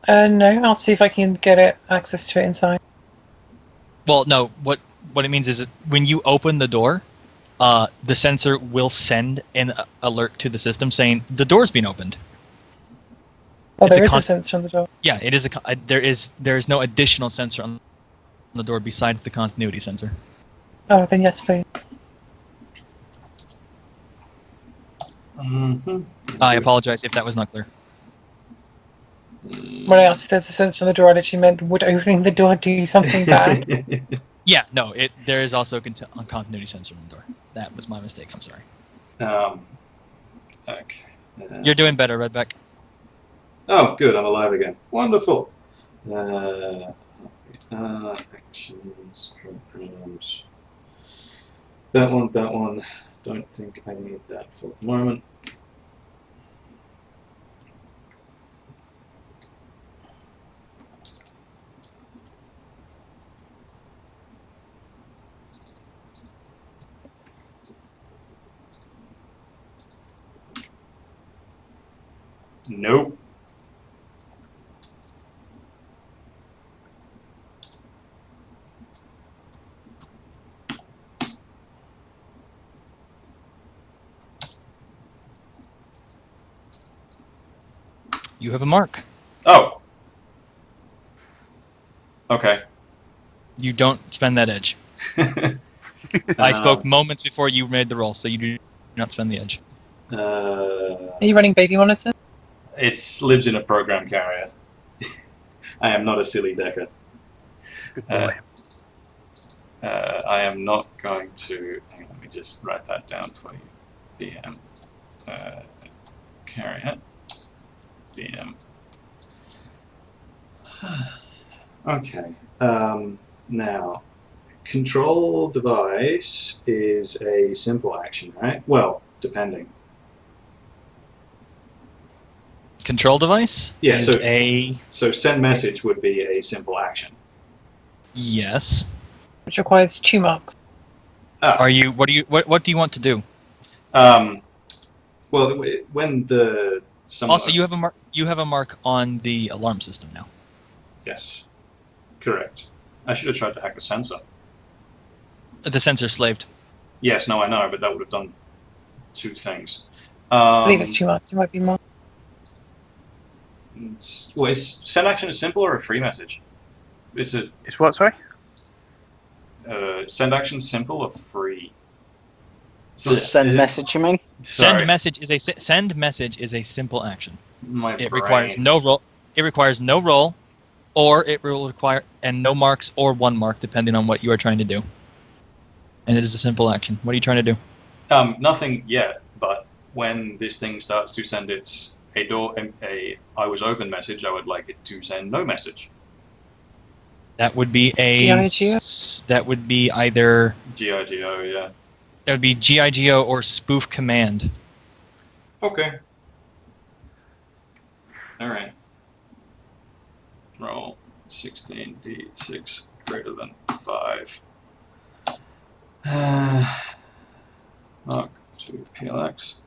No, I'll see if I can get it access to it inside. Well, no. What it means is that when you open the door, the sensor will send an alert to the system saying the door's been opened. Oh, It's there a is a con- sensor on the door. Yeah, it is there is no additional sensor on the door besides the continuity sensor. Oh, then yes, please. Mm-hmm. I apologize if that was not clear. When I asked if there's a sensor on the door, I literally meant, would opening the door do something bad? Yeah, no. There is also a continuity sensor on the door. That was my mistake. I'm sorry. Okay. You're doing better, Redback. Oh, good. I'm alive again. Wonderful. Actions, programs. That one. Don't think I need that for the moment. Nope. You have a mark. Oh. Okay. You don't spend that edge. I spoke moments before you made the roll, so you do not spend the edge. Are you running baby monitor? It lives in a program carrier. I am not a silly decker. Good boy. I am not going to. Hang on, let me just write that down for you. BM carrier. BM. Okay. Now, control device is a simple action, right? Well, depending. Control device Yeah, is so send message would be a simple action. yes. Which requires 2 marks. Are you? What do you want to do? Well, when the Also, you have a mark. You have a mark on the alarm system now. Yes, correct. I should have tried to hack the sensor. The sensor slaved. Yes, no, I know, but that would have done 2 things. I believe it's 2 marks. It might be more. Is send action a simple or a free message? It's what, sorry? Send action simple or free? Send message, you mean? Sorry. Send message is a simple action. It requires no roll. It requires no roll, or it will require no marks or 1 mark depending on what you are trying to do. And it is a simple action. What are you trying to do? Nothing yet, but when this thing starts to send its I was open message, I would like it to send no message. That would be that would be either GIGO, yeah. That would be GIGO or spoof command. Okay. All right. Roll 16d6 greater than 5. Mark to PLX.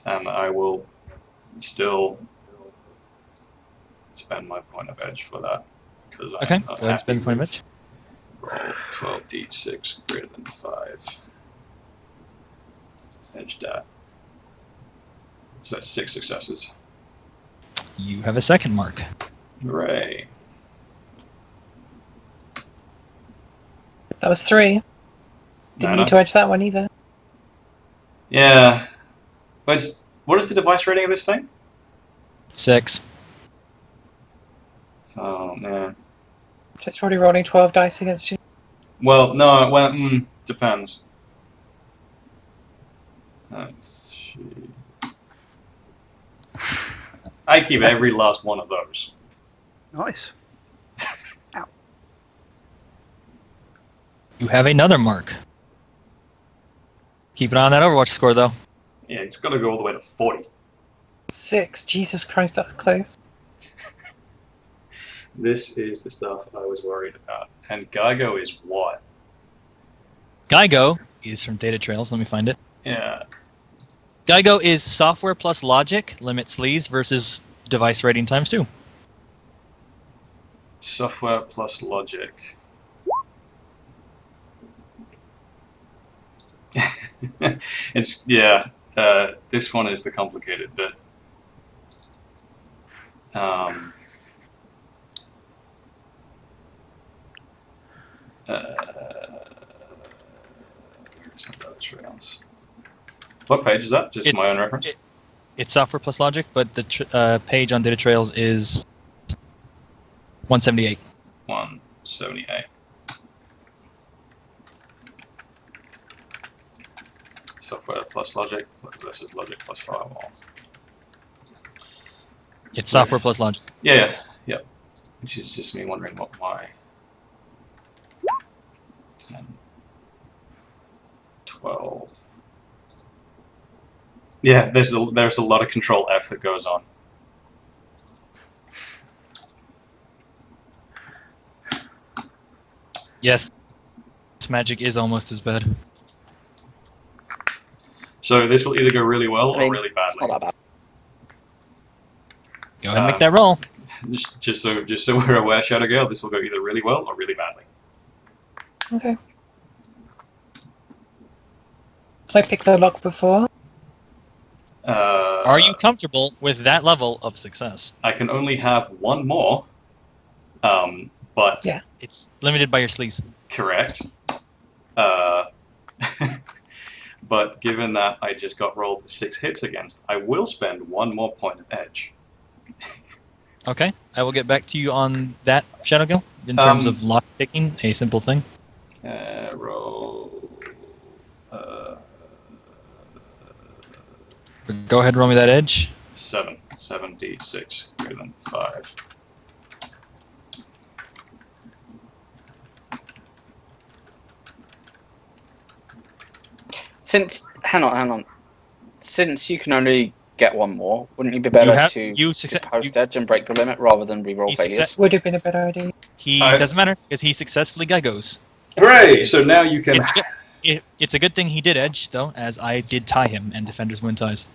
And I will still spend my point of edge for that. Okay, go ahead and spend point of edge. Roll 12d6 greater than 5. Edge die. So that's 6 successes. You have a second mark. Hooray. That was 3. Didn't No. need to edge that one either. Yeah. What is the device rating of this thing? 6. Oh, man. So it's probably rolling 12 dice against you. Well, no, depends. Let's see. I keep every last one of those. Nice. You have another mark. Keep an eye on that Overwatch score, though. Yeah, it's got to go all the way to 40. 6. Jesus Christ, that's close. This is the stuff I was worried about. And Geigo is what? Geigo is from Data Trails. Let me find it. Yeah. Geigo is software plus logic, limit sleaze, versus device rating times 2. Software plus logic. It's, yeah. This one is the complicated bit. What page is that? Just my own reference? It's software plus logic, but the page on Data Trails is 178. 178. Software plus logic versus logic plus firewall. It's software plus logic. Yeah. Which is just me wondering what my 10, 12. Yeah, there's a lot of Control F that goes on. Yes, this magic is almost as bad. So this will either go really well or really It's badly. not that bad. Go ahead and make that roll. Just so we're aware, Shadow Gale, this will go either really well or really badly. Okay. Can I pick the lock before? Are you comfortable with that level of success? I can only have one more, but Yeah. It's limited by your sleaze. correct. But given that I just got rolled 6 hits against, I will spend 1 more point of edge. Okay, I will get back to you on that, Shadowgill, in terms of lock picking, a simple thing. Roll. Go ahead and roll me that edge. 7. 7d6 greater than 5. Hang on. Since you can only get 1 more, wouldn't you be better to post edge and break the limit rather than reroll failures? Would have been a better idea. Doesn't matter, because he successfully Geigos. Hooray! So now you can... It's a good thing he did edge, though, as I did tie him, and defenders win ties.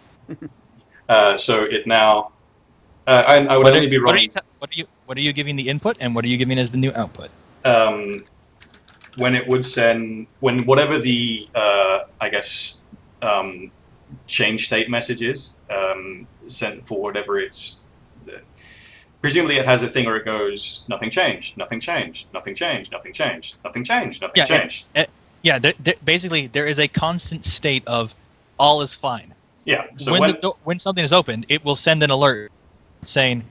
So it now... I would only be rolling... What are you giving the input, and what are you giving as the new output? When it would send... When whatever the, I guess, change state message is, sent for whatever it's... presumably it has a thing where it goes, nothing changed, nothing changed, nothing changed, nothing changed, nothing changed, nothing changed. Yeah, basically there is a constant state of all is fine. Yeah. So when something is opened, it will send an alert saying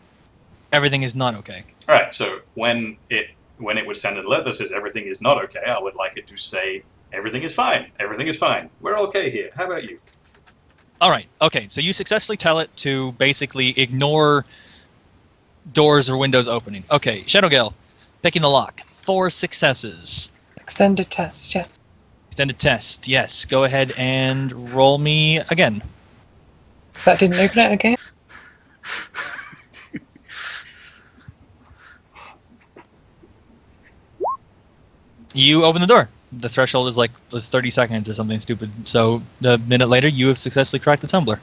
everything is not okay. All right. So when it would send an alert that says everything is not okay, I would like it to say everything is fine. Everything is fine. We're okay here. How about you? All right. Okay. So you successfully tell it to basically ignore doors or windows opening. Okay. Shadowgale, picking the lock. 4 successes. Extended test, yes. Extended test. Yes. Go ahead and roll me again. That didn't open it again? You open the door. The threshold is like 30 seconds or something stupid. So a minute later, you have successfully cracked the tumbler.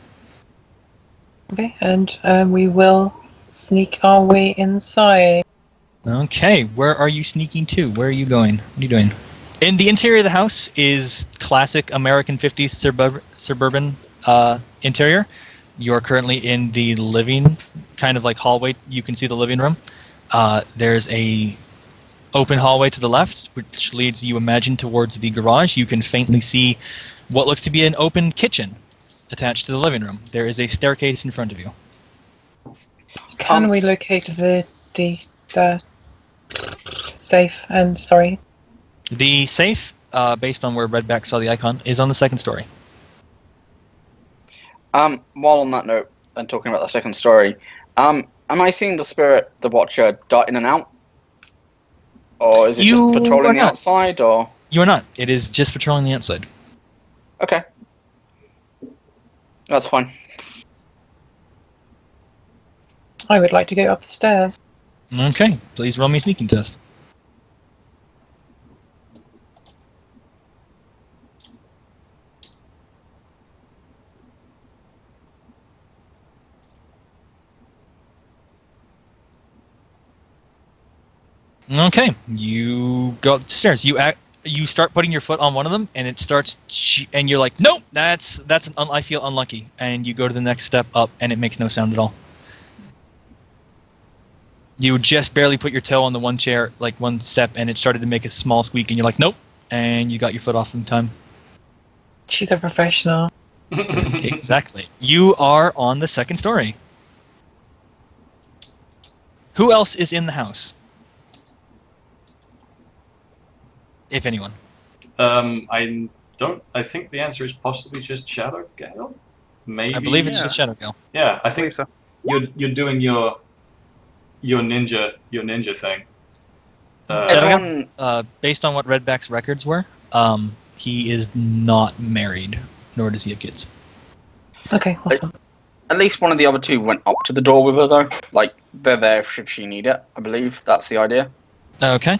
Okay, and we will sneak our way inside. Okay, where are you sneaking to? Where are you going? What are you doing? In the interior of the house is classic American 50s suburban interior. You are currently in the living, kind of like hallway. You can see the living room. There's a open hallway to the left, which leads you, imagine, towards the garage. You can faintly see what looks to be an open kitchen attached to the living room. There is a staircase in front of you. Can we locate the safe? And sorry. The safe, based on where Redback saw the icon, is on the second story. While on that note, and talking about the second story, am I seeing the spirit, the Watcher, dart in and out? Or is it just patrolling the outside, or...? You are not. It is just patrolling the outside. Okay. That's fine. I would like to go up the stairs. Okay, please roll me a sneaking test. Okay, you go up the stairs. You start putting your foot on one of them, and it starts, and you're like, nope, I feel unlucky. And you go to the next step up, and it makes no sound at all. You just barely put your toe on the one chair, like one step, and it started to make a small squeak, and you're like, nope, and you got your foot off in time. She's a professional. Exactly. You are on the second story. Who else is in the house? If anyone. I think the answer is possibly just Shadowgale. Maybe. I believe it's just Shadowgale. Yeah, I think so. you're doing your ninja thing. Shadowgale, based on what Redback's records were, he is not married, nor does he have kids. Okay, awesome. At least one of the other two went up to the door with her, though. Like, they're there should she need it. I believe that's the idea. Okay.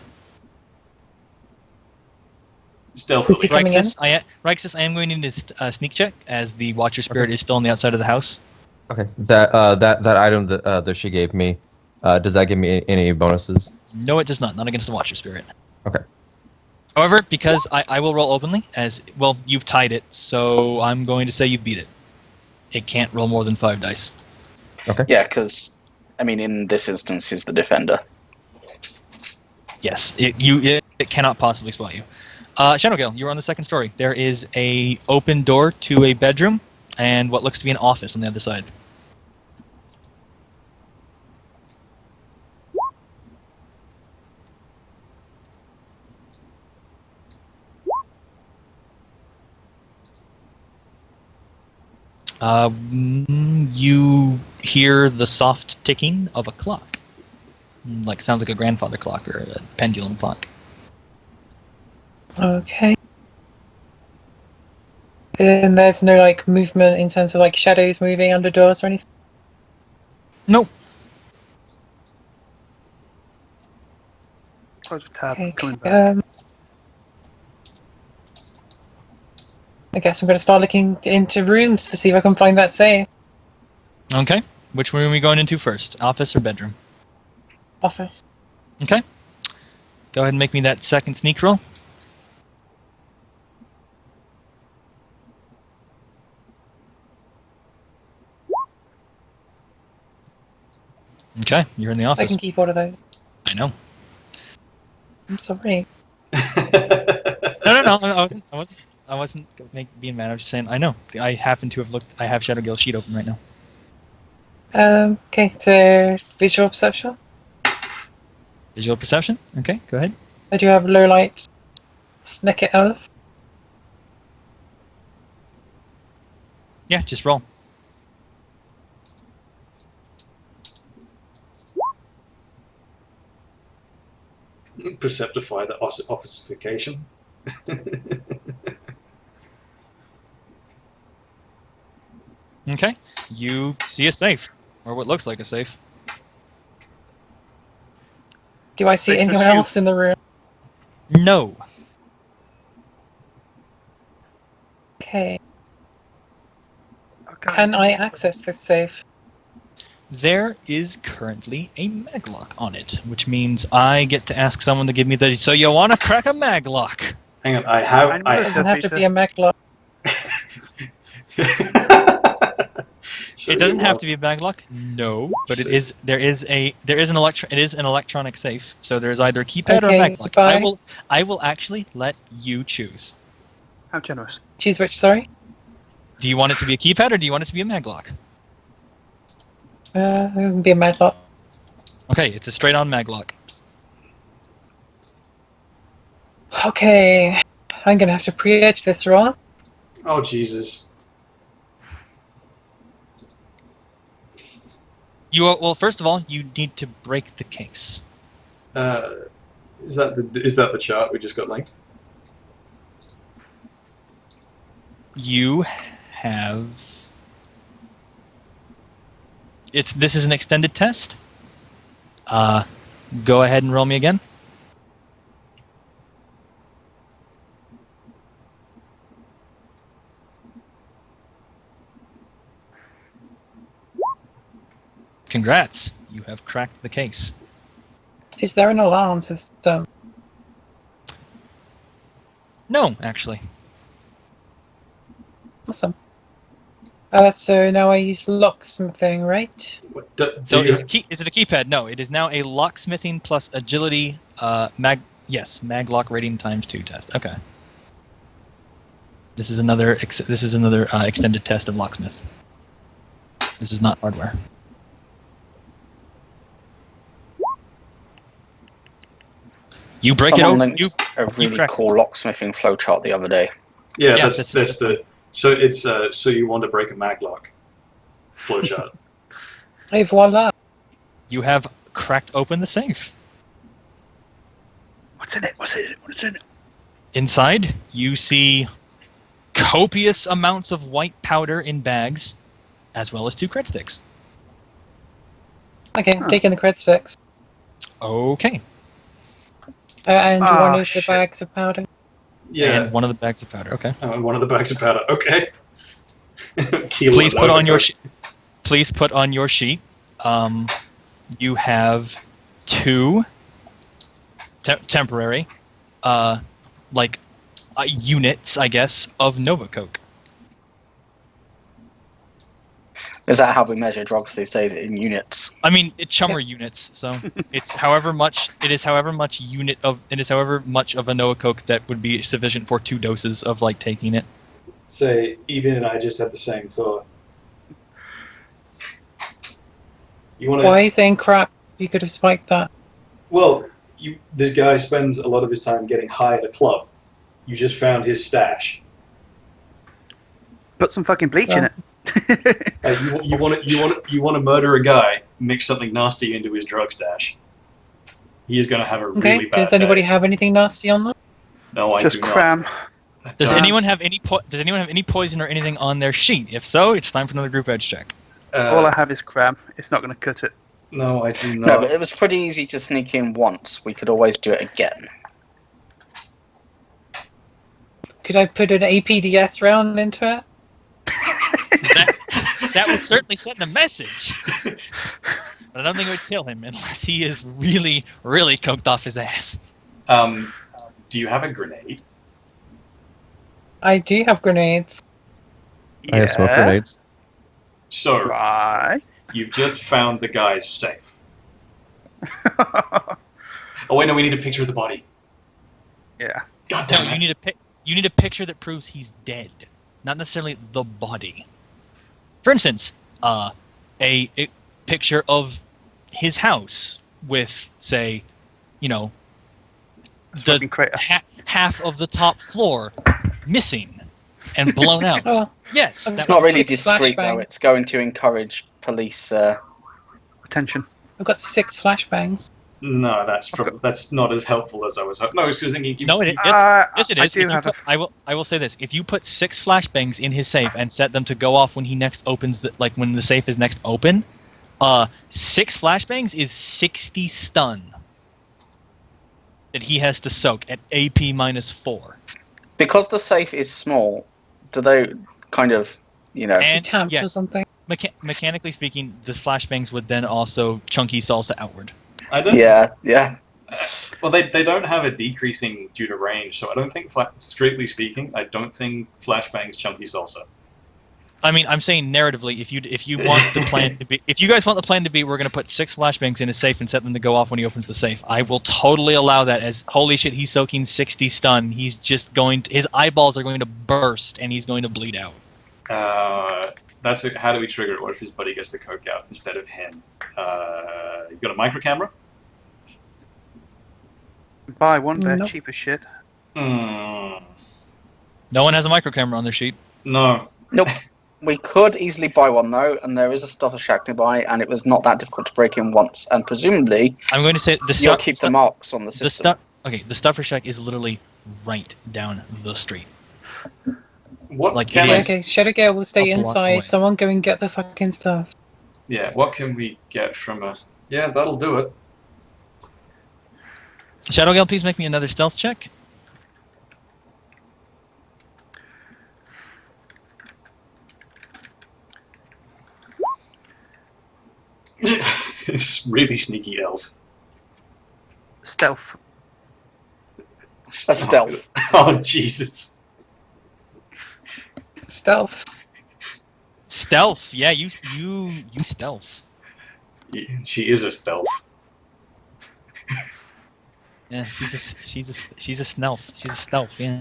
Stealthily. Ryxus, I am going to need a sneak check, as the Watcher Spirit is still on the outside of the house. Okay. That item that she gave me, does that give me any bonuses? No, it does not. Not against the Watcher Spirit. Okay. However, because I will roll openly, as, well, you've tied it, so I'm going to say you've beat it. It can't roll more than 5 dice. Okay. Yeah, because, I mean, in this instance, he's the defender. Yes, it cannot possibly spot you. Shadowgale, you're on the second story. There is a open door to a bedroom and what looks to be an office on the other side. You hear the soft ticking of a clock. Like, sounds like a grandfather clock or a pendulum clock. Okay. And there's no, like, movement in terms of, like, shadows moving under doors or anything? Nope. Close the tab, Okay. coming back. I guess I'm going to start looking into rooms to see if I can find that safe. Okay. Which room are we going into first? Office or bedroom? Office. Okay. Go ahead and make me that second sneak roll. Okay, you're in the I office. can keep all of those. I know. I'm sorry. No. I wasn't being mad. I was just saying. I know. I happen to have looked. I have Shadowgale's sheet open right now. Okay, so visual perception. Visual perception. Okay, go ahead. I do have low light. Snicket elf. Yeah, just roll. Perceptify the officification. Okay, you see a safe, or what looks like a safe. Do I see Safe anyone as you. else in the room? No. Okay. Okay. Can I access this safe? There is currently a maglock on it, which means I get to ask someone to give me the. So you want to crack a maglock? Hang on, I have. It doesn't have to be a maglock. It doesn't have to be a maglock, no, but it is. There is an electronic safe, so there is either a keypad or a Okay, maglock. goodbye. I will actually let you choose. How generous. Choose which, sorry? Do you want it to be a keypad or do you want it to be a maglock? It can be a maglock. Okay, it's a straight-on maglock. Okay, I'm gonna have to pre-edge this, Ron. Oh Jesus! Well, first of all, you need to break the case. Is that the chart we just got linked? You have. This is an extended test. Go ahead and roll me again. Congrats, you have cracked the case. Is there an alarm system? No, actually. Awesome. So now I use locksmithing, right? What, So is it a keypad? No, it is now a locksmithing plus agility maglock rating ×2 test. Okay. This is another extended test of locksmith. This is not hardware. You break Someone it open. linked a really cool locksmithing flowchart the other day. Yeah, Yeah, that's the. So it's so you want to break a maglock flowchart. Et voila. You have cracked open the safe. What's in it? What's in it? What's in it? Inside, you see copious amounts of white powder in bags, as well as 2 cred sticks. Okay, I'm taking the cred sticks. Okay. And one of the shit. bags of powder. Yeah, And one of the bags of powder. Okay. one of the bags of powder. Okay. Please put on your Please put on your sheet. You have 2 temporary, units, I guess, of Nova Coke. Is that how we measure drugs these days, in units? I mean, it's chummer units, so it's however much unit of however much of a Nova Coke that would be sufficient for 2 doses of taking it. Say, Eben and I just had the same thought. You want to? Why are you saying crap? You could have spiked that. Well, this guy spends a lot of his time getting high at a club. You just found his stash. Put some fucking bleach in it. You want to murder a guy, mix something nasty into his drug stash. He is going to have a really bad Does anybody day. have anything nasty on them? No, I Just do cram. not. Does anyone have any poison or anything on their sheet? If so, it's time for another group edge check. All I have is cram. It's not going to cut it. No, I do not. No, but it was pretty easy to sneak in once. We could always do it again. Could I put an APDS round into it? That would certainly send a message. But I don't think it would kill him unless he is really, really coked off his ass. Do you have a grenade? I do have grenades. I have smoke grenades. So, Right. you've just found the guy's safe. Oh wait, no, we need a picture of the body. Yeah. God No, damn it. you need a picture that proves he's dead, not necessarily the body. For instance, a picture of his house with, say, the Fucking crater. half of the top floor missing and blown out. Oh, Yes, It's It's that not was really 6 discreet, though. flashbangs. It's going to encourage police. Attention. I've got 6 flashbangs. No, that's not as helpful as I was hoping. No, I was just thinking. No, it is. Uh, Yes, it I is. do have a. I will say this: if you put 6 flashbangs in his safe and set them to go off when he next opens when the safe is next open, 6 flashbangs is 60 stun that he has to soak at AP -4. Because the safe is small, do they kind of, And Tamped or yes, something. mechanically speaking, the flashbangs would then also chunky salsa outward. I don't. Yeah. Well, they don't have a decreasing due to range, so I don't think, strictly speaking, I don't think Flashbang's chunky salsa. I mean, I'm saying narratively, if you want the plan to be, if you guys want the plan to be, we're going to put 6 flashbangs in a safe and set them to go off when he opens the safe. I will totally allow that. As holy shit, he's soaking 60 stun. He's just going to, his eyeballs are going to burst and he's going to bleed out. That's it. How do we trigger it? What if his buddy gets the coke out instead of him? You got a micro camera? Buy one, they're Nope. cheap as shit. No one has a micro camera on their sheet. No. Nope. We could easily buy one though, and there is a stuffer shack nearby, and it was not that difficult to break in once. And presumably, I'm going to say the you'll keep the marks on the system. The stuffer shack is literally right down the street. What Like, can it I? is- Okay, Shadow Gale will stay A block inside. away. Someone go and get the fucking stuff. Yeah. What can we get from a? Yeah, that'll do it. Shadowgale, please make me another stealth check. It's really sneaky elf. Stealth. A stealth. Oh Jesus. Stealth. Stealth, yeah, you stealth. Yeah, she is a stealth. Yeah, she's a stealth. She's a stealth. Yeah.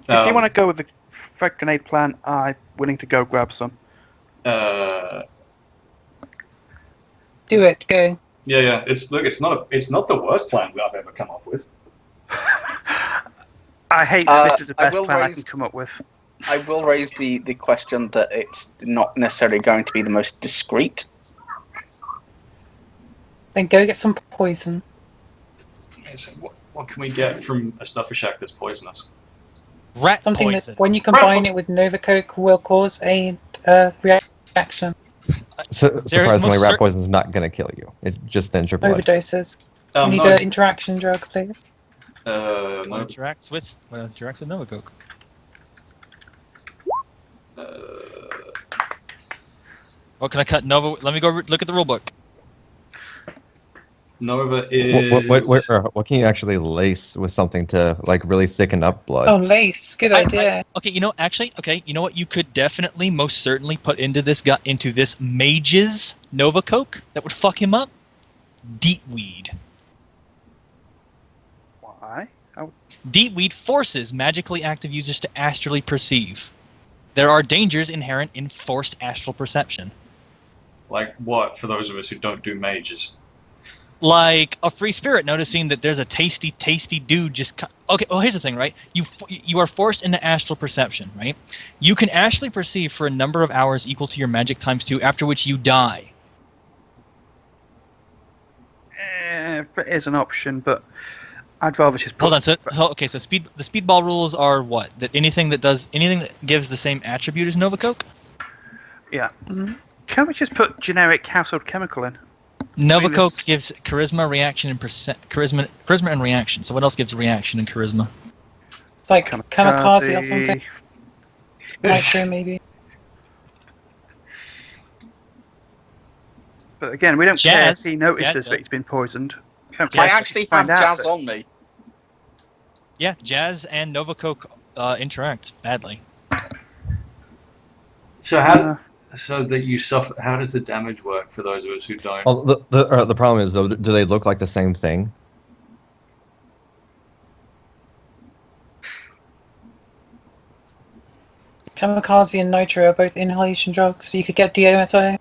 If you want to go with the frag grenade plan, I'm willing to go grab some. Do it. Go. Yeah. It's not the worst plan I've ever come up with. I hate that this is the I best will plan I raise- can come up with. I will raise the question that it's not necessarily going to be the most discreet. Then go get some poison. So what can we get from a stuffer shack that's poisonous? Rat Something poison. that, when you combine it with Nova Coke, will cause a reaction. Surprisingly, most rat poison is not going to kill you. It just thins your blood. Overdoses. We need No, an interaction drug, please. What no, interacts with Nova Coke? What can I cut? Nova. Let me go look at the rule book. Nova is. What can you actually lace with something to like really thicken up blood? Oh, lace. Good idea. Okay, you know, actually, okay, you know what? You could definitely, most certainly, put into this mage's Nova Coke that would fuck him up. Deetweed. Why? Deetweed forces magically active users to astrally perceive. There are dangers inherent in forced astral perception. Like what, for those of us who don't do mages? Like a free spirit noticing that there's a tasty dude just... Okay, well, here's the thing, right? You are forced into astral perception, right? You can astrally perceive for a number of hours equal to your magic times 2, after which you die. It is an option, but I'd rather just put... Hold on, so the speedball rules are what? That anything that gives the same attribute as Nova Coke? Yeah. Mhm. Can't we just put generic household chemical in? Nova mean, Coke this- gives charisma, reaction, and charisma and reaction. So what else gives reaction and charisma? It's like kamikaze or something. Nitro, maybe. But again, we don't care if Jazz. he notices Jazz that he's been poisoned. We don't I care if actually we find have out Jazz that- on me. Yeah, Jazz and Nova Coke interact badly. So Uh, so that you suffer. How does the damage work for those of us who don't? Well, the problem is though, do they look like the same thing? Kamikaze and nitro are both inhalation drugs, so you could get DMSO.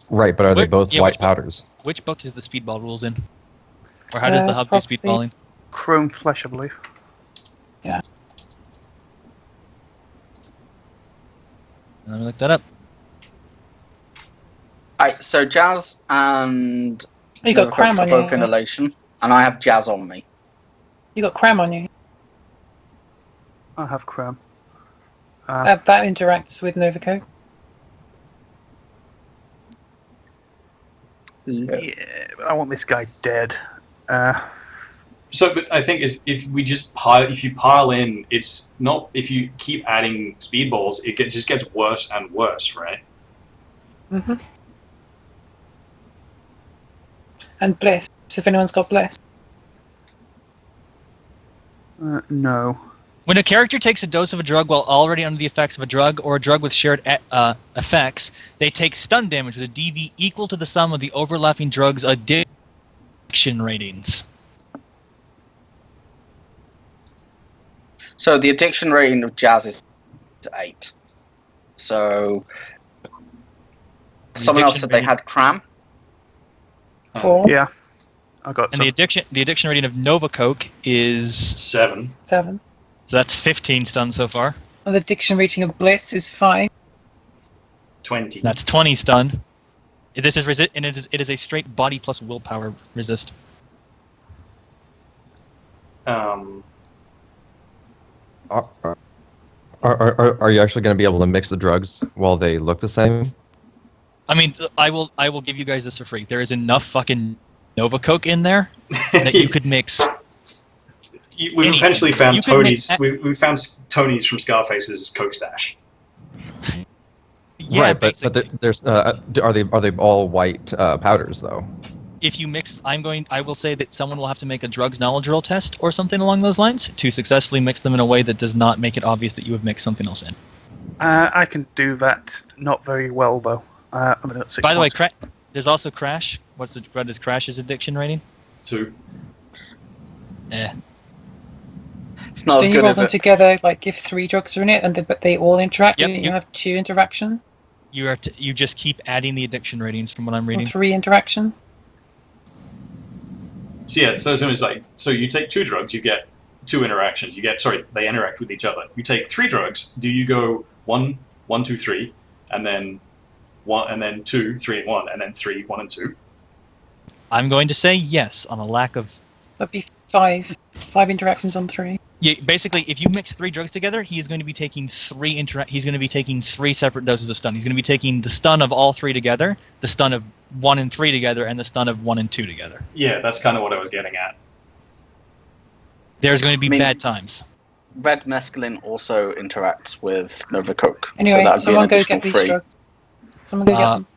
Right, but are they Which- both yeah, white which one? powders? Which book is the speedball rules in? Or how does the hub do Probably- speedballing? Chrome flesh, I believe. Let me look that up. Alright, so Jazz and You got Nova cram Coke on are both you. inhalation, and I have Jazz on me. You got cram on you. I have chrome. That interacts with Nova Coke. Yeah, but I want this guy dead. So, but I think if you pile in, it's not. If you keep adding speedballs, just gets worse and worse, right? Mm-hmm. And bliss, if anyone's got bliss. No. When a character takes a dose of a drug while already under the effects of a drug or a drug with shared effects, they take stun damage with a DV equal to the sum of the overlapping drugs' addiction ratings. So the addiction rating of Jazz is 8. So someone else addiction said they rating- had cram. 4, Yeah. I got And some. the addiction rating of Nova Coke is 7. 7. so that's 15 stun so far. And the addiction rating of bliss is 5. 20. That's 20 stun. This is and it is a straight body plus willpower resist. Um, Are you actually going to be able to mix the drugs while they look the same? I mean, I will give you guys this for free. There is enough fucking Nova Coke in there that you could mix. We've anything. eventually found You could mix Tony's. We found Tony's from Scarface's Coke stash. Yeah, right, but basically. there's are they all white powders though? If you mix, I will say that someone will have to make a drugs knowledge roll test or something along those lines to successfully mix them in a way that does not make it obvious that you have mixed something else in. I can do that. Not very well though. I'm gonna 6 By the way, points. there's also Crash. What is Crash's addiction rating? 2. Eh. It's not as Then you good roll as them it. together, like if 3 drugs are in it, but they all interact, Yep, you have 2 interactions You just keep adding the addiction ratings from what I'm or reading. 3 interaction. So yeah, so it's like, so you take 2 drugs, you get 2 interactions. They interact with each other. You take 3 drugs. Do you go 1, 1, 2, 3, and then 1, and then 2, 3, and 1, and then 3, 1, and 2? I'm going to say yes on a lack of. That'd be 5 interactions on 3. Yeah, basically, if you mix 3 drugs together, he is going to be taking 3 He's going to be taking 3 separate doses of stun. He's going to be taking the stun of all 3 together, the stun of 1 and 3 together, and the stun of 1 and 2 together. Yeah, that's kind of what I was getting at. There's going to be I mean- bad times. Red mescaline also interacts with Nova Coke. Anyway, so that'd be someone an go additional get these 3. drugs. Someone go get them.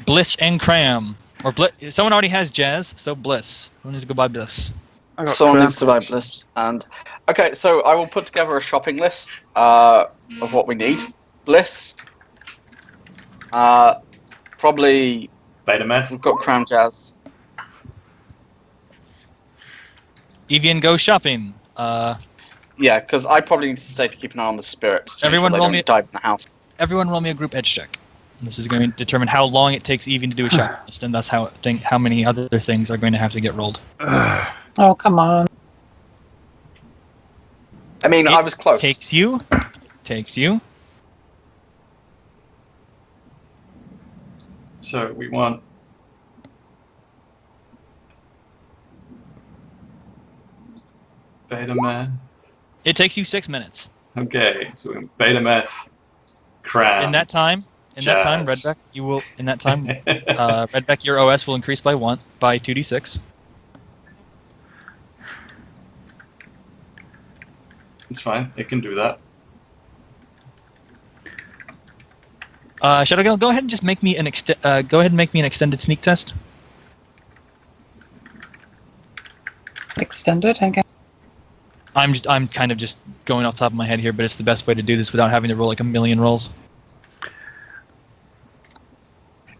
Bliss and Cram. Or someone already has Jazz, so Bliss. Someone needs to go buy Bliss. I got Someone cram. needs to buy bliss. And okay, so I will put together a shopping list of what we need. Bliss. Probably Beta meth. we've got Crown Jazz. Evian, go shopping. Yeah, because I probably need to stay to keep an eye on the spirits. To Everyone make sure roll they me- don't dive in the house. Everyone roll me a group edge check. And this is going to determine how long it takes Evian to do a shopping list, and thus how many other things are going to have to get rolled. Oh, come on. I mean, It I was close. Takes you. So we want beta meth. It takes you 6 minutes. Okay, so we want beta meth, cram. In that time, Jazz. Redback, you will. In that time, Redback, your OS will increase by 2d6. It's fine. It can do that. Shadowgirl, go ahead and just make me an extended sneak test. Extended, okay. I'm kind of just going off the top of my head here, but it's the best way to do this without having to roll like a million rolls.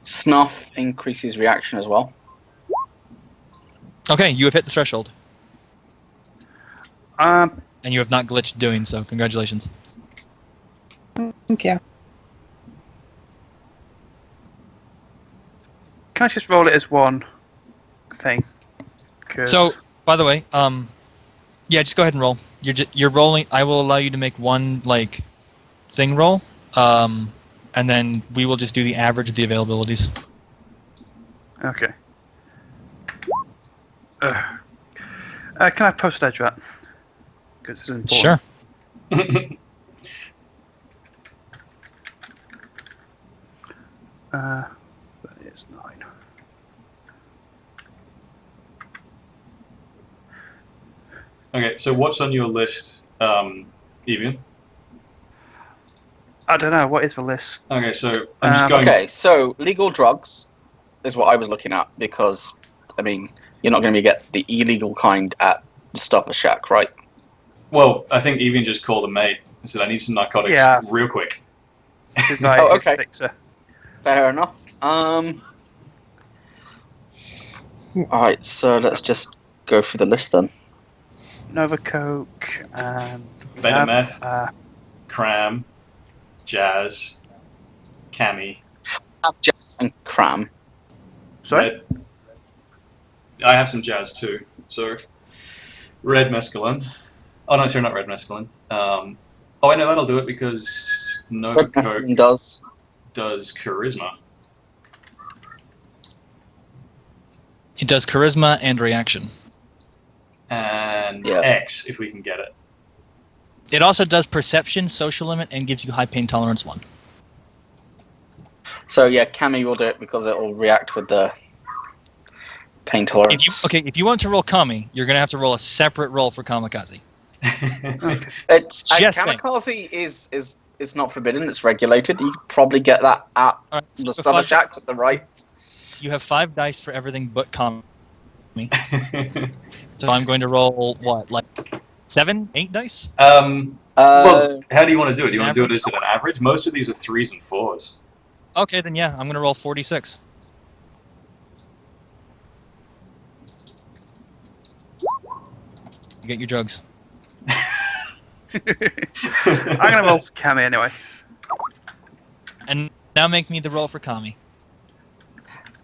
Snuff increases reaction as well. Okay, you have hit the threshold, Um, and you have not glitched doing so. Congratulations. Thank you. can I just roll it as one thing? 'Cause- So, by the way, yeah, just go ahead and roll. You're rolling. I will allow you to make one thing roll, and then we will just do the average of the availabilities. Okay. Can I post edge that? Because it's important. Sure. That is 9. Okay, so what's on your list, Evian? I don't know. What is the list? Okay, so I'm just going. Okay, so legal drugs is what I was looking at because I mean, you're not going to get the illegal kind at the Stopper Shack, right? Well, I think Evian just called a mate and said, I need some narcotics Yeah. real quick. The guy Oh, is okay. Fixer. Fair enough. Alright, so let's just go through the list then. Nova Coke and we Beta have, meth. Cram, Jazz, Cammy. Jazz and Cram. sorry. Red. I have some Jazz too. So, red mescaline. Oh no, sorry, not red mescaline. Oh, I know that'll do it because Nova Coke does charisma. It does charisma and reaction. And Yeah. X, if we can get it. It also does perception, social limit, and gives you high pain tolerance 1. So yeah, Cammy will do it because it will react with the pain tolerance. If you want to roll Kami, you're going to have to roll a separate roll for Kamikaze. It's Just saying. kamikaze is not forbidden. It's regulated. You probably get that at All right, the so Stubber Shack with the right. you have 5 dice for everything but Kami. So I'm going to roll, what, like 7, 8 dice? Well, how do you want to do it? Do you want to do it average? as an average? Most of these are 3s and 4s. Okay, then yeah, I'm going to roll 46. You get your drugs. I'm gonna roll for Cammy anyway. And now make me the roll for Kami.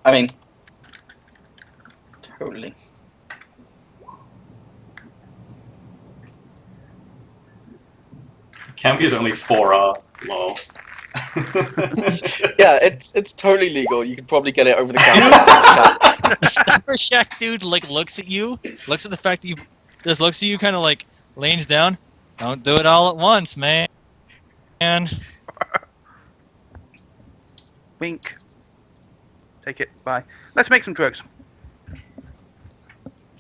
I mean, totally. Cammy is only 4R. Lol. Yeah, it's totally legal. You could probably get it over the counter. The Stopper Shack dude looks at you, looks at the fact that you just looks at you, kind of like leans down. Don't do it all at once, man. And Wink. Take it. Bye. Let's make some drugs.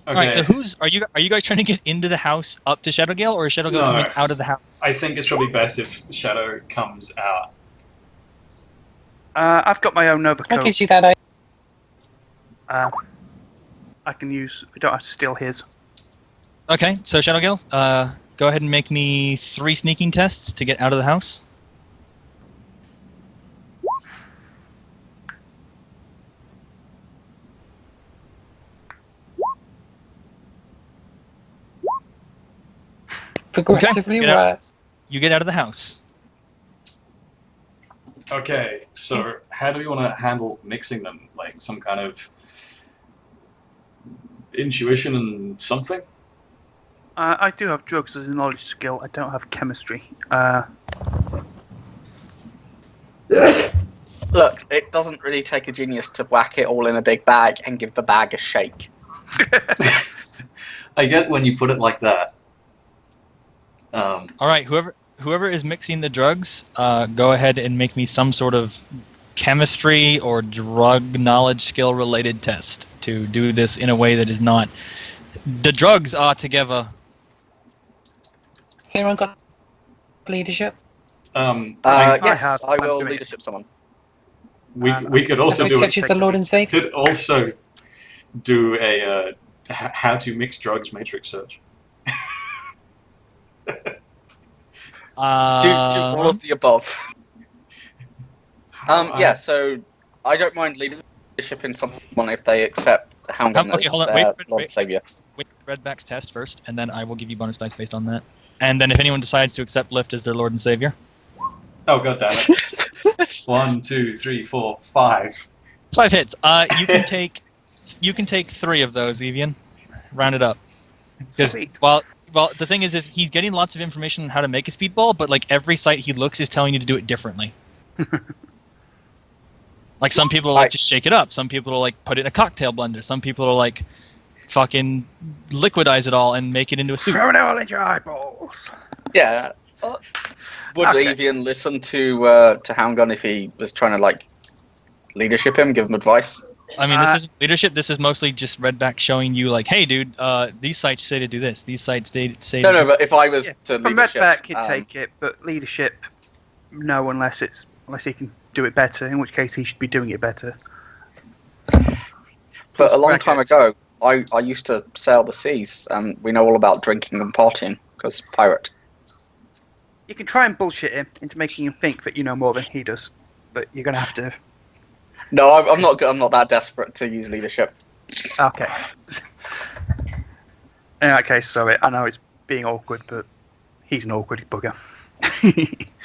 all right, so are you guys trying to get into the house up to Shadowgale, or is Shadowgale No. coming out of the house? I think it's probably best if Shadow comes out. I've got my own Nova What Coke. gives you that idea? I can use. We don't have to steal his. Okay, so Shadowgale, go ahead and make me 3 sneaking tests to get out of the house. Progressively Yeah. worse. You get out of the house. Okay, so how do we want to handle mixing them? Like some kind of intuition and something? I do have drugs as a knowledge skill. I don't have chemistry. Look, it doesn't really take a genius to whack it all in a big bag and give the bag a shake. I get when you put it like that. All right, whoever is mixing the drugs, go ahead and make me some sort of chemistry or drug knowledge skill related test to do this in a way that is not. The drugs are together. Has anyone got leadership? Yes, have. I I'm will doing it. leadership someone. We could also do Such as the Lord and Savior. could also do a how to mix drugs matrix search. Do all of the above. Yeah, so I don't mind leadership in someone if they accept Houndgun Okay, as hold on, their wait. Lord and Savior. Wait, Redback's test first, and then I will give you bonus dice based on that. And then if anyone decides to accept Lift as their Lord and Savior. Oh god damn it! 1, 2, 3, 4, 5. 5 hits. You can take 3 of those, Evian. Round it up. Because Sweet. well, the thing is he's getting lots of information on how to make a speedball, but like every site he looks is telling you to do it differently. Like some people are like just shake it up. Some people are like put it in a cocktail blender. Some people are like fucking liquidize it all and make it into a soup. Throw it all in your eyeballs. Yeah. Would Okay. Evian listen to Houndgun if he was trying to like leadership him, give him advice? I mean, this isn't leadership. This is mostly just Redback showing you, like, hey, dude, these sites say to do this. These sites say. No, but if I was Yeah, to from leadership, Redback, he'd take it, but leadership, no, unless he can do it better. In which case, he should be doing it better. But a long time bracket. ago, I used to sail the seas, and we know all about drinking and partying because pirate. You can try and bullshit him into making him think that you know more than he does, but you're gonna have to. No, I'm not. I'm not that desperate to use leadership. Okay. In that case, sorry. I know it's being awkward, but he's an awkward bugger.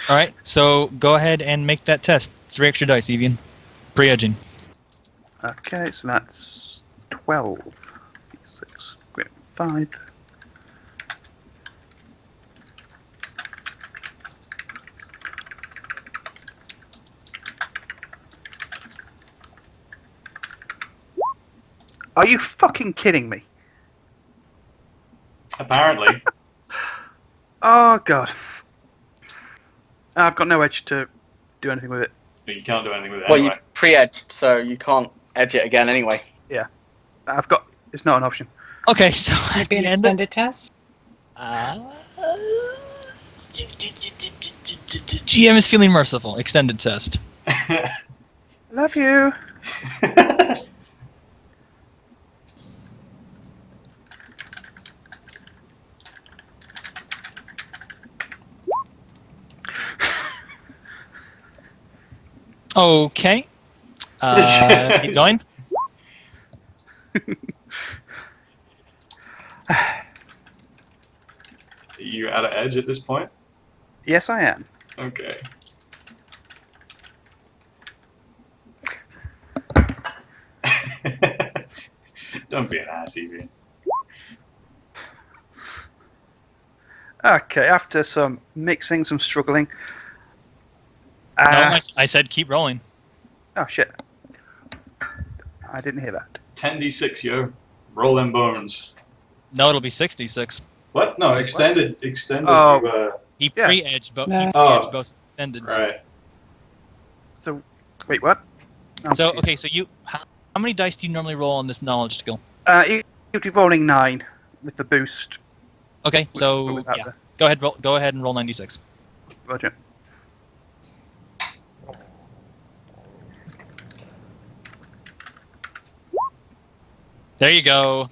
All right, so go ahead and make that test. 3 extra dice, Evian. Pre-edging. Okay, so that's 12. 6, 5. Are you fucking kidding me? Apparently. Oh, God. I've got no edge to do anything with it. You can't do anything with it Well, anyway. you pre-edged, so you can't edge it again anyway. I've got. It's not an option. Okay, so Would at it be an the end of, extended test? GM is feeling merciful. Extended test. Love you. Okay. Keep going. Are you out of edge at this point? Yes, I am. Okay. Don't be an ass, Evie. Okay, after some mixing, some struggling. No, I said keep rolling. Oh, shit. I didn't hear that. 10d6, yo. Roll them bones. No, it'll be 66. What? No, extended. Extended. Oh. You, He Yeah. pre-edged both. No. He pre-edged both extended. right. So, wait, what? So okay, so you how many dice do you normally roll on this knowledge skill? You'll be rolling 9 with the boost. Okay, so Without yeah, the- go ahead and roll 96. Roger. There you go.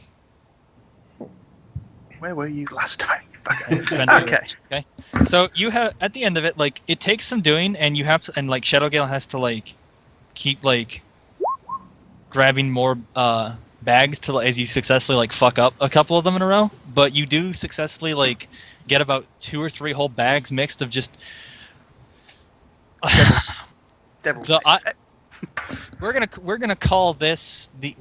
Where were you last time? Expended. Okay. Okay. So you have at the end of it, like it takes some doing, and you have to, and like Shadowgale has to like keep like grabbing more bags to as you successfully like fuck up a couple of them in a row. But you do successfully like get about 2 or 3 whole bags mixed of just. Devil's The- Eggs. We're gonna call this the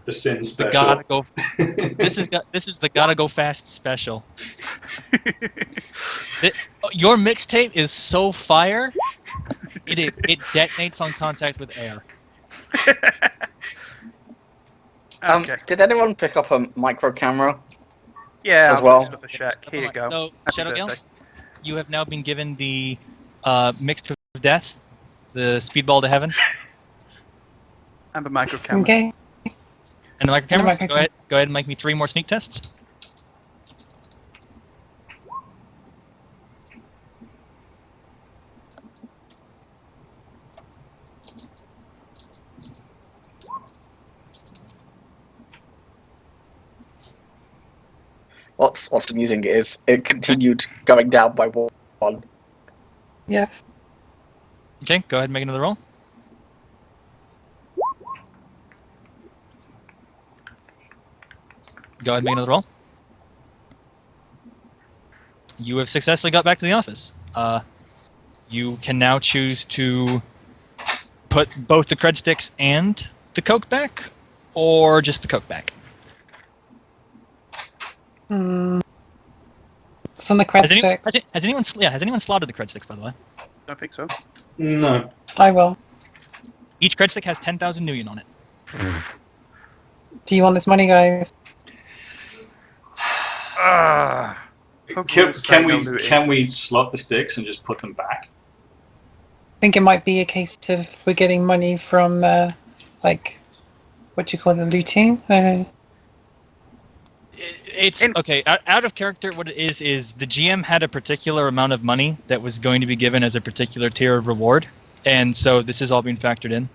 The sin the special. gotta go. This is the gotta go fast special. Your mixtape is so fire, it detonates on contact with air. Okay. Did anyone pick up a micro camera? Yeah, as I'll well. fix up the shack. Here you go. So Happy Shadowgale, birthday. you have now been given the mixed of death, the speedball to heaven, And a micro camera. Okay. and the micro And the cameras. micro Go ahead and make me 3 more sneak tests. What's amusing is it continued going down by 1. Yes. Okay, go ahead and make another roll. Go ahead and make another roll. You have successfully got back to the office. You can now choose to put both the cred sticks and the coke back, or just the coke back. Mm. Some of the cred sticks. Has anyone slotted the cred sticks, by the way? Don't think so. No. I will. Each cred stick has 10,000 nuyen on it. Do you want this money, guys? Can we slot the sticks and just put them back? I think it might be a case of we're getting money from, like, what do you call it, looting? It's okay. Out of character, what it is the GM had a particular amount of money that was going to be given as a particular tier of reward, and so this is all being factored in.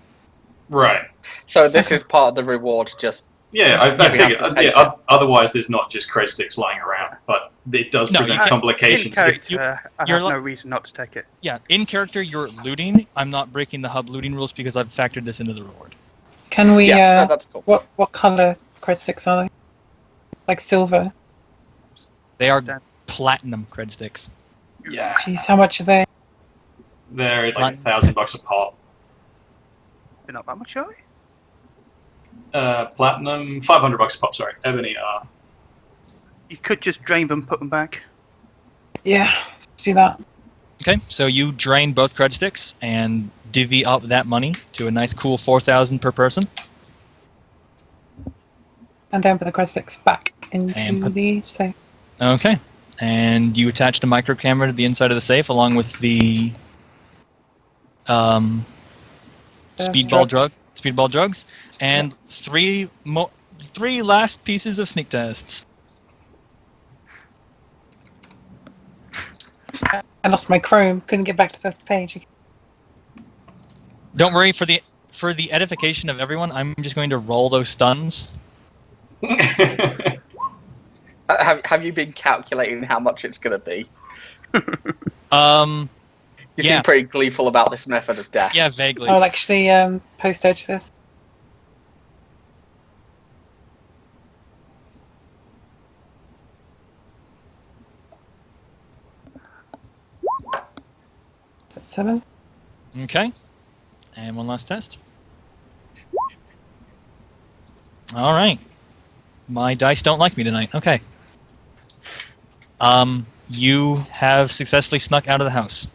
Right. So this is part of the reward. Just Yeah, I we have figured. to take Otherwise, there's not just cred sticks lying around, but it does No, present you can't- In complications. character, I you're have li- no reason not to take it. Yeah, in character you're looting. I'm not breaking the hub looting rules because I've factored this into the reward. Can we? yeah, no, that's cool. What color cred sticks are they? Like silver. They are Done. platinum cred sticks. Yeah, Jeez, how much are they? they're like $1,000 a pop. They're not that much, are they? Platinum, $500 a pop. Sorry, ebony are. You could just drain them, put them back. Yeah, see that. Okay, so you drain both cred sticks and divvy up that money to a nice cool 4,000 per person. And then put the cred sticks back And into put- the safe. Okay, and you attached a micro camera to the inside of the safe along with the speedball drugs, and three last pieces of sneak tests. I lost my Chrome. Couldn't get back to the page. Don't worry, for the edification of everyone, I'm just going to roll those stuns. Have you been calculating how much it's going to be? Um, You Yeah. seem pretty gleeful about this method of death. yeah, vaguely. I'll actually post-edge this. That's 7. Okay, and one last test. All right, my dice don't like me tonight. Okay. You have successfully snuck out of the house.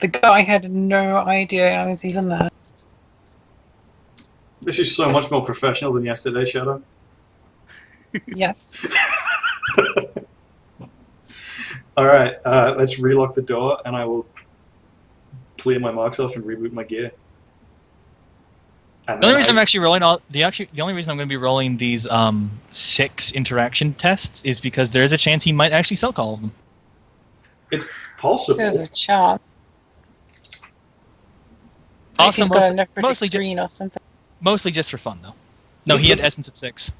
The guy had no idea I was even there. This is so much more professional than yesterday, Shadow. Yes. All right, let's relock the door, and I will clear my marks off and reboot my gear. And The only then reason I'm actually rolling the only reason I'm going to be rolling these 6 interaction tests is because there is a chance he might actually selk all of them. it's possible. There's a chance. Also, He's got a necrotic mostly screen or something. mostly just for fun, though. No, he had essence of 6.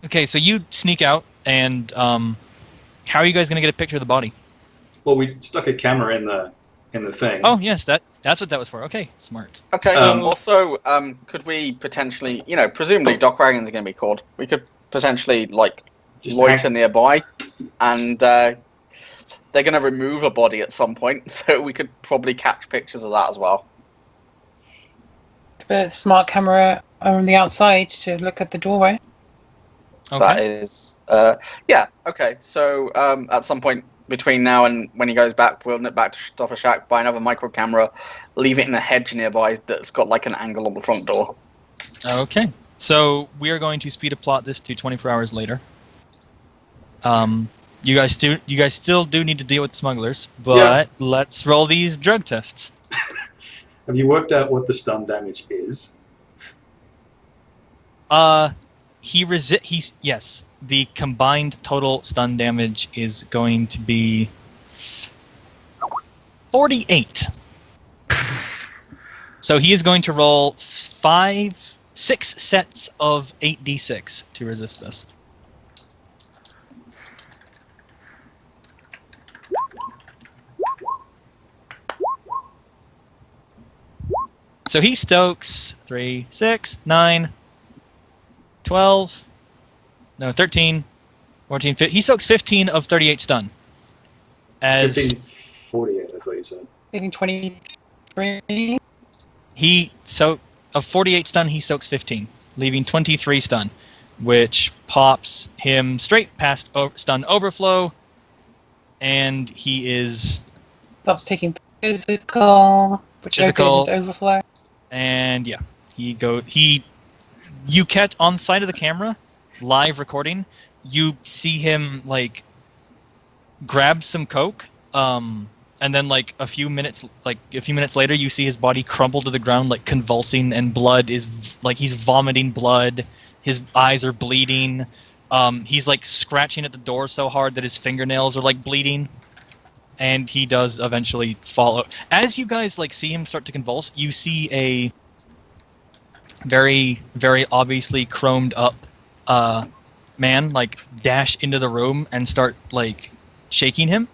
Okay, so you sneak out, and how are you guys going to get a picture of the body? Well, we stuck a camera in the thing. Oh, yes, that's what that was for. Okay, smart. Okay. So- Also, could we potentially, presumably Doc Wagons are going to be called. We could potentially Just loiter hang- nearby, and they're going to remove a body at some point, so we could probably catch pictures of that as well. But smart camera on the outside to look at the doorway. That Okay. is, yeah. Okay. So at some point between now and when he goes back, we'll nip back to Stoffer Shack, buy another micro camera, leave it in a hedge nearby that's got like an angle on the front door. Okay. So we are going to speed plot this to 24 hours later. You guys still do need to deal with smugglers, but let's roll these drug tests. Have you worked out what the stun damage is? Yes. The combined total stun damage is going to be 48. So he is going to roll 6 sets of 8d6 to resist this. So he stokes 3, 6, 9, 12, no, 13, 14, 15. He stokes 15 of 38 stun. As 1548, I thought you said. Leaving 23. of 48 stun, he soaks 15, leaving 23 stun, which pops him straight past stun overflow, and he is. That's taking physical, which Physical. opens into overflow. And yeah, you catch on the side of the camera, live recording, you see him grab some coke, and then a few minutes later you see his body crumble to the ground, convulsing, and blood is he's vomiting blood, his eyes are bleeding, he's scratching at the door so hard that his fingernails are bleeding. and he does eventually follow. As you guys like see him start to convulse, you see a very, very obviously chromed up man like dash into the room and start like shaking him,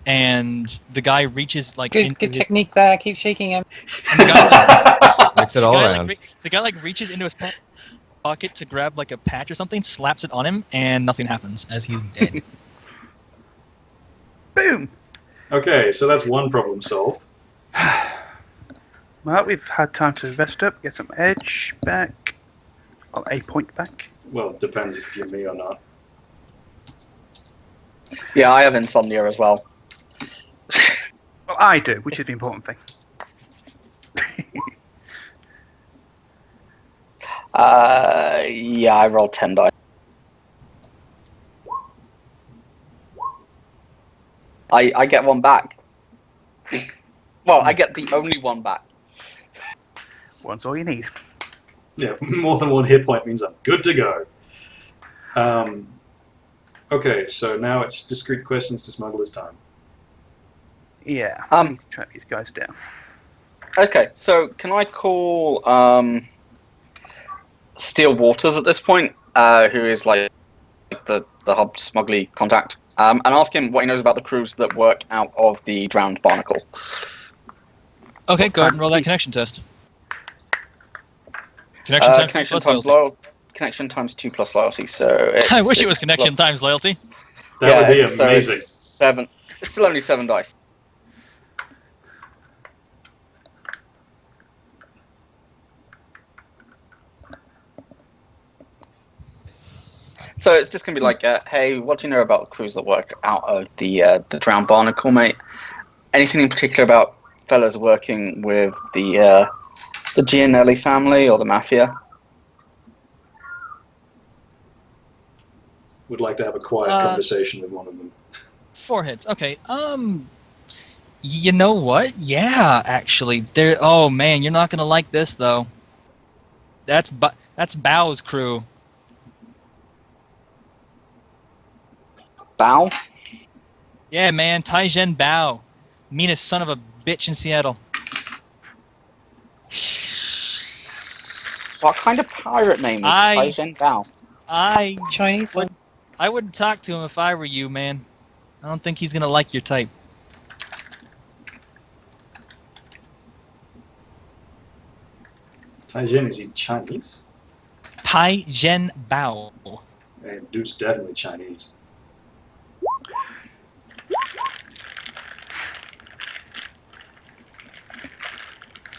and the guy reaches like Good, into good his, technique there. Keep shaking him. and the guy Mix it all around. the guy like reaches into his pocket to grab like a patch or something, slaps it on him, and nothing happens as he's dead. Boom! Okay, so that's one problem solved. Well, we've had time to rest up, get some edge back. Well, a point back. Well, it depends if you're me or not. Yeah, I have insomnia as well. Well, I do, which is the important thing. Yeah, I rolled 10 dice. I get one back. Well, I get the only one back. One's all you need. Yeah, more than one hit point means I'm good to go. Okay, so now it's discrete questions to smugglers' time. Yeah, I need to track these guys down. Okay, so can I call Steel Waters at this point, who is like the hub smuggly contact, and ask him what he knows about the crews that work out of the drowned barnacle. Okay, go ahead and roll that connection test. Connection times 2 plus loyalty. Connection times 2 plus loyalty. So it's I wish it was connection times loyalty. That would be so amazing. it's 7. It's still only 7 dice. So it's just gonna be like, hey, what do you know about the crews that work out of the drowned barnacle, mate? Anything in particular about fellas working with the Gianelli family or the mafia? Would like to have a quiet conversation with one of them. 4 hits. Okay. You know what? Yeah, actually, there. Oh man, you're not gonna like this though. That's Bao's crew. Bao? Yeah, man, Taizhen Bao, meanest son of a bitch in Seattle. What kind of pirate name is Taizhen Bao? Chinese one. I wouldn't talk to him if I were you, man. I don't think he's gonna like your type. Taijin, is he Chinese? Taizhen Bao. Hey, dude's definitely Chinese.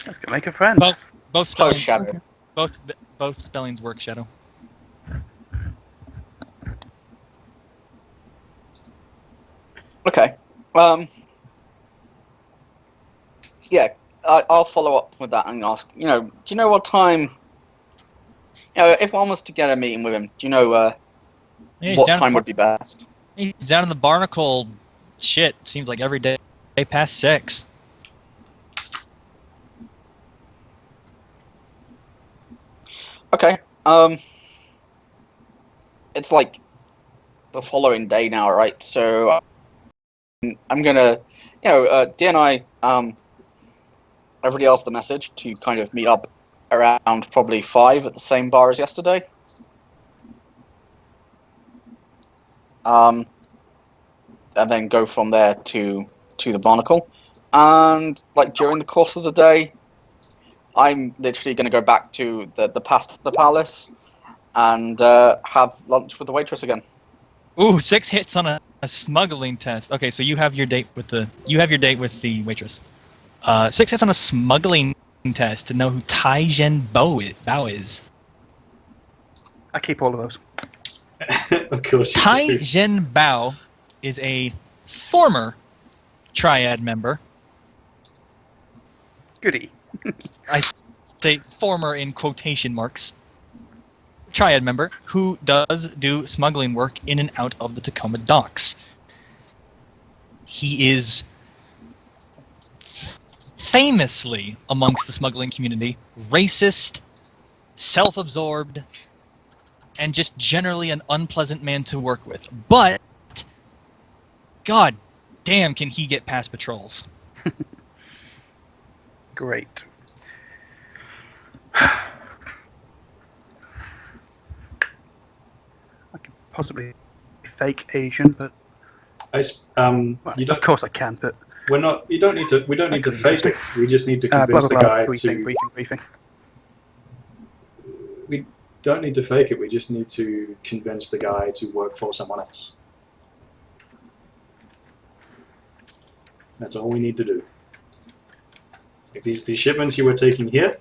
Let's go make a friend. Both spellings. Shadow. Both spellings work, Shadow. Okay. Yeah, I'll follow up with that and ask. Do you know what time? If one was to get a meeting with him, do you know Yeah, what time would be best? He's down in the barnacle. Shit, seems like every day past 6. Okay. It's like the following day now, right? So I'm gonna, Dee and I, everybody else the message to kind of meet up around probably 5 at the same bar as yesterday. And then go from there to the barnacle. And like during the course of the day, I'm literally going to go back to the pasta palace and have lunch with the waitress again. Ooh, 6 hits on a smuggling test. Okay, so you have your date with the waitress. 6 hits on a smuggling test to know who Taizhen Bao is. I keep all of those. Of course you do. Taizhen Bao is a former Triad member. Goody. I say former in quotation marks. Triad member who does do smuggling work in and out of the Tacoma docks. He is famously amongst the smuggling community racist, self-absorbed, and just generally an unpleasant man to work with. But God damn, can he get past patrols? Great. I could possibly fake Asian, but Well, you don't, of course I can. But we're not. You don't need to. We don't need to fake it. We just need to blah convince blah the blah. guy Briefing, to. briefing. We don't need to fake it. We just need to convince the guy to work for someone else. That's all we need to do. If these shipments you were taking here,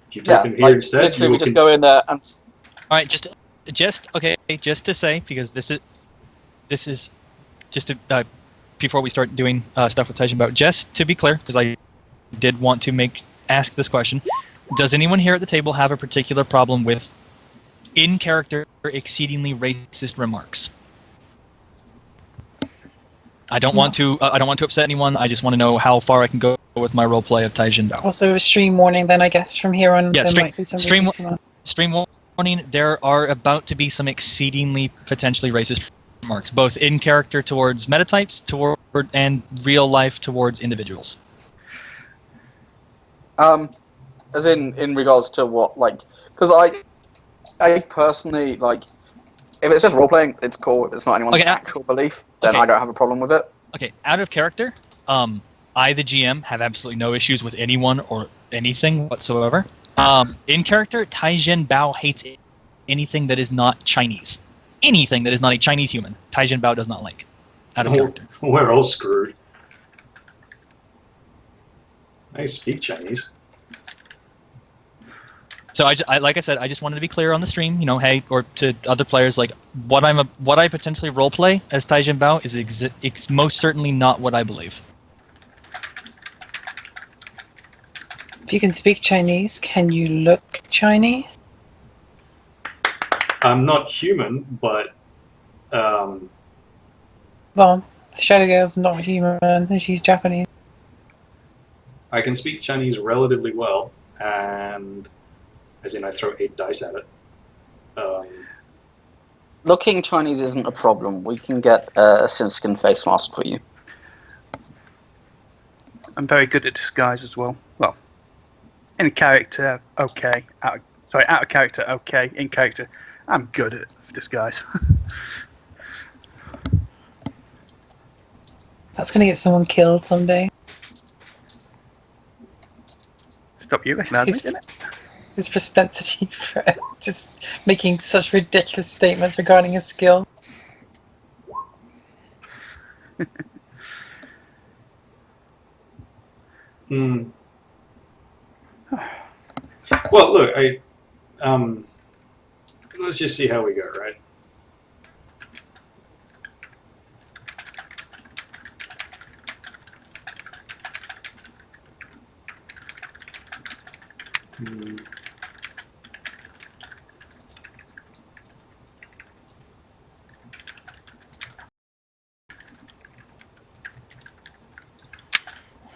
if you take them here instead, literally you we will just go in there and All right, just okay, just to say, because this is just to, before we start doing stuff with Taijin Bao, just to be clear, because I did want to ask this question: does anyone here at the table have a particular problem with in-character, exceedingly racist remarks? I don't want to upset anyone. I just want to know how far I can go with my roleplay of Taijin Bao. Also, a stream warning. Then I guess from here on, Yeah, there might be some stream racist remarks. stream warning. There are about to be some exceedingly potentially racist remarks, both in character towards metatypes, and real life towards individuals. as in regards to what, like, because I personally, like, if it's just role playing, it's cool. If it's not anyone's Okay, actual belief, then okay. I don't have a problem with it. Okay, out of character, I, the GM, have absolutely no issues with anyone or anything whatsoever. In character, Taijin Bao hates anything that is not Chinese. Anything that is not a Chinese human, Taijin Bao does not like. Out of character. We're all screwed. I speak Chinese. So I like I said, I just wanted to be clear on the stream, you know, hey, or to other players, like what I potentially roleplay as Taijin Bao is it's most certainly not what I believe. If you can speak Chinese, can you look Chinese? I'm not human, but Well, Shadow Girl's not human, and she's Japanese. I can speak Chinese relatively well, and as in I throw 8 dice at it. Looking Chinese isn't a problem. We can get a Sinskin face mask for you. I'm very good at disguise as well. Well, in character, okay. Out of character, okay. In character, I'm good at disguise. That's gonna get someone killed someday. Stop you recognise me, didn't it? His propensity for just making such ridiculous statements regarding his skill. Hmm. Well, look, let's just see how we go, right?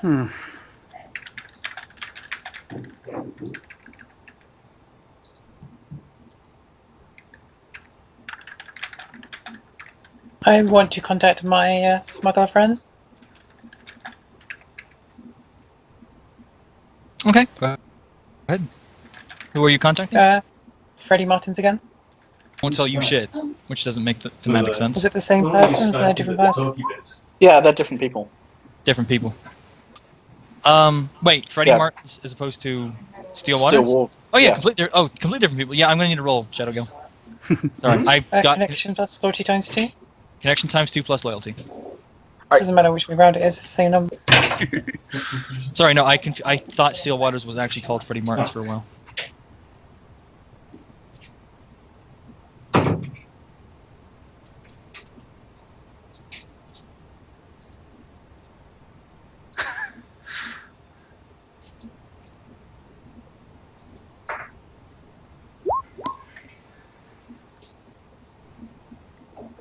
Hmm. I want to contact my smuggler friend. Okay, go ahead. Who are you contacting? Freddie Martins again. Won't tell you shit, which doesn't make semantic sense. Is it the same person? Is it a different person? Yeah, they're different people. Different people. Wait, Freddie Yeah. Martins as opposed to Steel Waters? Steel Oh yeah, yeah. completely different people. Yeah, I'm gonna need to roll Shadow Girl. Sorry, I got Connection plus loyalty times 2. connection times 2 plus loyalty. Doesn't matter which way around it is, it's the same number. Sorry, no, I thought Steel Waters was actually called Freddie Martins for a while.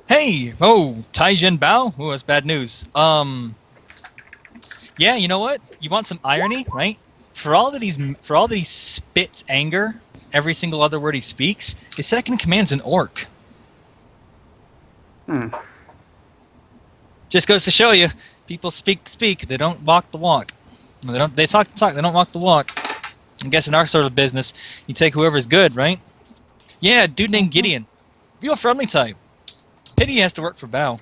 Hey! Oh, Taijin Bao? Oh, that's bad news. Yeah, you know what? You want some irony, right? For all that he spits anger, every single other word he speaks, his second command's an orc. Just goes to show you, people speak the speak, they don't walk the walk. They talk the talk, they don't walk the walk. I guess in our sort of business, you take whoever's good, right? Yeah, a dude named Gideon. Real friendly type. Pity he has to work for Bao.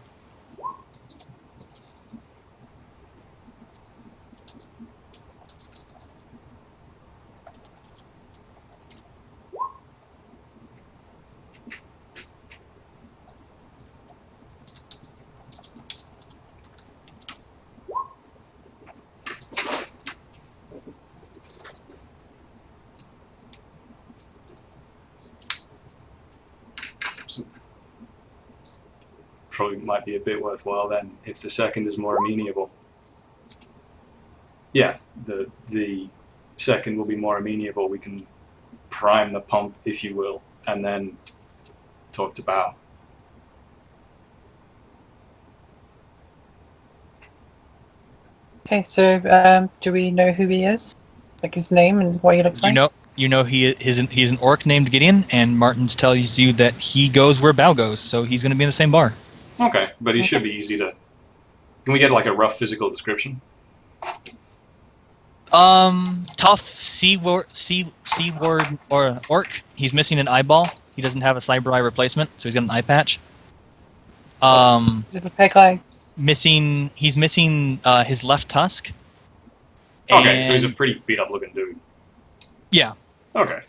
Probably might be a bit worthwhile then if the second is more amenable. Yeah, the second will be more amenable. We can prime the pump, if you will, and then talk to Bao. Okay, so do we know who he is? Like his name and what he looks like? You know he's an orc named Gideon, and Martins tells you that he goes where Bao goes, so he's going to be in the same bar. Okay, but he should be easy to... Can we get like a rough physical description? Tough C-word or orc. He's missing an eyeball. He doesn't have a cyber eye replacement, so he's got an eye patch. Is it a peg eye? He's missing his left tusk. Okay, so he's a pretty beat up looking dude. Yeah. Okay.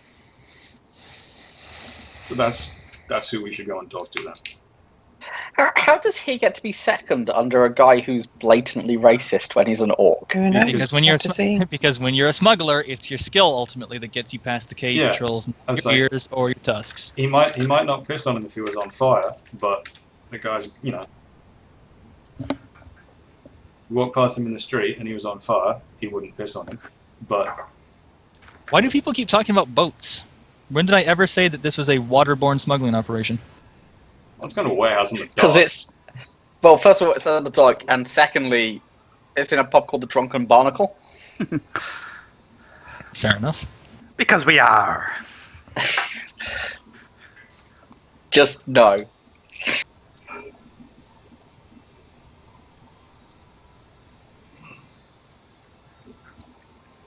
So that's who we should go and talk to then. How does he get to be second under a guy who's blatantly racist when he's an orc? Who knows? Because when you're a smuggler, it's your skill ultimately that gets you past the cave patrols, not your ears or your tusks. He might not piss on him if he was on fire, but the guy's, you know, if you walk past him in the street and he was on fire, he wouldn't piss on him. But why do people keep talking about boats? When did I ever say that this was a waterborne smuggling operation? Well, it's kind of a warehouse in the dark. Because it's... Well, first of all, it's in the dark, and secondly, it's in a pub called the Drunken Barnacle. Fair enough. Because we are. Just no.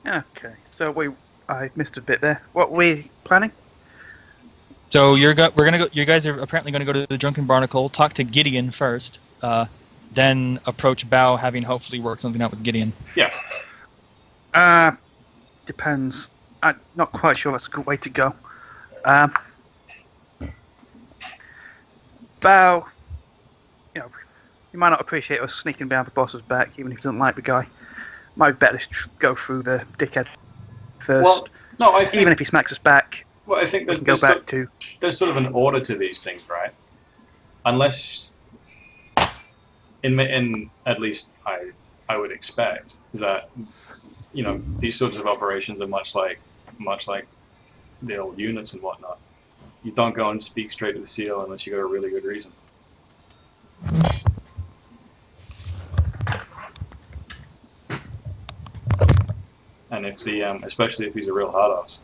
Okay, so I missed a bit there. What were we planning? So you guys are apparently going to go to the Drunken Barnacle, talk to Gideon first, then approach Bao, having hopefully worked something out with Gideon. Yeah. Depends. I'm not quite sure that's a good way to go. Bao, you know, you might not appreciate us sneaking behind the boss's back, even if you don't like the guy. Might be better to go through the dickhead first. Well, no, I think... Even if he smacks us back... Well, I think there's sort of an order to these things, right? Unless, in at least I would expect that, you know, these sorts of operations are much like the old units and whatnot. You don't go and speak straight to the CO unless you got a really good reason. And if especially if he's a real hard ass.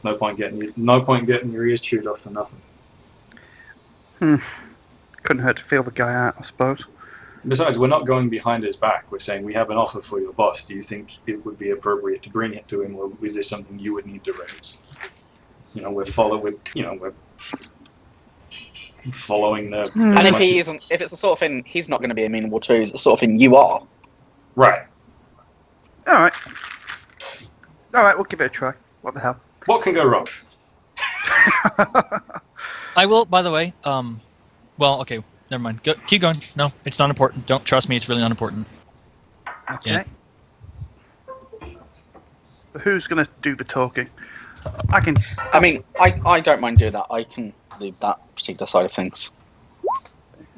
No point getting your ears chewed off for nothing. Couldn't hurt to feel the guy out, I suppose. Besides, we're not going behind his back. We're saying we have an offer for your boss. Do you think it would be appropriate to bring it to him, or is this something you would need to raise? You know, we're following the. And if it's the sort of thing he's not going to be amenable to, it's the sort of thing you are. Right. All right, we'll give it a try. What the hell? What can go wrong? I will, by the way, well, okay, never mind. Keep going. No, it's not important. Don't trust me, it's really not important. Okay. Yeah. So who's going to do the talking? I mean, I don't mind doing that. I can leave that particular side of things.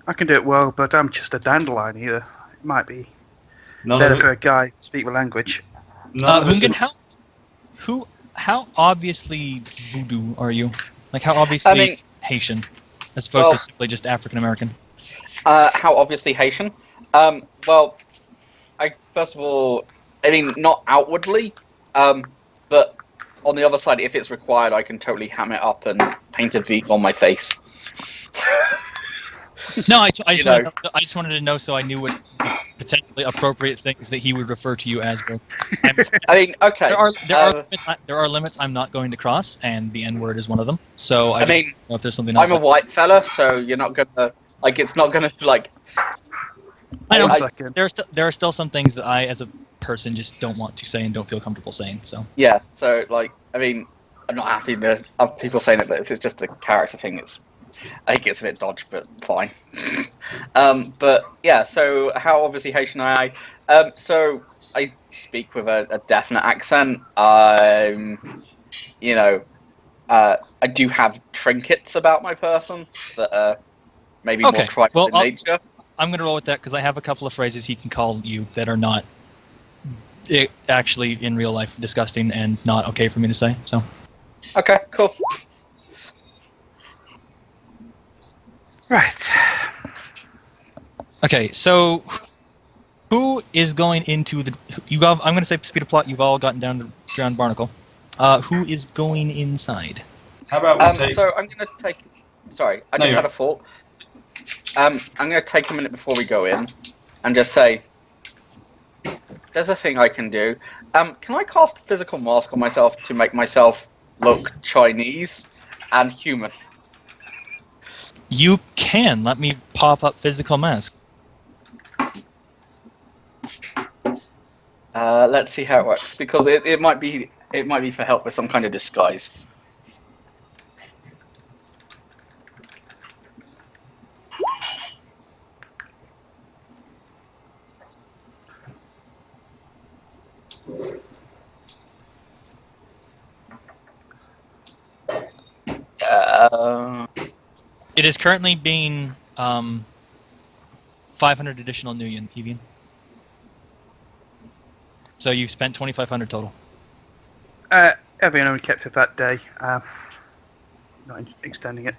I can do it well, but I'm just a dandelion here. It might be better for a guy to speak the language. Hungan, how obviously voodoo are you? Like, how obviously Haitian, as opposed to simply just African American? How obviously Haitian? Well, first of all, I mean, not outwardly, but on the other side, if it's required, I can totally ham it up and paint a V on my face. No, I just You know. I just wanted to know so I knew what potentially appropriate things that he would refer to you as were. I mean, okay. There are limits I'm not going to cross, and the N word is one of them. So I I just mean, don't know if there's something else. I'm a white fella, so you're not gonna like. It's not gonna like. I know. One second. There are still some things that I, as a person, just don't want to say and don't feel comfortable saying. So Yeah. So like, I mean, I'm not happy with other people saying it, but if it's just a character thing, I think it's a bit dodge, but fine. But yeah. So how obviously Haitian I? So I speak with a definite accent. You know, I do have trinkets about my person that are maybe more okay. tribal Well, in nature. I'm going to roll with that because I have a couple of phrases he can call you that are not actually in real life disgusting and not okay for me to say. So Okay, cool. Right. okay, so who is going into the? I'm going to say speed of plot. You've all gotten down to Drowned Barnacle. Who is going inside? How about we take? So I'm gonna take. Sorry, I No, just you're had a thought. I'm gonna take a minute before we go in, and just say, "There's a thing I can do. Can I cast physical mask on myself to make myself look Chinese and human?" You can. Let me pop up physical mask. Let's see how it works because it might be for help with some kind of disguise. It is currently being 500 additional new yen, Evian. So you've spent 2,500 total. Everyone only kept it that day. Not extending it.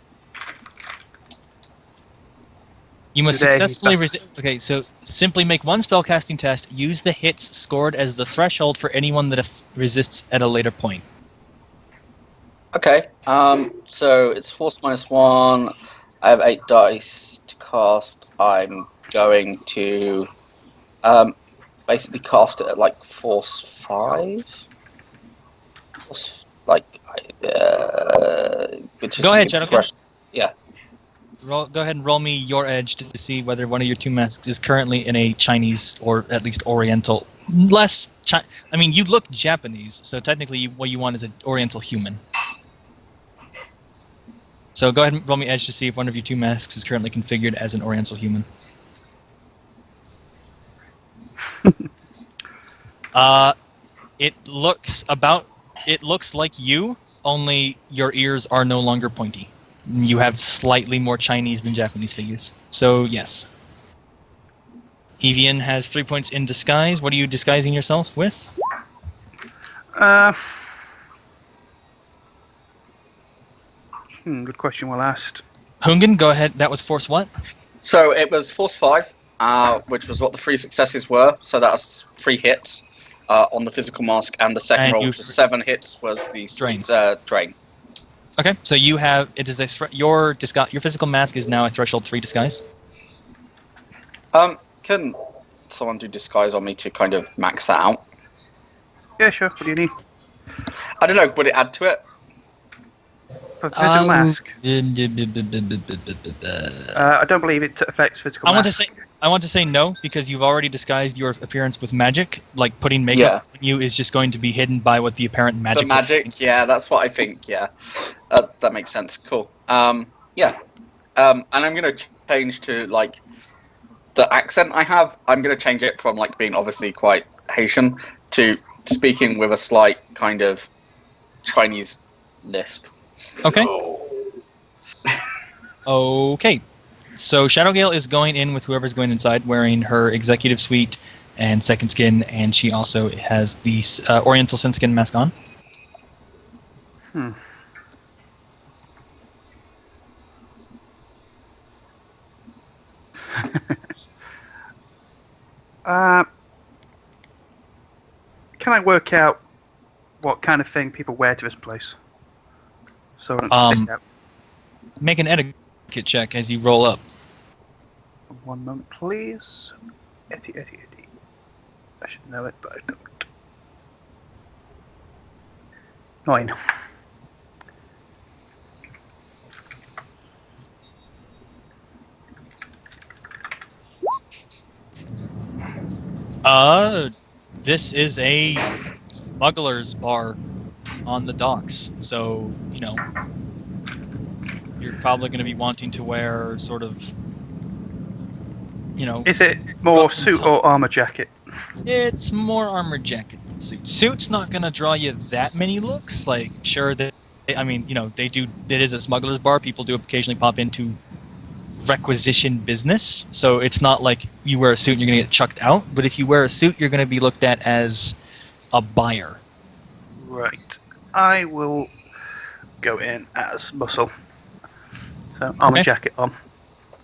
You must Today, successfully resist. Okay, so simply make one spellcasting test. Use the hits scored as the threshold for anyone that resists at a later point. Okay. So it's force -1. I have 8 dice to cast. I'm going to basically cast it at like force 5. Force, like, which is Go ahead, gonna be Shadowrun. Yeah. Go ahead and roll me your edge to see whether one of your two masks is currently in a Chinese or at least Oriental. I mean, you look Japanese, so technically what you want is an Oriental human. So go ahead and roll me edge to see if one of your two masks is currently configured as an Oriental human. It looks like you, only your ears are no longer pointy. You have slightly more Chinese than Japanese figures. So yes. Evian has 3 points in disguise. What are you disguising yourself with? Good question. Well asked. Hungan, go ahead. That was force what? So it was force 5, which was what the 3 successes were. So that was 3 hits on the physical mask, and the second And roll you- for 7 hits was the Drain. Drain. Okay, so you have your physical mask is now a threshold 3 disguise. Can someone do disguise on me to kind of max that out? Yeah, sure. What do you need? I don't know. Would it add to it? For physical mask. I I don't believe it affects physical mask. want to say no because you've already disguised your appearance with magic. Like putting makeup on you is just going to be hidden by what the apparent magic. The magic, is. yeah, that's what I think. Yeah, that makes sense. Cool. Yeah. And I'm gonna change to like the accent I have. I'm gonna change it from like being obviously quite Haitian to speaking with a slight kind of Chinese lisp. Okay. Okay. So Shadowgale is going in with whoever's going inside, wearing her executive suite and second skin, and she also has the Oriental Sin Skin mask on. Can I work out what kind of thing people wear to this place? So I don't stick out. Make an etiquette check as you roll up. One moment, please. Etty. I should know it, but I don't. 9. This is a smuggler's bar on the docks, so you're probably going to be wanting to wear sort of, Is it more Rough and suit tough. or armor jacket? It's more armor jacket than suit. Suit's not going to draw you that many looks. Like, sure, they do. It is a smuggler's bar. People do occasionally pop into requisition business, so it's not like you wear a suit and you're going to get chucked out. But if you wear a suit, you're going to be looked at as a buyer. Right. I will go in as muscle. So armor Okay. jacket on.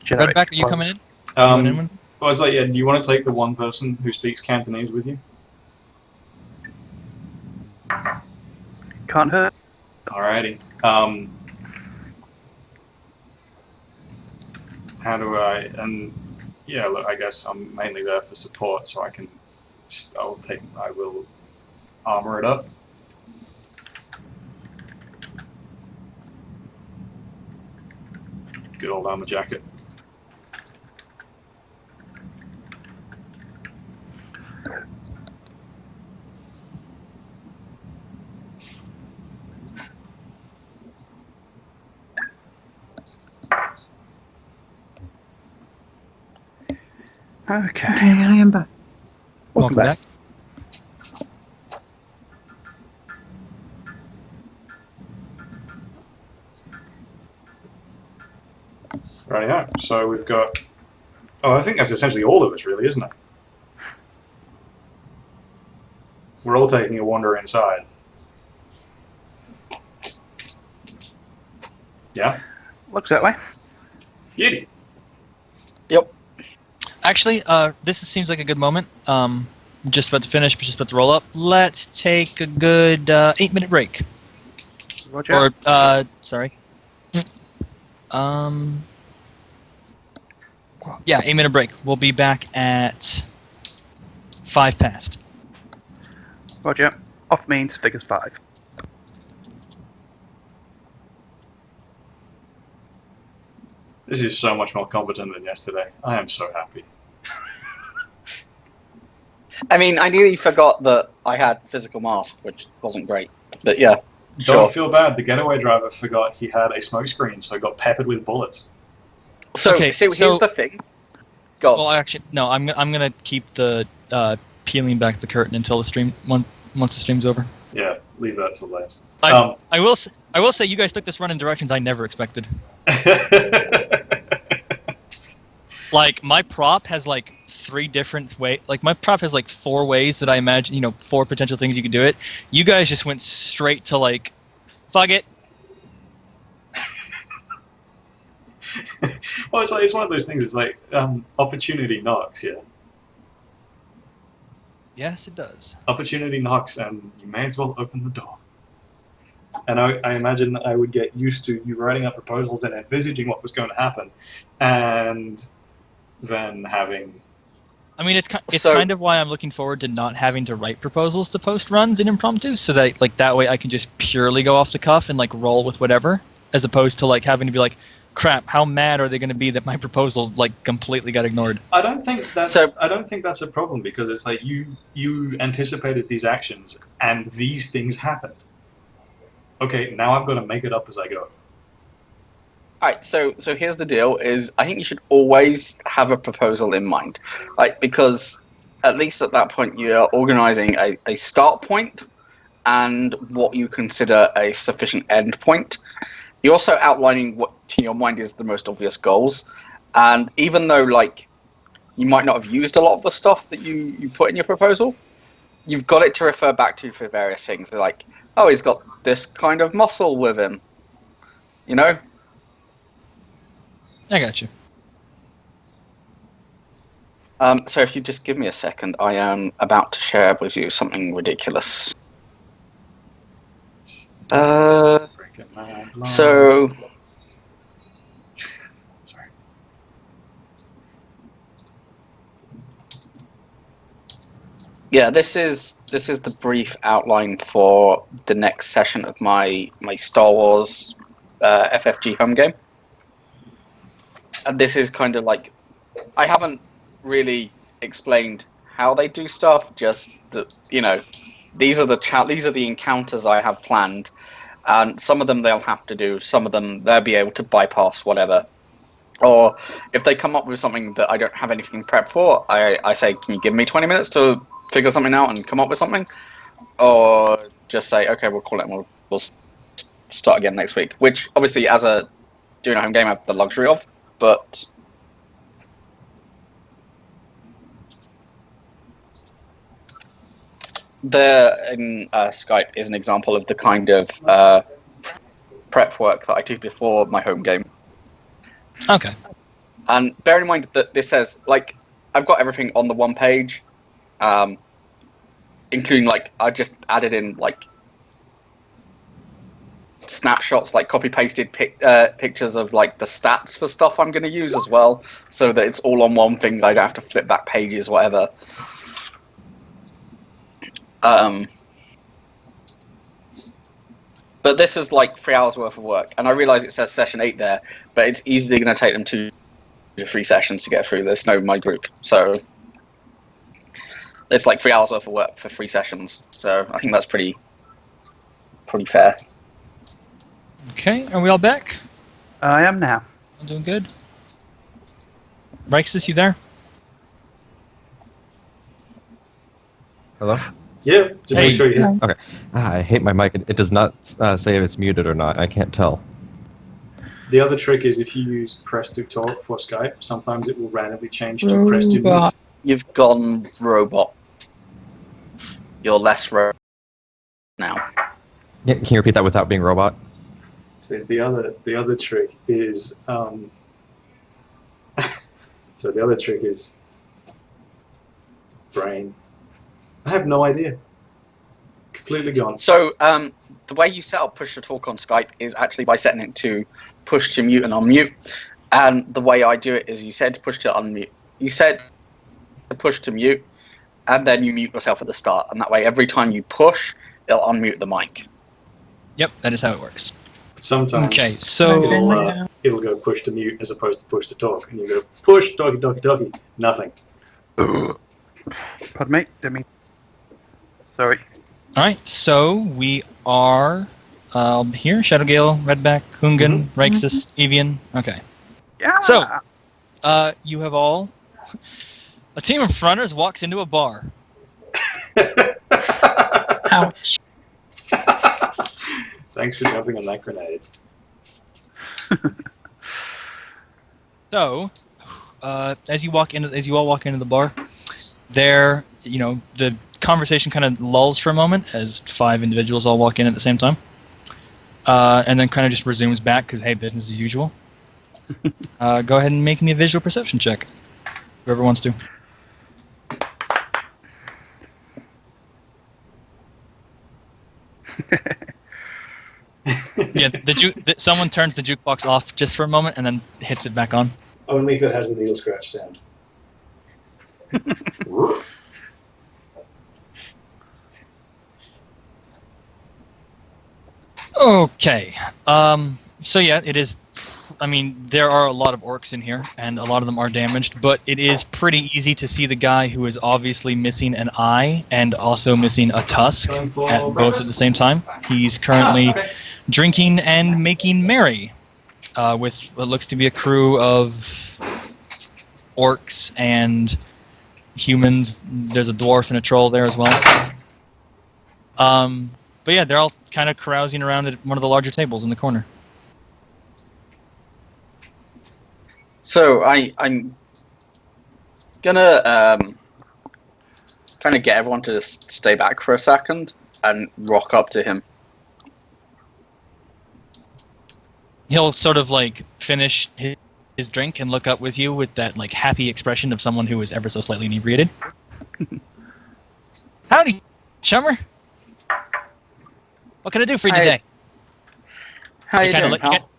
Generic Redback, are you clothes. coming in? You going in one? Well, I was like, yeah, do you want to take the one person who speaks Cantonese with you? Can't hurt. Alrighty. How do I? And yeah, look, I guess I'm mainly there for support, so I will armor it up. Good old armor jacket. Okay. Okay, I am back. Welcome back. Right, so we've got. Oh, I think that's essentially all of us, really, isn't it? We're all taking a wander inside. Yeah? Looks that way. Beauty. Yep. Actually, this seems like a good moment. Just about to finish, just about to roll up. Let's take a good 8-minute break. Roger. Or, sorry. Yeah, 8-minute break. We'll be back at 5 past. Roger. Off means figures 5. This is so much more competent than yesterday. I am so happy. I mean, I nearly forgot that I had physical mask, which wasn't great. But yeah, Don't sure. feel bad. The getaway driver forgot he had a smoke screen, so got peppered with bullets. So, Okay, so here's so- the thing. Go on. Well, actually, no. I'm gonna keep the peeling back the curtain until the stream once the stream's over. Yeah, leave that till later. I will say you guys took this run in directions I never expected. Like, my prop has like 3 different ways. Like, my prop has like 4 ways that I imagine, 4 potential things you could do it. You guys just went straight to like, fuck it. Well, it's one of those things. It's like opportunity knocks. Yeah, Yes, it does. opportunity knocks, and you may as well open the door. And I imagine I would get used to you writing up proposals and envisaging what was going to happen, and then having. I mean, it's So- kind of why I'm looking forward to not having to write proposals to post runs in impromptus, so that like that way I can just purely go off the cuff and like roll with whatever, as opposed to like having to be like, crap, how mad are they going to be that my proposal like completely got ignored? I don't think that's. So- I don't think that's a problem because it's like you anticipated these actions and these things happened. Okay, now I've got to make it up as I go. Alright, so here's the deal: is I think you should always have a proposal in mind, like because at least at that point you're organising a start point and what you consider a sufficient end point. You're also outlining what to your mind is the most obvious goals, and even though like you might not have used a lot of the stuff that you put in your proposal, you've got it to refer back to for various things. Like, oh, he's got this kind of muscle with him, I got you. So if you just give me a second, I am about to share with you something ridiculous. Break it, man. So Sorry. Yeah, this is the brief outline for the next session of my Star Wars FFG home game. And this is kind of like, I haven't really explained how they do stuff. Just that, these are the encounters I have planned, and some of them they'll have to do. Some of them they'll be able to bypass whatever. Or if they come up with something that I don't have anything prepped for, I say, can you give me 20 minutes to figure something out and come up with something? Or just say, okay, we'll call it and we'll start again next week. Which, obviously, as a doing a home game, I have the luxury of. But there in Skype is an example of the kind of prep work that I do before my home game. Okay. And bear in mind that this says, like, I've got everything on the one page, including, like, I just added in, like, snapshots, like copy-pasted pictures of, like, the stats for stuff I'm going to use as well, so that it's all on one thing. I don't have to flip back pages, whatever. But this is like 3 hours worth of work, and I realise it says session 8 there, but it's easily going to take them 2 to 3 sessions to get through this. No, my group, so it's like 3 hours worth of work for 3 sessions. So I think that's pretty fair. Okay, are we all back? I am now. All doing good? Rexus, you there? Hello? Yeah, just Hey. make sure you hear. Okay. I hate my mic. It does not say if it's muted or not. I can't tell. The other trick is if you use press to talk for Skype, sometimes it will randomly change to press to mute. Robot. You've gone robot. You're less robot now. Yeah, can you repeat that without being robot? So the other trick is so the other trick is brain. I have no idea. Completely gone. So the way you set up push to talk on Skype is actually by setting it to push to mute and unmute. And the way I do it is you said push to unmute. You said to push to mute, and then you mute yourself at the start. And that way, every time you push, it'll unmute the mic. Yep, that is how it works. Sometimes Okay, so it'll go push to mute as opposed to push to talk, and you go push talkie talkie talkie. Nothing. Pardon me? Didn't mean. Sorry. all right, so we are here. Shadowgale, Redback, Hungan, Rexus, Evian. Okay, Yeah. So- you have all. A team of runners walks into a bar. Ouch. Thanks for jumping on that grenade. So, as you all walk into the bar, there, the conversation kind of lulls for a moment as 5 individuals all walk in at the same time, and then kind of just resumes back because hey, business as usual. Go ahead and make me a visual perception check, whoever wants to. Yeah, someone turns the jukebox off just for a moment and then hits it back on. Only if it has the needle scratch sound. Okay. So yeah, it is. I mean, there are a lot of orcs in here, and a lot of them are damaged, but it is pretty easy to see the guy who is obviously missing an eye and also missing a tusk at both at the same time. He's currently drinking and making merry with what looks to be a crew of orcs and humans. There's a dwarf and a troll there as well. But yeah, they're all kind of carousing around at one of the larger tables in the corner. So I'm gonna kind of get everyone to just stay back for a second and rock up to him. He'll sort of like finish his drink and look up with you with that like happy expression of someone who is ever so slightly inebriated. Howdy, chummer. What can I do for you today? How you doing, pal?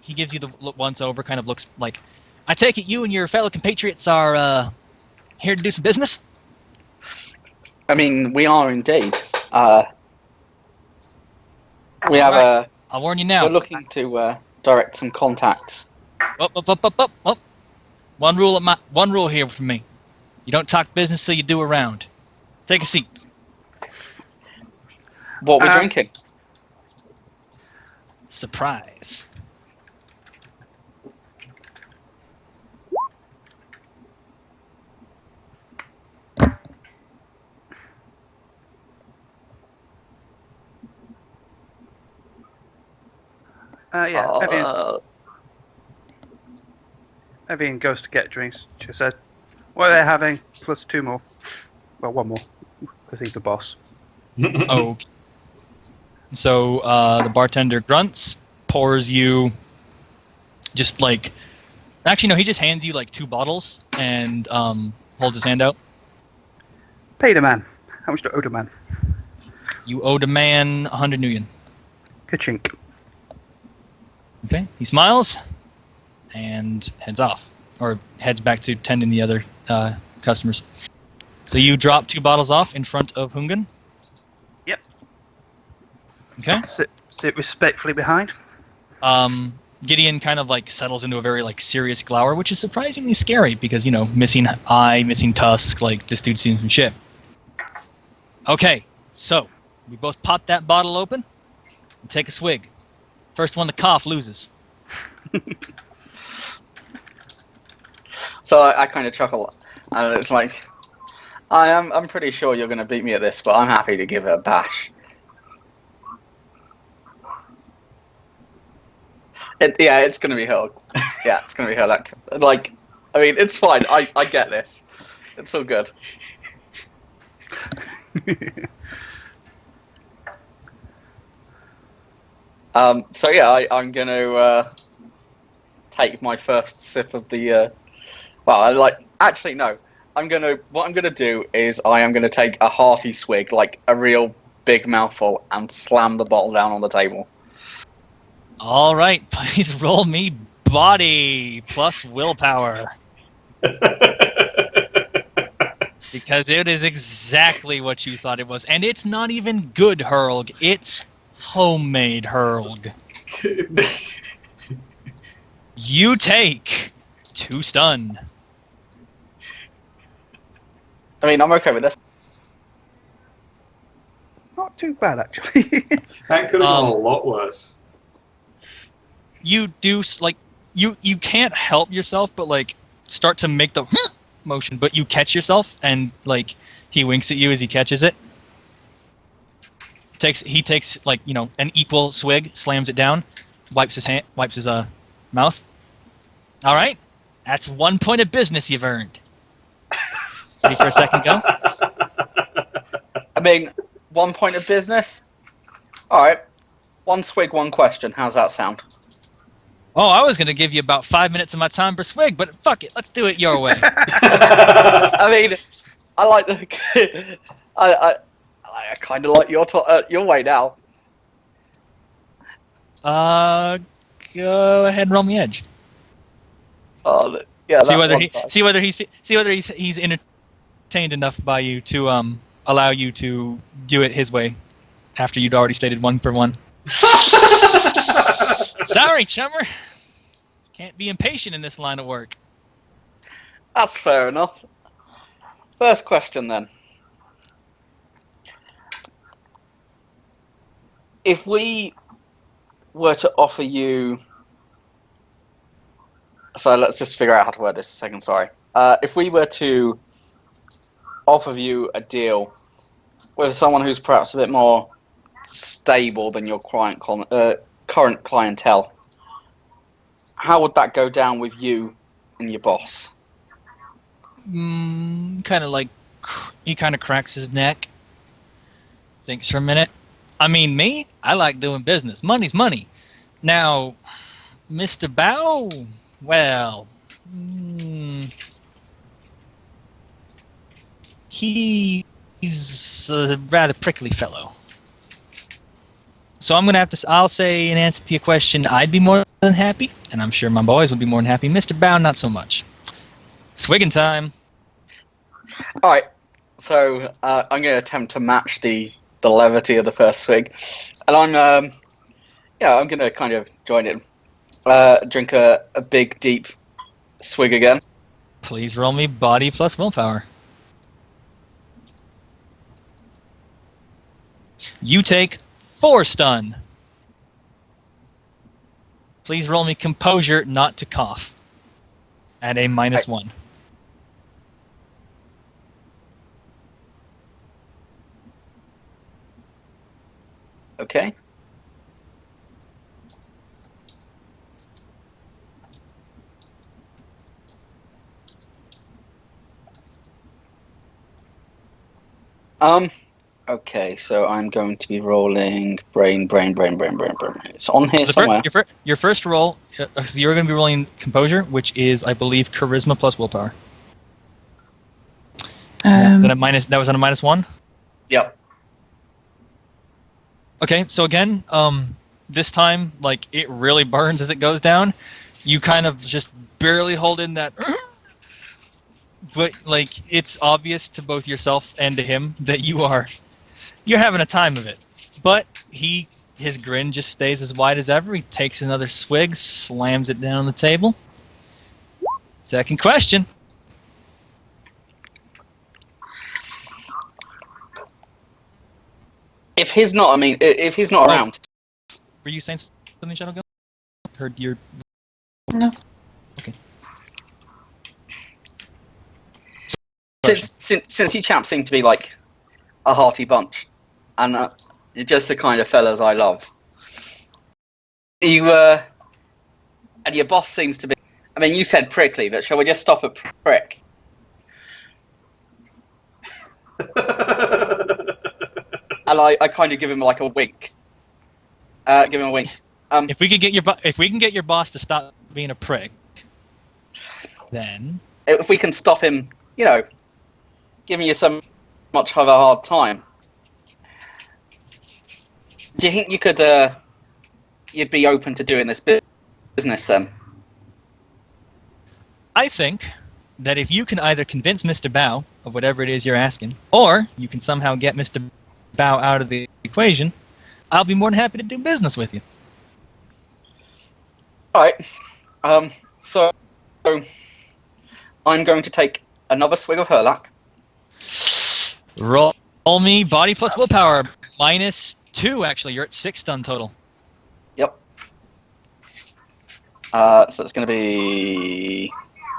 He gives you the once over, kind of looks like, I take it you and your fellow compatriots are here to do some business? I mean, we are indeed. We have Alright, I'll warn you now. We're looking to direct some contacts. Up. One rule here for me. You don't talk business till you do around. Take a seat. What we're drinking? Surprise. Evian goes to get drinks. She says, "What are they having? Plus 2 more. Well, 1 more, because he's the boss." Okay. So the bartender grunts, pours you just like... Actually, no, he just hands you like 2 bottles and holds his hand out. Pay the man. How much do I owe the man? You owe the man 100 Nuyen. Ka-chink. Okay, he smiles and heads off, or heads back to tending the other customers. So you drop 2 bottles off in front of Hungan? Yep. Okay. Sit respectfully behind. Gideon kind of like settles into a very like serious glower, which is surprisingly scary because, you know, missing eye, missing tusk, like this dude's seen some shit. Okay, so we both pop that bottle open and take a swig. First one to cough loses. So I kind of chuckle, and it's like, I'm pretty sure you're going to beat me at this, but I'm happy to give it a bash. It's going to be her. Yeah, it's going to be her. Like, I mean, it's fine. I get this. It's all good. So yeah, I'm going to take my first sip of the. Actually no. What I'm gonna do is I am gonna take a hearty swig, like a real big mouthful, and slam the bottle down on the table. All right, please roll me body plus willpower. Because it is exactly what you thought it was. And it's not even good Hurlg, it's homemade Hurlg. You take 2 stun. I mean, I'm okay with this. Not too bad, actually. That could have gone a lot worse. You do, like, you can't help yourself, but, like, start to make the motion, but you catch yourself, and, like, he winks at you as he catches it. He takes, like, you know, an equal swig, slams it down, wipes his mouth. All right, that's 1 point of business you've earned. Ready for a second go? I mean, 1 point of business? Alright. 1 swig, 1 question. How's that sound? Oh, I was going to give you about 5 minutes of my time per swig, but fuck it. Let's do it your way. I mean, I like the... I kind of like your way now. Go ahead and roll me edge. Oh, yeah. See whether he's entertained enough by you to allow you to do it his way after you'd already stated 1 for 1. Sorry, chummer. Can't be impatient in this line of work. That's fair enough. First question then. If we were to offer you... So let's just figure out how to word this a second, sorry. If we were to offer you a deal with someone who's perhaps a bit more stable than your current clientele, how would that go down with you and your boss? Kind of like, he kind of cracks his neck. Thinks for a minute. I mean, me? I like doing business. Money's money. Now, Mr. Bow, well, he's a rather prickly fellow. So I'm gonna have to. I'll say in answer to your question, I'd be more than happy, and I'm sure my boys would be more than happy. Mr. Bow, not so much. Swiggin' time. All right. So I'm going to attempt to match the levity of the first swig, and I'm going to kind of join in. Drink a big deep swig again. Please roll me body plus willpower. You take 4 stun. Please roll me composure not to cough. At a -1. Okay. Okay, so I'm going to be rolling brain. It's on here somewhere. Your first roll, so you're going to be rolling composure, which is, I believe, charisma plus willpower. That was at a -1? Yep. Okay, so again, this time, like, it really burns as it goes down. You kind of just barely hold in that... But, like, it's obvious to both yourself and to him that you're having a time of it. But his grin just stays as wide as ever. He takes another swig, slams it down on the table. Second question. If he's not around. Were you saying something, Shadowgum? Heard your... No. Okay. Since you chaps seem to be like a hearty bunch, and you're just the kind of fellas I love. And your boss seems to be. I mean, you said prickly, but shall we just stop at prick? And I kind of give him like a wink. Give him a wink. If we can get your boss to stop being a prick, then if we can stop him, giving you so much of a hard time. Do you think you could, you'd be open to doing this business then? I think that if you can either convince Mr. Bao of whatever it is you're asking, or you can somehow get Mr. Bao out of the equation, I'll be more than happy to do business with you. Alright. So I'm going to take another swig of Herlac. Roll me body plus willpower. -2, actually. You're at 6 stun total. Yep. So it's going to be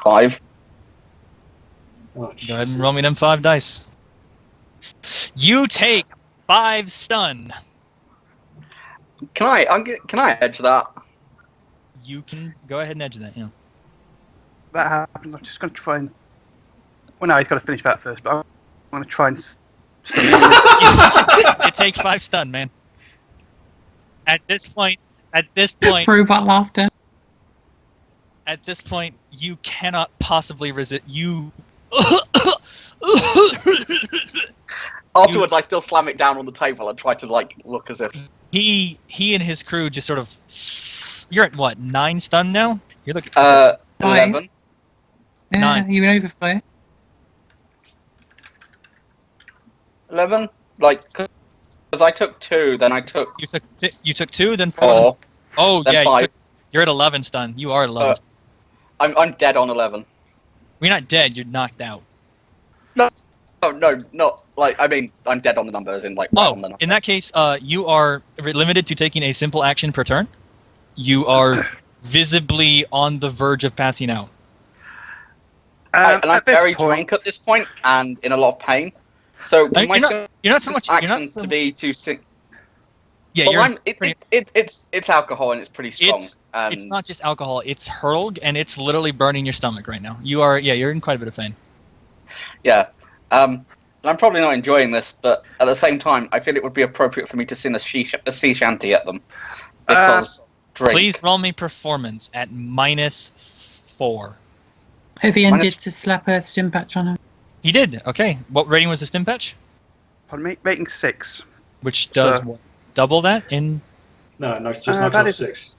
5. Oh, Go ahead and roll me them 5 dice. You take 5 stun. Can I edge that? You can go ahead and edge that, yeah. That happens. I'm just going to try and... Well, no, he's got to finish that first, but I'm going to try and... You take 5 stun, man. At this point, Robot laughter. At this point, you cannot possibly resist. You. Afterwards, I still slam it down on the table and try to look as if he and his crew just sort of. You're at what, 9 stun now? You're looking. 11. Yeah, 9. you went over 5. 11? Because I took 2, then I took... You took 2, then 4. Oh, then yeah, 5. you're at 11 stun. You are at 11. I'm dead on 11. You're not dead, you're knocked out. No, not... I mean, I'm dead on the numbers, on the number. In that case, you are limited to taking a simple action per turn. You are visibly on the verge of passing out. And I'm very drunk at this point, and in a lot of pain. So you're not so much actions to be too sick. Yeah, well, it's alcohol and it's pretty strong. It's not just alcohol; it's hurlg, and it's literally burning your stomach right now. You're in quite a bit of pain. Yeah, and I'm probably not enjoying this, but at the same time, I feel it would be appropriate for me to sing a sea shanty at them because drink. Please roll me performance at -4. Heavy ended to slap a stim patch on him. He did. Okay. What rating was the stim patch? Pardon me? Rating 6. Which does what? Double that in? No, just knocks off 6.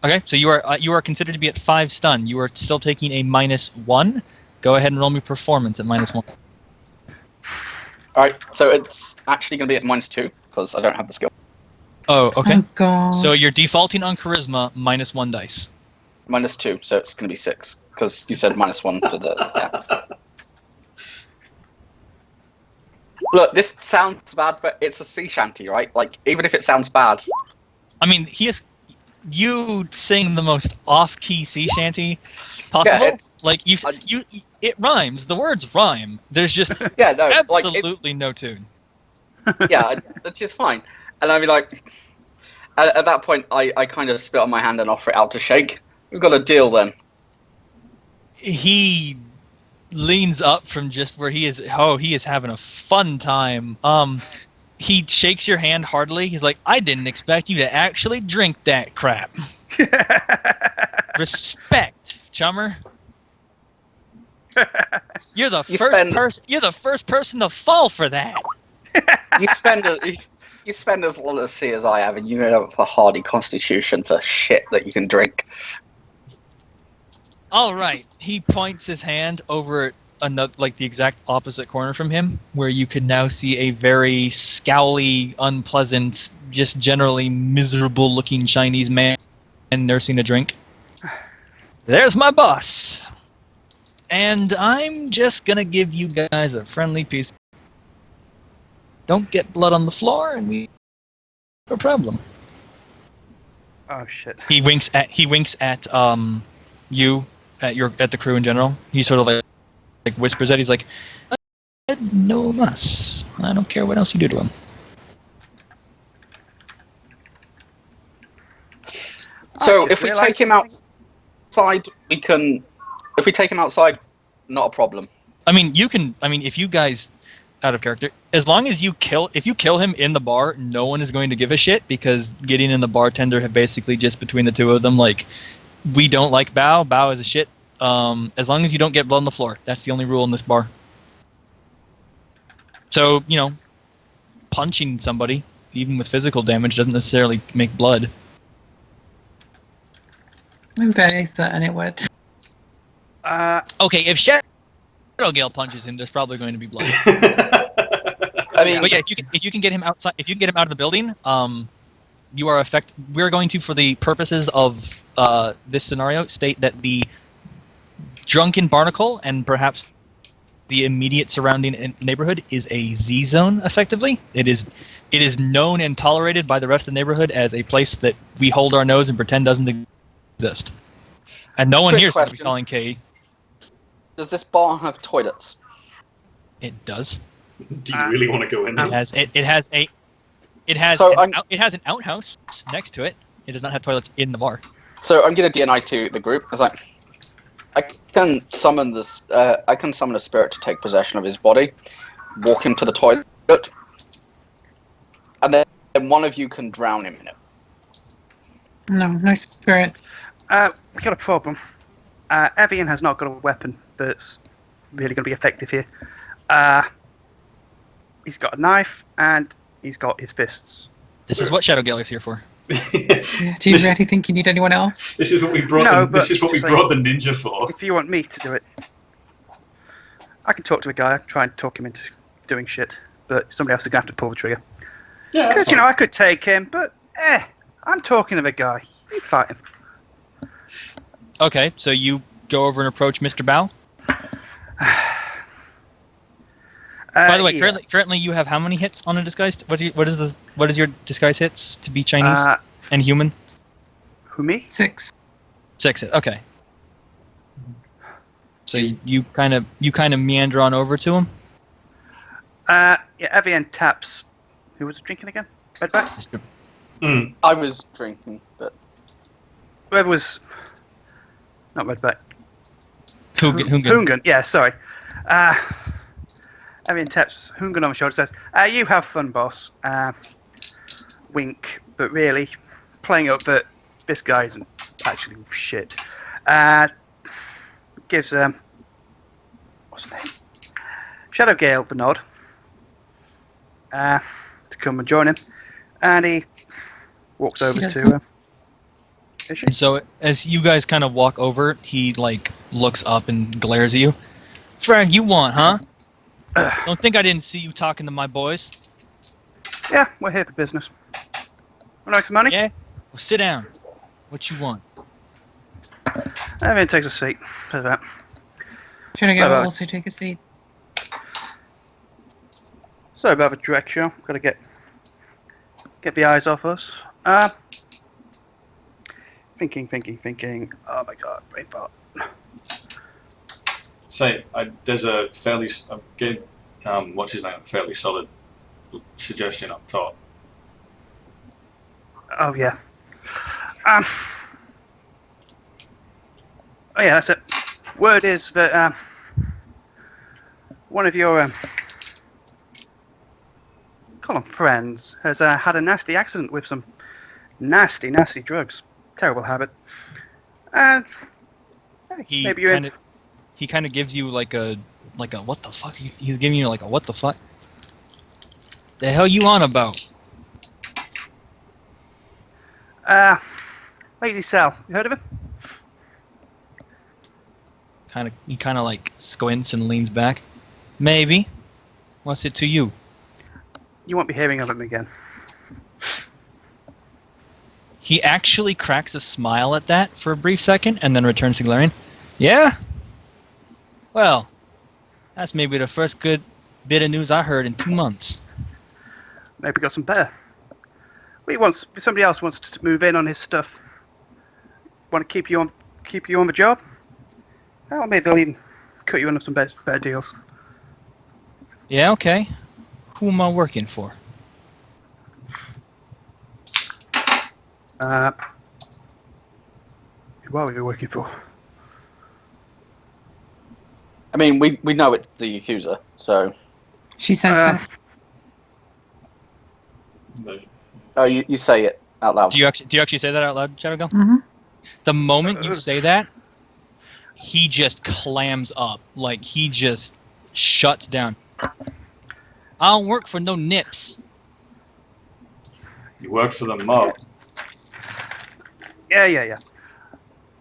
Okay, so you are considered to be at 5 stun. You are still taking a -1. Go ahead and roll me performance at -1. Alright, so it's actually going to be at -2, because I don't have the skill. Oh, okay. Oh god. So you're defaulting on charisma -1 dice. -2, so it's going to be 6, because you said -1 for the... Yeah. Look, this sounds bad, but it's a sea shanty, right? Like, even if it sounds bad... I mean, you sing the most off-key sea shanty possible. Yeah, like it rhymes. The words rhyme. There's just Yeah, no, absolutely no tune. Yeah, which is fine. And I mean, like, at that point, I kind of spit on my hand and offer it out to Shake. We've got a deal then. He leans up from just where he is. Oh, he is having a fun time. He shakes your hand heartily. He's like, I didn't expect you to actually drink that crap. Respect, chummer. You're the first person to fall for that. You spend as little a sea as I have, and you have a hardy constitution for shit that you can drink. All right. He points his hand over another, like the exact opposite corner from him, where you can now see a very scowly, unpleasant, just generally miserable-looking Chinese man nursing a drink. There's my boss. And I'm just gonna give you guys a friendly piece. Don't get blood on the floor, and we have a problem. Oh shit. He winks at you, at the crew in general. He sort of like whispers at. He's like, "No muss. I don't care what else you do to him." So if we take him outside, we can. If we take him outside, not a problem. I mean, you can. I mean, if you guys, out of character, as long as if you kill him in the bar, no one is going to give a shit, because Gideon and the bartender have basically just between the two of them, like, we don't like Bao. Bao is a shit. As long as you don't get blood on the floor, that's the only rule in this bar. So, punching somebody, even with physical damage, doesn't necessarily make blood. I'm very certain it would. Okay, if Shadowgale punches him, there's probably going to be blood. I mean, But yeah, if you can get him outside, if you can get him out of the building, you are we're going to, for the purposes of this scenario, state that the drunken barnacle and perhaps the immediate surrounding neighborhood is a Z zone. Effectively, it is known and tolerated by the rest of the neighborhood as a place that we hold our nose and pretend doesn't exist, and no one Quick here seems to be question. calling K. does this bar have toilets? It does. Do you really want to go in there? It has So an outhouse next to it. It does not have toilets in the bar. So I'm gonna DNI to the group. It's like, I can summon this. I can summon a spirit to take possession of his body, walk him to the toilet, and then one of you can drown him in it. No spirits. We got a problem. Evian has not got a weapon that's really going to be effective here. He's got a knife and he's got his fists. This is what Shadowgale is here for. Do you really think you need anyone else? This is what we brought. No, this but is what we just brought the ninja for. If you want me to do it, I can talk to a guy, try and talk him into doing shit, but somebody else is going to have to pull the trigger. Yeah, that's Because, I could take him, but, I'm talking of a guy. You fight him. Okay, so you go over and approach Mr. Bao. By the way, yeah. currently you have how many hits on a disguise? What is your disguise hits to be Chinese and human? Who, me? 6. 6 hits. Okay. So you kind of meander on over to him. Yeah, Evian taps. Who was drinking again? Redback? I was drinking, but Whoever was. Not Redback. Hungan. Hungan, yeah, sorry. Evian taps Hungan on the shoulder, says, you have fun, boss. Wink, but really, playing up that this guy isn't actually shit. Gives, what's his name? Shadowgale the nod. To come and join him. And he walks over Yes. to Ishi. So as you guys kind of walk over, he looks up and glares at you. Frag, you want, huh? Don't think I didn't see you talking to my boys. Yeah, we're here for business. Want to make some money? Yeah? Well, sit down. What you want? Everyone takes a seat. How's that? Should I go Bye-bye. also take a seat? Sorry about the direction. Got to get the eyes off us. Thinking. Oh my god, brain fart. Say, there's a fairly, I'm getting, what's his name? Fairly solid suggestion up top. Oh yeah. Oh yeah, that's it. Word is that one of your call them friends has had a nasty accident with some nasty drugs. Terrible habit. And hey, maybe you're in. He kind of gives you like a what the fuck? He's giving you like a what the fuck? The hell you on about? Lazy Sal. You heard of him? He kind of like squints and leans back. Maybe. What's it to you? You won't be hearing of him again. He actually cracks a smile at that for a brief second and then returns to glaring. Yeah? Well, that's maybe the first good bit of news I heard in 2 months. Maybe got some better. Somebody else wants to move in on his stuff. Want to keep you on the job? Well, maybe they'll even cut you into some better deals. Yeah, okay. Who am I working for? Who are we working for? I mean, we know it's the accuser, so. She says this. Oh, you say it out loud. Do you actually say that out loud, Shadowgirl? Mm-hmm. The moment you say that, he just clams up. Like, he just shuts down. I don't work for no nips. You work for the mob. Yeah.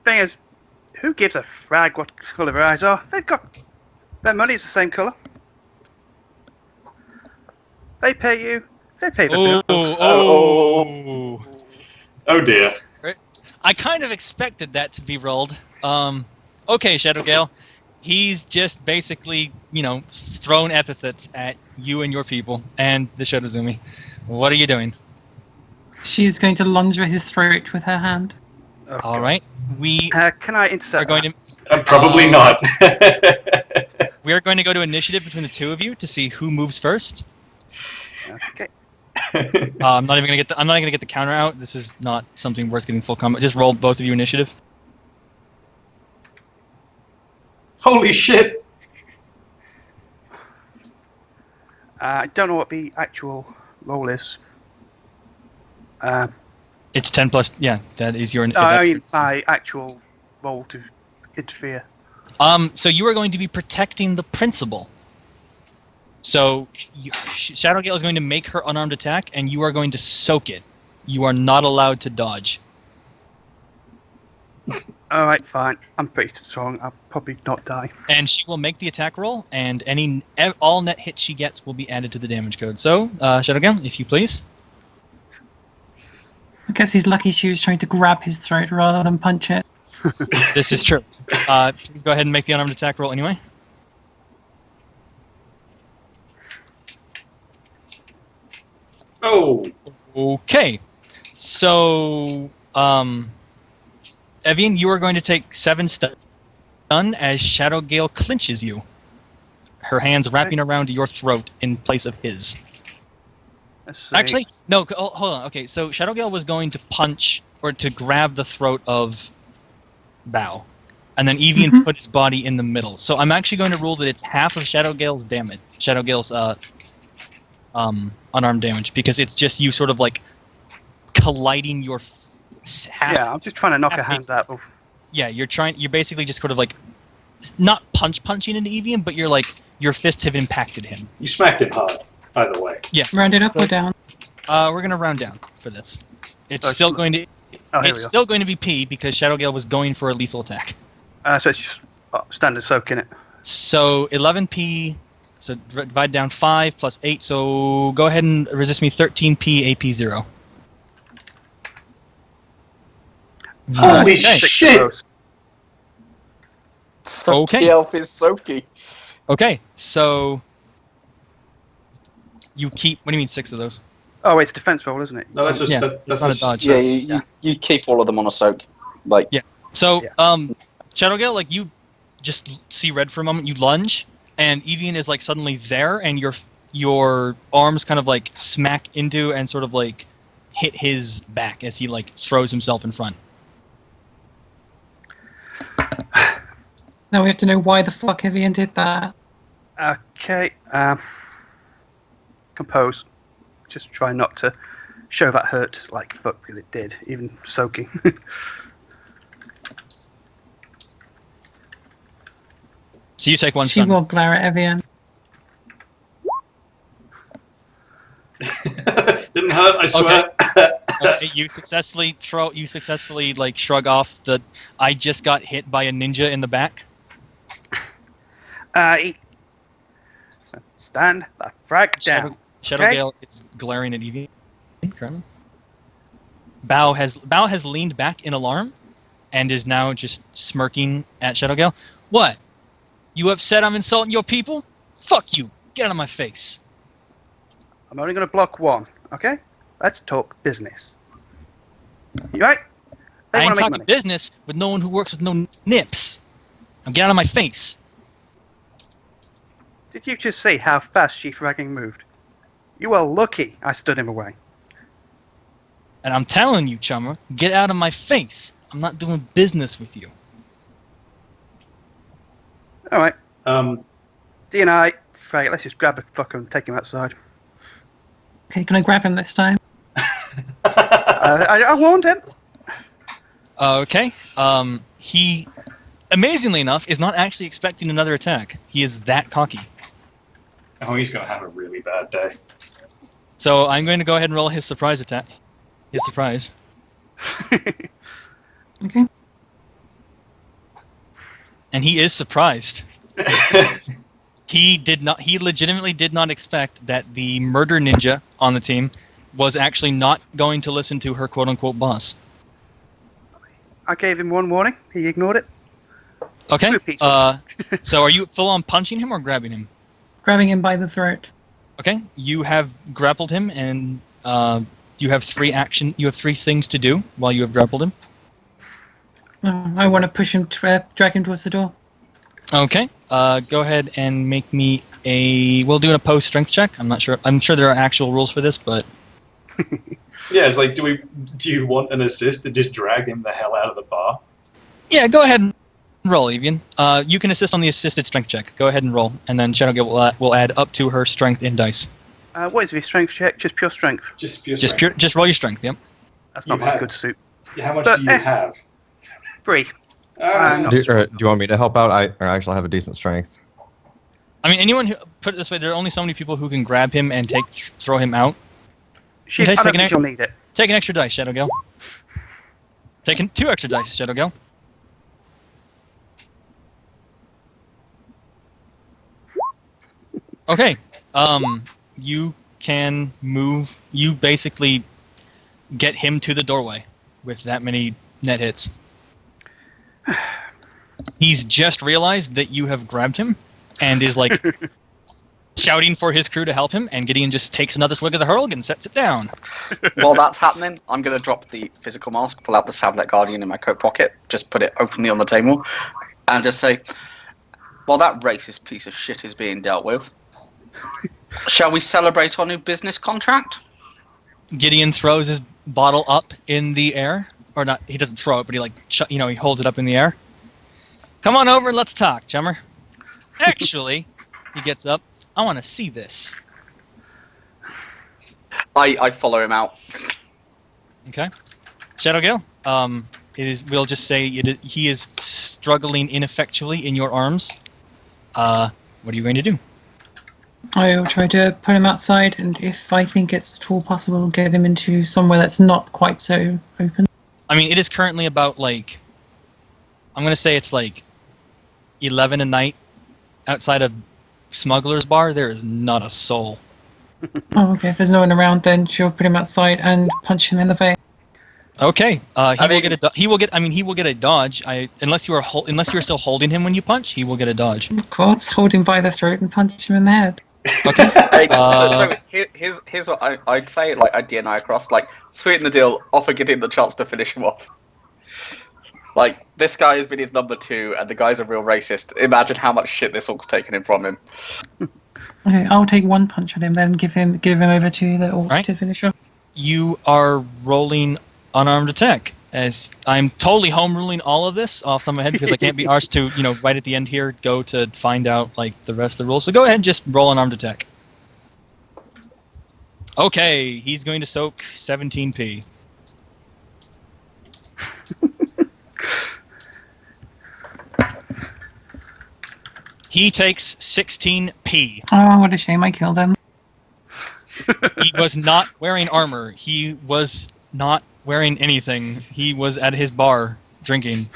Thing is, who gives a frag what colour their eyes are? Their money's the same colour. They pay you. They pay the bill. Oh dear. I kind of expected that to be rolled. Okay, Shadowgale. He's just basically, thrown epithets at you and your people and the Shadowzumi. What are you doing? She is going to lunge at his throat with her hand. Oh, All God. right. We Can I intercept? are going to Probably not. we are going to go to initiative between the two of you to see who moves first. Okay. I'm not even gonna get the counter out. This is not something worth getting full combat. Just roll both of you initiative. Holy shit! I don't know what the actual role is. It's 10 plus. Yeah, that is your. I mean, my actual role to interfere. So you are going to be protecting the principal. So Shadowgale is going to make her unarmed attack, and you are going to soak it. You are not allowed to dodge. All right, fine. I'm pretty strong. I'll probably not die. And she will make the attack roll, and all net hits she gets will be added to the damage code. So, Shadowgale, if you please. I guess he's lucky she was trying to grab his throat rather than punch it. This is true. Please go ahead and make the unarmed attack roll anyway. Oh! Okay. So, Evian, you are going to take 7 stun as Shadowgale clinches you. Her hands wrapping around your throat in place of his. Actually, no, hold on. Okay, so Shadowgale was going to punch or to grab the throat of Bao. And then Evian put his body in the middle. So I'm actually going to rule that it's half of Shadowgale's damage. Shadowgale's unarmed damage, because it's just you sort of like colliding your half. Yeah, I'm just trying to knock her hands out. Yeah, you're basically just sort of like not punching into Evian, but you're like your fists have impacted him. You smacked him hard, either way. Yeah. Round it up or down? We're gonna round down for this. It's still going to be P because Shadowgale was going for a lethal attack. So it's just standard soak in it. So 11P So divide down 5 plus 8. So go ahead and resist me 13p AP0. Holy Okay. shit! Soaky Okay. elf is Soaky. Okay, so you keep. What do you mean 6 of those? Oh, it's defense roll, isn't it? No, that's just Yeah, that's it's not a just- dodge. Yeah, that's- you keep all of them on a soak. Like, Yeah. So, Yeah. Shadowgale, like you just see red for a moment. You lunge, and Evian is like suddenly there, and your arms kind of like smack into and sort of like hit his back as he like throws himself in front. Now we have to know why the fuck Evian did that. Okay. Compose. Just try not to show that hurt like fuck, because it did, even soaking. So you take one She stun. will glare at Evian. Didn't hurt, I swear. You successfully like shrug off the. I just got hit by a ninja in the back. Stand the frag down. Shadowgale is glaring at Evian. Currently. Bao has leaned back in alarm, and is now just smirking at Shadowgale. What? You upset I'm insulting your people? Fuck you! Get out of my face! I'm only going to block one, okay? Let's talk business. You right? They I ain't want to make talking money. business with no one who works with no nips. Now get out of my face! Did you just see how fast Chief Ragging moved? You were lucky I stood him away. And I'm telling you, Chummer, get out of my face! I'm not doing business with you. All right. Um, D and I, Frag, let's just grab a fucker and take him outside. Okay, can I grab him this time? I warned him. Okay. He, amazingly enough, is not actually expecting another attack. He is that cocky. oh, he's gonna have a really bad day. So I'm going to go ahead and roll his surprise attack. His surprise. Okay. And he is surprised. He legitimately did not expect that the murder ninja on the team was actually not going to listen to her quote-unquote boss. I gave him one warning. He ignored it. Okay. Repeat. So are you full-on punching him or grabbing him? Grabbing him by the throat. Okay. You have grappled him, and you have 3 things to do while you have grappled him. I want to push him, drag him towards the door. Okay. Go ahead and make me a. We'll do an opposed strength check. I'm not sure. I'm sure there are actual rules for this, but Yeah, it's like, do you want an assist to just drag him the hell out of the bar? yeah, go ahead and roll, Evian. You can assist on the assisted strength check. Go ahead and roll, and then Shadowgale will add up to her strength in dice. What is his strength check? Just pure strength. Just pure Just strength. just roll your strength. Yep. That's not You my have- good suit. How much But, do you have? 3. Ah, Do you want me to help out? I actually have a decent strength. I mean, anyone who put it this way, there are only so many people who can grab him and throw him out. Shit, Okay, I don't take an think you'll need it. Take an extra dice, Shadowgale. Taking 2 extra dice, Shadowgale. Okay. You can move. You basically get him to the doorway with that many net hits. He's just realized that you have grabbed him and is like shouting for his crew to help him, and Gideon just takes another swig of the hurl and sets it down. while that's happening, I'm going to drop the physical mask, pull out the Sablet Guardian in my coat pocket, just put it openly on the table, and just say, while that racist piece of shit is being dealt with, shall we celebrate our new business contract? Gideon throws his bottle up in the air, or not? He doesn't throw it, but he he holds it up in the air. Come on over and let's talk, chummer. Actually, he gets up. I want to see this. I follow him out. Okay, Shadowgale. We'll just say he is struggling ineffectually in your arms. What are you going to do? I will try to put him outside, and if I think it's at all possible, get him into somewhere that's not quite so open. I mean, it is currently about like, I'm going to say it's like 11 at night outside of smuggler's bar, there is not a soul. Oh, okay. If there's no one around, then she'll put him outside and punch him in the face. Okay. He will mean- get a dodge. Unless you are still holding him when you punch, he will get a dodge. Of course, hold him by the throat and punch him in the head. Okay. Hey, so here's what I'd say. Like, I'd DNI across. Like, sweeten the deal. Offer Gideon the chance to finish him off. Like, this guy has been his number 2, and the guy's a real racist. Imagine how much shit this orc's taken him from him. Okay, I'll take one punch at him, then give him over to the orc Right. to finish off. You are rolling unarmed attack. As I'm totally home ruling all of this off the top of my head because I can't be arsed to, right at the end here, go to find out like the rest of the rules. So go ahead and just roll unarmed attack. Okay, he's going to soak 17p. He takes 16p. Oh, what a shame I killed him. He was not wearing armor. He was not wearing anything. He was at his bar drinking.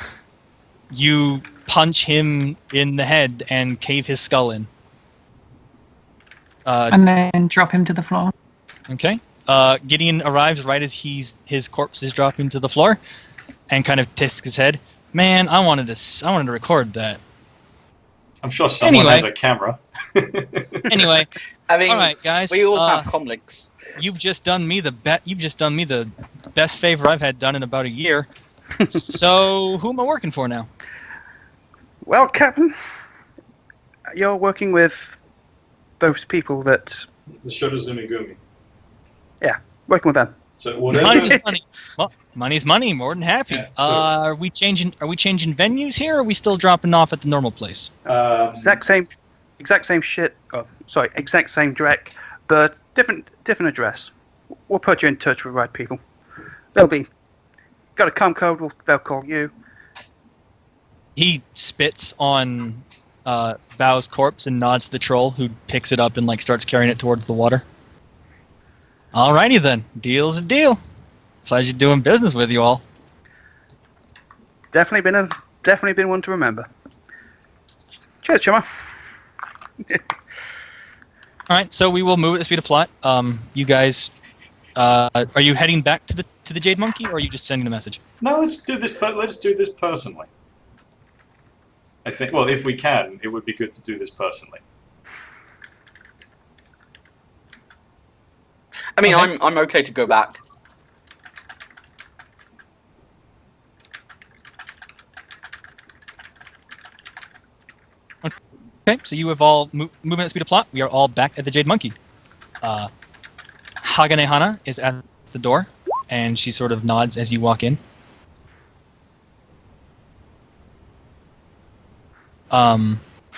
You punch him in the head and cave his skull in. And then drop him to the floor. Okay. Gideon arrives right as his corpse is dropping to the floor, and kind of tisks his head. Man, I wanted to record that. I'm sure someone Anyway. has a camera. Anyway, I mean, all right, guys. we all have comlinks. You've just done me the best favor I've had done in about a year. So who am I working for now? Well, Captain, you're working with those people that... The Shadowrun Gumi. Working with them. So whatever. Money's money. Well, money's money. More than happy. Yeah, so- Are we changing venues here? Or are we still dropping off at the normal place? Exact same shit. Oh, sorry, exact same direct, but different address. We'll put you in touch with the right people. They'll be got a com code. They'll call you. He spits on Bao's corpse and nods to the troll, who picks it up and starts carrying it towards the water. Alrighty then, deal's a deal. Pleasure doing business with you all. Definitely been one to remember. Cheers, Chummer. All right, so we will move at the speed of plot. You guys, are you heading back to the Jade Monkey, or are you just sending a message? No, let's do this personally. I think. Well, if we can, it would be good to do this personally. I mean, Okay. I'm okay to go back. Okay, so you have all moving at the speed of plot. We are all back at the Jade Monkey. Hagane Hana is at the door, and she sort of nods as you walk in.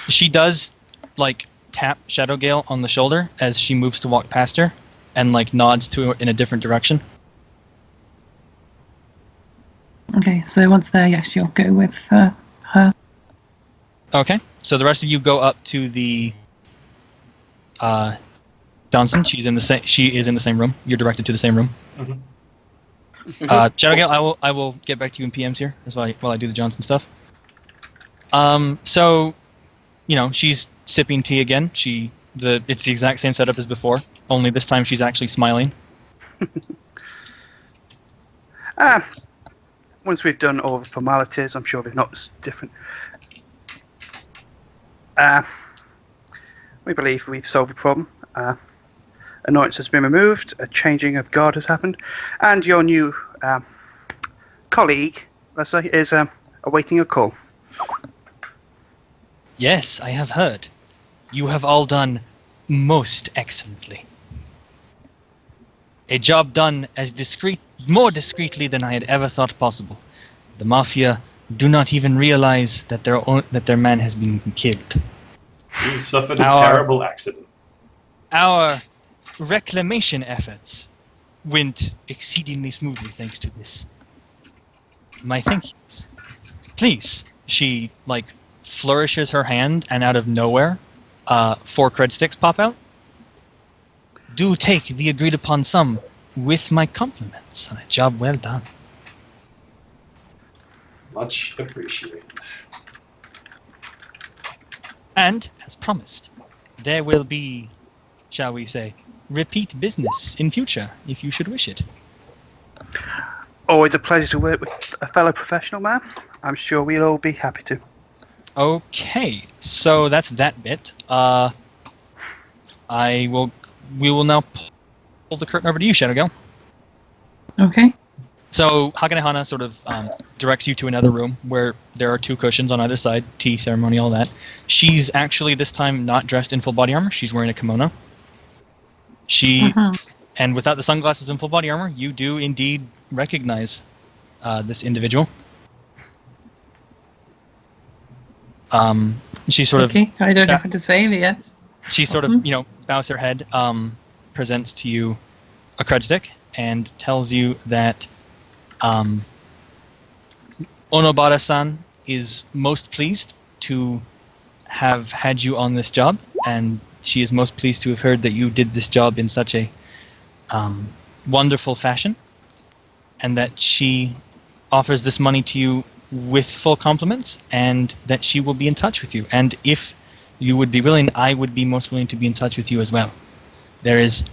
She does tap Shadowgale on the shoulder as she moves to walk past her, and nods to her in a different direction. Okay, so once there, yes, you'll go with her. Okay, so the rest of you go up to the Johnson. She is in the same room. You're directed to the same room. Mhm. Shadowgale, I will get back to you in PMs here as while I do the Johnson stuff. So, she's sipping tea again. It's the exact same setup as before, only this time she's actually smiling. Once we've done all the formalities, I'm sure they're not different. We believe we've solved the problem. Annoyance has been removed, a changing of guard has happened, and your new colleague, let's say, is awaiting a call. Yes, I have heard. You have all done most excellently. A job done more discreetly than I had ever thought possible. The Mafia do not even realize that their man has been killed. You suffered a terrible accident. Our reclamation efforts went exceedingly smoothly thanks to this. My thank yous. Please, she flourishes her hand, and out of nowhere, 4 cred sticks pop out. Do take the agreed upon sum with my compliments on a job well done. Much appreciated. And, as promised, there will be, shall we say, repeat business in future if you should wish it. Always a pleasure to work with a fellow professional, man. I'm sure we'll all be happy to. Okay, so that's that bit. We will now pull the curtain over to you, Shadowgale. Okay. So Hakanehana sort of directs you to another room where there are 2 cushions on either side, tea ceremony, all that. She's actually this time not dressed in full body armor. She's wearing a kimono. And without the sunglasses and full body armor, you do indeed recognize this individual. She sort of. I don't know what to say, but yes. She sort of, bows her head, presents to you a cred stick, and tells you that Onobara-san is most pleased to have had you on this job, and she is most pleased to have heard that you did this job in such a wonderful fashion, and that she offers this money to you with full compliments, and that she will be in touch with you. And if you would be willing, I would be most willing to be in touch with you as well. There is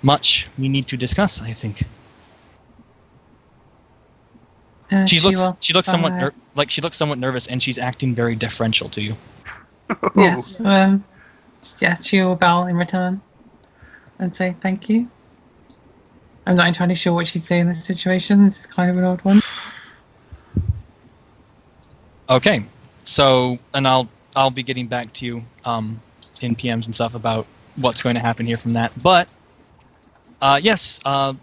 much we need to discuss, I think. She looks somewhat nervous, and she's acting very deferential to you. Yes. Yes, she will bow in return and say thank you. I'm not entirely sure what she'd say in this situation. This is kind of an odd one. Okay, so and I'll be getting back to you in PMs and stuff about what's going to happen here from that. But yes, I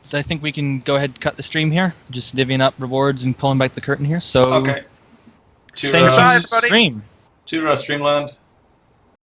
think we can go ahead and cut the stream here. Just divvying up rewards and pulling back the curtain here. So Okay. thank you, everybody. stream. To Streamland.